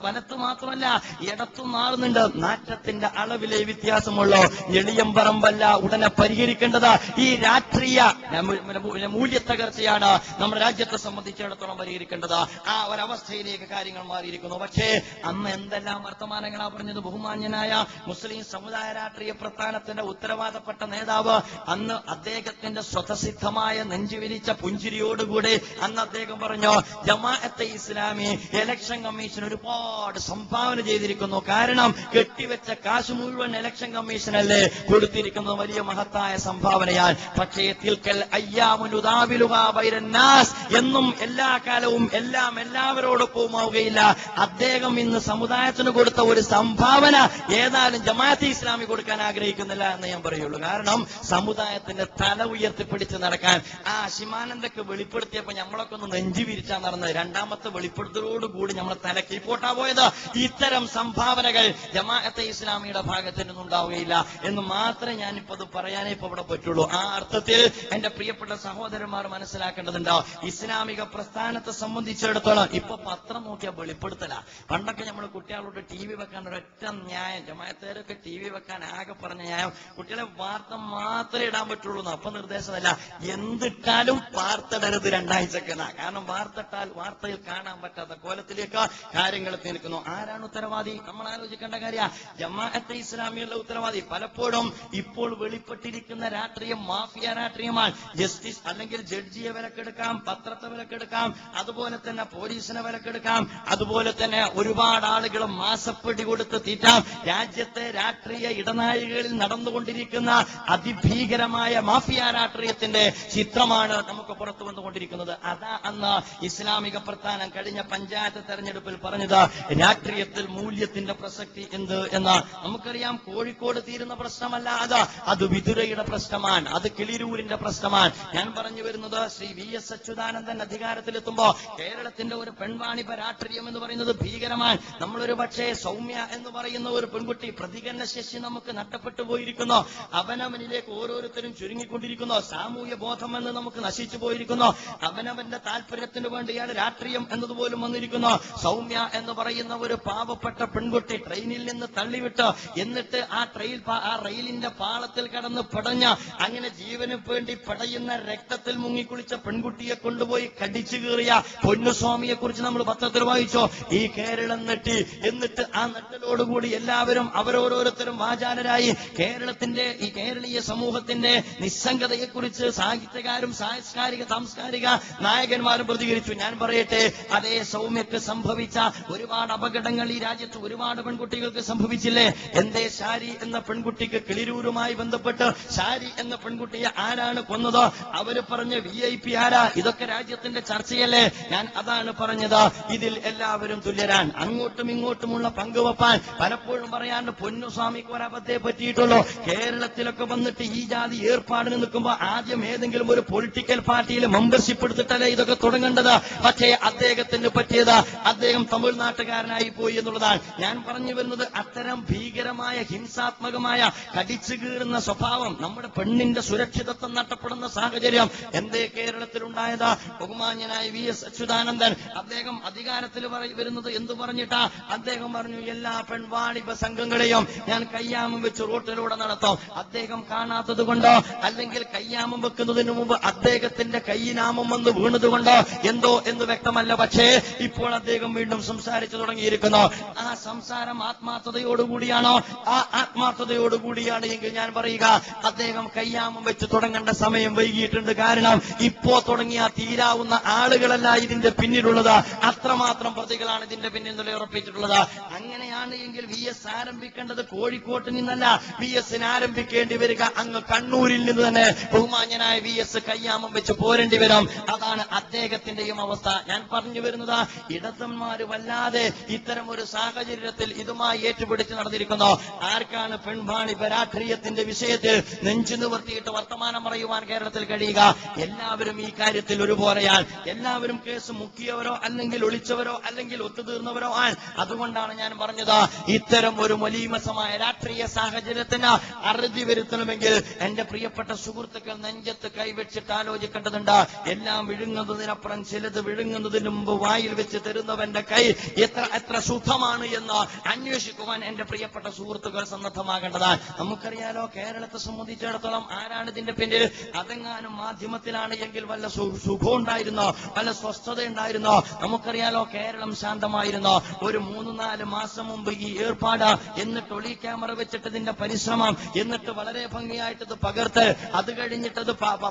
വലത്ത് മാത്രമല്ല, ഇടത്തും മാറുന്നുണ്ട്. നാറ്റത്തിന്റെ അളവിലെ വ്യത്യാസമുള്ളൂ. എളിയമ്പറമ്പല്ല ഉടനെ പരിഹരിക്കേണ്ടത് ഈ രാഷ്ട്രീയ മൂല്യത്തകർച്ചയാണ് നമ്മുടെ രാജ്യത്തെ സംബന്ധിച്ചിടത്തോളം പരിഹരിക്കേണ്ടത്. ആ ഒരവസ്ഥയിലേക്ക് കാര്യങ്ങൾ മാറിയിരിക്കുന്നു. പക്ഷേ അന്ന് എന്തെല്ലാം വർത്തമാനങ്ങളാ പറഞ്ഞത്? ബഹുമാന്യനായ മുസ്ലിം സമുദായ രാഷ്ട്രീയ പ്രസ്ഥാനത്തിന്റെ ഉത്തരവാദപ്പെട്ട നേതാവ് അന്ന് അദ്ദേഹത്തിന്റെ സ്വതസിദ്ധമായ നെഞ്ചുവിരിച്ച പുഞ്ചിരിയോടുകൂടി അന്ന് അദ്ദേഹം പറഞ്ഞു, ജമാഅത്തെ ഇസ്ലാമി ഇലക്ഷൻ കമ്മീഷൻ ഒരുപാട് സംഭാവന ചെയ്തിരിക്കുന്നു. കാരണം കെട്ടിവെച്ച കാശ് മുഴുവൻ ഇലക്ഷൻ കമ്മീഷനല്ലേ കൊടുത്തിരിക്കുന്നത്. വലിയ മഹത്തായ സംഭാവനയാൽ. പക്ഷേ തിൽക്കൽ അയ്യാമുനുദാവിലുഹാ ബൈനന്നാസ് എന്നും എല്ലാ കാലവും എല്ലാവരോടൊപ്പവുമാവുകയില്ല. അദ്ദേഹം ഇന്ന് സമുദായത്തിന് കൊടുത്ത ഒരു സംഭാവന ഏതായാലും ജമാഅത്തെ ഇസ്ലാമി കൊടുക്കാൻ ആഗ്രഹിക്കുന്നില്ല എന്ന് ഞാൻ പറയുള്ളൂ. കാരണം സമുദായത്തിന്റെ തല ഉയർത്തിപ്പിടിച്ച് നടക്കാൻ ശിമാനന്ദക്ക് വെളിപ്പെടുത്തിയപ്പോ നമ്മളൊക്കെ ഒന്ന് നെഞ്ചു വിരിച്ചാ നടന്നത്. രണ്ടാമത്തെ വെളിപ്പെടുത്തലോടുകൂടി നമ്മളെ തല കീപ്പോട്ടാ പോയത്. ഇത്തരം സംഭാവനകൾ ജമാഅത്തെ ഇസ്ലാമിയുടെ ഭാഗത്ത് നിന്നുണ്ടാവുകയില്ല എന്ന് മാത്രമേ ഞാനിപ്പോ അത് പറയാനേ ഇപ്പൊ ഇവിടെ പറ്റുള്ളൂ. ആ അർത്ഥത്തിൽ എന്റെ പ്രിയപ്പെട്ട സഹോദരന്മാർ മനസ്സിലാക്കേണ്ടതുണ്ടോ, ഇസ്ലാമിക പ്രസ്ഥാനത്തെ സംബന്ധിച്ചിടത്തോളം ഇപ്പൊ പത്രം നോക്കിയാൽ വെളിപ്പെടുത്തല. പണ്ടൊക്കെ നമ്മൾ കുട്ടികളോട് ടി വി വെക്കാൻ ഒരൊറ്റ ന്യായം, ജമാഅത്തേരൊക്കെ ടി വി വെക്കാൻ ആകെ പറഞ്ഞ ന്യായം കുട്ടികളെ വാർത്ത മാത്രമേ ഇടാൻ പറ്റുള്ളൂ. അപ്പൊ നിർദ്ദേശമല്ല, എന്തിട്ടാലും വാർത്തയിടരുത് രണ്ടാഴ്ചക്കെന്ന. കാരണം വാർത്തയിട്ടാൽ വാർത്തയിൽ കാണാൻ പറ്റാത്ത കോലത്തിലേക്ക് കാര്യങ്ങൾ നിൽക്കുന്നു. ആരാണ് ഉത്തരവാദി? നമ്മൾ ആലോചിക്കേണ്ട കാര്യ. ജമാഅത്തെ ഇസ്ലാമിയുള്ള ഉത്തരവാദി പലപ്പോഴും ഇപ്പോൾ വെളിപ്പെട്ടിരിക്കുന്ന രാഷ്ട്രീയം മാഫിയ രാഷ്ട്രീയമാണ്. ജസ്റ്റിസ് അല്ലെങ്കിൽ ജഡ്ജിയെ വിലക്കെടുക്കാം, പത്രത്തെ വിലക്കെടുക്കാം, അതുപോലെ തന്നെ പോലീസിനെ വിലക്കെടുക്കാം, അതുപോലെ തന്നെ ഒരുപാട് ആളുകൾ മാസപ്പെടി കൊടുത്ത് തീറ്റാം. രാജ്യത്തെ രാഷ്ട്രീയ ഇടനാഴികളിൽ നടന്നുകൊണ്ടിരിക്കുന്ന അതിഭീകരമായ മാഫിയ രാഷ്ട്രീയത്തിന്റെ ചിത്രമാണ് നമുക്ക് പുറത്തു വന്നുകൊണ്ടിരിക്കുന്നത്. അതാ അന്ന് ഇസ്ലാമിക പ്രസ്ഥാനം കഴിഞ്ഞ പഞ്ചായത്ത് തെരഞ്ഞെടുപ്പിൽ പറഞ്ഞത്, രാഷ്ട്രീയത്തിൽ മൂല്യത്തിന്റെ പ്രസക്തി എന്ത് എന്ന്. നമുക്കറിയാം, കോഴിക്കോട് തീരുന്ന പ്രശ്നമല്ല അത് വിതുരയുടെ പ്രശ്നമാണ്, അത് കിളിരൂരിന്റെ പ്രശ്നമാണ്. ഞാൻ പറഞ്ഞു വരുന്നത്, ശ്രീ VS അച്യുതാനന്ദൻ അധികാരത്തിലെത്തുമ്പോ കേരളത്തിന്റെ ഒരു പെൺവാണിഭ രാഷ്ട്രീയം എന്ന് പറയുന്നത് ഭീകരമാണ്. നമ്മളൊരു പക്ഷേ സൗമ്യ എന്ന് പറയുന്ന ഒരു പെൺകുട്ടി പ്രതികരണ ശേഷി നമുക്ക് നഷ്ടപ്പെട്ടു പോയിരിക്കുന്നു. അവനവനിലേക്ക് ഓരോരുത്തരും ചുരുങ്ങിക്കൊണ്ടിരിക്കുന്നു. സാമൂഹ്യ ബോധം എന്ന് നമുക്ക് നശിച്ചു പോയിരിക്കുന്നു. അവനവന്റെ താല്പര്യത്തിന് വേണ്ടിയാണ് രാഷ്ട്രീയം എന്നതുപോലും വന്നിരിക്കുന്നു. സൗമ്യ എന്ന് പറയുന്ന ഒരു പാവപ്പെട്ട പെൺകുട്ടി ട്രെയിനിൽ നിന്ന് തള്ളിവിട്ട് എന്നിട്ട് ആ റെയിലിന്റെ പാളത്തിൽ കടന്ന് പടഞ്ഞ, അങ്ങനെ ജീവന് വേണ്ടി പടയുന്ന രക്തത്തിൽ മുങ്ങിക്കുളിച്ച പെൺകുട്ടിയെ കൊണ്ടുപോയി കടിച്ചു കീറിയ പൊന്നുസ്വാമിയെ കുറിച്ച് നമ്മൾ പത്രത്തിൽ വായിച്ചോ. ഈ കേരളം നെട്ടി. എന്നിട്ട് ആ നെട്ടലോടുകൂടി എല്ലാവരും അവരോരോരുത്തരും വാചാലരായി കേരളത്തിന്റെ ഈ കേരളീയ സമൂഹത്തിന്റെ നിസ്സംഗതയെക്കുറിച്ച് സാഹിത്യകാരും സാംസ്കാരിക നായകന്മാരും പ്രതികരിച്ചു. ഞാൻ പറയട്ടെ, അതേ സൗമ്യക്ക് സംഭവിച്ച ഒരുപാട് അപകടങ്ങൾ ഈ രാജ്യത്ത് ഒരുപാട് പെൺകുട്ടികൾക്ക് സംഭവിച്ചില്ലേ? എന്തേ ഷാരി എന്ന പെൺകുട്ടിക്ക് കിളിരൂരുമായി ബന്ധപ്പെട്ട് ഷാരി എന്ന പെൺകുട്ടിയെ ആരാണ് കൊന്നത്? അവര് പറഞ്ഞ VIP ആരാ? ഇതൊക്കെ രാജ്യത്തിന്റെ ചർച്ചയല്ലേ? ഞാൻ അതാണ് പറഞ്ഞത്. ഇതിൽ എല്ലാവരും തുല്യരാൻ, അങ്ങോട്ടും ഇങ്ങോട്ടുമുള്ള പങ്കുവെപ്പാൻ പലപ്പോഴും പറയാണ്ട് പൊന്നുസ്വാമിക്ക് ഒരബദ്ധത്തെ പറ്റിയിട്ടുള്ളൂ. കേരളത്തിലൊക്കെ വന്നിട്ട് ഈ ജാതി ഏർപ്പാടിന് നിൽക്കുമ്പോ ആദ്യം ഏതെങ്കിലും ഒരു പൊളിറ്റിക്കൽ പാർട്ടിയിൽ മെമ്പർഷിപ്പ് എടുത്തിട്ടല്ലേ ഇതൊക്കെ തുടങ്ങേണ്ടത്. പക്ഷേ അദ്ദേഹത്തിന് പറ്റിയത് അദ്ദേഹം തമിഴ്നാട്ടുകാരനായി പോയി എന്നുള്ളതാണ്. ഞാൻ പറഞ്ഞു വരുന്നത്, അത്തരം ഭീകരമായ ഹിംസാത്മകമായ കടിച്ചു കീറുന്ന സ്വഭാവം, നമ്മുടെ പെണ്ണിന്റെ സുരക്ഷിതത്വം നഷ്ടപ്പെടുന്ന സാഹചര്യം എന്തേ കേരളത്തിലുണ്ടായത്? ബഹുമാന്യനായ VS അച്യുതാനന്ദൻ അദ്ദേഹം അധികാരത്തിൽ വരുന്നത് എന്തു പറഞ്ഞിട്ടാ? അദ്ദേഹം പറഞ്ഞു, എല്ലാ പെൺവാണിഭ സംഘങ്ങളെയും ഞാൻ കയ്യാമം വെച്ച് റോട്ടിലൂടെ നടത്തും. അദ്ദേഹം കാണാത്തത് കൊണ്ടോ അല്ലെങ്കിൽ കയ്യാമം വെക്കുന്നതിന് മുമ്പ് അദ്ദേഹത്തിന്റെ കയ്യിനാമം വന്ന് വീണതുകൊണ്ടോ എന്തോ എന്ന് വ്യക്തമാണ്. മാത്രമല്ല, പക്ഷേ ഇപ്പോൾ അദ്ദേഹം വീണ്ടും സംസാരിച്ചു തുടങ്ങിയിരിക്കുന്നു. ആ സംസാരം ആത്മാർത്ഥതയോടുകൂടിയാണോ? ആ ആത്മാർത്ഥതയോടുകൂടിയാണ് എങ്കിൽ ഞാൻ പറയുക, അദ്ദേഹം കയ്യാമം വെച്ച് തുടങ്ങേണ്ട സമയം വൈകിയിട്ടുണ്ട്. കാരണം ഇപ്പോ തുടങ്ങിയ തീരാവുന്ന ആളുകളല്ല ഇതിന്റെ പിന്നിലുള്ളത്, അത്രമാത്രം പ്രതികളാണ് ഇതിന്റെ പിന്നിൽ നിലയുറപ്പിച്ചിട്ടുള്ളത്. അങ്ങനെയാണ് എങ്കിൽ VS ആരംഭിക്കേണ്ടത് കോഴിക്കോട്ട് നിന്നല്ല, VS ആരംഭിക്കേണ്ടി വരിക അങ്ങ് കണ്ണൂരിൽ നിന്ന് തന്നെ. ബഹുമാന്യനായ VS കയ്യാമം വെച്ച് പോരേണ്ടി വരും. അതാണ് അദ്ദേഹത്തിന്റെയും അവസ്ഥ. ഞാൻ പറഞ്ഞു വരുന്നത്, ഇടത്തന്മാര് വല്ലാതെ ഇത്തരം ഒരു സാഹചര്യത്തിൽ ഇതുമായി ഏറ്റുപിടിച്ച് നടന്നിരിക്കുന്നു. ആർക്കാണ് പെൺവാണിഭ രാഷ്ട്രീയത്തിന്റെ വിഷയത്തിൽ നെഞ്ചു നിവർത്തിയിട്ട് വർത്തമാനം പറയുവാൻ കേരളത്തിൽ കഴിയുക? എല്ലാവരും ഈ കാര്യത്തിൽ ഒരുപോലെയാണ്. എല്ലാവരും കേസ് മുക്കിയവരോ അല്ലെങ്കിൽ ഒളിച്ചവരോ അല്ലെങ്കിൽ ഒത്തുതീർന്നവരോ ആണ്. അതുകൊണ്ടാണ് ഞാൻ പറഞ്ഞത്, ഇത്തരം ഒരു മലീമസമായ രാഷ്ട്രീയ സാഹചര്യത്തിന് അറുതി വരുത്തണമെങ്കിൽ എന്റെ പ്രിയപ്പെട്ട സുഹൃത്തുക്കൾ നെഞ്ചത്ത് കൈവച്ചിട്ട് ആലോചിക്കേണ്ടതുണ്ട്. എല്ലാം വിഴുങ്ങുന്നതിനപ്പുറം ചിലത് വിഴുങ്ങുന്നതിന് മുമ്പ് വായിൽ വെച്ച് തരുന്നവന്റെ കൈ എത്ര ശുദ്ധമാണ് എന്ന് അന്വേഷിക്കുവാൻ എന്റെ പ്രിയപ്പെട്ട സുഹൃത്തുക്കൾ സന്നദ്ധമാകേണ്ടതാണ്. നമുക്കറിയാലോ, കേരളത്തെ സംബന്ധിച്ചിടത്തോളം ആരാണ് ഇതിന്റെ പിന്നിൽ? അതെങ്ങാനും മാധ്യമത്തിലാണ് എങ്കിൽ വല്ല സുഖം ഉണ്ടായിരുന്നോ, വല്ല സ്വസ്ഥത ഉണ്ടായിരുന്നോ? നമുക്കറിയാലോ, കേരളം ശാന്തമായിരുന്നോ? ഒരു 3-4 മാസം മുമ്പ് ഈ ഏർപ്പാട്, എന്നിട്ട് ഒളി ക്യാമറ വെച്ചിട്ട് ഇതിന്റെ പരിശ്രമം, എന്നിട്ട് വളരെ ഭംഗിയായിട്ട് ഇത് പകർത്ത്, അത് കഴിഞ്ഞിട്ടത്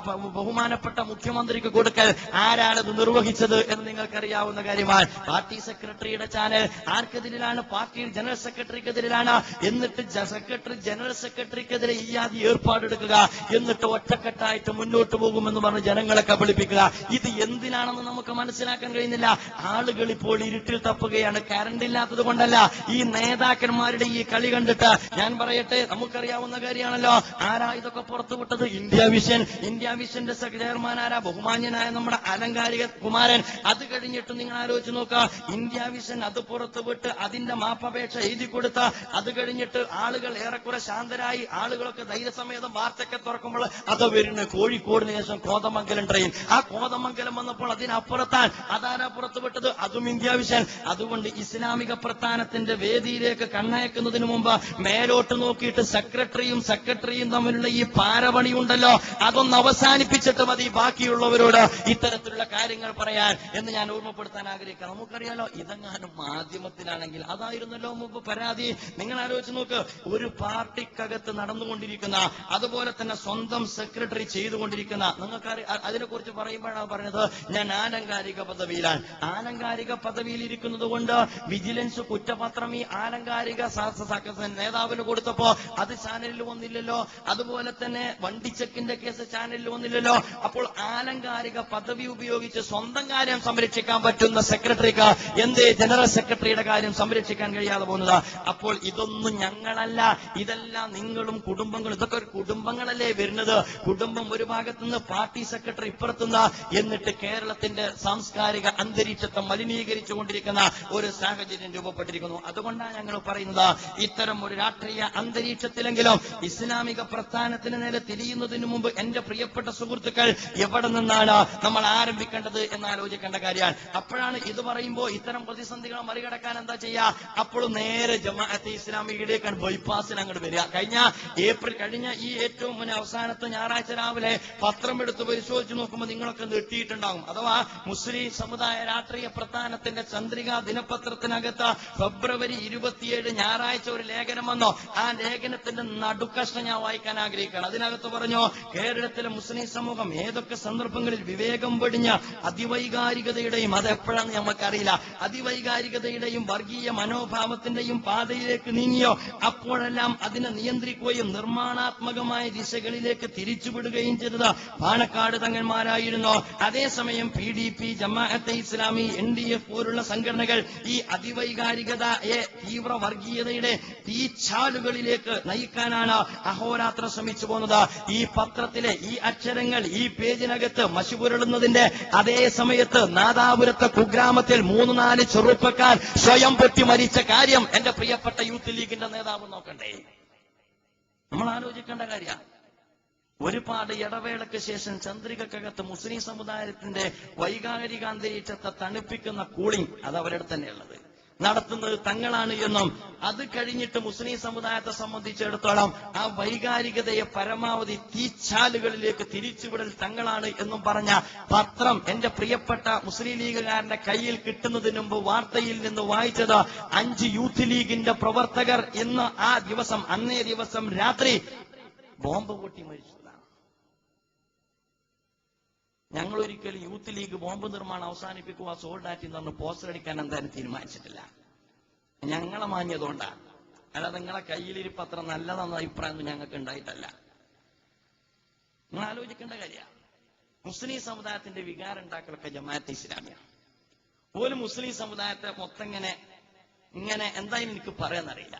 ബഹുമാനപ്പെട്ട മുഖ്യമന്ത്രിക്ക് കൊടുക്കൽ, ആരാണത് നിർവഹിച്ചത് എന്ന് നിങ്ങൾക്കറിയാവുന്ന കാര്യമാണ്. പാർട്ടി സെക്രട്ടറിയുടെ ചാനൽ ആർക്കെതിരിലാണ്? പാർട്ടി ജനറൽ സെക്രട്ടറിക്കെതിരിലാണ്. എന്നിട്ട് ജനറൽ സെക്രട്ടറിക്കെതിരെ ഈ ആദ്യ ഏർപ്പാടെടുക്കുക, എന്നിട്ട് ഒറ്റക്കെട്ടായിട്ട് മുന്നോട്ട് പോകുമെന്ന് പറഞ്ഞ് ജനങ്ങളെ കബളിപ്പിക്കുക. ഇത് എന്തിനാണെന്ന് നമുക്ക് മനസ്സിലാക്കാൻ കഴിയുന്നില്ല. ആളുകൾ ഇപ്പോൾ ഇരുട്ടിൽ തപ്പുകയാണ്. കറണ്ട് ഇല്ലാത്തത് കൊണ്ടല്ല, ഈ നേതാക്കന്മാരുടെ ഈ കളി കണ്ടിട്ട്. ഞാൻ പറയട്ടെ, നമുക്കറിയാവുന്ന കാര്യമാണല്ലോ, ആരാ ഇതൊക്കെ പുറത്തുവിട്ടത്? ഇന്ത്യ വിഷന്റെ ചെയർമാൻ ആരാ? ബഹുമാന്യനായ നമ്മുടെ അലങ്കാരിക കുമാരൻ. അത് കഴിഞ്ഞിട്ട് നിങ്ങൾ ആലോചിച്ച് നോക്കുക, ഇന്ത്യ വിഷൻ അത് പുറത്തുവിട്ട് അതിന്റെ മാപ്പപേക്ഷ എഴുതി കൊടുത്ത, അത് കഴിഞ്ഞിട്ട് ആളുകൾ ഏറെക്കുറെ ശാന്തരായി, ആളുകളൊക്കെ ധൈര്യസമേതം വാർത്തയൊക്കെ തുറക്കുമ്പോൾ അത് വരുന്നു കോഴിക്കോടിന് ശേഷം കോതമംഗലം ട്രെയിൻ. ആ കോതമംഗലം വന്നപ്പോൾ അതിനപ്പുറത്താൻ അതാരാ പുറത്തുവിട്ടത്? അതും ഇന്ത്യ വിഷൻ. അതുകൊണ്ട് ഇസ്ലാമിക പ്രസ്ഥാനത്തിന്റെ വേദിയിലേക്ക് കണ്ണയക്കുന്നതിന് മുമ്പ് മേലോട്ട് നോക്കിയിട്ട് സെക്രട്ടറിയും തമ്മിലുള്ള ഈ പാരപണി ഉണ്ടല്ലോ, അതൊന്ന് അവസാനിപ്പിച്ചിട്ട് മതി ബാക്കിയുള്ളവരോട് ഇത്തരത്തിലുള്ള കാര്യങ്ങൾ പറയാൻ എന്ന് ഞാൻ ഓർമ്മപ്പെടുത്താൻ ആഗ്രഹിക്കാം. നമുക്കറിയാലോ, ഇതെങ്ങാനും മാധ്യമത്തിലാണെങ്കിൽ അതായിരുന്നല്ലോ മുമ്പ് പരാതി. നിങ്ങൾ ആലോചിച്ച് നോക്ക്, ഒരു പാർട്ടിക്കകത്ത് നടന്നുകൊണ്ടിരിക്കുന്ന, അതുപോലെ തന്നെ സ്വന്തം സെക്രട്ടറി ചെയ്തുകൊണ്ടിരിക്കുന്ന, നിങ്ങൾക്ക് അതിനെക്കുറിച്ച് പറയുമ്പോഴാണ് പറഞ്ഞത് ഞാൻ ആലങ്കാരിക പദവിയിലാണ്. ആലങ്കാരിക പദവിയിൽ ഇരിക്കുന്നത് കൊണ്ട് വിജിലൻസ് കുറ്റപത്രം ഈ ആലങ്കാരിക നേതാവിന് കൊടുത്തപ്പോ അത് ചാനലിൽ വന്നില്ലല്ലോ. അതുപോലെ തന്നെ വണ്ടിച്ചെക്കിന്റെ കേസ് ചാനലിൽ വന്നില്ലല്ലോ. അപ്പോൾ ആലങ്കാരിക പദവി ഉപയോഗിച്ച് സ്വന്തം കാര്യം സംരക്ഷിക്കാൻ പറ്റുന്ന സെക്രട്ടറിക്ക് എന്തേ ജനറൽ സെക്രട്ടറിയുടെ കാര്യം സംരക്ഷിക്കാൻ കഴിയാതെ പോകുന്നത്? അപ്പോൾ ഇതൊന്നും ഞങ്ങളല്ല, ഇതെല്ലാം നിങ്ങളും കുടുംബങ്ങളും. ഇതൊക്കെ ഒരു കുടുംബങ്ങളല്ലേ വരുന്നത്? കുടുംബം ഒരു ഭാഗത്തുനിന്ന്, പാർട്ടി സെക്രട്ടറി ഇപ്പുറത്തുനിന്ന്, എന്നിട്ട് കേരളത്തിന്റെ സാംസ്കാരിക അന്തരീക്ഷത്തെ മലിനീകരിച്ചുകൊണ്ടിരിക്കുന്ന ഒരു സാഹചര്യം രൂപപ്പെട്ടിരിക്കുന്നു. അതുകൊണ്ടാണ് ഞങ്ങൾ പറയുന്നത്, ഇത്തരം ഒരു രാഷ്ട്രീയ അന്തരീക്ഷത്തിലെങ്കിലും ഇസ്ലാമിക പ്രസ്ഥാനത്തിന് നേരെ തിരിയുന്നതിന് മുമ്പ് എന്റെ പ്രിയപ്പെട്ട സുഹൃത്തുക്കൾ എവിടെ നിന്നാണ് നമ്മൾ ആരംഭിക്കേണ്ടത് എന്ന് ആലോചിക്കേണ്ട കാര്യമാണ്. അപ്പോഴാണ് ഇത് പറയുമ്പോൾ ഇത്തരം പ്രതിസന്ധികൾ മറികടക്കാൻ എന്താ ചെയ്യുക? അപ്പോൾ നേരെ ജമാഅത്തെ ഇസ്ലാമിയുടെയൊക്കെയാണ് ബൈപ്പാസിൽ അങ്ങോട്ട് വരിക. കഴിഞ്ഞ ഈ ഏറ്റവും മുന്നേ അവസാനത്തെ ഞായറാഴ്ച രാവിലെ പത്രം എടുത്ത് പരിശോധിച്ച് നോക്കുമ്പോൾ നിങ്ങളൊക്കെ നെട്ടിയിട്ടുണ്ടാകും. അഥവാ മുസ്ലിം സമുദായ രാഷ്ട്രീയ പ്രസ്ഥാനത്തിന്റെ ചന്ദ്രിക ദിനപത്രത്തിനകത്ത് ഫെബ്രുവരി 27 ഞായറാഴ്ച ഒരു ലേഖനം വന്നോ. ആ ലേഖനത്തിന്റെ നടുക്കഷ്ണം ഞാൻ വായിക്കാൻ ആഗ്രഹിക്കുകയാണ്. അതിനകത്ത് പറഞ്ഞു, കേരളത്തിലെ മുസ്ലിം സമൂഹം ഏതൊക്കെ സന്ദർഭങ്ങളിൽ വിവേകം വെടിഞ്ഞ അതിവൈകാരികതയുടെയും, അതെപ്പോഴാണ് നമുക്കറിയില്ല, അതിവൈകാരികതയുടെയും വർഗീയ മനോഭാവത്തിന്റെയും പാതയിലേക്ക് നീങ്ങിയോ അപ്പോഴെല്ലാം അതിനെ നിയന്ത്രിക്കുകയും നിർമ്മാണാത്മകമായ ദിശകളിലേക്ക് തിരിച്ചുവിടുകയും ചെയ്തത് പാണക്കാട് തങ്ങന്മാരായിരുന്നു. അതേസമയം PDP, ജമാഅത്തെ ഇസ്ലാമി, NDF പോലുള്ള സംഘടനകൾ ഈ അതിവൈകാരികതയെ തീവ്ര വർഗീയതയുടെ തീച്ചാലുകളിലേക്ക് നയിക്കാനാണ് അഹോരാത്രം ശ്രമിച്ചു പോകുന്നത്. ഈ പത്രത്തിലെ ഈ അക്ഷരങ്ങൾ ഈ പേജിനകത്ത് മഷിപുരളുന്നതിന്റെ അതേ സമയത്ത് നാദാപുരത്തെ കുഗ്രാമത്തിൽ 3-4 ചെറുപ്പക്കാർ സ്വയം പൊട്ടി മരിച്ച കാര്യം എന്റെ പ്രിയപ്പെട്ട യൂത്ത് ലീഗിന്റെ നേതാവ് നോക്കണ്ടേ? നമ്മൾ ആലോചിക്കേണ്ട കാര്യമാണ്. ഒരുപാട് ഇടവേളയ്ക്ക് ശേഷം ചന്ദ്രികക്കകത്ത് മുസ്ലിം സമുദായത്തിന്റെ വൈകാരിക അന്തരീക്ഷത്തെ തണുപ്പിക്കുന്ന കൂളിംഗ് അത് അവരുടെ തന്നെയുള്ളത്. നടത്തുന്നത് തങ്ങളാണ് എന്നും അത് കഴിഞ്ഞിട്ട് മുസ്ലിം സമുദായത്തെ സംബന്ധിച്ചിടത്തോളം ആ വൈകാരികതയെ പരമാവധി തീച്ചാലുകളിലേക്ക് തിരിച്ചുവിടൽ തങ്ങളാണ് എന്നും പറഞ്ഞ പത്രം എന്റെ പ്രിയപ്പെട്ട മുസ്ലിം ലീഗുകാരന്റെ കയ്യിൽ കിട്ടുന്നതിന് മുമ്പ് വാർത്തയിൽ നിന്ന് വായിച്ചത് 5 യൂത്ത് ലീഗിന്റെ പ്രവർത്തകർ ഇന്ന് അന്നേ ദിവസം രാത്രി ബോംബ് പൊട്ടി മരിച്ചതാണ്. ഞങ്ങൾ ഒരിക്കലും യൂത്ത് ലീഗ് ബോംബ് നിർമ്മാണം അവസാനിപ്പിക്കുക സോൾഡാറ്റി എന്ന് പറഞ്ഞ് പോസ്റ്റർ അടിക്കാൻ എന്തായാലും തീരുമാനിച്ചിട്ടില്ല. ഞങ്ങളെ മാഞ്ഞതുകൊണ്ടാണ്. അല്ലാതെ നിങ്ങളെ കയ്യിലിരിപ്പ് അത്ര നല്ലതെന്ന അഭിപ്രായം ഞങ്ങൾക്ക് ഉണ്ടായിട്ടല്ല. നിങ്ങൾ ആലോചിക്കേണ്ട കാര്യമാണ്. മുസ്ലിം സമുദായത്തിന്റെ വികാരം ഉണ്ടാക്കലൊക്കെ ജമാഅത്തെ ഇസ്ലാമിയാണ്. പോലും മുസ്ലിം സമുദായത്തെ മൊത്തം ഇങ്ങനെ എന്തായാലും എനിക്ക് പറയാനറിയില്ല.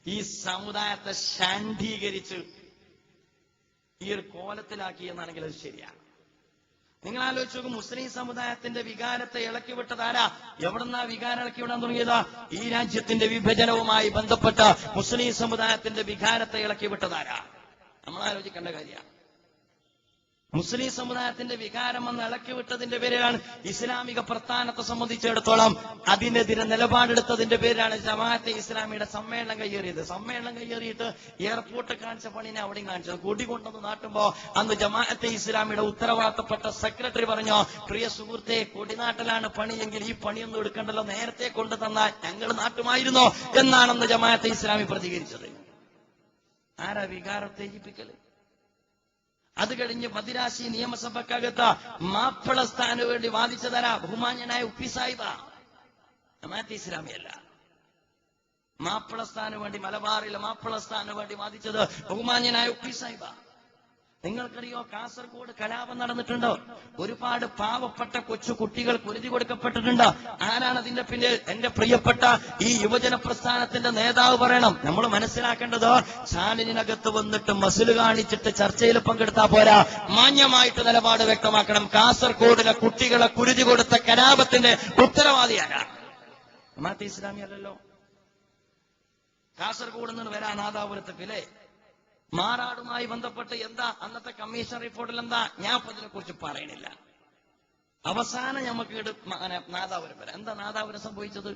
ഈ സമുദായത്തെ ശാന്തീകരിച്ച് ഈ ഒരു കോലത്തിലാക്കി എന്നാണെങ്കിൽ അത് ശരിയാണ്. നിങ്ങൾ ആലോചിച്ച് നോക്കും, മുസ്ലിം സമുദായത്തിന്റെ വികാരത്തെ ഇളക്കി വിട്ടതാരാ? എവിടുന്നാ വികാരം ഇളക്കി വിടാൻ തുടങ്ങിയതാ? ഈ രാജ്യത്തിന്റെ വിഭജനവുമായി ബന്ധപ്പെട്ട മുസ്ലിം സമുദായത്തിന്റെ വികാരത്തെ ഇളക്കി വിട്ടതാരാ? നമ്മൾ ആലോചിക്കേണ്ട കാര്യമാണ്. മുസ്ലിം സമുദായത്തിന്റെ വികാരം എന്ന് ഇളക്കി വിട്ടതിന്റെ പേരിലാണ് ഇസ്ലാമിക പ്രസ്ഥാനത്തെ സംബന്ധിച്ചിടത്തോളം അതിനെതിരെ നിലപാടെടുത്തതിന്റെ പേരിലാണ് ജമാഅത്തെ ഇസ്ലാമിയുടെ സമ്മേളനം കയ്യേറിയത്. സമ്മേളനം കയ്യേറിയിട്ട് എയർപോർട്ട് കാണിച്ച പണിനെ അവിടെയും കാണിച്ചത്. കൊടി കൊണ്ടെന്ന് നാട്ടുമ്പോ അന്ന് ജമാഅത്തെ ഇസ്ലാമിയുടെ ഉത്തരവാദിത്തപ്പെട്ട സെക്രട്ടറി പറഞ്ഞു, പ്രിയ സുഹൃത്തെ, കൊടിനാട്ടിലാണ് പണിയെങ്കിൽ ഈ പണിയൊന്നും എടുക്കണ്ടല്ലോ, നേരത്തെ കൊണ്ടു തന്നാൽ ഞങ്ങൾ നാട്ടുമായിരുന്നോ എന്നാണെന്ന് ജമാഅത്തെ ഇസ്ലാമി പ്രതികരിച്ചത്. ആരാ വികാരം ഉത്തേജിപ്പിക്കല്? അത് കഴിഞ്ഞ് മദിരാശി നിയമസഭക്കകത്ത് മാപ്പിള സ്ഥാനു വേണ്ടി വാദിച്ചതരാ? ബഹുമാന്യനായ ഉപ്പി സാഹിബ. ജമാഅത്തെ ഇസ്ലാമിയല്ല. മാപ്പിള സ്ഥാനു വേണ്ടി, മലബാറിലെ മാപ്പിള സ്ഥാനു വേണ്ടി വാദിച്ചത് ബഹുമാന്യനായ ഉപ്പി സാഹിബ. നിങ്ങൾക്കറിയോ കാസർഗോഡ് കലാപം നടന്നിട്ടുണ്ടോ? ഒരുപാട് പാവപ്പെട്ട കൊച്ചു കുട്ടികൾ കുരുതി കൊടുക്കപ്പെട്ടിട്ടുണ്ട്. ആരാണ് അതിന്റെ പിന്നിൽ? എന്റെ പ്രിയപ്പെട്ട ഈ യുവജന പ്രസ്ഥാനത്തിന്റെ നേതാവ് പറയണം. നമ്മൾ മനസ്സിലാക്കേണ്ടത്, ചാനലിനകത്ത് വന്നിട്ട് മസിൽ കാണിച്ചിട്ട് ചർച്ചയിൽ പങ്കെടുത്താൽ പോരാ, മാന്യമായിട്ട് നിലപാട് വ്യക്തമാക്കണം. കാസർഗോഡിലെ കുട്ടികളെ കുരുതി കൊടുത്ത കലാപത്തിന്റെ ഉത്തരവാദിയാരാ? ജമാഅത്തെ ഇസ്ലാമി അല്ലല്ലോ. കാസർഗോഡ് നിന്ന് വരാൻ നാദാപുരത്തേക്ക് അല്ലേ? മാറാടുമായി ബന്ധപ്പെട്ട് എന്താ അന്നത്തെ കമ്മീഷൻ റിപ്പോർട്ടിൽ എന്താ? ഞാൻ അതിനെ കുറിച്ച് പറയണില്ല. അവസാനം നമുക്ക് നാദാപുരം വരാം. എന്താ നാദാപുരം സംഭവിച്ചത്?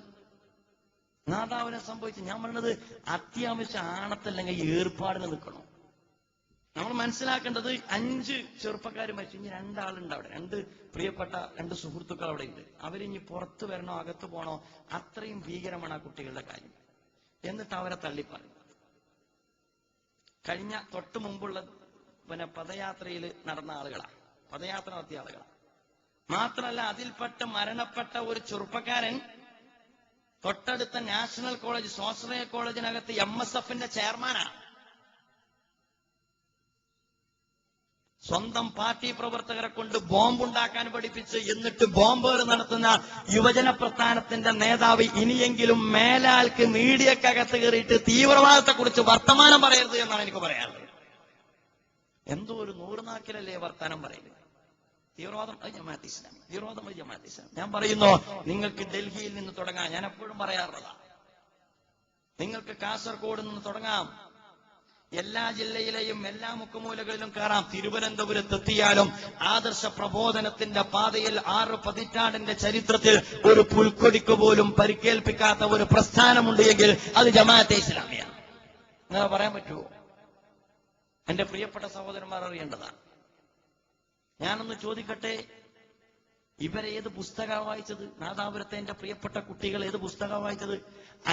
നാദാപുരം സംഭവിച്ചു ഞാൻ പറഞ്ഞത് അത്യാവശ്യം ആണത്തല്ലെങ്കിൽ ഏർപ്പാടിന് നിൽക്കണം. നമ്മൾ മനസ്സിലാക്കേണ്ടത് 5 ചെറുപ്പക്കാർ മരിച്ചു. ഇനി 2 ആളുണ്ട് അവിടെ. 2 പ്രിയപ്പെട്ട 2 സുഹൃത്തുക്കൾ അവിടെ ഉണ്ട്. അവരിനി പുറത്തു വരണോ അകത്ത് പോണോ, അത്രയും ഭീകരമാണ് ആ കുട്ടികളുടെ കാര്യം. എന്നിട്ട് അവരെ തള്ളിപ്പറയും. കഴിഞ്ഞ തൊട്ട് മുമ്പുള്ള പദയാത്രയിൽ നടന്ന ആളുകളാണ്, പദയാത്ര നടത്തിയ ആളുകളാണ്. മാത്രമല്ല, അതിൽപ്പെട്ട് മരണപ്പെട്ട ഒരു ചെറുപ്പക്കാരൻ തൊട്ടടുത്ത നാഷണൽ കോളേജ്, സ്വാശ്രയ കോളേജിനകത്ത് MSFന്റെ ചെയർമാനാണ്. സ്വന്തം പാർട്ടി പ്രവർത്തകരെ കൊണ്ട് ബോംബുണ്ടാക്കാൻ പഠിപ്പിച്ച് എന്നിട്ട് ബോംബേർ നടത്തുന്ന യുവജന പ്രസ്ഥാനത്തിന്റെ നേതാവ് ഇനിയെങ്കിലും മേലാൽക്ക് മീഡിയക്കകത്ത് കയറിയിട്ട് തീവ്രവാദത്തെക്കുറിച്ച് വർത്തമാനം പറയരുത് എന്നാണ് എനിക്ക് പറയാനുള്ളത്. എന്തോ ഒരു നൂറുനാക്കിലല്ലേ വർത്തമാനം പറയുന്നത്? തീവ്രവാദം അത് ജമാഅത്തെ ഇസ്ലാമി, തീവ്രവാദം അത് ജമാഅത്തെ ഇസ്ലാമി. ഞാൻ പറയുന്നു, നിങ്ങൾക്ക് ഡൽഹിയിൽ നിന്ന് തുടങ്ങാം. ഞാൻ എപ്പോഴും പറയാറുള്ളതാണ്, നിങ്ങൾക്ക് കാസർഗോഡ് നിന്ന് തുടങ്ങാം. എല്ലാ ജില്ലയിലെയും എല്ലാ മുക്കുമൂലകളിലും കയറാം. തിരുവനന്തപുരത്തെത്തിയാലും ആദർശ പ്രബോധനത്തിന്റെ പാതയിൽ 6 പതിറ്റാണ്ടിന്റെ ചരിത്രത്തിൽ ഒരു പുൽക്കൊടിക്ക് പോലും പരിക്കേൽപ്പിക്കാത്ത ഒരു പ്രസ്ഥാനമുണ്ട് എങ്കിൽ അത് ജമാഅത്തെ ഇസ്ലാമിയാണ്. അങ്ങനെ പറയാൻ പറ്റുമോ? എന്റെ പ്രിയപ്പെട്ട സഹോദരന്മാർ അറിയേണ്ടതാണ്. ഞാനൊന്ന് ചോദിക്കട്ടെ, ഇവരേത് പുസ്തകമാണ് വായിച്ചത്? നാദാപുരത്തെ എന്റെ പ്രിയപ്പെട്ട കുട്ടികൾ ഏത് പുസ്തകമാണ് വായിച്ചത്?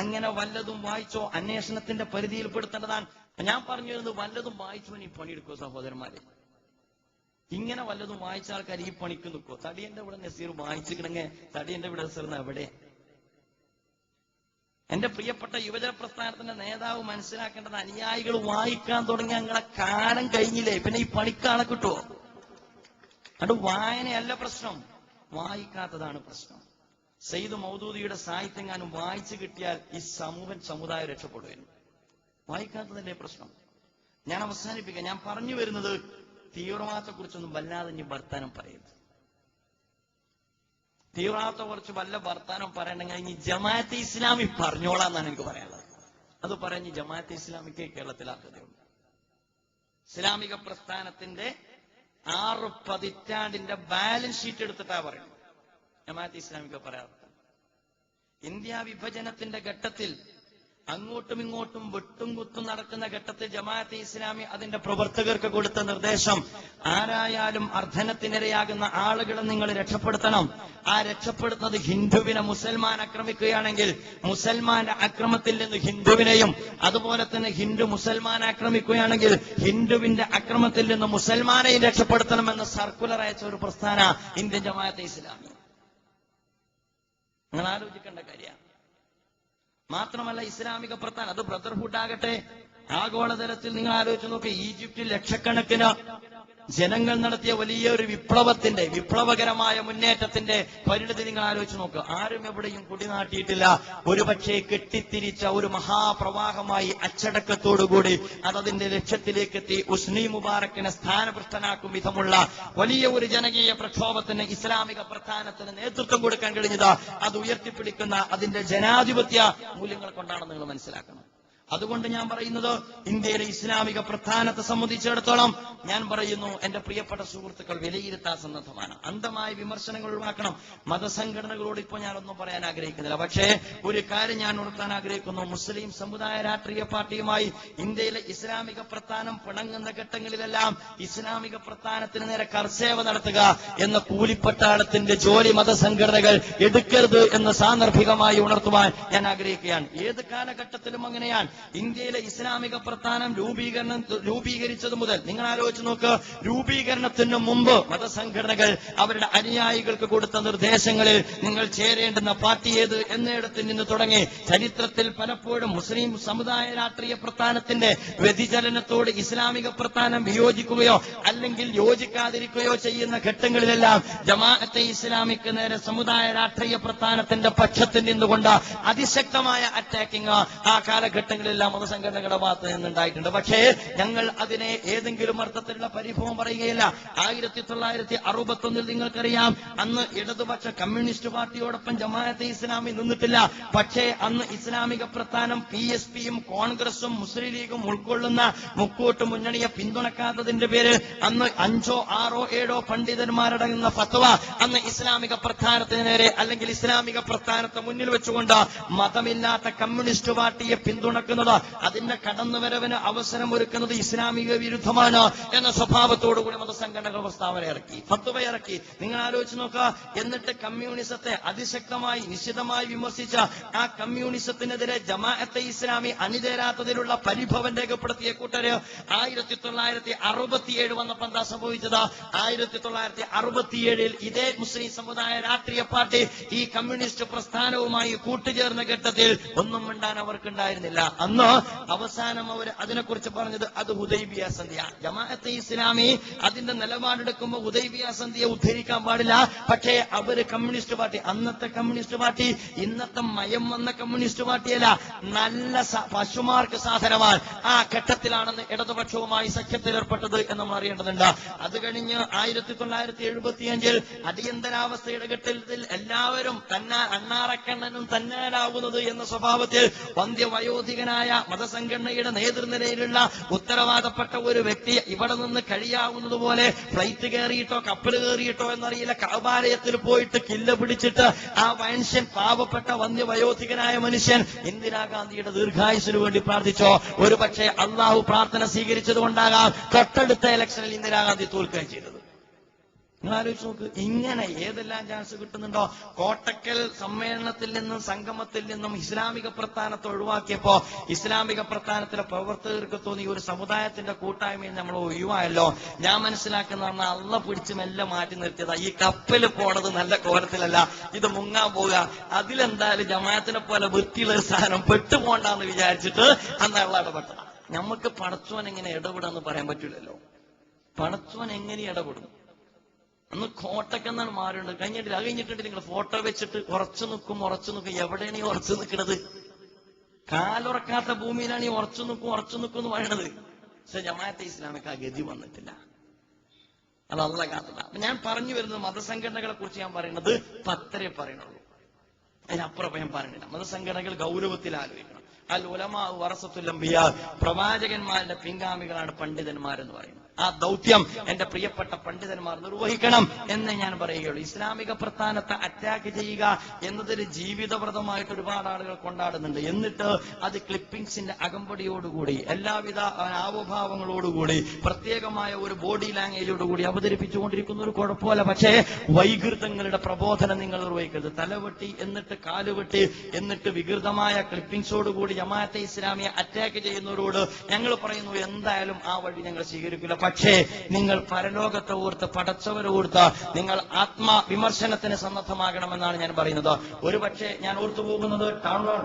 അങ്ങനെ വല്ലതും വായിച്ചോ? അന്വേഷണത്തിന്റെ പരിധിയിൽപ്പെടുത്തേണ്ടതാണ്. ഞാൻ പറഞ്ഞു തരുന്നത്, വല്ലതും വായിച്ചോ ഈ പണിയെടുക്കോ സഹോദരന്മാരെ? ഇങ്ങനെ വല്ലതും വായിച്ച ആൾക്കാർ ഈ പണിക്ക് നിൽക്കോ? തടിയന്റെ ഇവിടെ നസീർ വായിച്ചിട്ടുണ്ടെങ്കിൽ തടിയന്റെ ഇവിടെ നസീർ എവിടെ? എന്റെ പ്രിയപ്പെട്ട യുവജന പ്രസ്ഥാനത്തിന്റെ നേതാവ് മനസ്സിലാക്കേണ്ടത്, അനുയായികൾ വായിക്കാൻ തുടങ്ങിയ ഞങ്ങളെ കാലം കഴിഞ്ഞില്ലേ, പിന്നെ ഈ പണിക്കാളെ കിട്ടുമോ? അത് വായനയല്ല പ്രശ്നം, വായിക്കാത്തതാണ് പ്രശ്നം. സയ്യിദ് മൗദൂദിയുടെ സാഹിത്യങ്ങാനും വായിച്ചു കിട്ടിയാൽ ഈ സമുദായം രക്ഷപ്പെടുകയാണ്. വായിക്കാത്തതിന്റെ പ്രശ്നം. ഞാൻ അവസാനിപ്പിക്കാം. ഞാൻ പറഞ്ഞു വരുന്നത്, തീവ്രവാദത്തെ കുറിച്ചൊന്നും വല്ലാതെ ഇനി വർത്താനം പറയരുത്. തീവ്രവാദത്തെ കുറിച്ച് വല്ല വർത്താനം പറയണമെങ്കിൽ ഇനി ജമാഅത്തെ ഇസ്ലാമി പറഞ്ഞോളാന്നാണ് എനിക്ക് പറയാനുള്ളത്. അത് പറഞ്ഞ് ജമാഅത്തെ ഇസ്ലാമിക്ക് കേരളത്തിലാക്കുകയുള്ളൂ. ഇസ്ലാമിക പ്രസ്ഥാനത്തിന്റെ 6 പതിറ്റാണ്ടിന്റെ ബാലൻസ് ഷീറ്റ് എടുത്തിട്ടാ പറയുന്നത്. ജമാഅത്തെ ഇസ്ലാമിക്ക് പറയാറുണ്ട്. ഇന്ത്യ വിഭജനത്തിന്റെ ഘട്ടത്തിൽ അങ്ങോട്ടും ഇങ്ങോട്ടും വെട്ടും കുത്തും നടക്കുന്ന ഘട്ടത്തിൽ ജമാഅത്തെ ഇസ്ലാമി അതിന്റെ പ്രവർത്തകർക്ക് കൊടുത്ത നിർദ്ദേശം, ആരായാലും അർദ്ധനത്തിനിരയാകുന്ന ആളുകളെ നിങ്ങൾ രക്ഷപ്പെടുത്തണം. ആ രക്ഷപ്പെടുത്തുന്നത് ഹിന്ദുവിനെ മുസൽമാൻ ആക്രമിക്കുകയാണെങ്കിൽ മുസൽമാന്റെ അക്രമത്തിൽ നിന്ന് ഹിന്ദുവിനെയും, അതുപോലെ തന്നെ ഹിന്ദു മുസൽമാൻ ആക്രമിക്കുകയാണെങ്കിൽ ഹിന്ദുവിന്റെ അക്രമത്തിൽ നിന്ന് മുസൽമാനെയും രക്ഷപ്പെടുത്തണമെന്ന് സർക്കുലർ അയച്ച ഒരു പ്രസ്ഥാന ഇന്ത്യൻ ജമാഅത്തെ ഇസ്ലാമി. നിങ്ങൾ ആലോചിക്കേണ്ട കാര്യമാണ്. മാത്രമല്ല ഇസ്ലാമിക പ്രസ്ഥാനം, അത് ബ്രദർഹുഡ് ആകട്ടെ, ആഗോളതലത്തിൽ നിങ്ങൾ ആലോചിച്ച് നോക്കി, ഈജിപ്തിൽ ലക്ഷക്കണക്കിന് ജനങ്ങൾ നടത്തിയ വലിയൊരു വിപ്ലവകരമായ മുന്നേറ്റത്തിന്റെ പരിണിതി നിങ്ങൾ ആലോചിച്ച് നോക്കുക. ആരും എവിടെയും കുടിനാട്ടിയിട്ടില്ല. ഒരുപക്ഷെ കെട്ടിത്തിരിച്ച ഒരു മഹാപ്രവാഹമായി അച്ചടക്കത്തോടുകൂടി അതതിന്റെ ലക്ഷ്യത്തിലേക്കെത്തി ഉസ്നി മുബാറക്കിനെ സ്ഥാനഭ്രഷ്ടനാക്കും വിധമുള്ള വലിയ ഒരു ജനകീയ പ്രക്ഷോഭത്തിന് ഇസ്ലാമിക പ്രസ്ഥാനത്തിന് നേതൃത്വം കൊടുക്കാൻ കഴിഞ്ഞത് അത് ഉയർത്തിപ്പിടിക്കുന്ന അതിന്റെ ജനാധിപത്യ മൂല്യങ്ങൾ കൊണ്ടാണെന്ന് നിങ്ങൾ മനസ്സിലാക്കണം. അതുകൊണ്ട് ഞാൻ പറയുന്നത്, ഇന്ത്യയിലെ ഇസ്ലാമിക പ്രസ്ഥാനത്തെ സംബന്ധിച്ചിടത്തോളം ഞാൻ പറയുന്നു, എന്റെ പ്രിയപ്പെട്ട സുഹൃത്തുക്കൾ വിലയിരുത്താൻ സന്നദ്ധമാണ്. അന്ധമായ വിമർശനങ്ങൾ ഒഴിവാക്കണം. മതസംഘടനകളോട് ഇപ്പോൾ ഞാനൊന്നും പറയാൻ ആഗ്രഹിക്കുന്നില്ല. പക്ഷേ ഒരു കാര്യം ഞാൻ ഉണർത്താൻ ആഗ്രഹിക്കുന്നു. മുസ്ലിം സമുദായ രാഷ്ട്രീയ പാർട്ടിയുമായി ഇന്ത്യയിലെ ഇസ്ലാമിക പ്രസ്ഥാനം പിണങ്ങുന്ന ഘട്ടങ്ങളിലെല്ലാം ഇസ്ലാമിക പ്രസ്ഥാനത്തിന് നേരെ കർസേവ നടത്തുക എന്ന കൂലിപ്പട്ടാളത്തിന്റെ ജോലി മതസംഘടനകൾ എടുക്കരുത് എന്ന് സാന്ദർഭികമായി ഉണർത്തുവാൻ ഞാൻ ആഗ്രഹിക്കുകയാണ്. ഏത് കാലഘട്ടത്തിലും അങ്ങനെയാണ്. ഇന്ത്യയിലെ ഇസ്ലാമിക പ്രസ്ഥാനം രൂപീകരിച്ചത് മുതൽ നിങ്ങൾ ആലോചിച്ച് നോക്ക്, രൂപീകരണത്തിന് മുമ്പ് മതസംഘടനകൾ അവരുടെ അനുയായികൾക്ക് കൊടുത്ത നിർദ്ദേശങ്ങളിൽ നിങ്ങൾ ചേരേണ്ടുന്ന പാർട്ടി ഏത് എന്നിടത്തിൽ നിന്ന് തുടങ്ങി ചരിത്രത്തിൽ പലപ്പോഴും മുസ്ലിം സമുദായ രാഷ്ട്രീയ പ്രസ്ഥാനത്തിന്റെ വ്യതിചലനത്തോട് ഇസ്ലാമിക പ്രസ്ഥാനം വിയോജിക്കുകയോ അല്ലെങ്കിൽ യോജിക്കാതിരിക്കുകയോ ചെയ്യുന്ന ഘട്ടങ്ങളിലെല്ലാം ജമാഅത്തെ ഇസ്ലാമിക്ക് നേരെ സമുദായ രാഷ്ട്രീയ പ്രസ്ഥാനത്തിന്റെ പക്ഷത്തിൽ നിന്നുകൊണ്ട് അതിശക്തമായ അറ്റാക്കിംഗ് ആ കാലഘട്ടങ്ങളിൽ മതസംഘടനകളുടെ ഭാഗത്ത് നിന്നുണ്ടായിട്ടുണ്ട്. പക്ഷേ ഞങ്ങൾ അതിനെ ഏതെങ്കിലും അർത്ഥത്തിലുള്ള പരിഭവം പറയുകയില്ല. 1961 നിങ്ങൾക്കറിയാം, അന്ന് ഇടതുപക്ഷ കമ്മ്യൂണിസ്റ്റ് പാർട്ടിയോടൊപ്പം ജമാഅത്തെ ഇസ്ലാമി നിന്നിട്ടില്ല. പക്ഷേ അന്ന് ഇസ്ലാമിക പ്രസ്ഥാനം PSPയും കോൺഗ്രസും മുസ്ലിം ലീഗും ഉൾക്കൊള്ളുന്ന മുക്കൂട്ട് മുന്നണിയെ പിന്തുണക്കാത്തതിന്റെ പേരിൽ അന്ന് 5, 6, 7 പണ്ഡിതന്മാരടങ്ങുന്ന ഫത്വ അന്ന് ഇസ്ലാമിക പ്രസ്ഥാനത്തിന് നേരെ അല്ലെങ്കിൽ ഇസ്ലാമിക പ്രസ്ഥാനത്തെ മുന്നിൽ വെച്ചുകൊണ്ട് മതമില്ലാത്ത കമ്മ്യൂണിസ്റ്റ് പാർട്ടിയെ പിന്തുണക്കുന്നത്, അതിന്റെ കടന്നുവരവിന് അവസരമൊരുക്കുന്നത് ഇസ്ലാമിക വിരുദ്ധമാണ് എന്ന സ്വഭാവത്തോടുകൂടി മതസംഘടനകൾ പ്രസ്താവന ഇറക്കി, ഫത്വ ഇറക്കി. നിങ്ങൾ ആലോചിച്ച് നോക്കുക. എന്നിട്ട് കമ്മ്യൂണിസത്തെ അതിശക്തമായി നിശ്ചിതമായി വിമർശിച്ച ആ കമ്മ്യൂണിസത്തിനെതിരെ ജമാഅത്തെ ഇസ്ലാമി അണിചേരാത്തതിലുള്ള പരിഭവം രേഖപ്പെടുത്തിയ കൂട്ടര് 1967 വന്നപ്പോൾ എന്താ സംഭവിച്ചത്? 1967 ഇതേ മുസ്ലിം സമുദായ രാഷ്ട്രീയ പാർട്ടി ഈ കമ്മ്യൂണിസ്റ്റ് പ്രസ്ഥാനവുമായി കൂട്ടുചേർന്ന ഘട്ടത്തിൽ ഒന്നും മിണ്ടാൻ അവർക്കുണ്ടായിരുന്നില്ല. അന്ന് അവസാനം അവർ അതിനെക്കുറിച്ച് പറഞ്ഞത് അത് ഹുദൈബിയ സന്ധ്യ. ജമാഅത്തെ ഇസ്ലാമി അതിന്റെ നിലപാടെടുക്കുമ്പോൾ ഹുദൈബിയ സന്ധ്യയെ ഉദ്ധരിക്കാൻ പാടില്ല. പക്ഷേ അവര് കമ്മ്യൂണിസ്റ്റ് പാർട്ടി, അന്നത്തെ കമ്മ്യൂണിസ്റ്റ് പാർട്ടി ഇന്നത്തെ മയം വന്ന കമ്മ്യൂണിസ്റ്റ് പാർട്ടിയല്ല, നല്ല പശുമാർക്ക് സാധനമാണ്. ആ ഘട്ടത്തിലാണെന്ന് ഇടതുപക്ഷവുമായി സഖ്യത്തിലേർപ്പെട്ടത് എന്ന് നമ്മൾ അറിയേണ്ടതുണ്ട്. അത് കഴിഞ്ഞ് 1975 അടിയന്തരാവസ്ഥയുടെ ഘട്ടത്തിൽ എല്ലാവരും അണ്ണാറക്കണ്ണനും തന്നാലാവുന്നത് എന്ന സ്വഭാവത്തിൽ വന്ധ്യവയോധികനായ മതസംഘടനയുടെ നേതൃനിരയിലുള്ള ഉത്തരവാദപ്പെട്ട ഒരു വ്യക്തി ഇവിടെ നിന്ന് കഴിയാവുന്നതുപോലെ ഫ്ലൈറ്റ് കയറിയിട്ടോ കപ്പൽ കയറിയിട്ടോ എന്നറിയില്ല കഅബാലയത്തിൽ പോയിട്ട് കില്ല പിടിച്ചിട്ട് ആ മനുഷ്യൻ, പാവപ്പെട്ട വന്ധ്യവയോധികനായ മനുഷ്യൻ ഇന്ദിരാഗാന്ധിയുടെ ദീർഘായുസിനു വേണ്ടി പ്രാർത്ഥിച്ചോ? ഒരുപക്ഷെ അള്ളാഹു പ്രാർത്ഥന സ്വീകരിച്ചതുകൊണ്ടാകാം തൊട്ടടുത്ത ഇലക്ഷനിൽ ഇന്ദിരാഗാന്ധി തോൽക്കുകയും ചെയ്തത്. നിങ്ങൾ ആലോചിച്ച് നോക്ക്. ഇങ്ങനെ ഏതെല്ലാം ചാൻസ് കിട്ടുന്നുണ്ടോ? കോട്ടക്കൽ സമ്മേളനത്തിൽ നിന്നും സംഗമത്തിൽ നിന്നും ഇസ്ലാമിക പ്രസ്ഥാനത്തെ ഒഴിവാക്കിയപ്പോ ഇസ്ലാമിക പ്രസ്ഥാനത്തിലെ പ്രവർത്തകർക്ക് തോന്നി ഒരു സമുദായത്തിന്റെ കൂട്ടായ്മയിൽ നമ്മൾ ഒഴിവായല്ലോ. ഞാൻ മനസ്സിലാക്കുന്ന അള്ള പിടിച്ച് മെല്ലെ മാറ്റി നിർത്തിയതാ. ഈ കപ്പൽ പോണത് നല്ല കോലത്തിലല്ല, ഇത് മുങ്ങാൻ പോവുക, അതിലെന്തായാലും ജമാഅത്തിനെ പോലെ വൃത്തിയുള്ള ഒരു സാധനം പെട്ടുപോണ്ടെന്ന് വിചാരിച്ചിട്ട് അന്ന് അള്ള ഇടപെട്ടതാ. നമുക്ക് പടച്ചോൻ എങ്ങനെ ഇടപെടാന്ന് പറയാൻ പറ്റൂലല്ലോ. പടച്ചോൻ എങ്ങനെ ഇടപെടും? അന്ന് കോട്ടക്കെന്നാണ് മാറുണ്ട്. കഴിഞ്ഞിട്ടില്ല. അത് കഴിഞ്ഞിട്ടുണ്ട് നിങ്ങൾ ഫോട്ടോ വെച്ചിട്ട് ഉറച്ചു നിൽക്കും. എവിടെയാണ് ഈ ഉറച്ചു നിൽക്കുന്നത്? കാലുറക്കാത്ത ഭൂമിയിലാണ് ഈ ഉറച്ചു നിൽക്കും എന്ന് പറയണത്. പക്ഷെ ജമാഅത്തെ ഇസ്ലാമിക്ക് ആ ഗതി വന്നിട്ടില്ല. അത് അള്ളാഹ് കാത്തില്ല. അപ്പൊ ഞാൻ പറഞ്ഞു വരുന്നത് മതസംഘടനകളെ കുറിച്ച് ഞാൻ പറയുന്നത് 10 പറയുന്നുള്ളൂ. അതിനപ്പുറം ഞാൻ പറയുന്നില്ല. മതസംഘടനകൾ ഗൗരവത്തിൽ ആലോചിക്കണം. അൽ ഉലമാ വറസത്തുൽ അംബിയാ, പ്രവാചകന്മാരുടെ പിൻഗാമികളാണ് പണ്ഡിതന്മാരെന്ന് പറയുന്നത്. ആ ദൗത്യം എന്റെ പ്രിയപ്പെട്ട പണ്ഡിതന്മാർ നിർവഹിക്കണം എന്ന് ഞാൻ പറയുകയുള്ളൂ. ഇസ്ലാമിക പ്രസ്ഥാനത്തെ അറ്റാക്ക് ചെയ്യുക എന്നതൊരു ജീവിതവ്രതമായിട്ട് ഒരുപാട് ആളുകൾ കൊണ്ടാടുന്നുണ്ട്. എന്നിട്ട് അത് ക്ലിപ്പിംഗ്സിന്റെ അകമ്പടിയോടുകൂടി എല്ലാവിധ ആവഭാവങ്ങളോടുകൂടി പ്രത്യേകമായ ഒരു ബോഡി ലാംഗ്വേജോടുകൂടി അവതരിപ്പിച്ചുകൊണ്ടിരിക്കുന്ന ഒരു കുഴപ്പമല്ല. പക്ഷേ വൈകൃതങ്ങളുടെ പ്രബോധനം നിങ്ങൾ നിർവഹിക്കരുത്. തലവെട്ടി എന്നിട്ട് കാലുവെട്ടി എന്നിട്ട് വികൃതമായ ക്ലിപ്പിംഗ്സോടുകൂടി ജമാഅത്തെ ഇസ്ലാമിയെ അറ്റാക്ക് ചെയ്യുന്നവരോട് ഞങ്ങൾ പറയുന്നു, എന്തായാലും ആ വഴി ഞങ്ങൾ സ്വീകരിക്കില്ല. പക്ഷേ നിങ്ങൾ പരലോകത്തെ ഓർത്ത് പടച്ചവരെ ഓർത്ത് നിങ്ങൾ ആത്മവിമർശനത്തിന് സന്നദ്ധമാകണമെന്നാണ് ഞാൻ പറയുന്നത്. ഒരുപക്ഷെ ഞാൻ ഓർത്തുപോകുന്നത്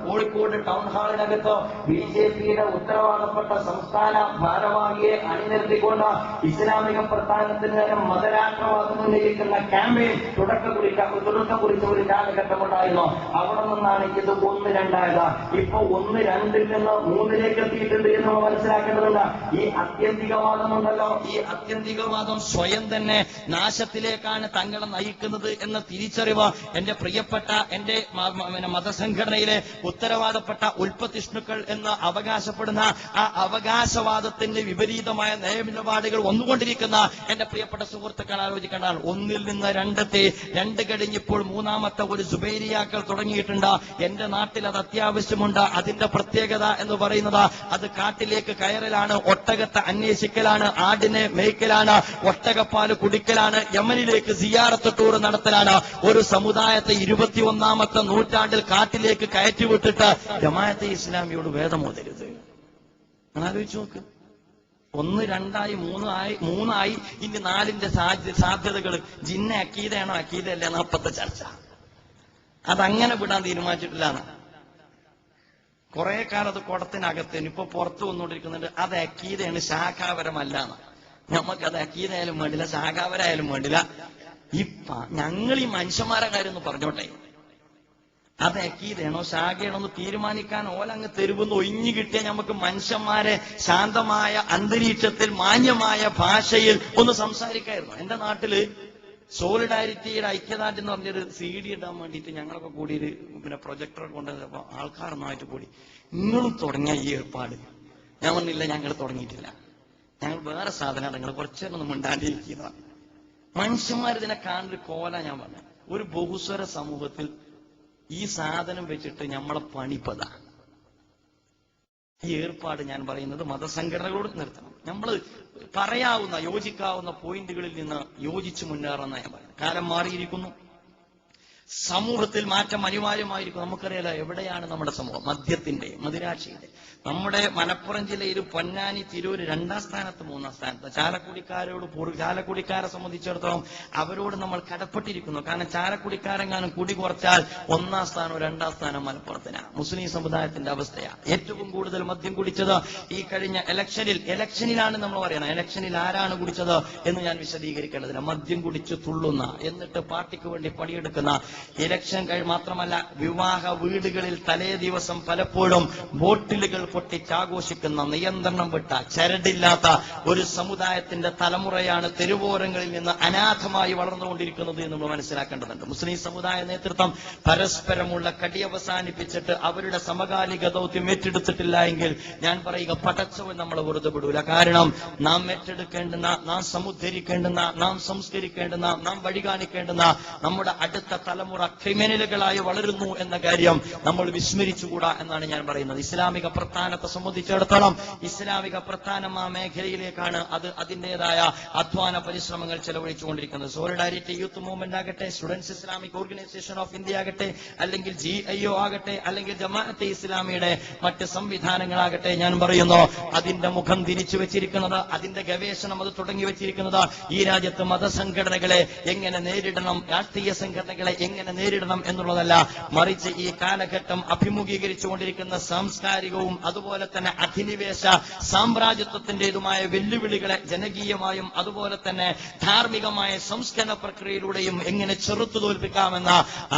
കോഴിക്കോട് ടൗൺ ഹാളിനകത്ത് BJPയുടെ ഉത്തരവാദപ്പെട്ട സംസ്ഥാന ഭാരവാഹിയെ അണിനിരത്തിക്കൊണ്ട് ഇസ്ലാമിക പ്രസ്ഥാനത്തിന് മതരാഷ്ട്രവാദം ഉന്നയിക്കുന്ന ക്യാമ്പയിൻ തുടക്കം കുറിച്ച ഒരു കാലഘട്ടമുണ്ടായിരുന്നു. അവിടെ നിന്നാണ് ഇത് 1-2 ഇപ്പൊ 1-2 നിന്ന് 3 എത്തിയിട്ടുണ്ട് എന്ന് നമ്മൾ മനസ്സിലാക്കേണ്ടതുണ്ട്. ഈ അത്യന്തികവാദമുണ്ടല്ലോ, ഈ അത്യന്തികവാദം സ്വയം തന്നെ നാശത്തിലേക്കാണ് തങ്ങളെ നയിക്കുന്നത് എന്ന തിരിച്ചറിവ് എന്റെ പ്രിയപ്പെട്ട എന്റെ മതസംഘടനയിലെ ഉത്തരവാദപ്പെട്ട ഉൽപ്പത്തിഷ്ണുക്കൾ എന്ന് അവകാശപ്പെടുന്ന ആ അവകാശവാദത്തിന്റെ വിപരീതമായ നയനിലപാടുകൾ വന്നുകൊണ്ടിരിക്കുന്ന എന്റെ പ്രിയപ്പെട്ട സുഹൃത്തുക്കൾ ആലോചിക്കേണ്ടതാണ്. 1 നിന്ന് 2 2 കഴിഞ്ഞിപ്പോൾ 3ാമത്തെ ഒരു സുബൈരിയാക്കൾ തുടങ്ങിയിട്ടുണ്ട്. എന്റെ നാട്ടിൽ അത് അത്യാവശ്യമുണ്ട്. അതിന്റെ പ്രത്യേകത എന്ന് പറയുന്നത് അത് കാട്ടിലേക്ക് കയറലാണ്, ഒട്ടകത്തെ അന്വേഷിക്കലാണ്, ആടിനെ മേയ്ക്കലാണ്, ഒട്ടകപ്പാല് കുടിക്കലാണ്, യമനിലേക്ക് സിയാറത്ത് ടൂർ നടത്തലാണ്. ഒരു സമുദായത്തെ 21ാമത്തെ നൂറ്റാണ്ടിൽ കാട്ടിലേക്ക് കയറ്റിവിട്ടിട്ട് ജമാഅത്തെ ഇസ്ലാമിയോട് വേദമോതരുത്. ആലോചിച്ചു നോക്ക്. 1, 2, 3 ഇനി 4ന്റെ സാധ്യതകൾ. ജിന്ന അക്കീദയാണോ അക്കീദയല്ലേ എന്ന അപ്പത്തെ ചർച്ച. അതങ്ങനെ വിടാൻ തീരുമാനിച്ചിട്ടില്ലാണ്. കുറെ കാലം അത് കുടത്തിനകത്തേന് ഇപ്പൊ പുറത്തു വന്നുകൊണ്ടിരിക്കുന്നുണ്ട്. അത് അക്കീദയാണ്, ശാഖാപരമല്ലാന്ന്. നമുക്കത് അക്കീദയായാലും വേണ്ടില്ല, ശാഖാപരായാലും വേണ്ടില്ല. ഞങ്ങൾ ഈ മനുഷ്യന്മാരെ കാര്യം ഒന്ന് പറഞ്ഞോട്ടെ. അത് അക്കീദയാണോ ശാഖയാണോ എന്ന് തീരുമാനിക്കാൻ ഓലങ്ങ് തെരുവെന്ന് ഒഴിഞ്ഞു കിട്ടിയാൽ നമുക്ക് മനുഷ്യന്മാരെ ശാന്തമായ അന്തരീക്ഷത്തിൽ മാന്യമായ ഭാഷയിൽ ഒന്ന് സംസാരിക്കായിരുന്നു. എന്റെ നാട്ടില് സോളിഡാരിറ്റിയുടെ ഐക്യദാർഢ്യം എന്ന് പറഞ്ഞൊരു CD ഇടാൻ വേണ്ടിയിട്ട് ഞങ്ങളൊക്കെ കൂടി ഒരു പ്രൊജക്ടറൊക്കെ കൊണ്ടുവന്നപ്പോ ആൾക്കാർ നന്നായിട്ട് കൂടി, നിങ്ങളും തുടങ്ങിയ ഈ ഏർപ്പാട്. ഞാൻ പറഞ്ഞില്ല, ഞങ്ങൾ തുടങ്ങിയിട്ടില്ല, ഞങ്ങൾ വേറെ സാധനമാണ്, നിങ്ങൾ കുറച്ചേരൊന്നും മിണ്ടാണ്ടിരിക്കുക. മനുഷ്യന്മാർ ഇതിനെ കാണൊരു കോല. ഞാൻ പറഞ്ഞു, ഒരു ബഹുസ്വര സമൂഹത്തിൽ ഈ സാധനം വെച്ചിട്ട് നമ്മളെ പണിപ്പതാ. ഈ ഏർപ്പാട് ഞാൻ പറയുന്നത് മതസംഘടനകളോട് നിർത്തണം. നമ്മൾ പറയാവുന്ന യോജിക്കാവുന്ന പോയിന്റുകളിൽ നിന്ന് യോജിച്ചു മുന്നേറുന്ന ഞാൻ പറയുന്നത്. കാലം മാറിയിരിക്കുന്നു, സമൂഹത്തിൽ മാറ്റം അനിവാര്യമായിരിക്കും. നമുക്കറിയാലോ എവിടെയാണ് നമ്മുടെ സമൂഹം, മദ്യത്തിന്റെ, മദിരാശിയുടെ. നമ്മുടെ മലപ്പുറം ജില്ലയിൽ പൊന്നാനി, തിരൂര് 2ാം സ്ഥാനത്ത് 3ാം സ്ഥാനത്ത്. ചാലക്കുടിക്കാരെ സംബന്ധിച്ചിടത്തോളം അവരോട് നമ്മൾ കടപ്പെട്ടിരിക്കുന്നു. കാരണം ചാലക്കുടിക്കാരെങ്ങാനും കുടി കുറച്ചാൽ 1ാം സ്ഥാനവും 2ാം സ്ഥാനം മലപ്പുറത്തിനാണ്. മുസ്ലിം സമുദായത്തിന്റെ അവസ്ഥയാണ്. ഏറ്റവും കൂടുതൽ മദ്യം കുടിച്ചത് ഈ കഴിഞ്ഞ ഇലക്ഷനിലാണ് നമ്മൾ പറയണം. ഇലക്ഷനിൽ ആരാണ് കുടിച്ചത് എന്ന് ഞാൻ വിശദീകരിക്കേണ്ടതില്ല. മദ്യം കുടിച്ച് തുള്ളുന്ന, എന്നിട്ട് പാർട്ടിക്ക് വേണ്ടി പണിയെടുക്കുന്ന, ഇലക്ഷൻ മാത്രമല്ല വിവാഹ വീടുകളിൽ തലേ ദിവസം പലപ്പോഴും ബോട്ടിലുകൾ പൊട്ടിച്ചാഘോഷിക്കുന്ന, നിയന്ത്രണം വിട്ട, ചരടില്ലാത്ത ഒരു സമുദായത്തിന്റെ തലമുറയാണ് തെരുവോരങ്ങളിൽ നിന്ന് അനാഥമായി വളർന്നുകൊണ്ടിരിക്കുന്നത് എന്ന് നമ്മൾ മനസ്സിലാക്കേണ്ടതുണ്ട്. മുസ്ലിം സമുദായ നേതൃത്വം പരസ്പരമുള്ള കടി അവസാനിപ്പിച്ചിട്ട് അവരുടെ സമകാലിക ദൗത്യം ഏറ്റെടുത്തിട്ടില്ല എങ്കിൽ ഞാൻ പറയുക, പടച്ചവൻ നമ്മളെ വെറുതെ വിടൂല. കാരണം നാം ഏറ്റെടുക്കേണ്ടുന്ന, നാം സമുദ്ധരിക്കേണ്ടുന്ന, നാം സംസ്കരിക്കേണ്ടുന്ന, നാം വഴി കാണിക്കേണ്ടുന്ന നമ്മുടെ അടുത്ത തലമുറ ക്രിമിനലുകളായി വളരുന്നു എന്ന കാര്യം നമ്മൾ വിസ്മരിച്ചുകൂടാ എന്നാണ് ഞാൻ പറയുന്നത്. ഇസ്ലാമിക പ്രസ്ഥാനത്തെ സംബന്ധിച്ചിടത്തോളം ഇസ്ലാമിക പ്രസ്ഥാനം ആ മേഖലയിലേക്കാണ് അത് അതിൻ്റെതായ അധ്വാന പരിശ്രമങ്ങൾ ചെലവഴിച്ചുകൊണ്ടിരിക്കുന്നത്. സോളിഡാരിറ്റി യൂത്ത് മൂവ്മെന്റ് ആകട്ടെ, students Islamic organisation of India ആകട്ടെ, അല്ലെങ്കിൽ GIO ആകട്ടെ, അല്ലെങ്കിൽ ജമാഅത്തെ ഇസ്ലാമിയുടെ മറ്റ് സംവിധാനങ്ങളാകട്ടെ, ഞാൻ പറയുന്നു അതിന്റെ മുഖം തിരിച്ചു വെച്ചിരിക്കുന്നത്, അതിന്റെ ഗവേഷണം അത് തുടങ്ങി വെച്ചിരിക്കുന്നത് ഈ രാജ്യത്ത് മതസംഘടനകളെ എങ്ങനെ നേരിടണം, രാഷ്ട്രീയ സംഘടനകളെ എങ്ങനെ നേരിടണം എന്നുള്ളതല്ല, മറിച്ച് ഈ കാലഘട്ടം അഭിമുഖീകരിച്ചുകൊണ്ടിരിക്കുന്ന സാംസ്കാരികവും അതുപോലെ തന്നെ അധിനിവേശ സാമ്രാജ്യത്വത്തിന്റേതുമായ വെല്ലുവിളികളെ ജനകീയമായും അതുപോലെ തന്നെ ധാർമ്മികമായ സംസ്കരണ പ്രക്രിയയിലൂടെയും എങ്ങനെ ചെറുത്തു തോൽപ്പിക്കാമെന്ന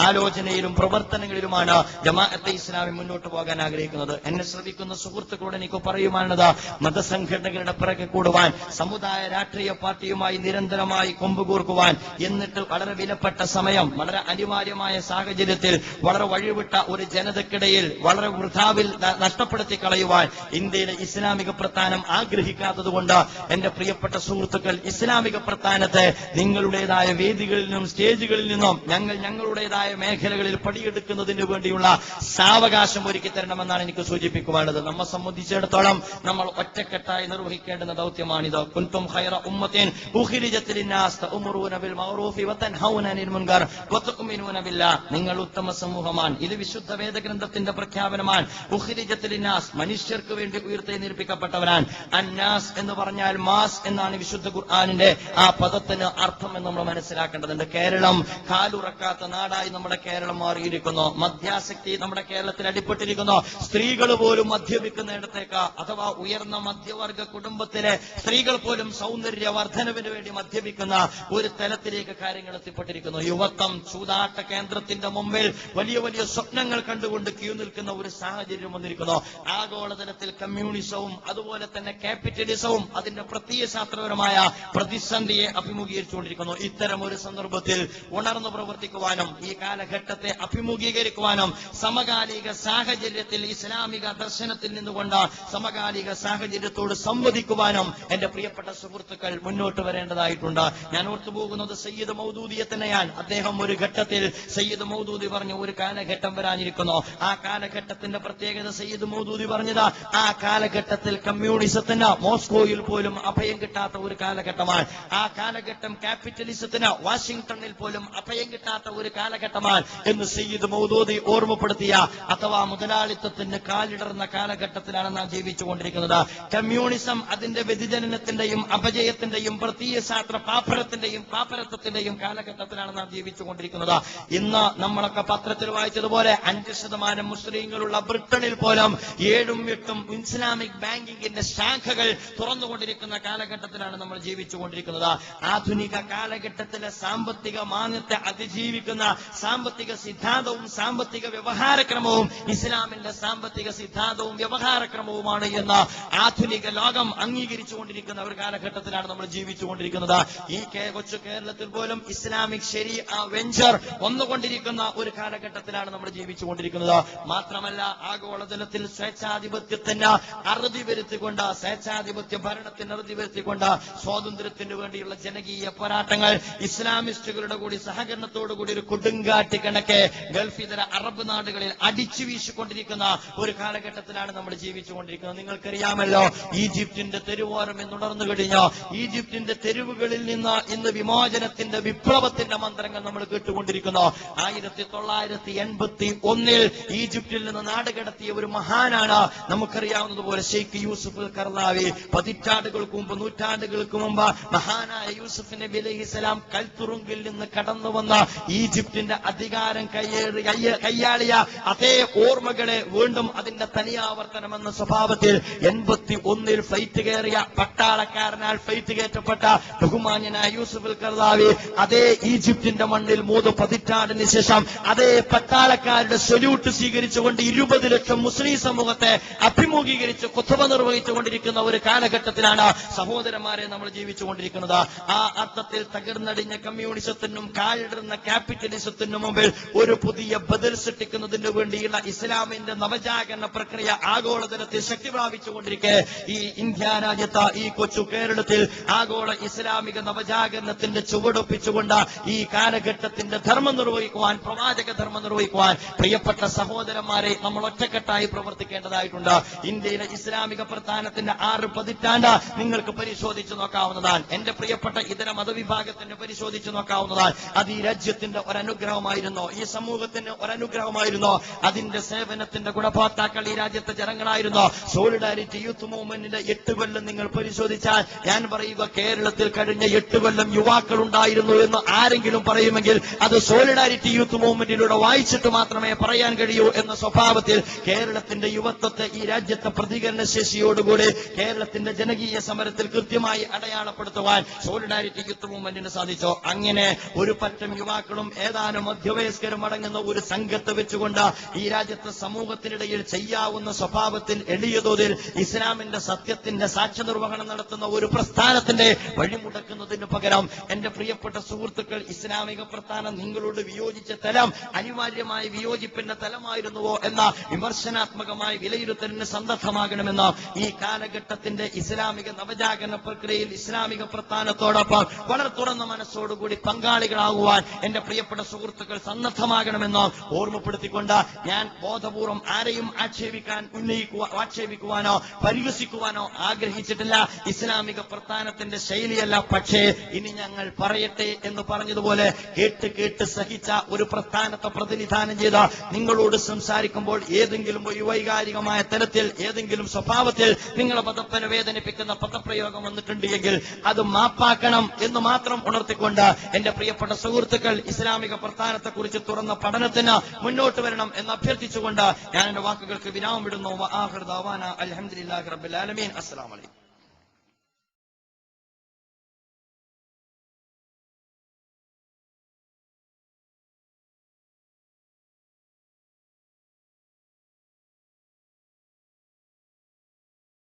ആലോചനയിലും പ്രവർത്തനങ്ങളിലുമാണ് ജമാഅത്തെ ഇസ്ലാമി മുന്നോട്ട് പോകാൻ ആഗ്രഹിക്കുന്നത്. എന്നെ ശ്രമിക്കുന്ന സുഹൃത്തുക്കളോട് എനിക്ക് പറയുവാനുള്ളത്, മതസംഘടനകളുടെ പിറകെ കൂടുവാൻ, സമുദായ രാഷ്ട്രീയ പാർട്ടിയുമായി നിരന്തരമായി കൊമ്പുകൂർക്കുവാൻ, എന്നിട്ട് വളരെ വിലപ്പെട്ട സമയം, വളരെ അനിവാര്യമായ സാഹചര്യത്തിൽ വളരെ വഴിവിട്ട ഒരു ജനതക്കിടയിൽ വളരെ വൃഥാവിൽ നഷ്ടപ്പെടുത്തി കളയുവാൻ ഇന്ത്യയിലെ ഇസ്ലാമിക പ്രസ്ഥാനം ആഗ്രഹിക്കാത്തതുകൊണ്ട് എന്റെ പ്രിയപ്പെട്ട സുഹൃത്തുക്കൾ, ഇസ്ലാമിക പ്രസ്ഥാനത്തെ നിങ്ങളുടേതായ വേദികളിൽ നിന്നും സ്റ്റേജുകളിൽ നിന്നും ഞങ്ങളുടേതായ മേഖലകളിൽ പടിയെടുക്കുന്നതിന് വേണ്ടിയുള്ള സാവകാശം ഒരുക്കി തരണമെന്നാണ് എനിക്ക് സൂചിപ്പിക്കുവാനുള്ളത്. നമ്മെ സംബന്ധിച്ചിടത്തോളം നമ്മൾ ഒറ്റക്കെട്ടായി നിർവഹിക്കേണ്ടുന്ന ദൗത്യമാണിത്. കുൻതും ഖൈറ ഉമ്മത്തിൻ ഉഖ്രിജത് ലിന്നാസ് തഅമുറൂന ബിൽ മഅറൂഫി വതൻഹൗന അനിൽ മുൻകർ വതുഅ്മിനൂന ബില്ലാഹ്. നിങ്ങൾ ഉത്തമ സമൂഹമാണ്. ഇത് വിശുദ്ധ വേദഗ്രന്ഥത്തിന്റെ പ്രഖ്യാപനമാണ്. ഉഖ്രിജത് ലിന്നാസ്, മനുഷ്യർക്ക് വേണ്ടി ഉയർത്തെഴുന്നേൽപ്പിക്കപ്പെട്ടവരാണ്. അന്നാസ് എന്ന് പറഞ്ഞാൽ മാസ് എന്നാണ് വിശുദ്ധ ഖുർആനിന്റെ ആ പദത്തിന് അർത്ഥം എന്ന് നമ്മൾ മനസ്സിലാക്കേണ്ടതുണ്ട്. കേരളം കാലുറക്കാത്ത നാടായി നമ്മുടെ കേരളം മാറിയിരിക്കുന്നു. മദ്യാസക്തി നമ്മുടെ കേരളത്തിൽ അടിപ്പെട്ടിരിക്കുന്നു. സ്ത്രീകൾ പോലും മദ്യപിക്കുന്നിടത്തേക്ക്, അഥവാ ഉയർന്ന മധ്യവർഗ കുടുംബത്തിലെ സ്ത്രീകൾ പോലും സൗന്ദര്യവർദ്ധനവിന് വേണ്ടി മദ്യപിക്കുന്ന ഒരു തലത്തിലേക്ക് കാര്യങ്ങൾ എത്തിപ്പെട്ടിരിക്കുന്നു. യുവത്വം ചൂതാട്ട കേന്ദ്രത്തിന്റെ മുമ്പിൽ വലിയ വലിയ സ്വപ്നങ്ങൾ കണ്ടുകൊണ്ട് ക്യൂ നിൽക്കുന്ന ഒരു സാഹചര്യം വന്നിരിക്കുന്നു. ആഗോളതലത്തിൽ കമ്മ്യൂണിസവും അതുപോലെ തന്നെ ക്യാപിറ്റലിസവും അതിന്റെ പ്രത്യയശാസ്ത്രപരമായ പ്രതിസന്ധിയെ അഭിമുഖീകരിച്ചുകൊണ്ടിരിക്കുന്നു. ഇത്തരം ഒരു സന്ദർഭത്തിൽ ഉണർന്നു പ്രവർത്തിക്കുവാനും ഈ കാലഘട്ടത്തെ അഭിമുഖീകരിക്കുവാനും സമകാലിക സാഹചര്യത്തിൽ ഇസ്ലാമിക ദർശനത്തിൽ നിന്നുകൊണ്ട് സമകാലിക സാഹചര്യത്തോട് സംവദിക്കുവാനും എന്റെ പ്രിയപ്പെട്ട സുഹൃത്തുക്കൾ മുന്നോട്ട് വരേണ്ടതായിട്ടുണ്ട്. ഞാൻ ഓർത്തുപോകുന്നത് സയ്യിദ് മൗദൂദിയെ തന്നെയാണ്. അദ്ദേഹം ഒരു ഘട്ടത്തിൽ സയ്യിദ് മൗദൂദി പറഞ്ഞു, ഒരു കാലഘട്ടം വരാനിരിക്കുന്നു. ആ കാലഘട്ടത്തിന്റെ പ്രത്യേകത സയ്യിദ് മൗദൂദി പറഞ്ഞത്, ആ കാലഘട്ടത്തിൽ കമ്മ്യൂണിസത്തിന് മോസ്കോയിൽ പോലും അഭയം കിട്ടാത്ത ഒരു കാലഘട്ടമാണ്. ആ കാലഘട്ടം ക്യാപിറ്റലിസത്തിന് വാഷിംഗ്ടണിൽ പോലും അഭയം കിട്ടാത്ത ഒരു കാലഘട്ടമാണ് എന്ന് സയ്യിദ് മൗദൂദി ഓർമ്മപ്പെടുത്തിയ, അഥവാ മുതലാളിത്തത്തിന് കാലിടർന്ന കാലഘട്ടത്തിലാണ് നാം ജീവിച്ചുകൊണ്ടിരിക്കുന്നത്. കമ്മ്യൂണിസം അതിന്റെ വ്യതിചലനത്തിന്റെയും അപജയത്തിന്റെയും പ്രത്യയശാസ്ത്ര പാപ്പരത്വത്തിന്റെയും കാലഘട്ടത്തിലാണ് നാം ജീവിച്ചുകൊണ്ടിരിക്കുന്നത്. ഇന്ന് നമ്മളൊക്കെ പത്രത്തിൽ വായിച്ചതുപോലെ 5% മുസ്ലിങ്ങളുള്ള ബ്രിട്ടനിൽ പോലും 7-8 ഇസ്ലാമിക് ബാങ്കിങ്ങിന്റെ ശാഖകൾ തുറന്നുകൊണ്ടിരിക്കുന്ന കാലഘട്ടത്തിലാണ് നമ്മൾ ജീവിച്ചുകൊണ്ടിരിക്കുന്നത്. ആധുനിക കാലഘട്ടത്തിലെ സാമ്പത്തിക മാന്യത്തെ അതിജീവിക്കുന്ന സാമ്പത്തിക സിദ്ധാന്തവും സാമ്പത്തിക വ്യവഹാരക്രമവും ഇസ്ലാമിന്റെ സാമ്പത്തിക സിദ്ധാന്തവും വ്യവഹാരക്രമവുമാണ് എന്ന് ആധുനിക ലോകം അംഗീകരിച്ചുകൊണ്ടിരിക്കുന്ന ഒരു കാലഘട്ടത്തിലാണ് നമ്മൾ ജീവിച്ചുകൊണ്ടിരിക്കുന്നത്. ഈ കൊച്ചു കേരളത്തിൽ പോലും ഇസ്ലാമിക് ശരീഅ വെഞ്ചർ വന്നുകൊണ്ടിരിക്കുന്ന ഒരു കാലഘട്ടത്തിലാണ് നമ്മൾ ജീവിച്ചുകൊണ്ടിരിക്കുന്നത്. മാത്രമല്ല, ആഗോളതലത്തിൽ സ്വേച്ഛാധിപത്യത്തിന് അറുതി വരുത്തിക്കൊണ്ട്, സ്വേച്ഛാധിപത്യ ഭരണത്തിന് അറുതി വരുത്തിക്കൊണ്ട് സ്വാതന്ത്ര്യത്തിന് വേണ്ടിയുള്ള ജനകീയ പോരാട്ടങ്ങൾ ഇസ്ലാമിസ്റ്റുകളുടെ കൂടി സഹകരണത്തോടുകൂടി ഒരു കൊടുങ്കാറ്റ് കണക്കെ ഗൾഫിതര അറബ് നാടുകളിൽ അടിച്ചു വീശിക്കൊണ്ടിരിക്കുന്ന ഒരു കാലഘട്ടത്തിലാണ് നമ്മൾ ജീവിച്ചുകൊണ്ടിരിക്കുന്നത്. നിങ്ങൾക്കറിയാമല്ലോ, ഈജിപ്തിന്റെ തെരുവോരം എന്നുണർന്നു കഴിഞ്ഞോ, ഈജിപ്തിന്റെ തെരുവുകളിൽ നിന്ന് ഇന്ന് വിമോചനത്തിന്റെ വിപ്ലവത്തിന്റെ മന്ത്രങ്ങൾ നമ്മൾ കേട്ടുകൊണ്ടിരിക്കുന്നു. 1981 ഈജിപ്തിൽ നിന്ന് നാടുകടത്തിയ ഒരു മഹാനാണ് നമുക്കറിയാവുന്നതുപോലെ ഷെയ്ഖ് യൂസുഫ് കർദാവി. പതിറ്റാണ്ടുകൾക്ക് മുമ്പ്, നൂറ്റാണ്ടുകൾക്ക് മുമ്പ് മഹാനായ യൂസുഫ് നബി അലൈഹിസ്സലാം കൽത്തുറുങ്കിൽ നിന്ന് കടന്നു വന്ന ഈജിപ്തിന്റെ അധികാരം കയ്യാളിയ അതേ ഓർമ്മകളെ വീണ്ടും അതിന്റെ തനിയാവർത്തനമെന്ന സ്വഭാവത്തിൽ 81 ഫ്ലൈറ്റ് കയറിയ പട്ടാളക്കാരനാൽ ഫ്ലൈറ്റ് കയറ്റപ്പെട്ട ബഹുമാന്യനായ യൂസുഫ് കർദാവി അതേ ഈജിപ്തിന്റെ മണ്ണിൽ 3 പതിറ്റാണ്ടിന് ശേഷം അതേ പട്ടാളക്കാരുടെ സല്യൂട്ട് സ്വീകരിച്ചുകൊണ്ട് 20 ലക്ഷം മുസ്ലിം സമൂഹത്തെ അഭിമുഖീകരിച്ച് ഖുത്ബ നിർവഹിച്ചുകൊണ്ടിരിക്കുന്ന ഒരു കാലഘട്ടത്തിലാണ് സഹോദരന്മാരെ നമ്മൾ ജീവിച്ചുകൊണ്ടിരിക്കുന്നത്. ആ അർത്ഥത്തിൽ തകർന്നടിഞ്ഞ കമ്മ്യൂണിസത്തിനും കാലിടുന്ന ക്യാപിറ്റലിസത്തിനും മുമ്പിൽ ഒരു പുതിയ ബദൽ സൃഷ്ടിക്കുന്നതിന് വേണ്ടിയുള്ള ഇസ്ലാമിന്റെ നവജാഗരണ പ്രക്രിയ ആഗോളതലത്തിൽ ശക്തി പ്രാപിച്ചുകൊണ്ടിരിക്കെ ഈ ഇന്ത്യ രാജ്യത്ത്, ഈ കൊച്ചു കേരളത്തിൽ ആഗോള ഇസ്ലാമിക നവജാഗരണത്തിന്റെ ചുവടൊപ്പിച്ചുകൊണ്ട് ഈ കാലഘട്ടത്തിന്റെ ധർമ്മം നിർവഹിക്കുവാൻ, പ്രവാചക ധർമ്മം നിർവഹിക്കുവാൻ പ്രിയപ്പെട്ട സഹോദരന്മാരെ നമ്മൾ ഒറ്റക്കെട്ടായി പ്രവർത്തിക്കേണ്ടതായിട്ടുണ്ട്. ഇന്ത്യയിലെ ഇസ്ലാമിക പ്രസ്ഥാനത്തിന്റെ 6 പതിറ്റാണ്ട് നിങ്ങൾക്ക് പരിശോധിച്ചു നോക്കാവുന്നതാണ്. എന്റെ പ്രിയപ്പെട്ട ഇതര മതവിഭാഗത്തിന് പരിശോധിച്ചു നോക്കാവുന്നതാണ്. അത് ഈ രാജ്യത്തിന്റെ ഒരനുഗ്രഹമായിരുന്നു, ഈ സമൂഹത്തിന് ഒരനുഗ്രഹമായിരുന്നു. അതിന്റെ സേവനത്തിന്റെ ഗുണഭോക്താക്കൾ ഈ രാജ്യത്തെ ജനങ്ങളായിരുന്നു. സോളിഡാരിറ്റി യൂത്ത് മൂവ്മെന്റിന്റെ 8 കൊല്ലം നിങ്ങൾ പരിശോധിച്ചാൽ ഞാൻ പറയുക, കേരളത്തിൽ കഴിഞ്ഞ 8 കൊല്ലം യുവാക്കൾ ഉണ്ടായിരുന്നു എന്ന് ആരെങ്കിലും പറയുമെങ്കിൽ അത് സോളിഡാരിറ്റി യൂത്ത് മൂവ്മെന്റിലൂടെ വായിച്ചിട്ട് മാത്രമേ പറയാൻ കഴിയൂ എന്ന സ്വഭാവത്തിൽ കേരളത്തിന്റെ യുവത്വത്തെ ഈ രാജ്യത്തെ പ്രതികരണ ശേഷിയോടുകൂടി കേരളത്തിന്റെ ജനകീയ സമരത്തിൽ കൃത്യമായി അടയാളപ്പെടുത്തുവാൻ സോളിഡാരിറ്റി യൂത്ത് മൂവ്മെന്റിന് സാധിച്ചു. അങ്ങനെ ഒരു പറ്റം യുവാക്കളും ഏതാനും മധ്യവയസ്കരും അടങ്ങുന്ന ഒരു സംഘത്തെ വെച്ചുകൊണ്ട് ഈ രാജ്യത്തെ സമൂഹത്തിനിടയിൽ ചെയ്യാവുന്ന സ്വഭാവത്തിൽ എളിയ തോതിൽ ഇസ്ലാമിന്റെ സത്യത്തിന്റെ സാക്ഷ്യ നിർവഹണം നടത്തുന്ന ഒരു പ്രസ്ഥാനത്തിന്റെ വഴിമുടക്കുന്നതിന് പകരം എന്റെ പ്രിയപ്പെട്ട സുഹൃത്തുക്കൾ, ഇസ്ലാമിക പ്രസ്ഥാനം നിങ്ങൾ സുഹൃത്തുക്കളോട് വിയോജിച്ച തലം അനിവാര്യമായ വിയോജിപ്പിന്റെ തലമായിരുന്നുവോ എന്ന വിമർശനാത്മകമായ വിലയിരുത്തലിന് സന്നദ്ധമാകണമെന്ന് ഈ കാലഘട്ടത്തിന്റെ ഇസ്ലാമിക നവജാഗരണ പ്രക്രിയയിൽ ഇസ്ലാമിക പ്രസ്ഥാനത്തോടൊപ്പം വളരെ തുറന്ന മനസ്സോടുകൂടി പങ്കാളികളാകുവാൻ എന്റെ പ്രിയപ്പെട്ട സുഹൃത്തുക്കൾ സന്നദ്ധമാകണമെന്ന് ഓർമ്മപ്പെടുത്തിക്കൊണ്ട് ഞാൻ ബോധപൂർവം ആരെയും ആക്ഷേപിക്കുവാനോ പരിഹസിക്കുവാനോ ആഗ്രഹിച്ചിട്ടില്ല. ഇസ്ലാമിക പ്രസ്ഥാനത്തിന്റെ ശൈലിയല്ല. പക്ഷേ ഇനി ഞങ്ങൾ പറയട്ടെ എന്ന് പറഞ്ഞതുപോലെ കേട്ട് സഹിച്ച ഒരു പ്രസ്ഥാനത്തെ പ്രതിനിധാനം ചെയ്ത നിങ്ങളോട് സംസാരിക്കുമ്പോൾ ഏതെങ്കിലും ഒരു വൈകാരികമായ തലത്തിൽ ഏതെങ്കിലും സ്വഭാവത്തിൽ നിങ്ങളെ പദപ്പന വേദനിപ്പിക്കുന്ന പദപ്രയോഗം വന്നിട്ടുണ്ട് എങ്കിൽ അത് മാപ്പാക്കണം എന്ന് മാത്രം ഉണർത്തിക്കൊണ്ട് എന്റെ പ്രിയപ്പെട്ട സുഹൃത്തുക്കൾ ഇസ്ലാമിക പ്രസ്ഥാനത്തെക്കുറിച്ച് തുറന്ന പഠനത്തിന് മുന്നോട്ട് വരണം എന്ന് അഭ്യർത്ഥിച്ചുകൊണ്ട് ഞാൻ എന്റെ വാക്കുകൾക്ക് വിരാമം വിടുന്നു. അൽഹംദുലില്ലാഹി റബ്ബിൽ ആലമീൻ. അസ്സലാമു അലൈക്കും.